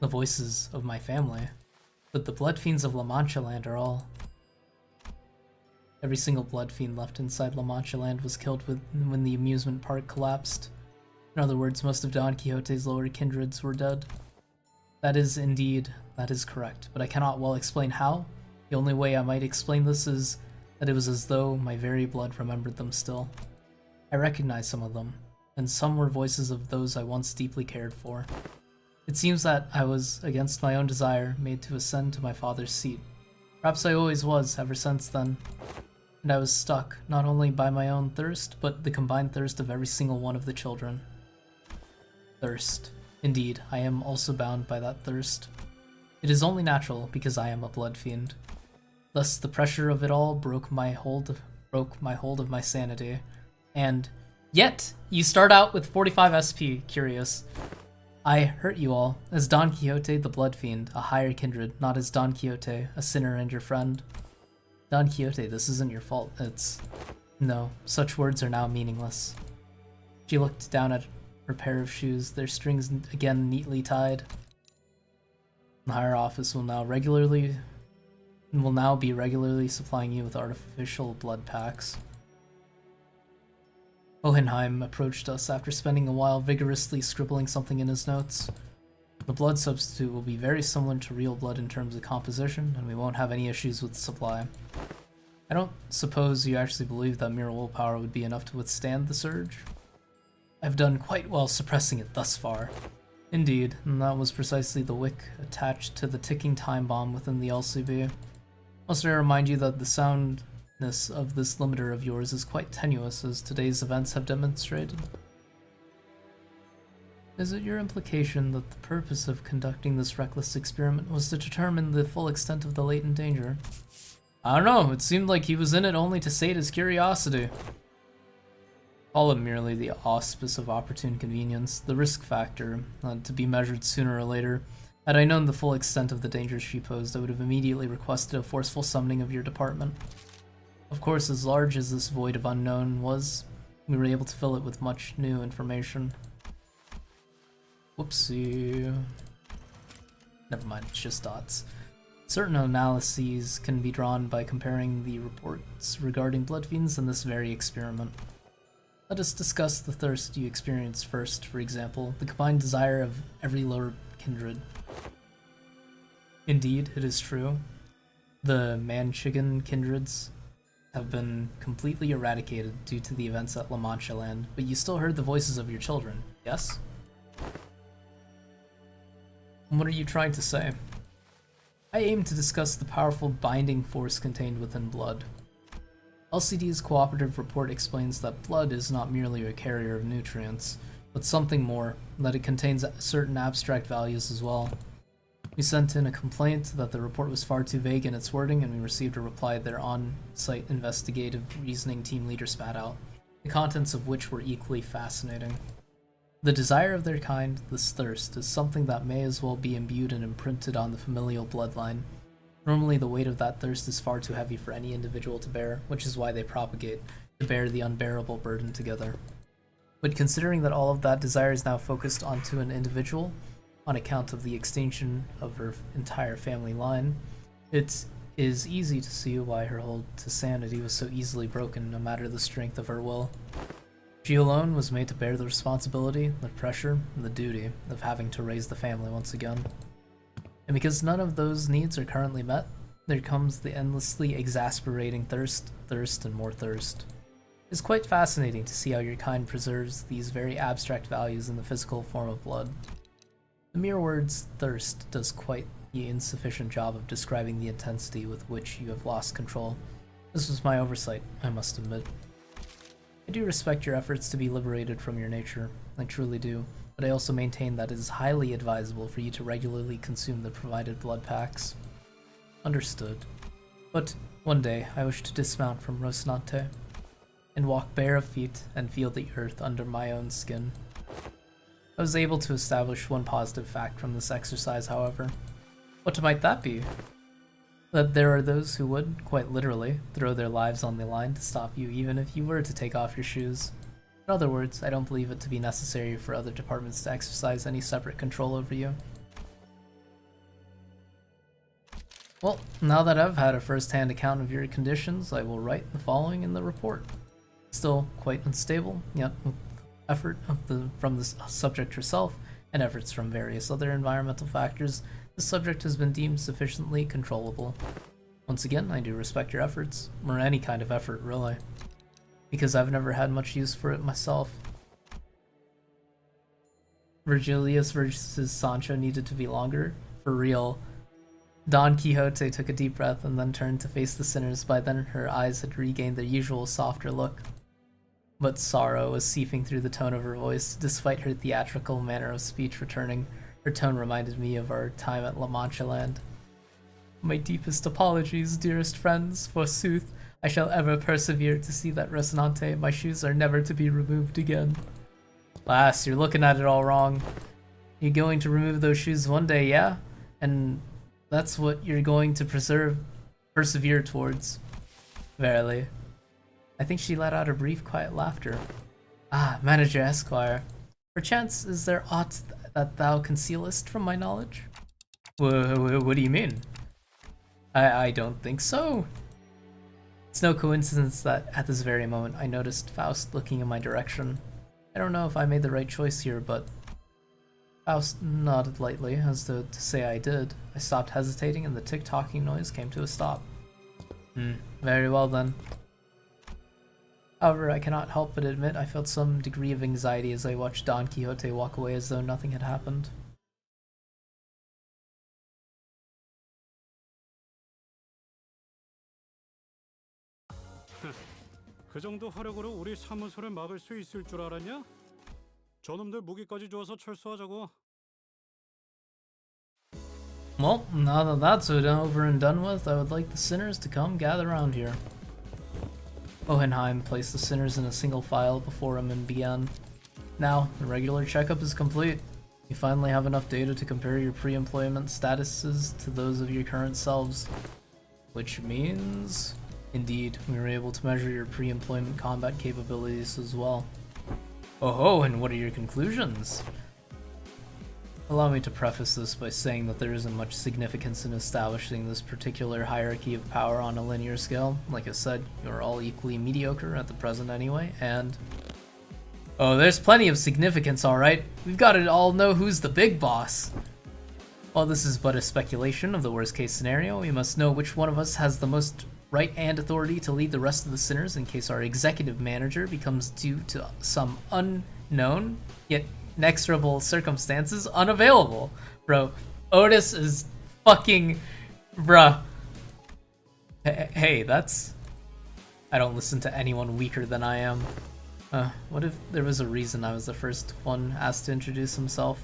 The voices of my family. But the blood fiends of La Mancha Land are all... Every single blood fiend left inside La Mancha Land was killed when the amusement park collapsed. In other words, most of Don Quixote's lower kindreds were dead. That is correct, but I cannot well explain how. The only way I might explain this is that it was as though my very blood remembered them still. I recognized some of them, and some were voices of those I once deeply cared for. It seems that I was, against my own desire, made to ascend to my father's seat. Perhaps I always was, ever since then. And I was stuck, not only by my own thirst, but the combined thirst of every single one of the children. Thirst. Indeed, I am also bound by that thirst. It is only natural, because I am a blood fiend. Thus, the pressure of it all broke my hold of my sanity. And yet, you start out with 45 SP, curious. I hurt you all, as Don Quixote the blood fiend, a higher kindred, not as Don Quixote, a sinner and your friend. Don Quixote, this isn't your fault, No, such words are now meaningless. She looked down at her pair of shoes, their strings again neatly tied. The higher office will now be regularly supplying you with artificial blood packs. Hohenheim approached us after spending a while vigorously scribbling something in his notes. The blood substitute will be very similar to real blood in terms of composition, and we won't have any issues with supply. I don't suppose you actually believe that mere willpower would be enough to withstand the surge? I've done quite well suppressing it thus far. Indeed, and that was precisely the wick attached to the ticking time bomb within the LCB. Must I remind you that the soundness of this limiter of yours is quite tenuous, as today's events have demonstrated? Is it your implication that the purpose of conducting this reckless experiment was to determine the full extent of the latent danger? I don't know, it seemed like he was in it only to sate his curiosity. Call it merely the auspice of opportune convenience, the risk factor, to be measured sooner or later. Had I known the full extent of the dangers she posed, I would have immediately requested a forceful summoning of your department. Of course, as large as this void of unknown was, we were able to fill it with much new information. Whoopsie. Never mind, it's just dots. Certain analyses can be drawn by comparing the reports regarding blood fiends in this very experiment. Let us discuss the thirst you experienced first, for example, the combined desire of every lower kindred. Indeed, it is true. The Manchigan kindreds have been completely eradicated due to the events at La Mancha Land, but you still heard the voices of your children, yes? What are you trying to say? I aim to discuss the powerful binding force contained within blood. LCD's cooperative report explains that blood is not merely a carrier of nutrients, but something more, that it contains certain abstract values as well. We sent in a complaint that the report was far too vague in its wording, and we received a reply their on-site investigative reasoning team leader spat out, the contents of which were equally fascinating. The desire of their kind, this thirst, is something that may as well be imbued and imprinted on the familial bloodline. Normally the weight of that thirst is far too heavy for any individual to bear, which is why they propagate, to bear the unbearable burden together. But considering that all of that desire is now focused onto an individual, on account of the extinction of her entire family line, it is easy to see why her hold to sanity was so easily broken, no matter the strength of her will. She alone was made to bear the responsibility, the pressure, and the duty of having to raise the family once again. And because none of those needs are currently met, there comes the endlessly exasperating thirst, and more thirst. It's quite fascinating to see how your kind preserves these very abstract values in the physical form of blood. The mere words thirst does quite the insufficient job of describing the intensity with which you have lost control. This was my oversight, I must admit. I do respect your efforts to be liberated from your nature, I truly do, but I also maintain that it is highly advisable for you to regularly consume the provided blood packs. Understood. But one day I wish to dismount from Rocinante and walk bare of feet and feel the earth under my own skin. I was able to establish one positive fact from this exercise, however. What might that be? That there are those who would, quite literally, throw their lives on the line to stop you even if you were to take off your shoes. In other words, I don't believe it to be necessary for other departments to exercise any separate control over you. Well, now that I've had a first-hand account of your conditions, I will write the following in the report. Still quite unstable, yet with effort from the subject herself and efforts from various other environmental factors, the subject has been deemed sufficiently controllable. Once again, I do respect your efforts, or any kind of effort really, because I've never had much use for it myself. Virgilius versus Sancho needed to be longer? For real. Don Quixote took a deep breath and then turned to face the sinners. By then her eyes had regained their usual softer look. But sorrow was seeping through the tone of her voice, despite her theatrical manner of speech returning. Her tone reminded me of our time at La Mancha Land. My deepest apologies, dearest friends. Forsooth, I shall ever persevere to see that Rocinante, my shoes are never to be removed again. Lass, you're looking at it all wrong. You're going to remove those shoes one day, yeah? And that's what you're going to persevere towards. Verily. I think she let out a brief, quiet laughter. Ah, Manager Esquire. Perchance is there aught that thou concealest from my knowledge? What do you mean? I don't think so. It's no coincidence that at this very moment I noticed Faust looking in my direction. I don't know if I made the right choice here, but Faust nodded lightly, as though to say I did. I stopped hesitating and the tick-tocking noise came to a stop. Very well then. However, I cannot help but admit I felt some degree of anxiety as I watched Don Quixote walk away as though nothing had happened. 그 정도 화력으로 우리 사무소를 막을 수 있을 줄 알았냐? 저놈들 무기까지 줘서 철수하자고. Well, now that that's over and done with, I would like the sinners to come gather around here. Hohenheim placed the sinners in a single file before him and began. Now, the regular checkup is complete. You finally have enough data to compare your pre-employment statuses to those of your current selves. Which means... Indeed, we were able to measure your pre-employment combat capabilities as well. Oh, and what are your conclusions? Allow me to preface this by saying that there isn't much significance in establishing this particular hierarchy of power on a linear scale. Like I said, you're all equally mediocre at the present anyway, and... Oh, there's plenty of significance, alright. We've got to all know who's the big boss. While this is but a speculation of the worst case scenario, we must know which one of us has the most right and authority to lead the rest of the sinners in case our executive manager becomes due to some unknown yet inexorable circumstances unavailable. Bro, Otis is fucking... Bruh. Hey, that's... I don't listen to anyone weaker than I am. What if there was a reason I was the first one asked to introduce himself?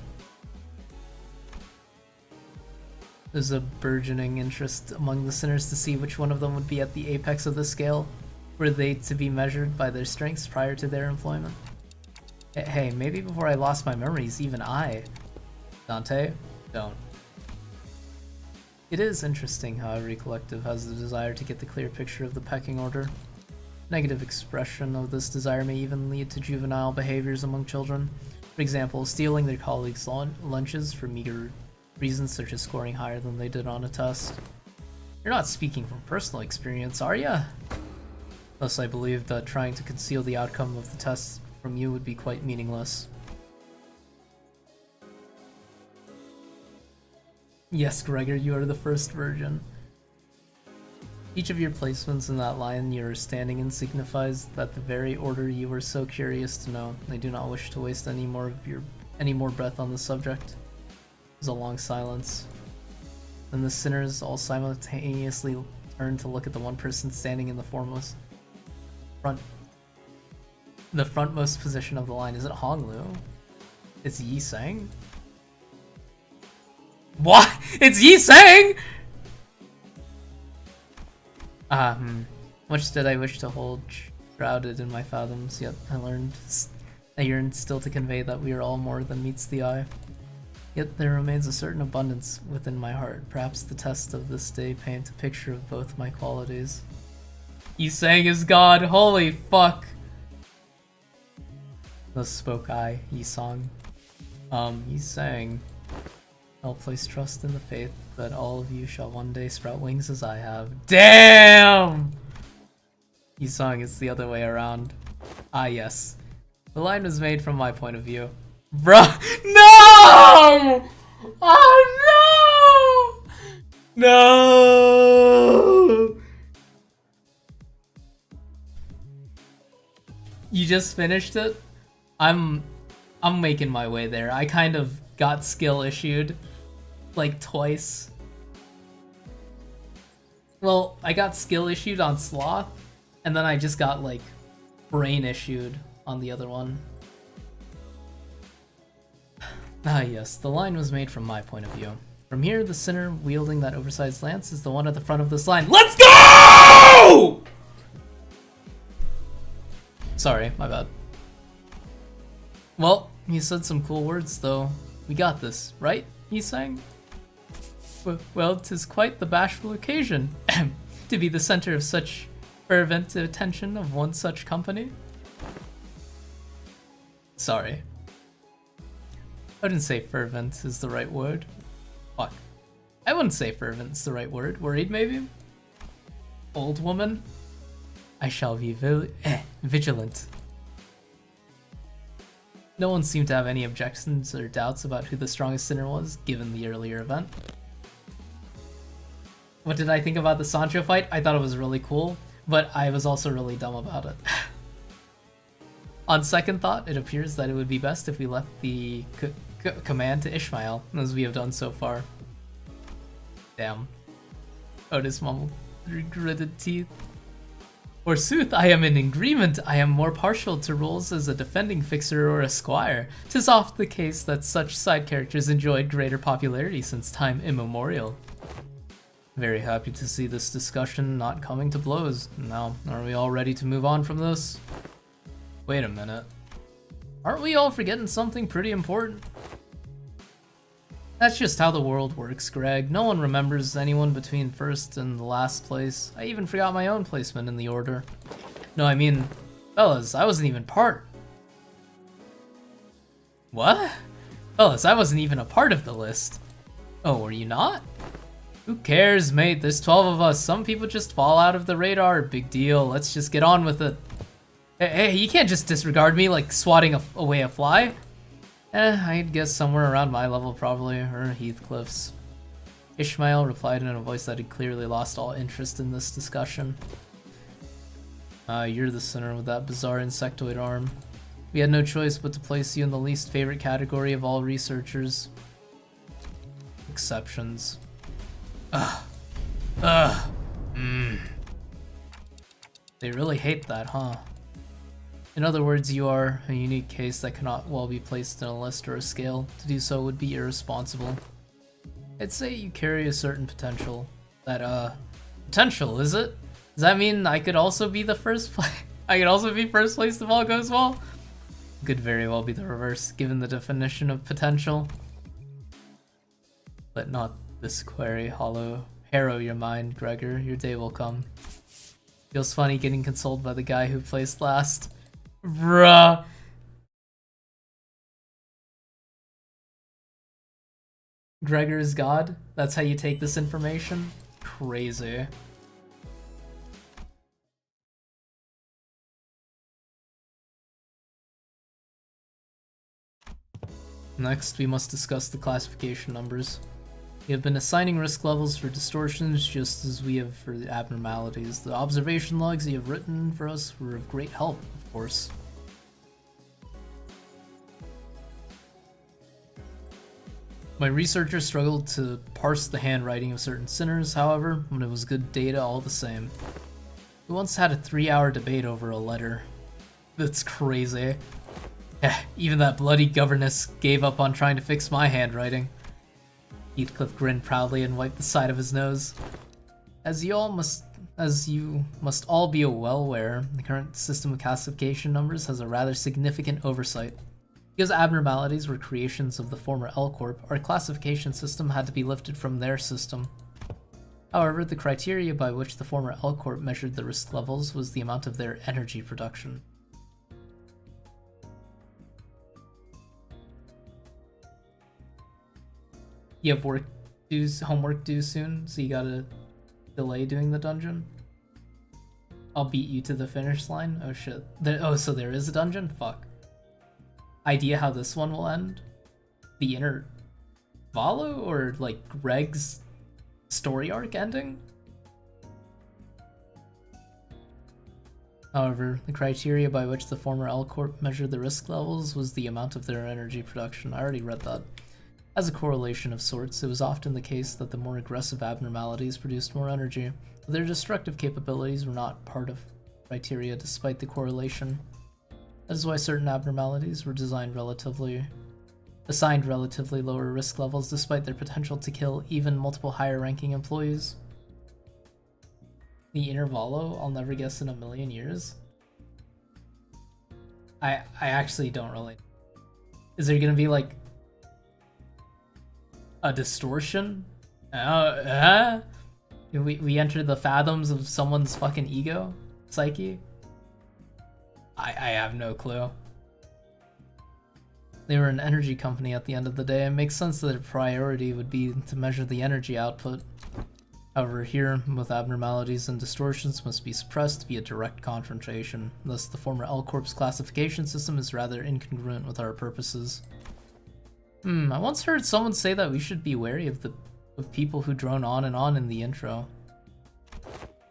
There's a burgeoning interest among the sinners to see which one of them would be at the apex of the scale. Were they to be measured by their strengths prior to their employment? Hey, maybe before I lost my memories, even I... Dante? Don't. It is interesting how every collective has the desire to get the clear picture of the pecking order. Negative expression of this desire may even lead to juvenile behaviors among children. For example, stealing their colleagues' lunches for meager reasons such as scoring higher than they did on a test. You're not speaking from personal experience, are ya? Thus, I believe that trying to conceal the outcome of the test from you would be quite meaningless. Yes, Gregor, you are the first virgin. Each of your placements in that line you are standing in signifies that the very order you were so curious to know. I do not wish to waste any more breath on the subject. There's a long silence. Then the sinners all simultaneously turn to look at the one person standing in the frontmost position of the line. Is it Honglu? It's Yi Sang? What? It's Yi Sang! Much did I wish to hold shrouded in my fathoms, yet I yearned still to convey that we are all more than meets the eye. Yet there remains a certain abundance within my heart. Perhaps the test of this day paint a picture of both my qualities. Yi Sang is God, holy fuck! Thus spoke I, Yi Sang. Yi Sang. I'll place trust in the faith that all of you shall one day sprout wings as I have. Damn! Yi Sang is the other way around. Ah, yes. The line was made from my point of view. Bruh! No! Oh no! No! You just finished it? I'm making my way there. I kind of got skill issued like twice. Well, I got skill issued on Sloth, and then I just got like brain issued on the other one. Ah yes, the line was made from my point of view. From here, the sinner wielding that oversized lance is the one at the front of this line. Let's go! Sorry, my bad. Well, you said some cool words though. We got this, right? He sang. Well, 'tis quite the bashful occasion to be the center of such fervent attention of one such company. Sorry. I wouldn't say fervent is the right word. Fuck. I wouldn't say fervent is the right word. Worried, maybe? Old woman? I shall be vigilant. No one seemed to have any objections or doubts about who the strongest sinner was, given the earlier event. What did I think about the Sancho fight? I thought it was really cool, but I was also really dumb about it. On second thought, it appears that it would be best if we left the command to Ishmael, as we have done so far. Damn. Otis mumbled through gritted teeth. Forsooth, I am in agreement. I am more partial to roles as a defending fixer or a squire. 'Tis oft the case that such side characters enjoyed greater popularity since time immemorial. Very happy to see this discussion not coming to blows. Now, are we all ready to move on from this? Wait a minute. Aren't we all forgetting something pretty important? That's just how the world works, Greg. No one remembers anyone between first and the last place. I even forgot my own placement in the order. No, I mean, fellas, I wasn't even part. What? Fellas, I wasn't even a part of the list. Oh, were you not? Who cares, mate? There's 12 of us. Some people just fall out of the radar. Big deal. Let's just get on with it. Hey, you can't just disregard me like swatting away a fly. I'd guess somewhere around my level probably, or Heathcliff's. Ishmael replied in a voice that had clearly lost all interest in this discussion. You're the sinner with that bizarre insectoid arm. We had no choice but to place you in the least favorite category of all researchers. Exceptions. They really hate that, huh? In other words, you are a unique case that cannot well be placed in a list or a scale. To do so would be irresponsible. I'd say you carry a certain potential. That, potential, is it? Does that mean I could also be the first place? I could also be first place if all goes well? Could very well be the reverse, given the definition of potential. Let not this query harrow your mind, Gregor. Your day will come. Feels funny getting consoled by the guy who placed last. Bruh. Gregor is God? That's how you take this information? Crazy. Next, we must discuss the classification numbers. We have been assigning risk levels for distortions just as we have for the abnormalities. The observation logs you have written for us were of great help, of course. My researchers struggled to parse the handwriting of certain sinners, however, when it was good data all the same. We once had a 3-hour debate over a letter. That's crazy. Even that bloody governess gave up on trying to fix my handwriting. Heathcliff grinned proudly and wiped the side of his nose. As you must all be well aware, the current system of classification numbers has a rather significant oversight. Because abnormalities were creations of the former L-Corp, our classification system had to be lifted from their system. However, the criteria by which the former L-Corp measured the risk levels was the amount of their energy production. You have homework due soon, so you gotta delay doing the dungeon? I'll beat you to the finish line? Oh shit. So there is a dungeon? Fuck. Idea how this one will end? The inner Valo or like Greg's story arc ending? However, the criteria by which the former L-Corp measured the risk levels was the amount of their energy production. I already read that. As a correlation of sorts, it was often the case that the more aggressive abnormalities produced more energy, but their destructive capabilities were not part of criteria despite the correlation. That is why certain abnormalities were assigned relatively lower risk levels despite their potential to kill even multiple higher-ranking employees. The inner Valo, I'll never guess in a million years. I actually don't really. Is there gonna be like a distortion? We enter the fathoms of someone's fucking ego? Psyche? I have no clue. They were an energy company at the end of the day. It makes sense that their priority would be to measure the energy output. However, here, both abnormalities and distortions must be suppressed via direct confrontation. Thus, the former L-Corp's classification system is rather incongruent with our purposes. I once heard someone say that we should be wary of people who drone on and on in the intro.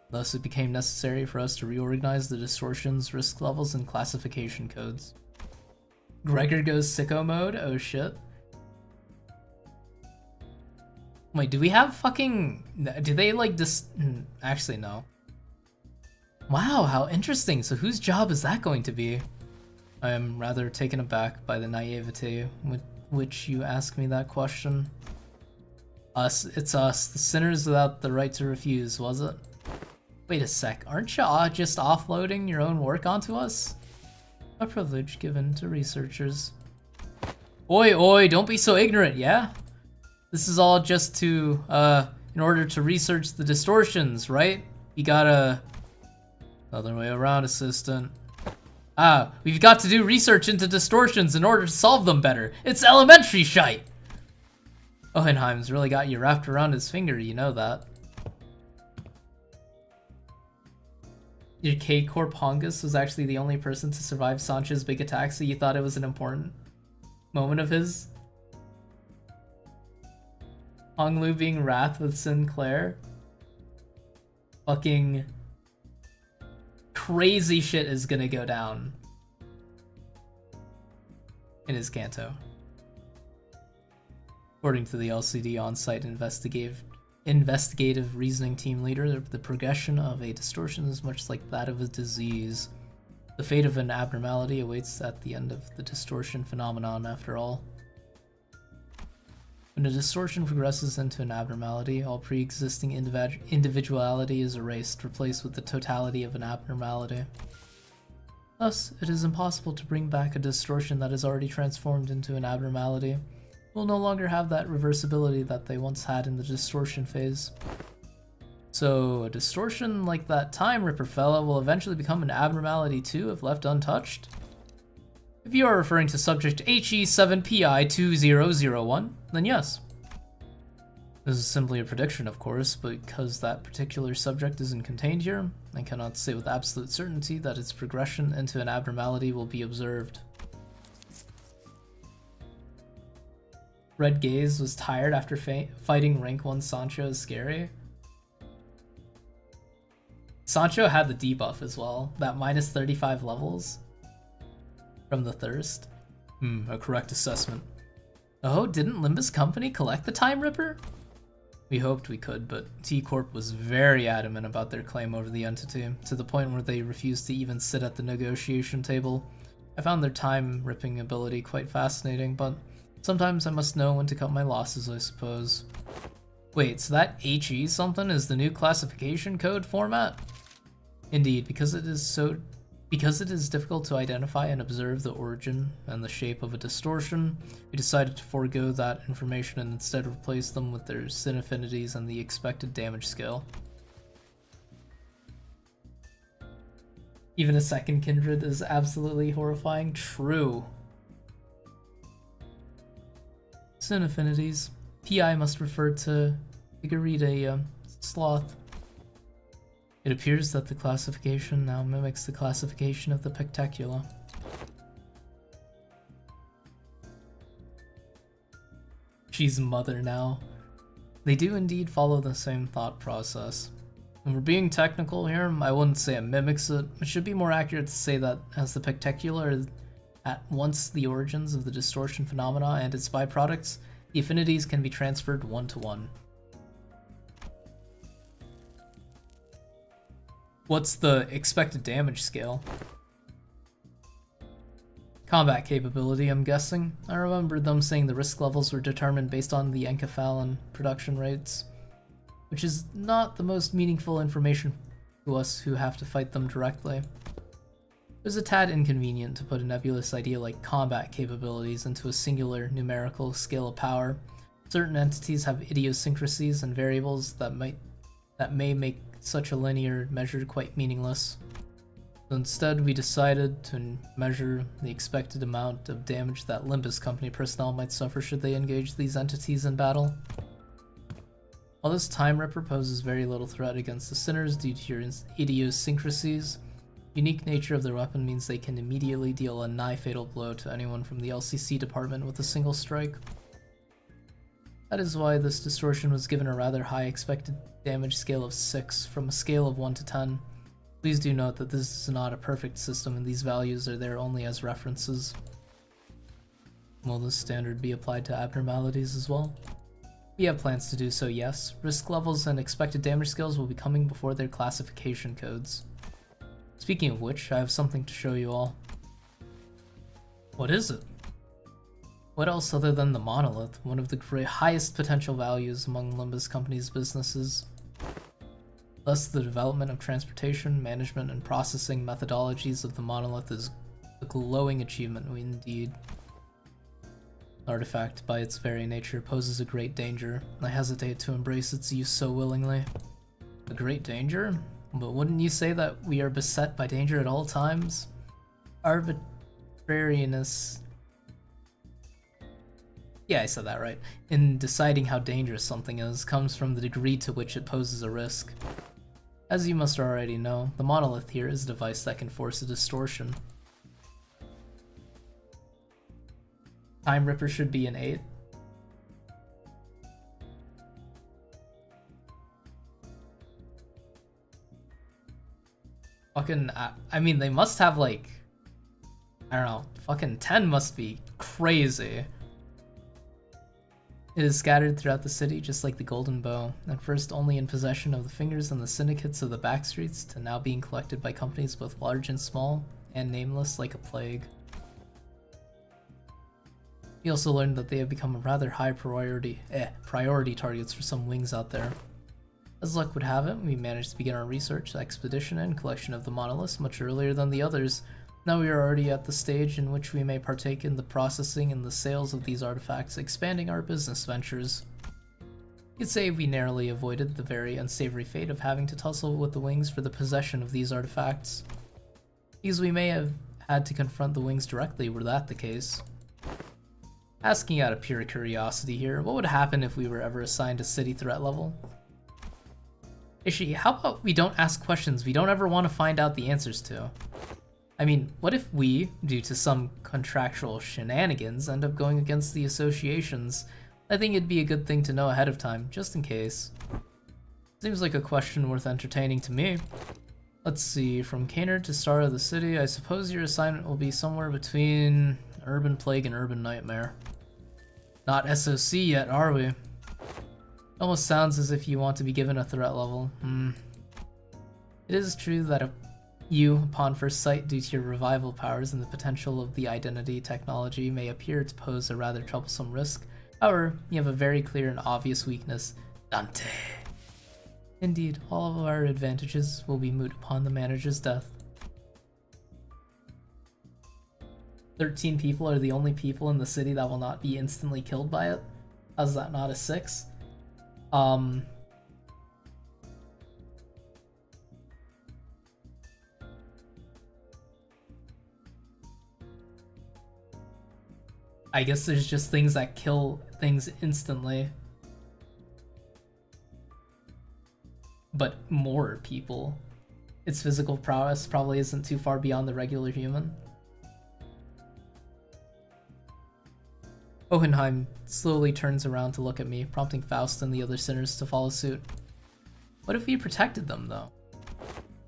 Thus, it became necessary for us to reorganize the distortions, risk levels, and classification codes. Gregor goes sicko mode? Oh shit. Wait, do we have fucking... Do they like actually, no. Wow, how interesting. So whose job is that going to be? I am rather taken aback by the naivete with which you ask me that question. Us, it's us, the sinners without the right to refuse, was it? Wait a sec, aren't you just offloading your own work onto us? A privilege given to researchers. Oi, oi, don't be so ignorant, yeah? This is all just to, in order to research the distortions, right? You gotta... Other way around, assistant. We've got to do research into distortions in order to solve them better. It's elementary shite! Hohenheim's really got you wrapped around his finger, you know that. Your K-Corp Hongus was actually the only person to survive Sancho's big attack, so you thought it was an important moment of his? Honglu being wrath with Sinclair. Fucking crazy shit is gonna go down in his Kanto. According to the LCD on-site investigative reasoning team leader, the progression of a distortion is much like that of a disease. The fate of an abnormality awaits at the end of the distortion phenomenon, after all. When a distortion progresses into an abnormality, all pre-existing individuality is erased, replaced with the totality of an abnormality. Thus, it is impossible to bring back a distortion that is already transformed into an abnormality. It will no longer have that reversibility that they once had in the distortion phase. So, a distortion like that Time Ripper fella will eventually become an abnormality too if left untouched? If you are referring to subject HE7PI2001, then yes. This is simply a prediction, of course, but because that particular subject isn't contained here, I cannot say with absolute certainty that its progression into an abnormality will be observed. Red Gaze was tired after fighting rank 1 Sancho is scary. Sancho had the debuff as well, that minus 35 levels from the thirst. A correct assessment. Oh, didn't Limbus Company collect the Time Ripper? We hoped we could, but T-Corp was very adamant about their claim over the entity, to the point where they refused to even sit at the negotiation table. I found their time-ripping ability quite fascinating, but sometimes I must know when to cut my losses, I suppose. Wait, so that HE something is the new classification code format? Indeed, because it is difficult to identify and observe the origin and the shape of a distortion, we decided to forego that information and instead replace them with their sin affinities and the expected damage scale. Even a second kindred is absolutely horrifying. True. Sin affinities. PI must refer to Figurita sloth. It appears that the classification now mimics the classification of the Pectecula. She's mother now. They do indeed follow the same thought process. When we're being technical here, I wouldn't say it mimics it. It should be more accurate to say that as the Pectecula are at once the origins of the distortion phenomena and its byproducts, the affinities can be transferred one-to-one. What's the expected damage scale? Combat capability, I'm guessing. I remember them saying the risk levels were determined based on the enkephalin production rates, which is not the most meaningful information to us who have to fight them directly. It was a tad inconvenient to put a nebulous idea like combat capabilities into a singular numerical scale of power. Certain entities have idiosyncrasies and variables that may make such a linear measure quite meaningless. So instead, we decided to measure the expected amount of damage that Limbus Company personnel might suffer should they engage these entities in battle. While this Time Ripper poses very little threat against the sinners due to your idiosyncrasies, the unique nature of their weapon means they can immediately deal a nigh-fatal blow to anyone from the LCC department with a single strike. That is why this distortion was given a rather high expected damage scale of 6 from a scale of 1 to 10. Please do note that this is not a perfect system and these values are there only as references. Will this standard be applied to abnormalities as well? We have plans to do so, yes. Risk levels and expected damage scales will be coming before their classification codes. Speaking of which, I have something to show you all. What is it? What else other than the monolith, one of the highest potential values among Limbus Company's businesses? Thus, the development of transportation, management, and processing methodologies of the monolith is a glowing achievement indeed. The artifact, by its very nature, poses a great danger. I hesitate to embrace its use so willingly. A great danger? But wouldn't you say that we are beset by danger at all times? Arbitrariness... Yeah, I said that right. In deciding how dangerous something is, comes from the degree to which it poses a risk. As you must already know, the monolith here is a device that can force a distortion. Time Ripper should be an 8. Fucking, I mean, they must have like, I don't know, fucking 10 must be crazy. It is scattered throughout the city just like the golden bow, at first only in possession of the fingers and the syndicates of the backstreets, to now being collected by companies both large and small, and nameless like a plague. We also learned that they have become a rather high priority targets for some wings out there. As luck would have it, we managed to begin our research, expedition, and collection of the monoliths much earlier than the others. Now we are already at the stage in which we may partake in the processing and the sales of these artifacts, expanding our business ventures. You'd say we narrowly avoided the very unsavory fate of having to tussle with the wings for the possession of these artifacts, because we may have had to confront the wings directly were that the case. Asking out of pure curiosity here, what would happen if we were ever assigned a city threat level? Ishi, how about we don't ask questions we don't ever want to find out the answers to? I mean, what if we, due to some contractual shenanigans, end up going against the associations? I think it'd be a good thing to know ahead of time, just in case. Seems like a question worth entertaining to me. Let's see, from Canard to Star of the City, I suppose your assignment will be somewhere between Urban Plague and Urban Nightmare. Not SOC yet, are we? Almost sounds as if you want to be given a threat level. It is true that you, upon first sight, due to your revival powers and the potential of the identity technology, may appear to pose a rather troublesome risk. However, you have a very clear and obvious weakness. Dante. Indeed, all of our advantages will be moot upon the manager's death. 13 people are the only people in the city that will not be instantly killed by it? How's that not a 6? I guess there's just things that kill things instantly. But more people. Its physical prowess probably isn't too far beyond the regular human. Hohenheim slowly turns around to look at me, prompting Faust and the other sinners to follow suit. What if we protected them, though?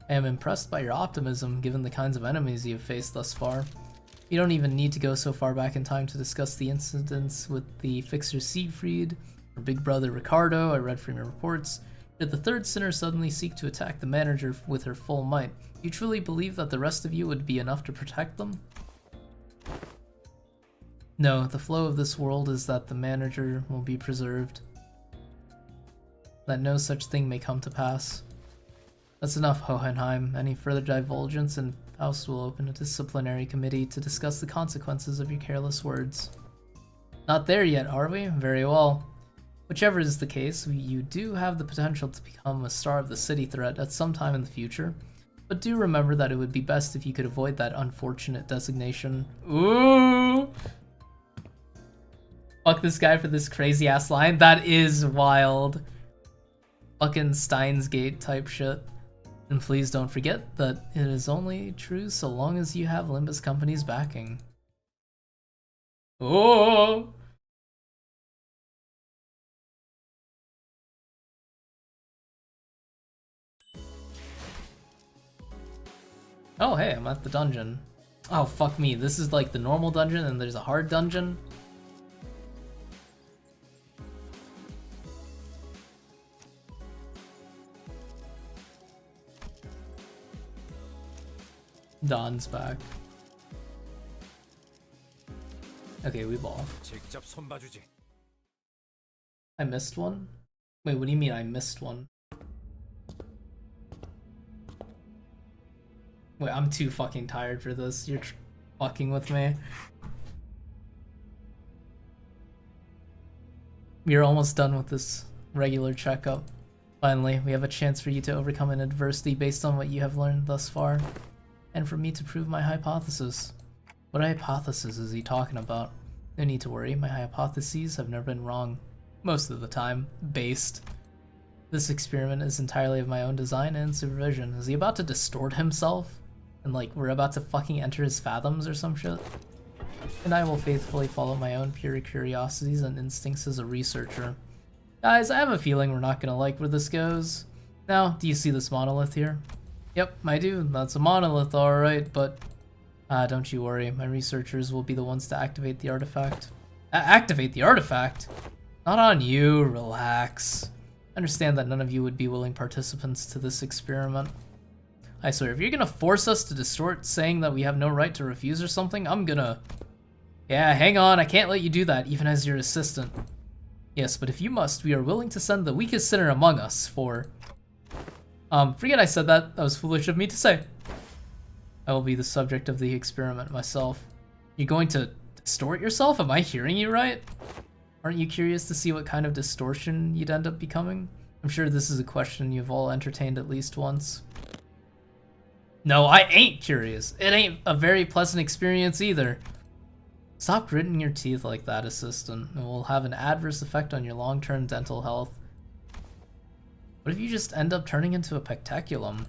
I am impressed by your optimism, given the kinds of enemies you have faced thus far. You don't even need to go so far back in time to discuss the incidents with the fixer Siegfried, or big brother Ricardo, I read from your reports. Did the third sinner suddenly seek to attack the manager with her full might? You truly believe that the rest of you would be enough to protect them? No, the flow of this world is that the manager will be preserved. That no such thing may come to pass. That's enough, Hohenheim. Any further divulgence and Faust will open a disciplinary committee to discuss the consequences of your careless words. Not there yet, are we? Very well. Whichever is the case, you do have the potential to become a star of the city threat at some time in the future. But do remember that it would be best if you could avoid that unfortunate designation. Ooh! Fuck this guy for this crazy ass line. That is wild. Fucking Steins Gate type shit. And please don't forget that it is only true so long as you have Limbus Company's backing. Oh! Oh hey, I'm at the dungeon. Oh fuck me, this is like the normal dungeon and there's a hard dungeon? Don's back. Okay, we ball. I missed one? Wait, what do you mean I missed one? Wait, I'm too fucking tired for this. You're fucking with me. We're almost done with this regular checkup. Finally, we have a chance for you to overcome an adversity based on what you have learned thus far. And for me to prove my hypothesis. What hypothesis is he talking about? No need to worry, my hypotheses have never been wrong. Most of the time. Based. This experiment is entirely of my own design and supervision. Is he about to distort himself? And like, we're about to fucking enter his fathoms or some shit? And I will faithfully follow my own pure curiosities and instincts as a researcher. Guys, I have a feeling we're not gonna like where this goes. Now, do you see this monolith here? Yep, I do. That's a monolith, alright, but don't you worry. My researchers will be the ones to activate the artifact. Activate the artifact? Not on you, relax. I understand that none of you would be willing participants to this experiment. I swear, if you're gonna force us to distort saying that we have no right to refuse or something, I'm gonna... Yeah, hang on, I can't let you do that, even as your assistant. Yes, but if you must, we are willing to send the weakest sinner among us for... forget I said that. That was foolish of me to say. I will be the subject of the experiment myself. You're going to distort yourself? Am I hearing you right? Aren't you curious to see what kind of distortion you'd end up becoming? I'm sure this is a question you've all entertained at least once. No, I ain't curious. It ain't a very pleasant experience either. Stop gritting your teeth like that, assistant. It will have an adverse effect on your long-term dental health. What if you just end up turning into a pectaculum?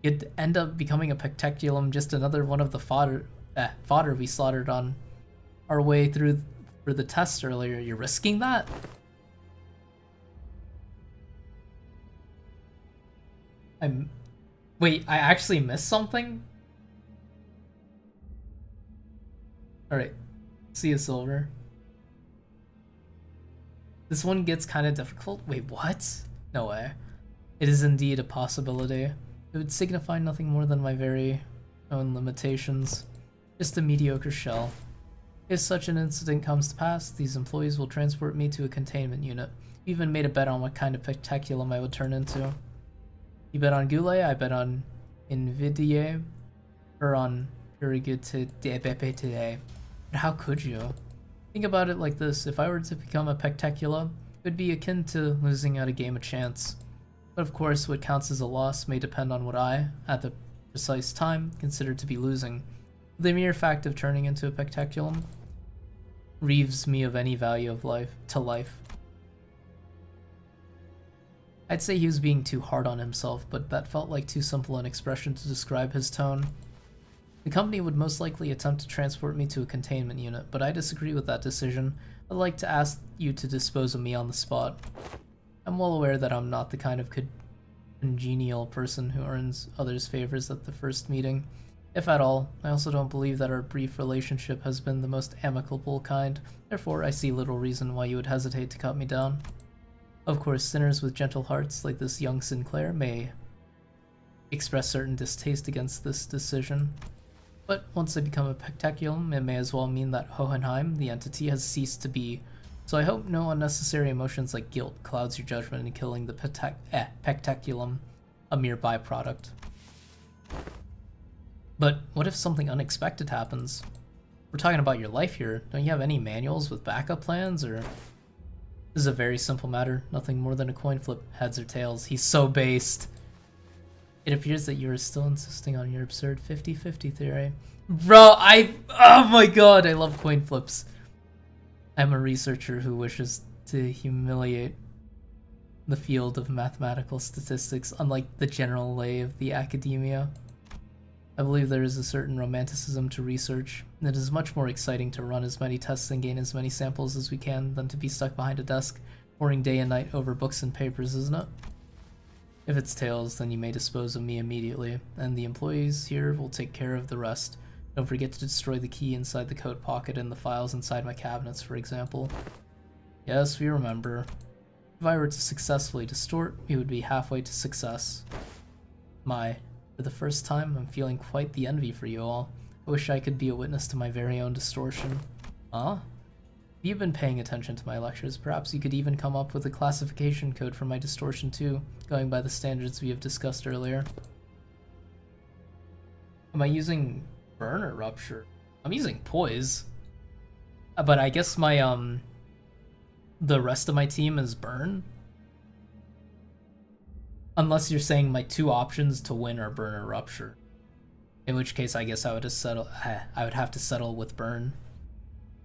You'd end up becoming a pectaculum, just another one of the fodder we slaughtered on our way through for the test earlier. You're risking that? Wait, I actually missed something? Alright. See you, Silver. This one gets kind of difficult. Wait, what? No way. It is indeed a possibility. It would signify nothing more than my very own limitations. Just a mediocre shell. If such an incident comes to pass, these employees will transport me to a containment unit. We even made a bet on what kind of pectaculum I would turn into. You bet on Goulet, I bet on Invidier, or on Purigute. But how could you? Think about it like this, if I were to become a pectacula, it would be akin to losing at a game of chance. But of course, what counts as a loss may depend on what I, at the precise time, consider to be losing. The mere fact of turning into a pectaculum reaves me of any value of life. I'd say he was being too hard on himself, but that felt like too simple an expression to describe his tone. The company would most likely attempt to transport me to a containment unit, but I disagree with that decision. I'd like to ask you to dispose of me on the spot. I'm well aware that I'm not the kind of congenial person who earns others' favors at the first meeting. If at all, I also don't believe that our brief relationship has been the most amicable kind, therefore I see little reason why you would hesitate to cut me down. Of course, sinners with gentle hearts like this young Sinclair may express certain distaste against this decision. But once I become a pectaculum, it may as well mean that Hohenheim, the entity, has ceased to be. So I hope no unnecessary emotions like guilt clouds your judgment in killing the pectaculum, a mere byproduct. But what if something unexpected happens? We're talking about your life here. Don't you have any manuals with backup plans, or... This is a very simple matter, nothing more than a coin flip, heads or tails. He's so based. It appears that you are still insisting on your absurd 50-50 theory. Bro, oh my god, I love coin flips. I'm a researcher who wishes to humiliate the field of mathematical statistics, unlike the general lay of the academia. I believe there is a certain romanticism to research. It is much more exciting to run as many tests and gain as many samples as we can than to be stuck behind a desk, poring day and night over books and papers, isn't it? If it's tails, then you may dispose of me immediately, and the employees here will take care of the rest. Don't forget to destroy the key inside the coat pocket and the files inside my cabinets, for example. Yes, we remember. If I were to successfully distort, we would be halfway to success. For the first time, I'm feeling quite the envy for you all. I wish I could be a witness to my very own distortion. Huh? If you've been paying attention to my lectures, perhaps you could even come up with a classification code for my distortion too, going by the standards we have discussed earlier. Am I using burn or rupture? I'm using poise. But I guess my, the rest of my team is burn? Unless you're saying my two options to win are burn or rupture. In which case, I guess I would have to settle with burn.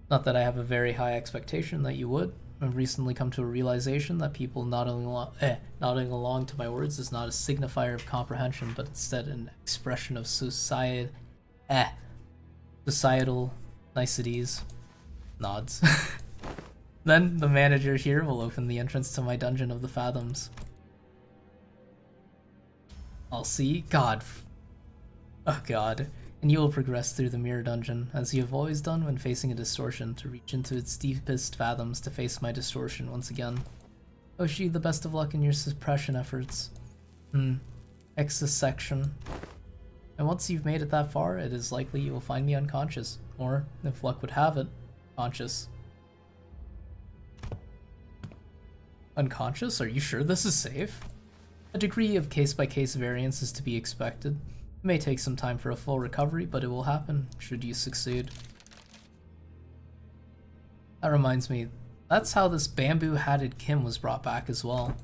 Not that I have a very high expectation that you would. I've recently come to a realization that people nodding along to my words is not a signifier of comprehension, but instead an expression of societal niceties. Nods. Then the manager here will open the entrance to my dungeon of the fathoms. I'll see. God. Oh god. And you will progress through the mirror dungeon, as you have always done when facing a distortion, to reach into its deepest fathoms to face my distortion once again. Wish you the best of luck in your suppression efforts. Exosection. And once you've made it that far, it is likely you will find me unconscious, or, if luck would have it, conscious. Unconscious? Are you sure this is safe? A degree of case-by-case variance is to be expected. It may take some time for a full recovery, but it will happen, should you succeed. That reminds me, that's how this bamboo-hatted Kim was brought back as well.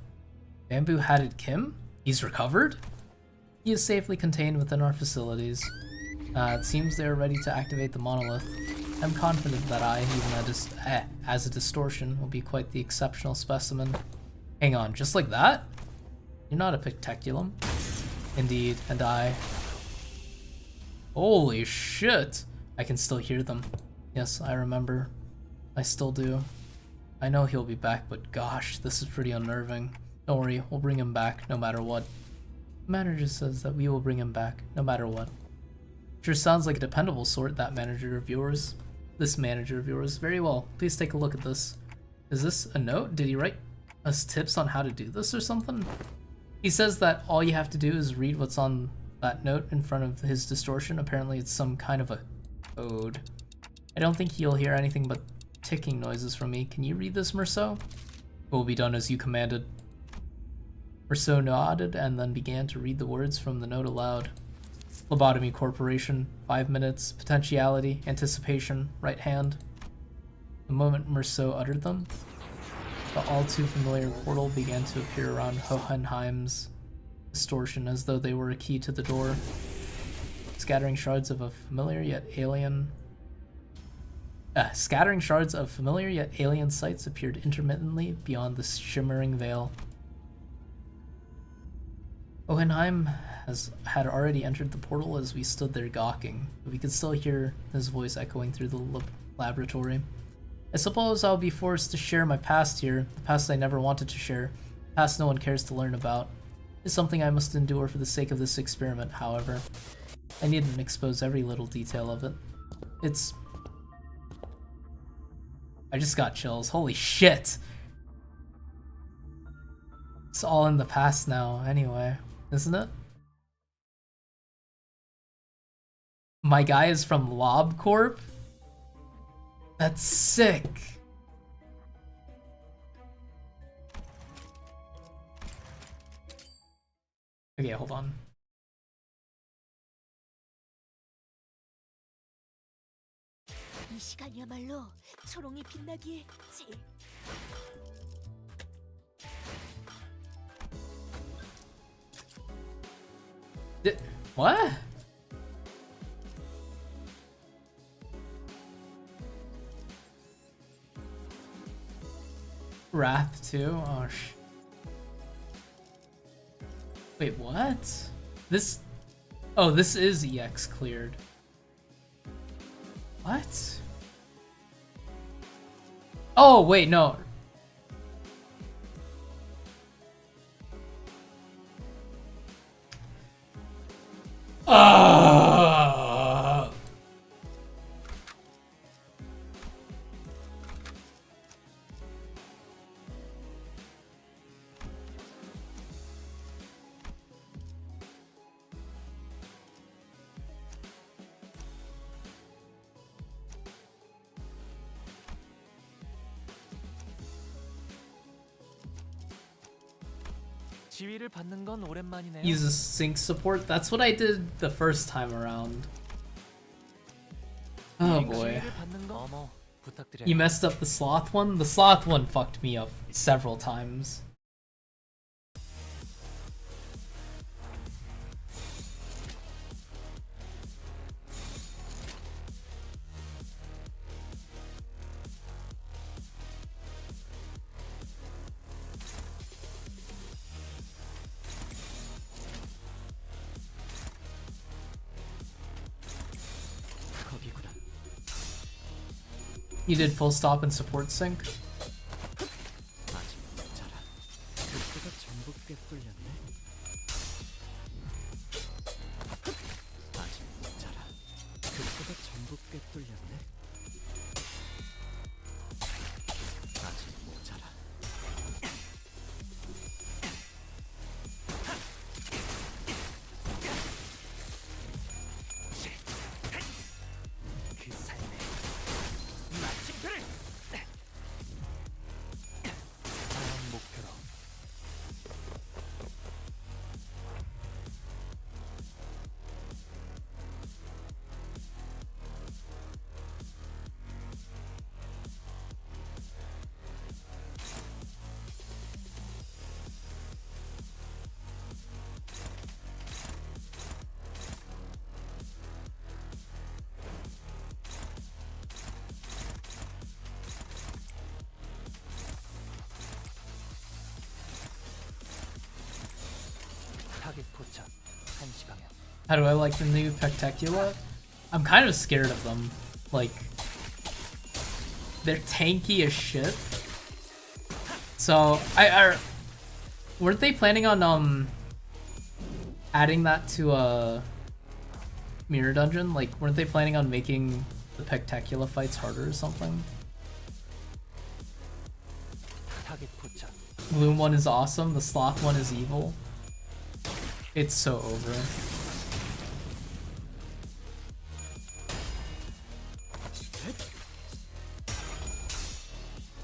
Bamboo-hatted Kim? He's recovered? He is safely contained within our facilities. It seems they are ready to activate the monolith. I'm confident that I, even as a distortion, will be quite the exceptional specimen. Hang on, just like that? You're not a picteculum. Indeed, and I... Holy shit! I can still hear them. Yes, I remember. I still do. I know he'll be back, but gosh, this is pretty unnerving. Don't worry, we'll bring him back, no matter what. The manager says that we will bring him back, no matter what. Sure sounds like a dependable sort, that manager of yours. This manager of yours. Very well, please take a look at this. Is this a note? Did he write us tips on how to do this or something? He says that all you have to do is read what's on that note in front of his distortion. Apparently it's some kind of a code. I don't think you'll hear anything but ticking noises from me. Can you read this, Merceau? It will be done as you commanded. Merceau nodded and then began to read the words from the note aloud. Lobotomy Corporation, 5 minutes, potentiality, anticipation, right hand. The moment Merceau uttered them, the all too familiar portal began to appear around Hohenheim's distortion as though they were a key to the door. Scattering shards of familiar yet alien sights appeared intermittently beyond the shimmering veil. Hohenheim had already entered the portal as we stood there gawking, but we could still hear his voice echoing through the laboratory. I suppose I'll be forced to share my past here, the past I never wanted to share, the past no one cares to learn about. It's something I must endure for the sake of this experiment, however. I needn't expose every little detail of it. I just got chills. Holy shit! It's all in the past now, anyway, isn't it? My guy is from Lob Corp? That's sick! Okay, hold on. 이 시간이야말로 초롱이 빛나기에 제일 What? Wrath 2? Oh wait, what? This... Oh, this is EX cleared. What? Oh, wait, no. 지위를 받는 건 오랜만이네요. Use a sync support? That's what I did the first time around. Oh boy. You messed up the sloth one? The sloth one fucked me up several times. You did full stop and support sync? 생각보다 전부 꿰뚫렸네. 아직 모자라. 그 삶의 마침표를 다음 목표로. 타겟 포착 1시 방향. How do I like the new Pectecula? I'm kind of scared of them. Like, they're tanky as shit. So weren't they planning on adding that to a mirror dungeon? Like, weren't they planning on making the Pectecula fights harder or something? 타겟 포착. Gloom one is awesome, the Sloth one is evil. It's so over.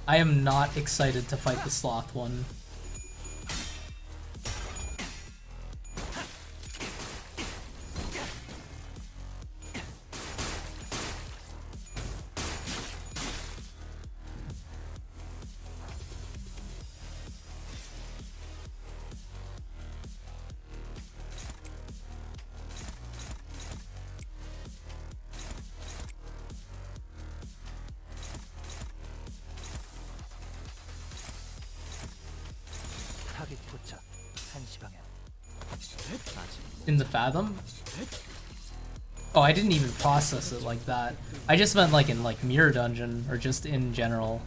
I am not excited to fight the Sloth one. 타겟 포착 1시 방향. 아직 In the Fathom? Oh, I didn't even process it like that. I just meant like in like Mirror Dungeon or just in general.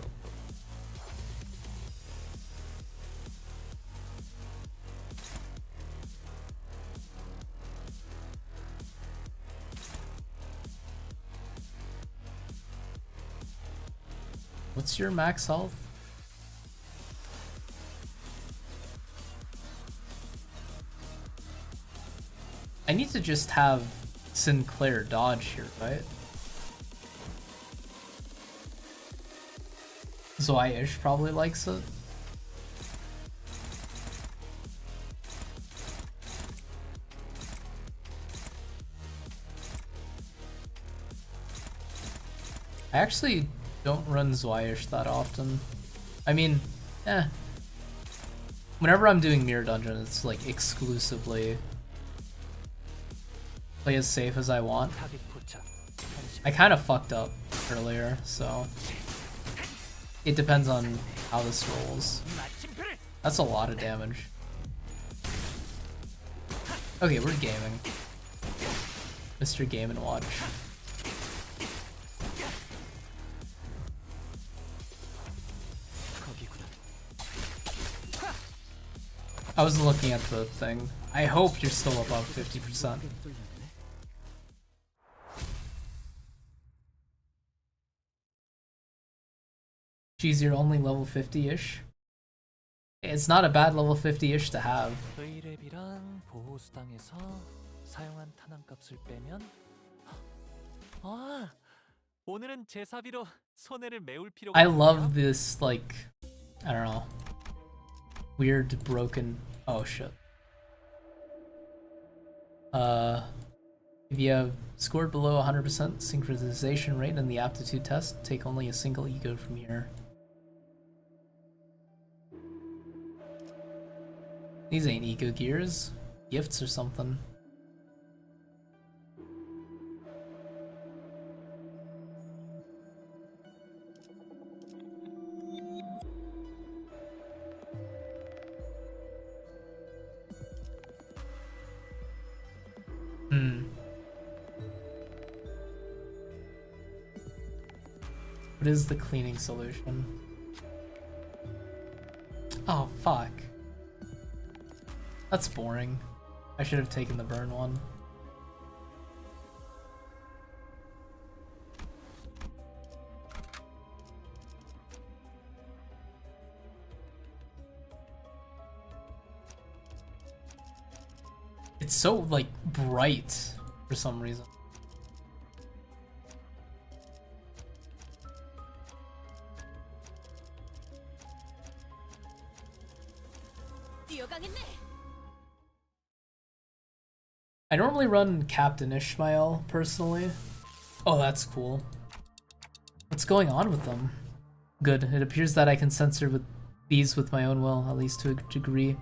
What's your max health? I need to just have Sinclair dodge here, right? Zoish probably likes it. I actually don't run Zoish that often. I mean, whenever I'm doing Mirror Dungeon, it's like exclusively play as safe as I want. I kind of fucked up earlier, so it depends on how this rolls. That's a lot of damage. Okay, we're gaming. Mr. Game & Watch. I was looking at the thing. I hope you're still above 50%. Geez, you're only level 50-ish? It's not a bad level 50-ish to have. 의뢰비랑 보호 수당에서 사용한 탄환값을 빼면 아, 오늘은 제사비로 손해를 메울 필요가 I 없네요. love this, like, I don't know, weird broken, oh shit. If you have scored below 100% synchronization rate in the aptitude test, take only a single ego from here. These ain't ego gears, gifts or something. What is the cleaning solution? Oh, fuck. That's boring. I should have taken the burn one. It's so, like, bright for some reason. I normally run Captain Ishmael, personally. Oh, that's cool. What's going on with them? Good. It appears that I can censor these with my own will, at least to a degree.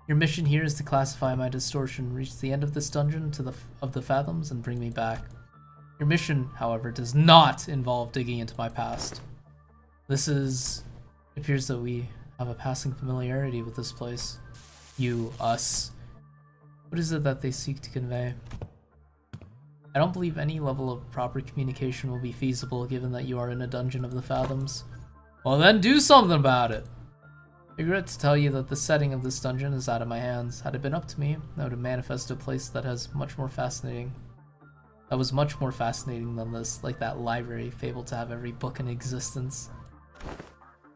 Your mission here is to classify my distortion, reach the end of this dungeon of the fathoms, and bring me back. Your mission, however, does not involve digging into my past. It appears that we have a passing familiarity with this place. You, us. What is it that they seek to convey? I don't believe any level of proper communication will be feasible given that you are in a dungeon of the fathoms. Well then do something about it! I regret to tell you that the setting of this dungeon is out of my hands. Had it been up to me, I would have manifested a place that was much more fascinating than this, like that library fabled to have every book in existence.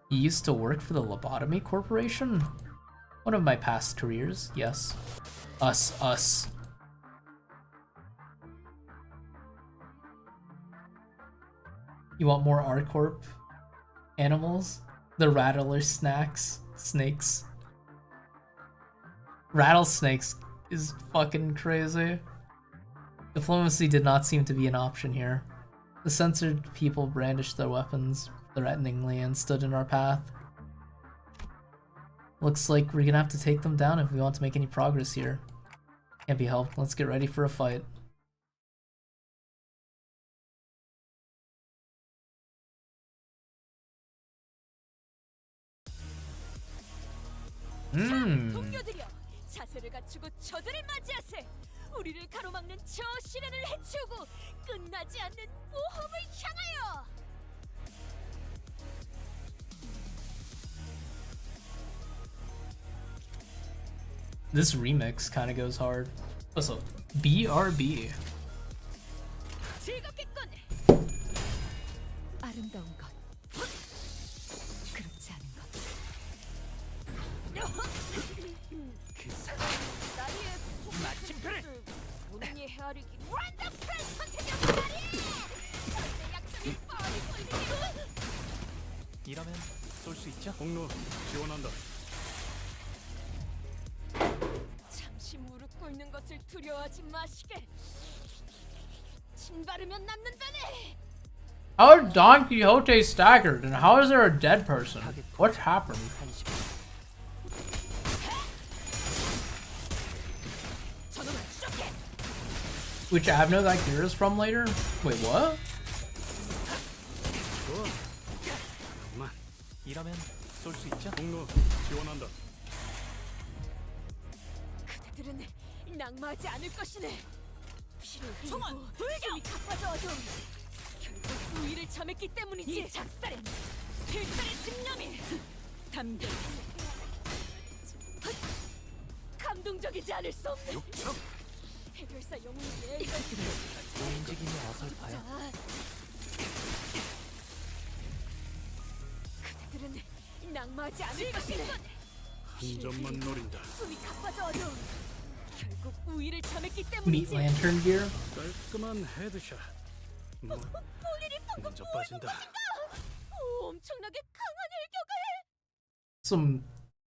You used to work for the Lobotomy Corporation? One of my past careers, yes. Us. You want more R-Corp animals? The Rattler snakes. Rattlesnakes is fucking crazy. Diplomacy did not seem to be an option here. The censored people brandished their weapons threateningly and stood in our path. Looks like we're gonna have to take them down if we want to make any progress here. Can't be helped. Let's get ready for a fight. 동료들이여, 자세를 갖추고 저들을 맞이하세. 우리를 가로막는 저 시련을 해치우고 끝나지 않는 모험을 향하여. This remix kind of goes hard. Also, BRB. 즐겁겠군. 아름다운 것. 그렇지 않은 것. 마침표를 본인이 헤아리기 원더풀 선택이었다니. 내 약점이 뻔히 보이는 이러면 쏠 수 있죠? 공로 지원한다. 잠시 무릎 꿇는 것을 두려워하지 마시게. 침 바르면 낫는다네. How is Don Quixote staggered, and how is there a dead person? What happened? Which Avno that gear is from later? Wait, what? 이러면 쏠 수 있죠? 공로 지원한다. 그대들은 낙마하지 않을 것이네. 피를 흘리고 숨이 가빠져도 결국 우위를 점했기 때문이지. 이 작살엔 필살의 집념이 담겨. 감동적이지 않을 수 없네. 해결사 영웅이 내가 움직임이 어설퍼요. 그대들은 낙마하지 않을 것이네. 한 점만 노린다. 숨이 가빠져도 결국 우위를 점했기 Meat 때문이지. lantern gear? 깔끔한 헤드샷. 본인이 방금 먼저 빠진다. 엄청나게 강한 일격을. Some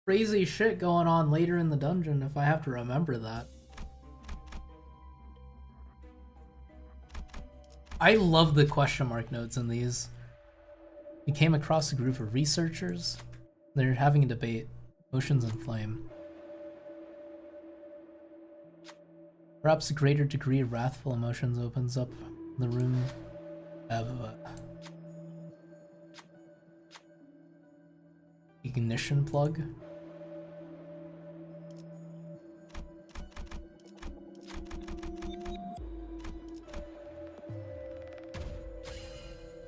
crazy shit going on later in the dungeon if I have to remember that. I love the question mark notes in these. We came across a group of researchers. They're having a debate. Oceans in flame. Perhaps a greater degree of wrathful emotions opens up the room. Ignition plug.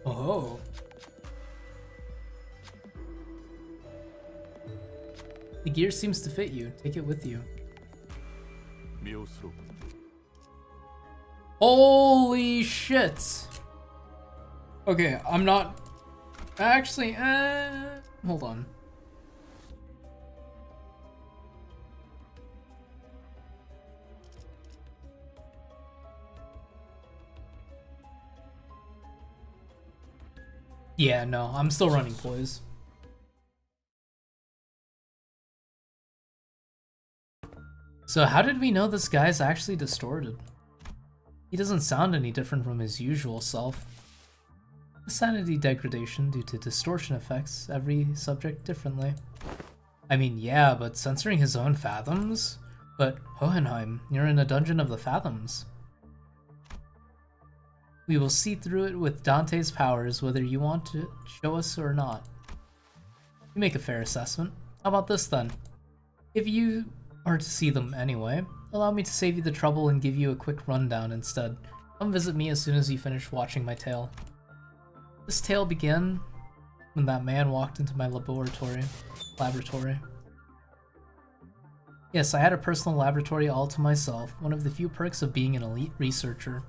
Oh. The gear seems to fit you. Take it with you. Holy shit! Okay, I'm not... Actually, hold on. Yeah, no, I'm still running poise. So how did we know this guy's actually distorted? He doesn't sound any different from his usual self. Sanity degradation due to distortion affects every subject differently. I mean, yeah, but censoring his own fathoms? But, Hohenheim, you're in a dungeon of the fathoms. We will see through it with Dante's powers, whether you want to show us or not. You make a fair assessment. How about this then? If you are to see them anyway, allow me to save you the trouble and give you a quick rundown instead. Come visit me as soon as you finish watching my tale. This tale began when that man walked into my laboratory. Yes, I had a personal laboratory all to myself, one of the few perks of being an elite researcher.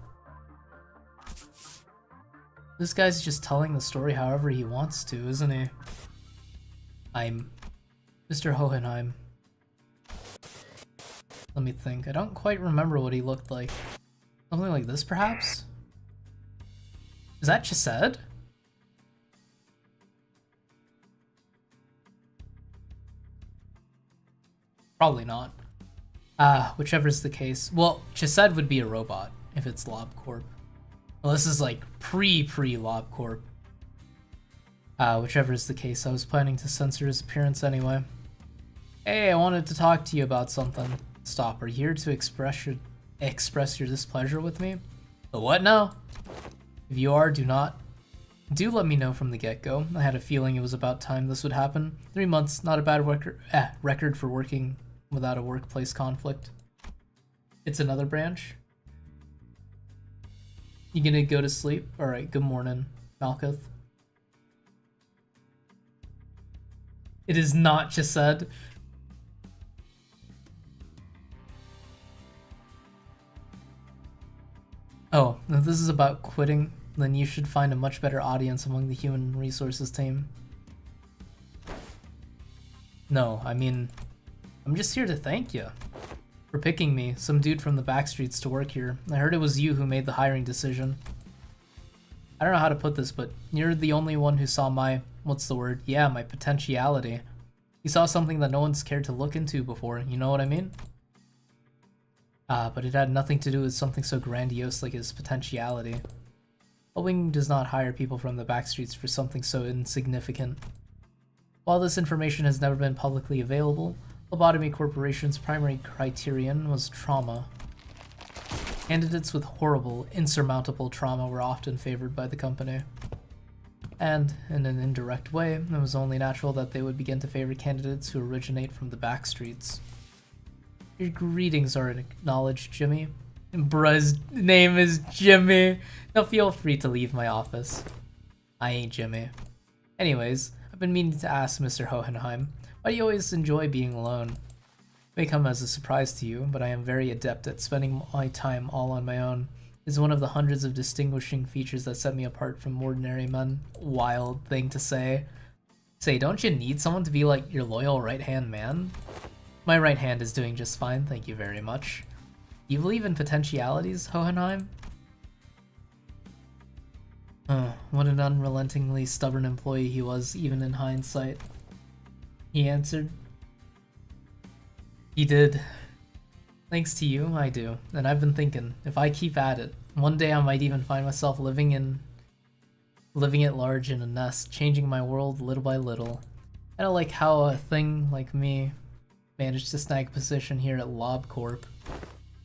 This guy's just telling the story however he wants to, isn't he? I'm Mr. Hohenheim. Let me think. I don't quite remember what he looked like. Something like this, perhaps? Is that Chesed? Probably not. Whichever is the case. Well, Chesed would be a robot if it's LobCorp. Well, this is like pre-LobCorp. Whichever is the case, I was planning to censor his appearance anyway. Hey, I wanted to talk to you about something. Stop, are you here to express your displeasure with me? The what now? If you are, do let me know from the get-go. I had a feeling it was about time this would happen. 3 months, not a bad record for working without a workplace conflict. It's another branch. You gonna go to sleep? Alright, good morning, Malkuth. It is not Chesed. Oh, if this is about quitting, then you should find a much better audience among the human resources team. No, I mean, I'm just here to thank you for picking me, some dude from the backstreets, to work here. I heard it was you who made the hiring decision. I don't know how to put this, but you're the only one who saw my, what's the word? Yeah, my potentiality. You saw something that no one's cared to look into before, you know what I mean? But it had nothing to do with something so grandiose like his potentiality. A wing does not hire people from the backstreets for something so insignificant. While this information has never been publicly available, Lobotomy Corporation's primary criterion was trauma. Candidates with horrible, insurmountable trauma were often favored by the company. And, in an indirect way, it was only natural that they would begin to favor candidates who originate from the backstreets. Your greetings are acknowledged, Jimmy. Bruh's name is Jimmy. Now feel free to leave my office. I ain't Jimmy. Anyways, I've been meaning to ask Mr. Hohenheim, why do you always enjoy being alone? It may come as a surprise to you, but I am very adept at spending my time all on my own. It's one of the hundreds of distinguishing features that set me apart from ordinary men. Wild thing to say. Say, don't you need someone to be like your loyal right-hand man? My right hand is doing just fine, thank you very much. Do you believe in potentialities, Hohenheim? What an unrelentingly stubborn employee he was, even in hindsight. He answered. He did. Thanks to you, I do. And I've been thinking, if I keep at it, one day I might even find myself living at large in a nest, changing my world little by little. I don't like how a thing like me managed to snag a position here at LobCorp.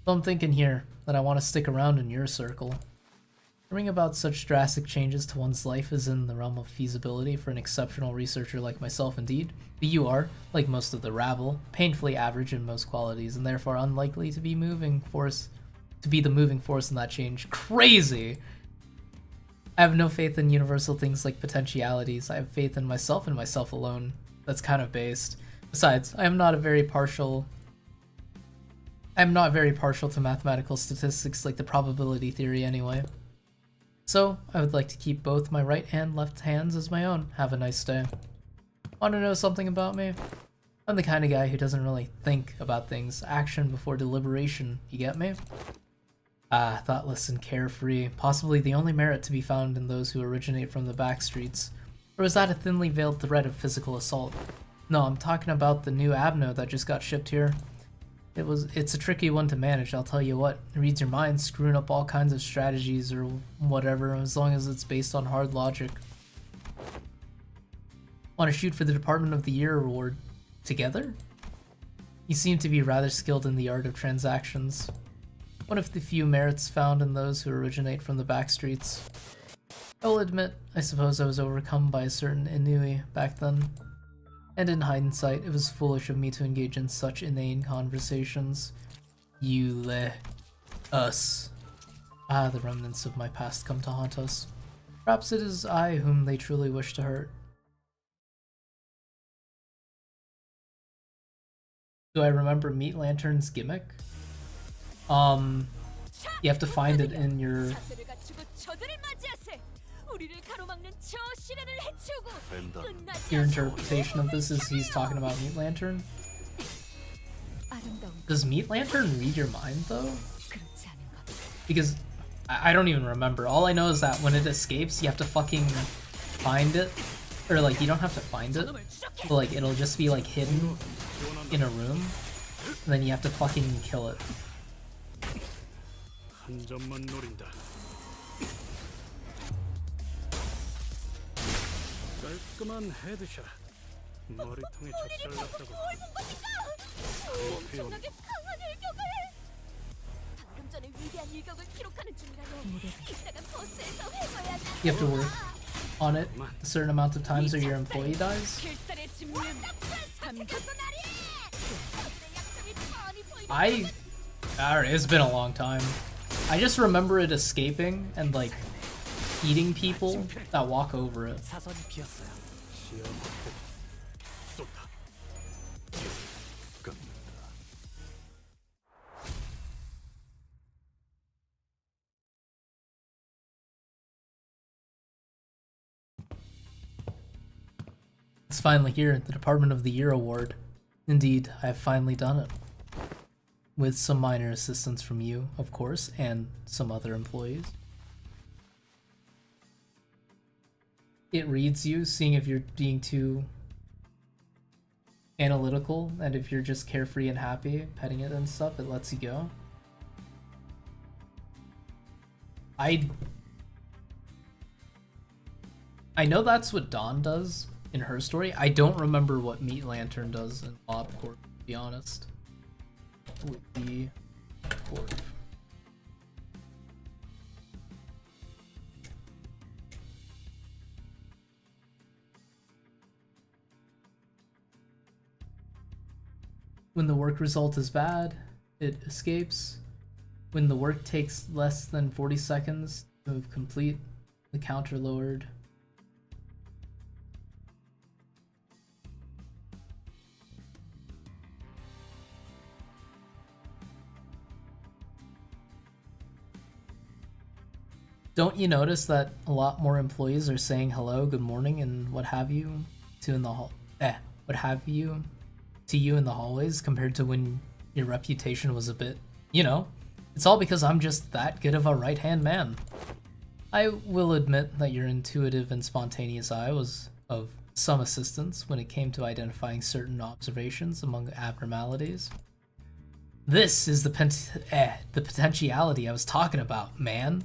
So I'm thinking here that I want to stick around in your circle. Bring about such drastic changes to one's life is in the realm of feasibility for an exceptional researcher like myself indeed, but you are, like most of the rabble, painfully average in most qualities and therefore unlikely to be the moving force in that change. Crazy! I have no faith in universal things like potentialities. I have faith in myself and myself alone. That's kind of based. Besides, I am not very partial to mathematical statistics like the probability theory anyway. So, I would like to keep both my right and left hands as my own. Have a nice day. Want to know something about me? I'm the kind of guy who doesn't really think about things. Action before deliberation, you get me? Ah, thoughtless and carefree, possibly the only merit to be found in those who originate from the back streets. Or is that a thinly veiled threat of physical assault? No, I'm talking about the new Abno that just got shipped here. It's a tricky one to manage, I'll tell you what. It reads your mind, screwing up all kinds of strategies or whatever, as long as it's based on hard logic. Want to shoot for the Department of the Year award together? You seem to be rather skilled in the art of transactions. One of the few merits found in those who originate from the back streets. I will admit, I suppose I was overcome by a certain ennui back then. And in hindsight, it was foolish of me to engage in such inane conversations. Us. Ah, the remnants of my past come to haunt us. Perhaps it is I whom they truly wish to hurt. Do I remember Meat Lantern's gimmick? You have to find it in your interpretation of this is he's talking about Meat Lantern. Does Meat Lantern read your mind though? Because I don't even remember. All I know is that when it escapes, you have to fucking find it. Or like, you don't have to find it, but like it'll just be like hidden in a room, and then you have to fucking kill it. 한 점만 노린다. 깔끔한 헤드샷. 머리통에 적시를 났다고. 엄청나게 강한 일격을! 방금 전에 위대한 일격을 기록하는 중이라요. 이따가 버스에서 해봐야 돼. You have to work on it a certain amount of times or your employee dies. It's been a long time. I just remember it escaping and like eating people that walk over it. It's finally here, the Department of the Year award. Indeed, I have finally done it. With some minor assistance from you, of course, and some other employees. It reads you, seeing if you're being too analytical, and if you're just carefree and happy, petting it and stuff, it lets you go. I know that's what Dawn does in her story. I don't remember what Meat Lantern does in LobCorp, to be honest. Would be Corp. When the work result is bad, it escapes. When the work takes less than 40 seconds to complete, the counter lowered. Don't you notice that a lot more employees are saying hello, good morning, and what have you to in the to you in the hallways compared to when your reputation was a bit, you know? It's all because I'm just that good of a right-hand man. I will admit that your intuitive and spontaneous eye was of some assistance when it came to identifying certain observations among abnormalities. This is the potentiality I was talking about, man.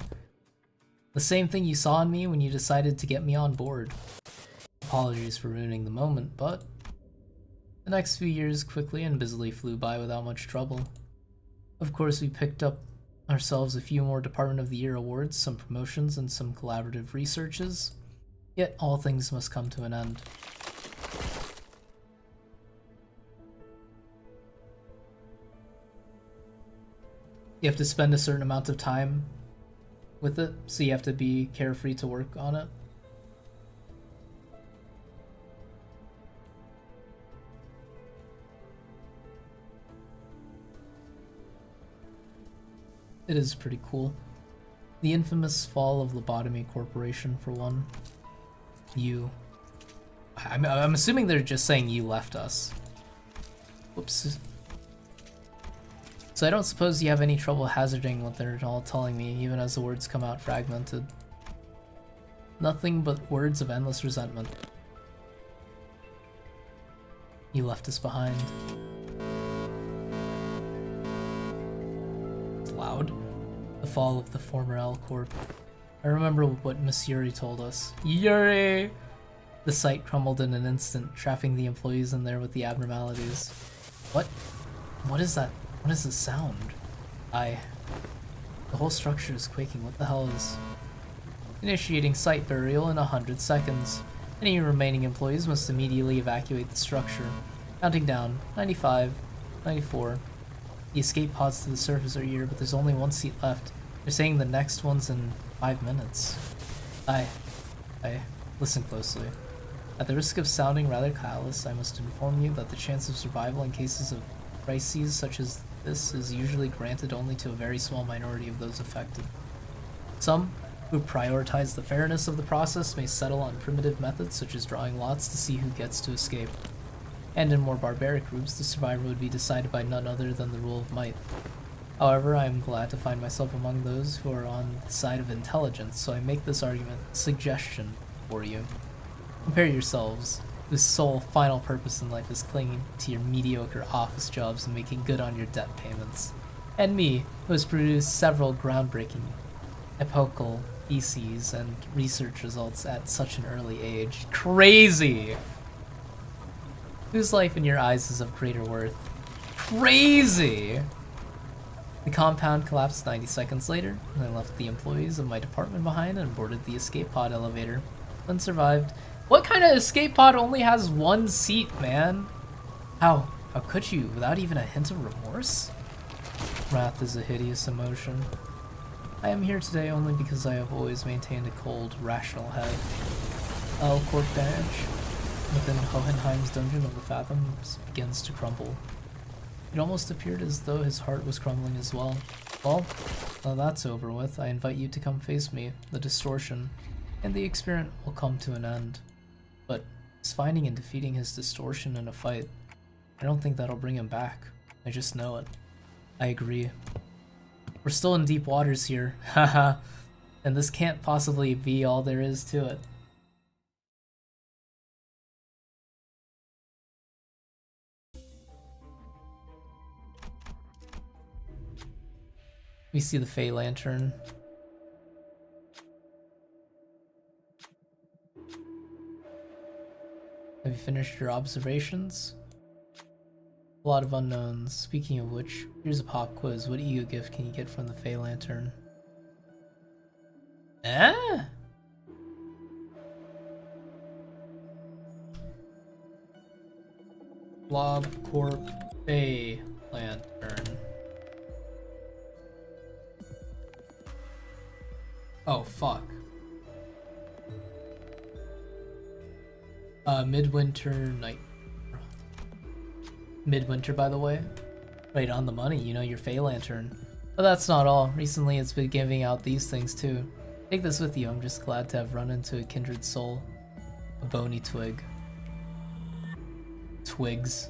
The same thing you saw in me when you decided to get me on board. Apologies for ruining the moment, but the next few years quickly and busily flew by without much trouble. Of course, we picked up ourselves a few more Department of the Year awards, some promotions, and some collaborative researches. Yet all things must come to an end. You have to spend a certain amount of time with it, so you have to be carefree to work on it. It is pretty cool. The infamous fall of Lobotomy Corporation, for one. I'm assuming they're just saying you left us. Whoops. So I don't suppose you have any trouble hazarding what they're all telling me, even as the words come out fragmented. Nothing but words of endless resentment. You left us behind. It's loud. The fall of the former L Corp. I remember what Miss Yuri told us. Yuri! The site crumbled in an instant, trapping the employees in there with the abnormalities. What? What is that? What is this sound? The whole structure is quaking. What the hell is... Initiating site burial in 100 seconds. Any remaining employees must immediately evacuate the structure. Counting down. 95. 94. The escape pods to the surface are here, but there's only one seat left. They're saying the next one's in 5 minutes. Listen closely. At the risk of sounding rather callous, I must inform you that the chance of survival in cases of crises such as this is usually granted only to a very small minority of those affected. Some, who prioritize the fairness of the process, may settle on primitive methods such as drawing lots to see who gets to escape. And in more barbaric groups, the survivor would be decided by none other than the rule of might. However, I am glad to find myself among those who are on the side of intelligence, so I make this suggestion for you. Compare yourselves, whose sole final purpose in life is clinging to your mediocre office jobs and making good on your debt payments, and me, who has produced several groundbreaking, epochal theses and research results at such an early age. Crazy! Whose life in your eyes is of greater worth? Crazy! The compound collapsed 90 seconds later, and I left the employees of my department behind and boarded the escape pod elevator. Then survived. What kind of escape pod only has one seat, man? How could you, without even a hint of remorse? Wrath is a hideous emotion. I am here today only because I have always maintained a cold, rational head. L Corp badge within Hohenheim's dungeon of the Fathoms begins to crumble. It almost appeared as though his heart was crumbling as well. Well, now that's over with, I invite you to come face me, the distortion, and the experiment will come to an end. But his finding and defeating his distortion in a fight, I don't think that'll bring him back. I just know it. I agree. We're still in deep waters here, haha, and this can't possibly be all there is to it. We see the Fey Lantern. Have you finished your observations? A lot of unknowns. Speaking of which, here's a pop quiz. What ego gift can you get from the Fey Lantern? Ah! Blob Corp Fey Lantern. Oh, fuck. Midwinter night. Midwinter, by the way. Right on the money, you know, your Fey Lantern. But that's not all. Recently it's been giving out these things too. Take this with you. I'm just glad to have run into a kindred soul. A bony twig. Twigs.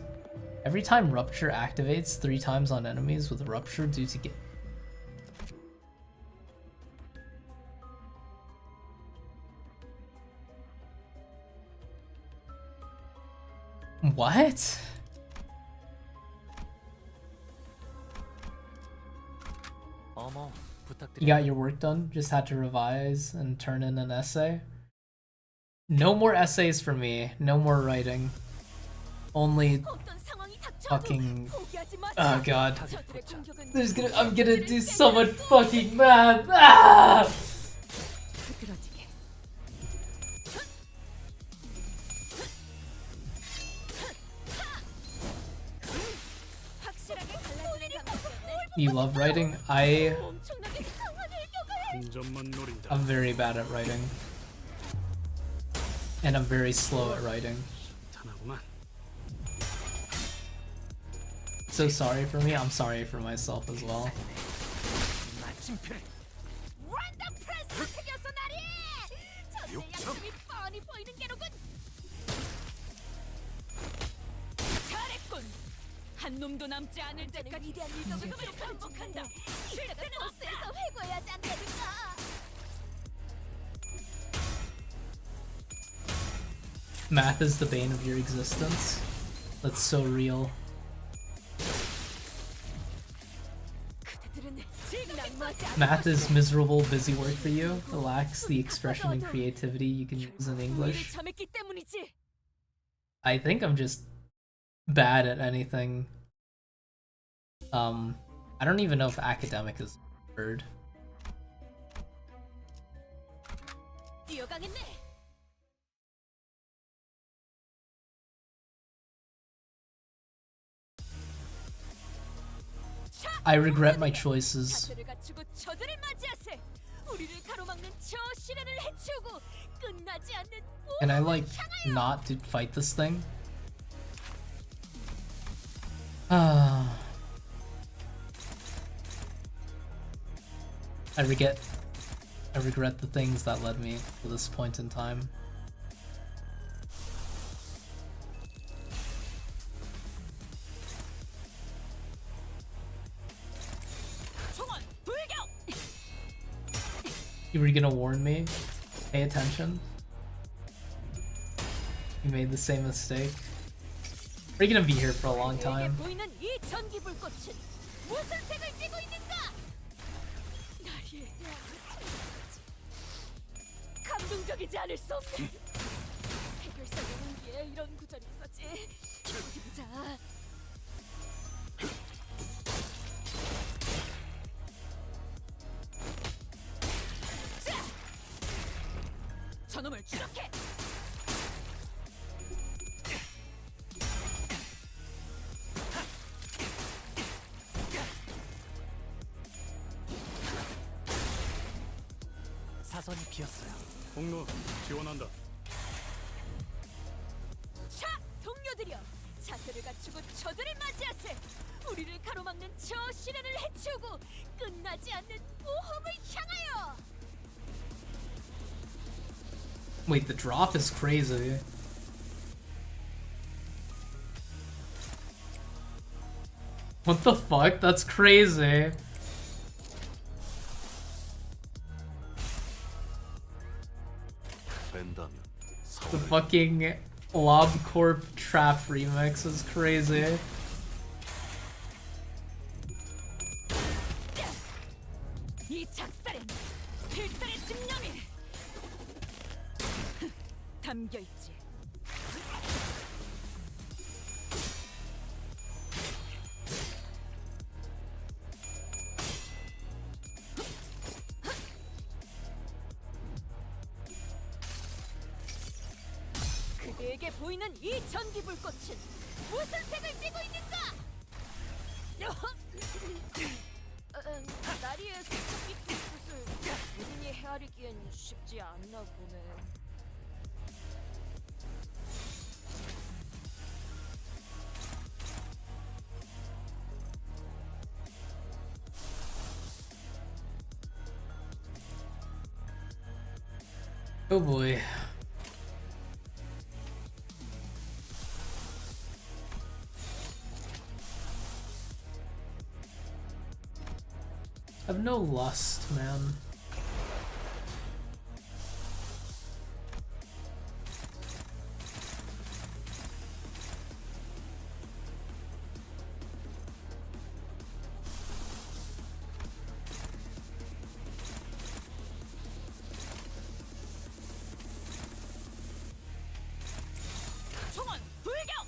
Every time Rupture activates 3 times on enemies with Rupture due to What? You got your work done? Just had to revise and turn in an essay? No more essays for me. No more writing. Only fucking... Oh god. I'm gonna do so much fucking math! Ah! You love writing? I'm very bad at writing. And I'm very slow at writing. So sorry for me, I'm sorry for myself as well. 한 놈도 남지 않을 때까지 위대한 일격을 죽음을 반복한다. 이따가 버스에서 회고해야 하지 않다니까. Math is the bane of your existence. That's so real. 그들은 낭만하지 않은 Math is miserable, busy work for you. It lacks the expression and creativity you can use in 우리를 English. 점했기 때문이지. I think I'm just bad at anything. I don't even know if academic is a word. 뛰어가겠네. I regret my choices. 자세를 갖추고 저들을 맞이하세. 우리를 가로막는 저 시련을 해치우고 끝나지 않는 Can I 모험을 like 향하여. not to fight this thing? I regret the things that led me to this point in time. 총원 불격. You were gonna warn me? Pay attention. You made the same mistake. We're gonna be here for a long time. 보이는 이 전기 불꽃은 무슨 색을 띠고 있는가? 나의 감동적이지 않을 수 없네. 해결사 연기에 이런 구절이 있었지. 어디 보자. 저놈을 추적해. 사선이 비었어요. 공로 지원한다. 자, 동료들이여, 자세를 갖추고 저들을 맞이하세. 우리를 가로막는 저 시련을 해치우고 끝나지 않는 모험을 향하여. Wait, the drop is crazy. What the fuck? That's crazy. The fucking Lob Corp Trap remix is crazy. 이 작살엔 필살의 집념이 담겨 있지. 그대에게 보이는 이 전기 불꽃은 무슨 색을 띠고 있는가? 나리의 색소빛 불꽃을 본인이 헤아리기엔 쉽지 않나 보네. Oh boy. I have no lust, man. 총원 불격.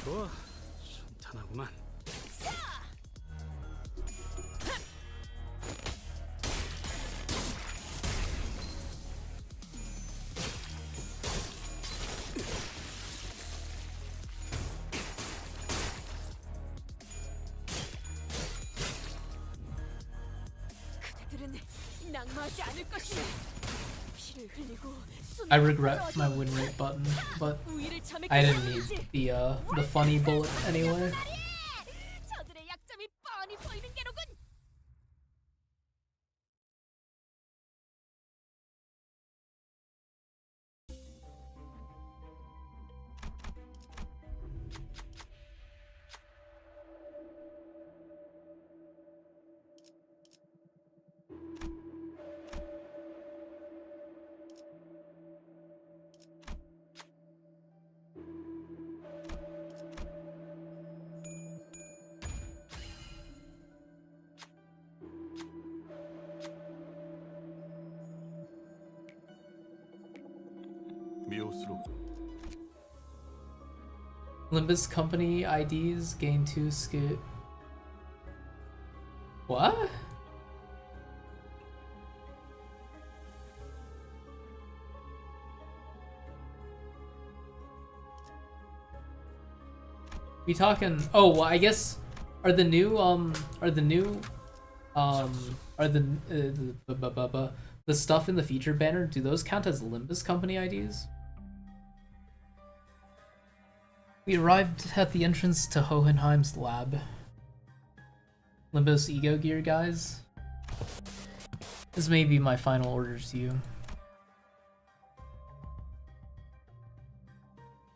좋아, 순탄하구만. 그대들은 낙마하지 않을 것이네. 피를 흘리고 I regret my win rate button, but 우위를 점했기 I didn't 때문이지. need the funny bullet anyway. 저들의 약점이 뻔히 보이는 게로군. 미오스로 Limbus Company IDs gain 2 skill. What? We talking? Oh, well, I guess are the new the stuff in the featured banner, do those count as Limbus Company IDs? We arrived at the entrance to Hohenheim's lab. Limbus Ego Gear, guys. This may be my final order to you.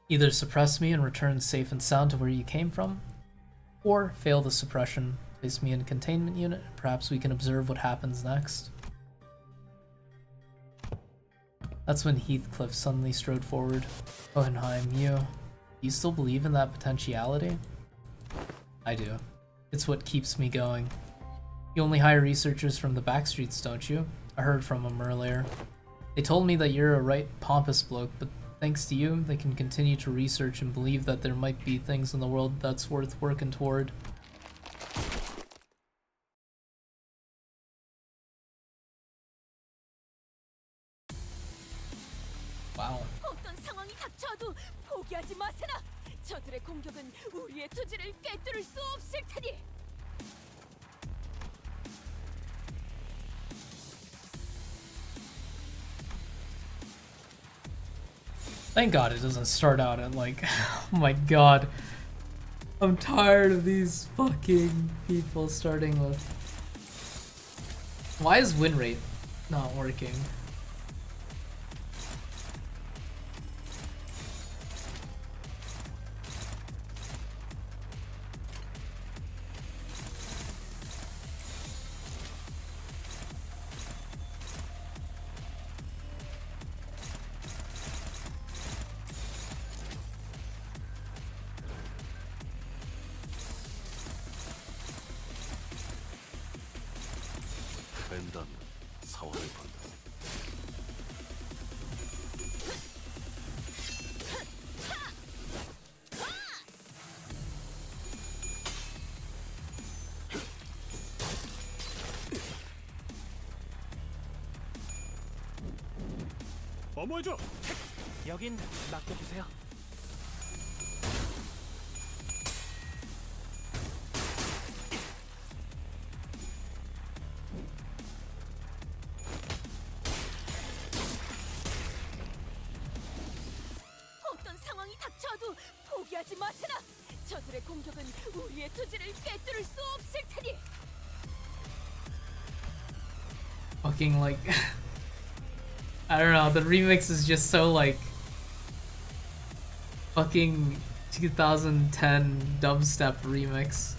Either suppress me and return safe and sound to where you came from, or fail the suppression, place me in a containment unit, and perhaps we can observe what happens next. That's when Heathcliff suddenly strode forward. Hohenheim, you still believe in that potentiality? I do. It's what keeps me going. You only hire researchers from the backstreets, don't you? I heard from them earlier. They told me that you're a right pompous bloke, but thanks to you, they can continue to research and believe that there might be things in the world that's worth working toward. Wow. 어떤 상황이 닥쳐도 포기하지 마세나. 저들의 공격은 우리의 투지를 꿰뚫을 수 없을 테니. Thank God it doesn't start out at like, oh my god. I'm tired of these fucking people starting with. Why is win rate not working? 벤다면 사활을 건다. 어머해줘. 여긴 맡겨주세요. 어떤 상황이 닥쳐도 포기하지 마세나. 저들의 공격은 우리의 투지를 꿰뚫을 수 없을 테니. Fucking like I don't know, the remix is just so like fucking 2010 dubstep remix.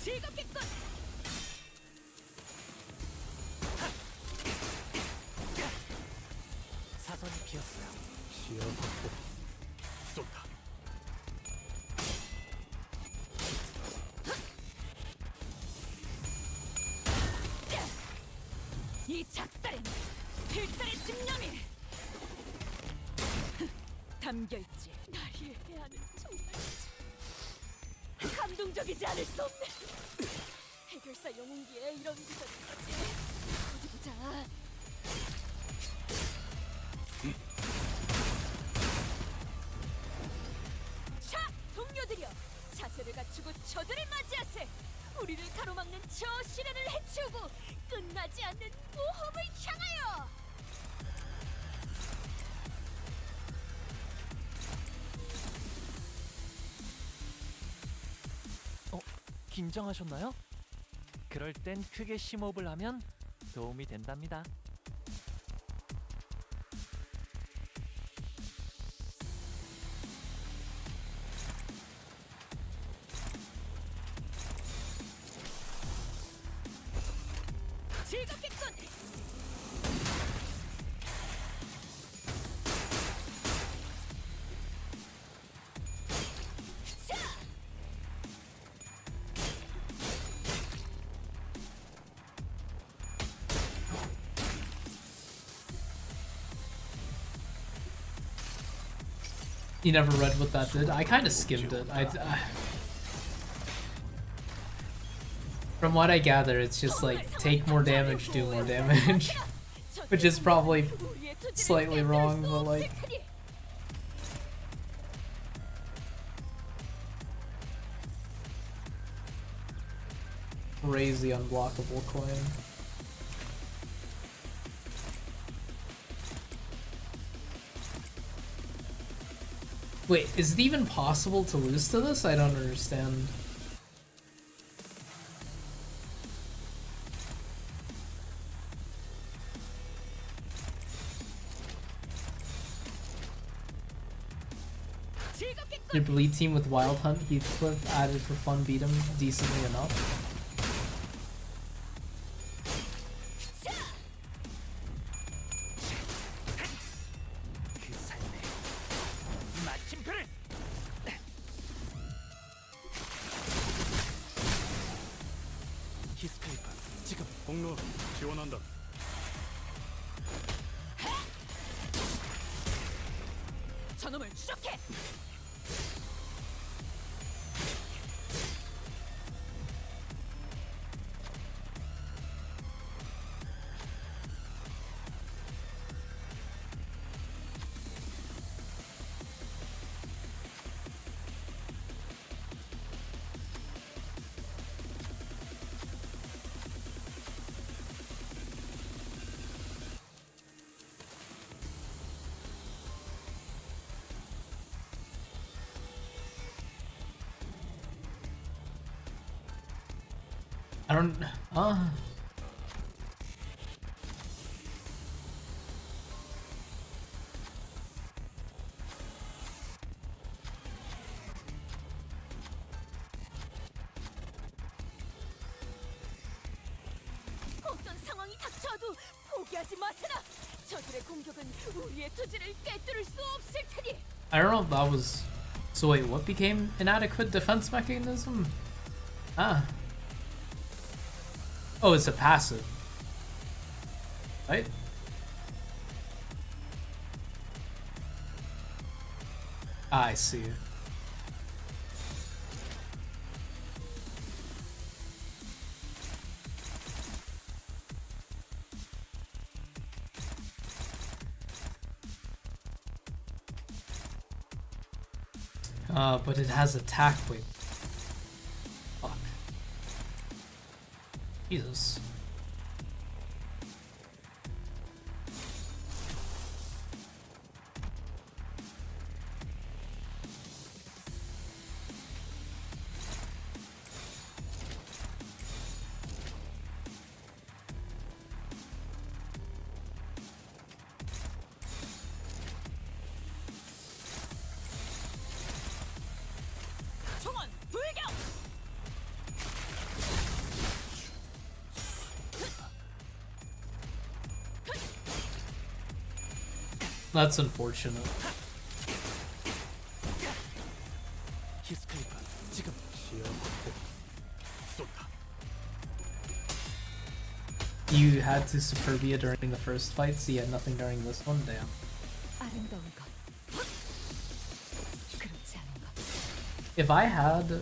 즐겁겠군. 사선이 비었어요. 시야 확보. 쏜다. 이 작살엔 필살의 집념이 담겨있지. 날 이해하는 정말 감동적이지 않을 수 없네. 해결사 영웅기에 이런 구절이 있었지. 어디 보자. 자, 동료들이여, 자세를 갖추고 저들을 맞이하세. 우리를 가로막는 저 시련을 해치우고 끝나지 않는 모험을 향하여. 긴장하셨나요? 그럴 땐 크게 심호흡을 하면 도움이 된답니다. 즐겁겠군. You never read what that did? I kind of skimmed it. From what I gather, it's just like take more damage, do more damage, which is probably slightly wrong, but like. Crazy unblockable coin. Wait, is it even possible to lose to this? I don't understand. Your bleed team with Wild Hunt, Heathcliff added for fun beat him decently enough. 공로 지원한다. 저놈을 추적해. I don't. 어떤 상황이 닥쳐도 포기하지 마세라. 저들의 공격은 우리의 투지를 꿰뚫을 수 없을 테니. I don't know if that was. So wait, what became inadequate defense mechanism? Ah. Oh, it's a passive. Right? Ah, I see. But it has attack. Wait. Fuck. Jesus. 총원 불격. That's unfortunate. 히스크리파 지금 시야 쏜다. You had to Superbia during the first fight, so you had nothing during this one? Damn. 아름다운 것. 그렇지 않은 것. If I had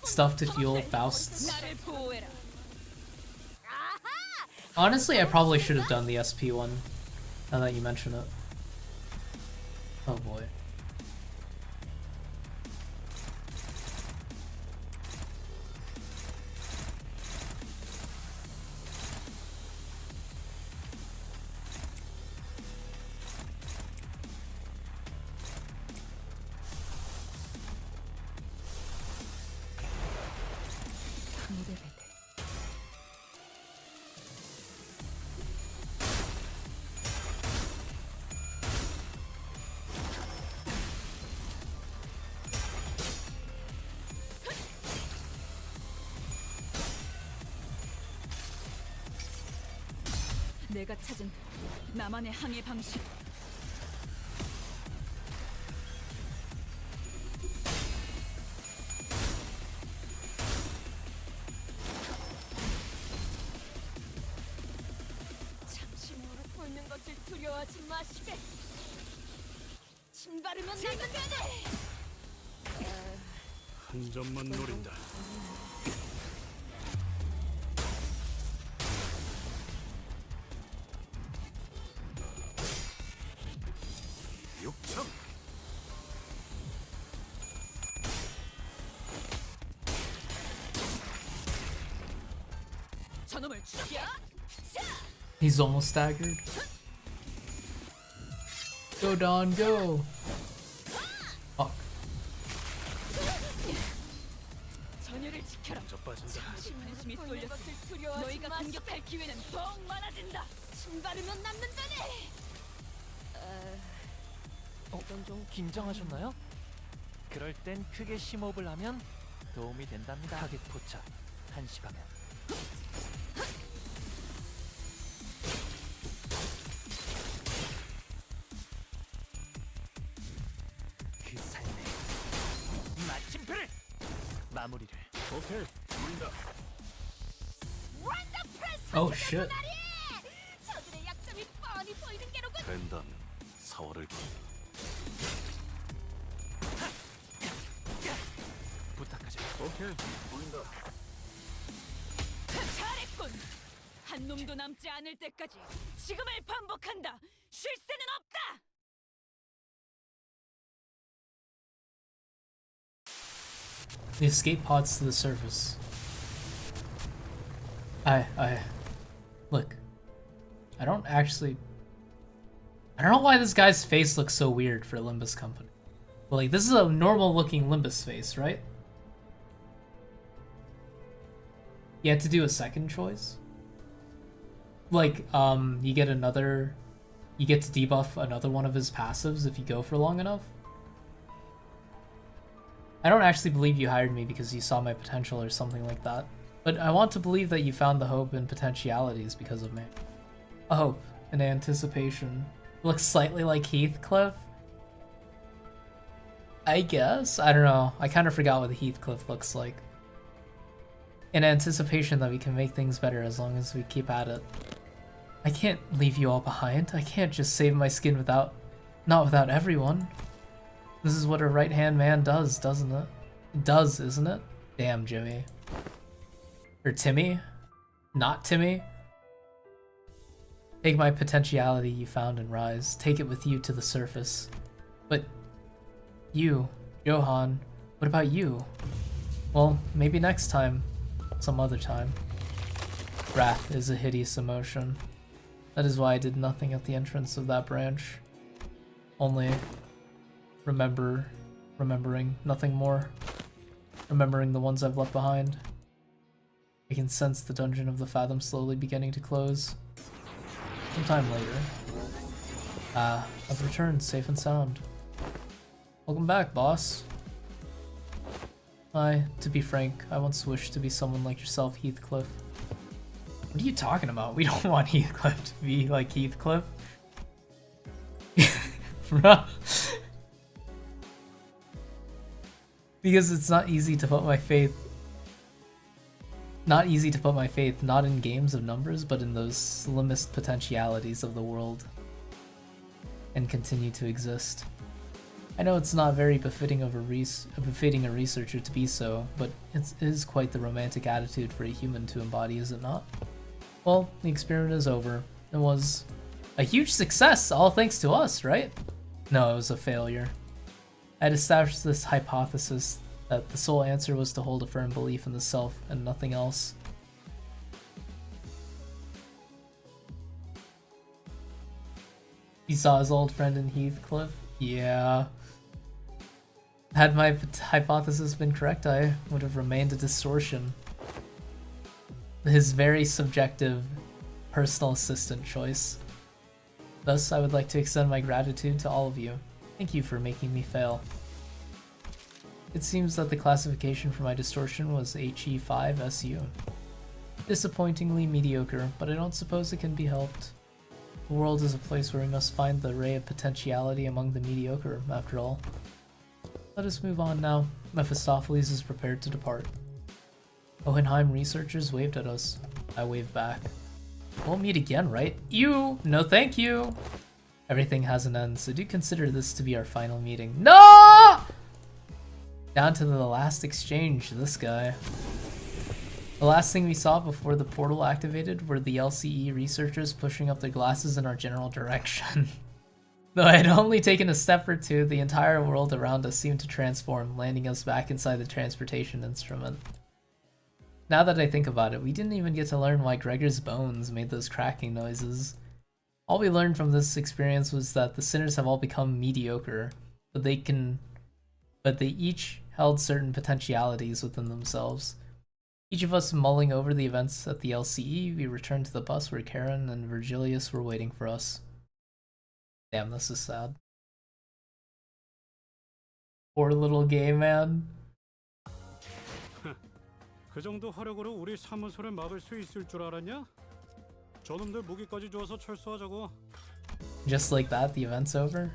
stuff to fuel Faust's... 나를 보호해라. Honestly, I probably should have done the SP one, now that you mention it. Oh boy. 무대 배들. 내가 찾은 나만의 항해 방식. 잠시 무릎 꿇는 것을 두려워하지 마시게. 침 바르면 나는 한 점만 노린다. 육청. 저놈을 죽여. He's almost staggered. Go, Don, go! Fuck. 전열을 지켜라. 저 빠진다. 관심이 쏠렸으니 너희가 공격할 기회는 더욱 많아진다. 침 바르면 남는다네. 어떤 좀 긴장하셨나요? 그럴 땐 크게 심호흡을 하면 도움이 된답니다. 타겟 포착. 1시 방향. 그 삶의 마침표를 마무리를. 오케이, 보인다. Oh shit. 저들의 약점이 뻔히 보이는 게로군. 된다면 사월을 부탁하죠. 오케이, 보인다. 잘했군. 한 놈도 남지 않을 때까지 지금을 반복한다. 쉴 새는 없다. The escape pods to the surface. Look. I don't know why this guy's face looks so weird for Limbus Company. But like, this is a normal looking Limbus face, right? You had to do a second choice? Like, you get to debuff another one of his passives if you go for long enough? I don't actually believe you hired me because you saw my potential or something like that. But I want to believe that you found the hope and potentialities because of me. A hope, an anticipation. Looks slightly like Heathcliff? I guess? I don't know. I kind of forgot what Heathcliff looks like. In anticipation that we can make things better as long as we keep at it. I can't leave you all behind. I can't just save my skin not without everyone. This is what a right-hand man does, doesn't it? It does, isn't it? Damn, Jimmy. Or Timmy? Not Timmy? Take my potentiality you found and rise. Take it with you to the surface. But you, Johan, what about you? Well, maybe next time. Some other time. Wrath is a hideous emotion. That is why I did nothing at the entrance of that branch. Only remembering, nothing more. Remembering the ones I've left behind. I can sense the dungeon of the Fathom slowly beginning to close. Sometime later. I've returned safe and sound. Welcome back, boss. To be frank, I once wished to be someone like yourself, Heathcliff. What are you talking about? We don't want Heathcliff to be like Heathcliff. Because it's not easy to put my faith not in games of numbers, but in those slimmest potentialities of the world, and continue to exist. I know it's not very befitting a researcher to be so, but it is quite the romantic attitude for a human to embody, is it not? Well, the experiment is over. It was a huge success, all thanks to us, right? No, it was a failure. I had established this hypothesis that the sole answer was to hold a firm belief in the self and nothing else. He saw his old friend in Heathcliff? Yeah. Had my hypothesis been correct, I would have remained a distortion. His very subjective personal assistant choice. Thus, I would like to extend my gratitude to all of you. Thank you for making me fail. It seems that the classification for my distortion was HE5SU. Disappointingly mediocre, but I don't suppose it can be helped. The world is a place where we must find the ray of potentiality among the mediocre, after all. Let us move on now. Mephistopheles is prepared to depart. Hohenheim researchers waved at us. I waved back. We'll meet again, right? You! No thank you! Everything has an end, so do consider this to be our final meeting. No! Down to the last exchange, this guy. The last thing we saw before the portal activated were the LCE researchers pushing up their glasses in our general direction. Though I had only taken a step or two, the entire world around us seemed to transform, landing us back inside the transportation instrument. Now that I think about it, we didn't even get to learn why Gregor's bones made those cracking noises. All we learned from this experience was that the sinners have all become mediocre, but they each held certain potentialities within themselves. Each of us mulling over the events at the LCE, we returned to the bus where Karen and Virgilius were waiting for us. Damn, this is sad. Poor little gay man. 그 정도 화력으로 우리 사무소를 막을 수 있을 줄 알았냐? 저놈들 무기까지 주어서 철수하자고. Just like that, the event's over?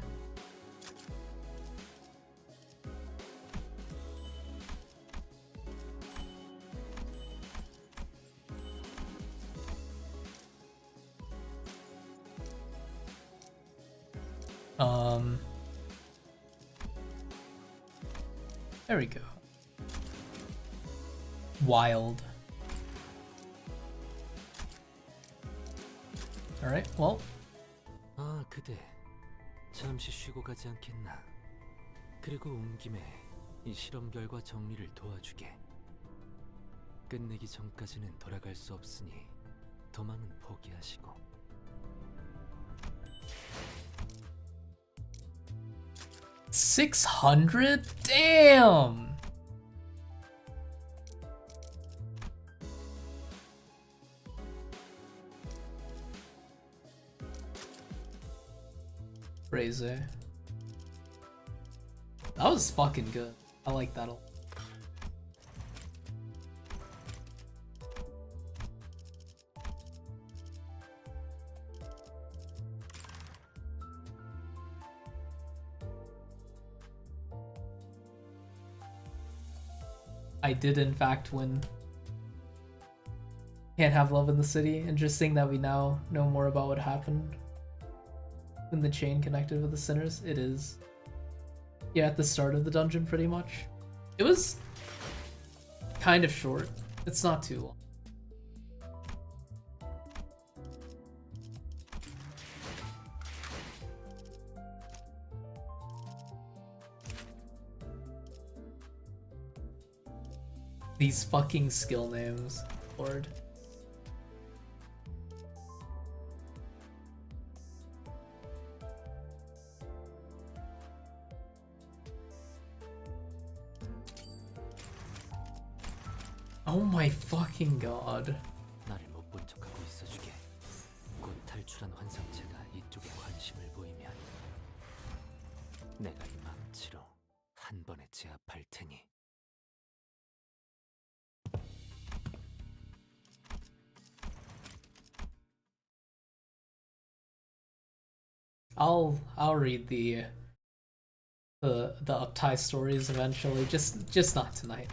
There we go. Wild. Alright, well. 아, 그대. 잠시 쉬고 가지 않겠나? 그리고 온 김에 이 실험 결과 정리를 도와주게. 끝내기 전까지는 돌아갈 수 없으니 도망은 포기하시고. 600? Damn! Crazy. That was fucking good. I like that a lot. I did in fact win. Can't have love in the city. Interesting that we now know more about what happened when the chain connected with the sinners. It is. Yeah, at the start of the dungeon pretty much. It was kind of short. It's not too long. These fucking skill names, Lord. Oh my fucking god. 나를 못 본 척하고 있어주게. 곧 탈출한 환상체가 이쪽에 관심을 보이면 내가 이 망치로 한 번에 제압할 테니. I'll read the uptie stories eventually, just not tonight.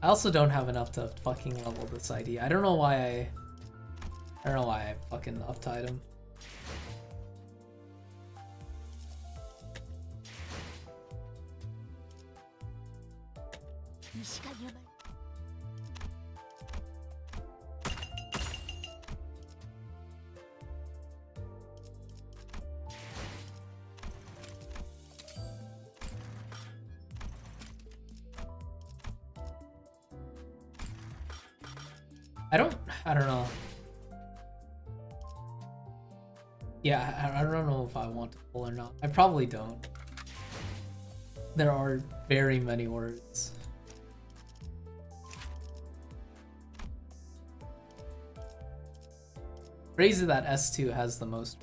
I also don't have enough to fucking level this ID. I don't know why I fucking uptied him. I don't know. Yeah, I don't know if I want to pull or not. I probably don't. There are very many words. Crazy that S2 has the most.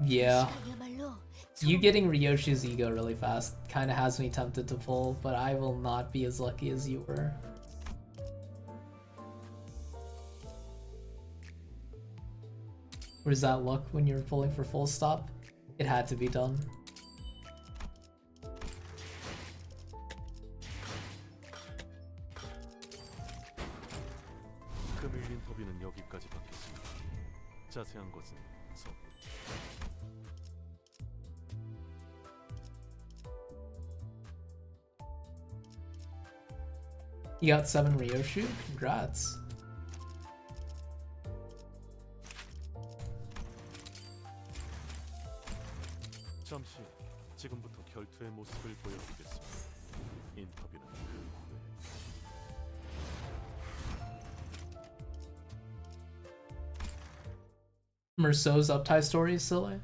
Yeah. You getting Ryoshi's ego really fast kind of has me tempted to pull, but I will not be as lucky as you were. Where's that look when you're pulling for full stop? It had to be done. 금일 인터뷰는 여기까지 받겠습니다. 자세한 것은 서. You got 7 Ryoshu? Congrats. 잠시 지금부터 결투의 모습을 보여드리겠습니다. 인터뷰는 그 후에. Merceau's uptie story is silly.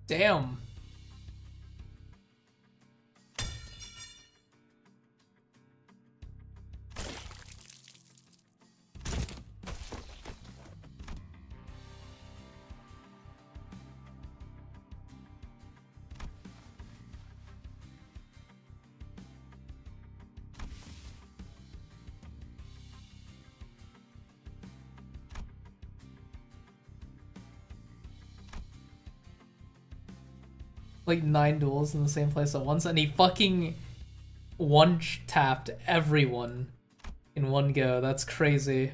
Damn. Like 9 duels in the same place at once, and he fucking one-tapped everyone in one go. That's crazy.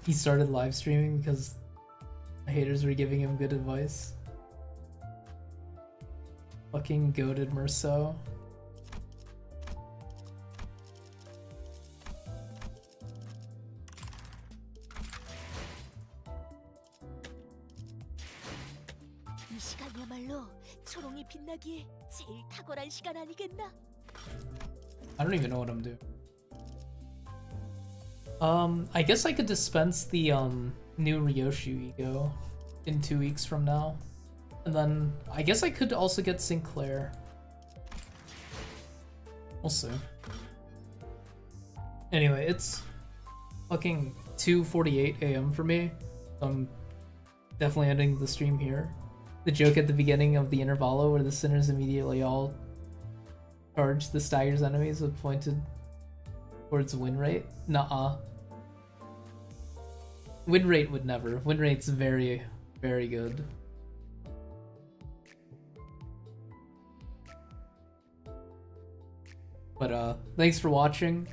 He started live streaming because haters were giving him good advice. Fucking goated Merceau. 이 시간이야말로 초롱이 빛나기에 제일 탁월한 시간 아니겠나? I don't even know what I'm doing. I guess I could dispense the new Ryoshu ego in 2 weeks from now. And then I guess I could also get Sinclair. We'll see. Anyway, it's fucking 2:48 a.m. for me. I'm definitely ending the stream here. The joke at the beginning of the intervallo where the sinners immediately all charge the stagger's enemies with pointed towards win rate? Nuh-uh. Win rate would never. Win rate's very, very good. But thanks for watching.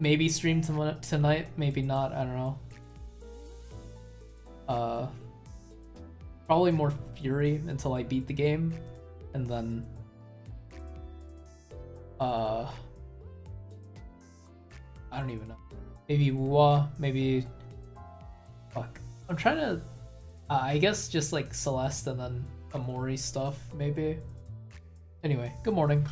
Maybe stream tonight, maybe not, I don't know. Probably more Furi until I beat the game, and then I don't even know. Maybe Wuwa, maybe... Fuck. I'm trying to... I guess just like Celeste and then Amori stuff, maybe. Anyway, good morning.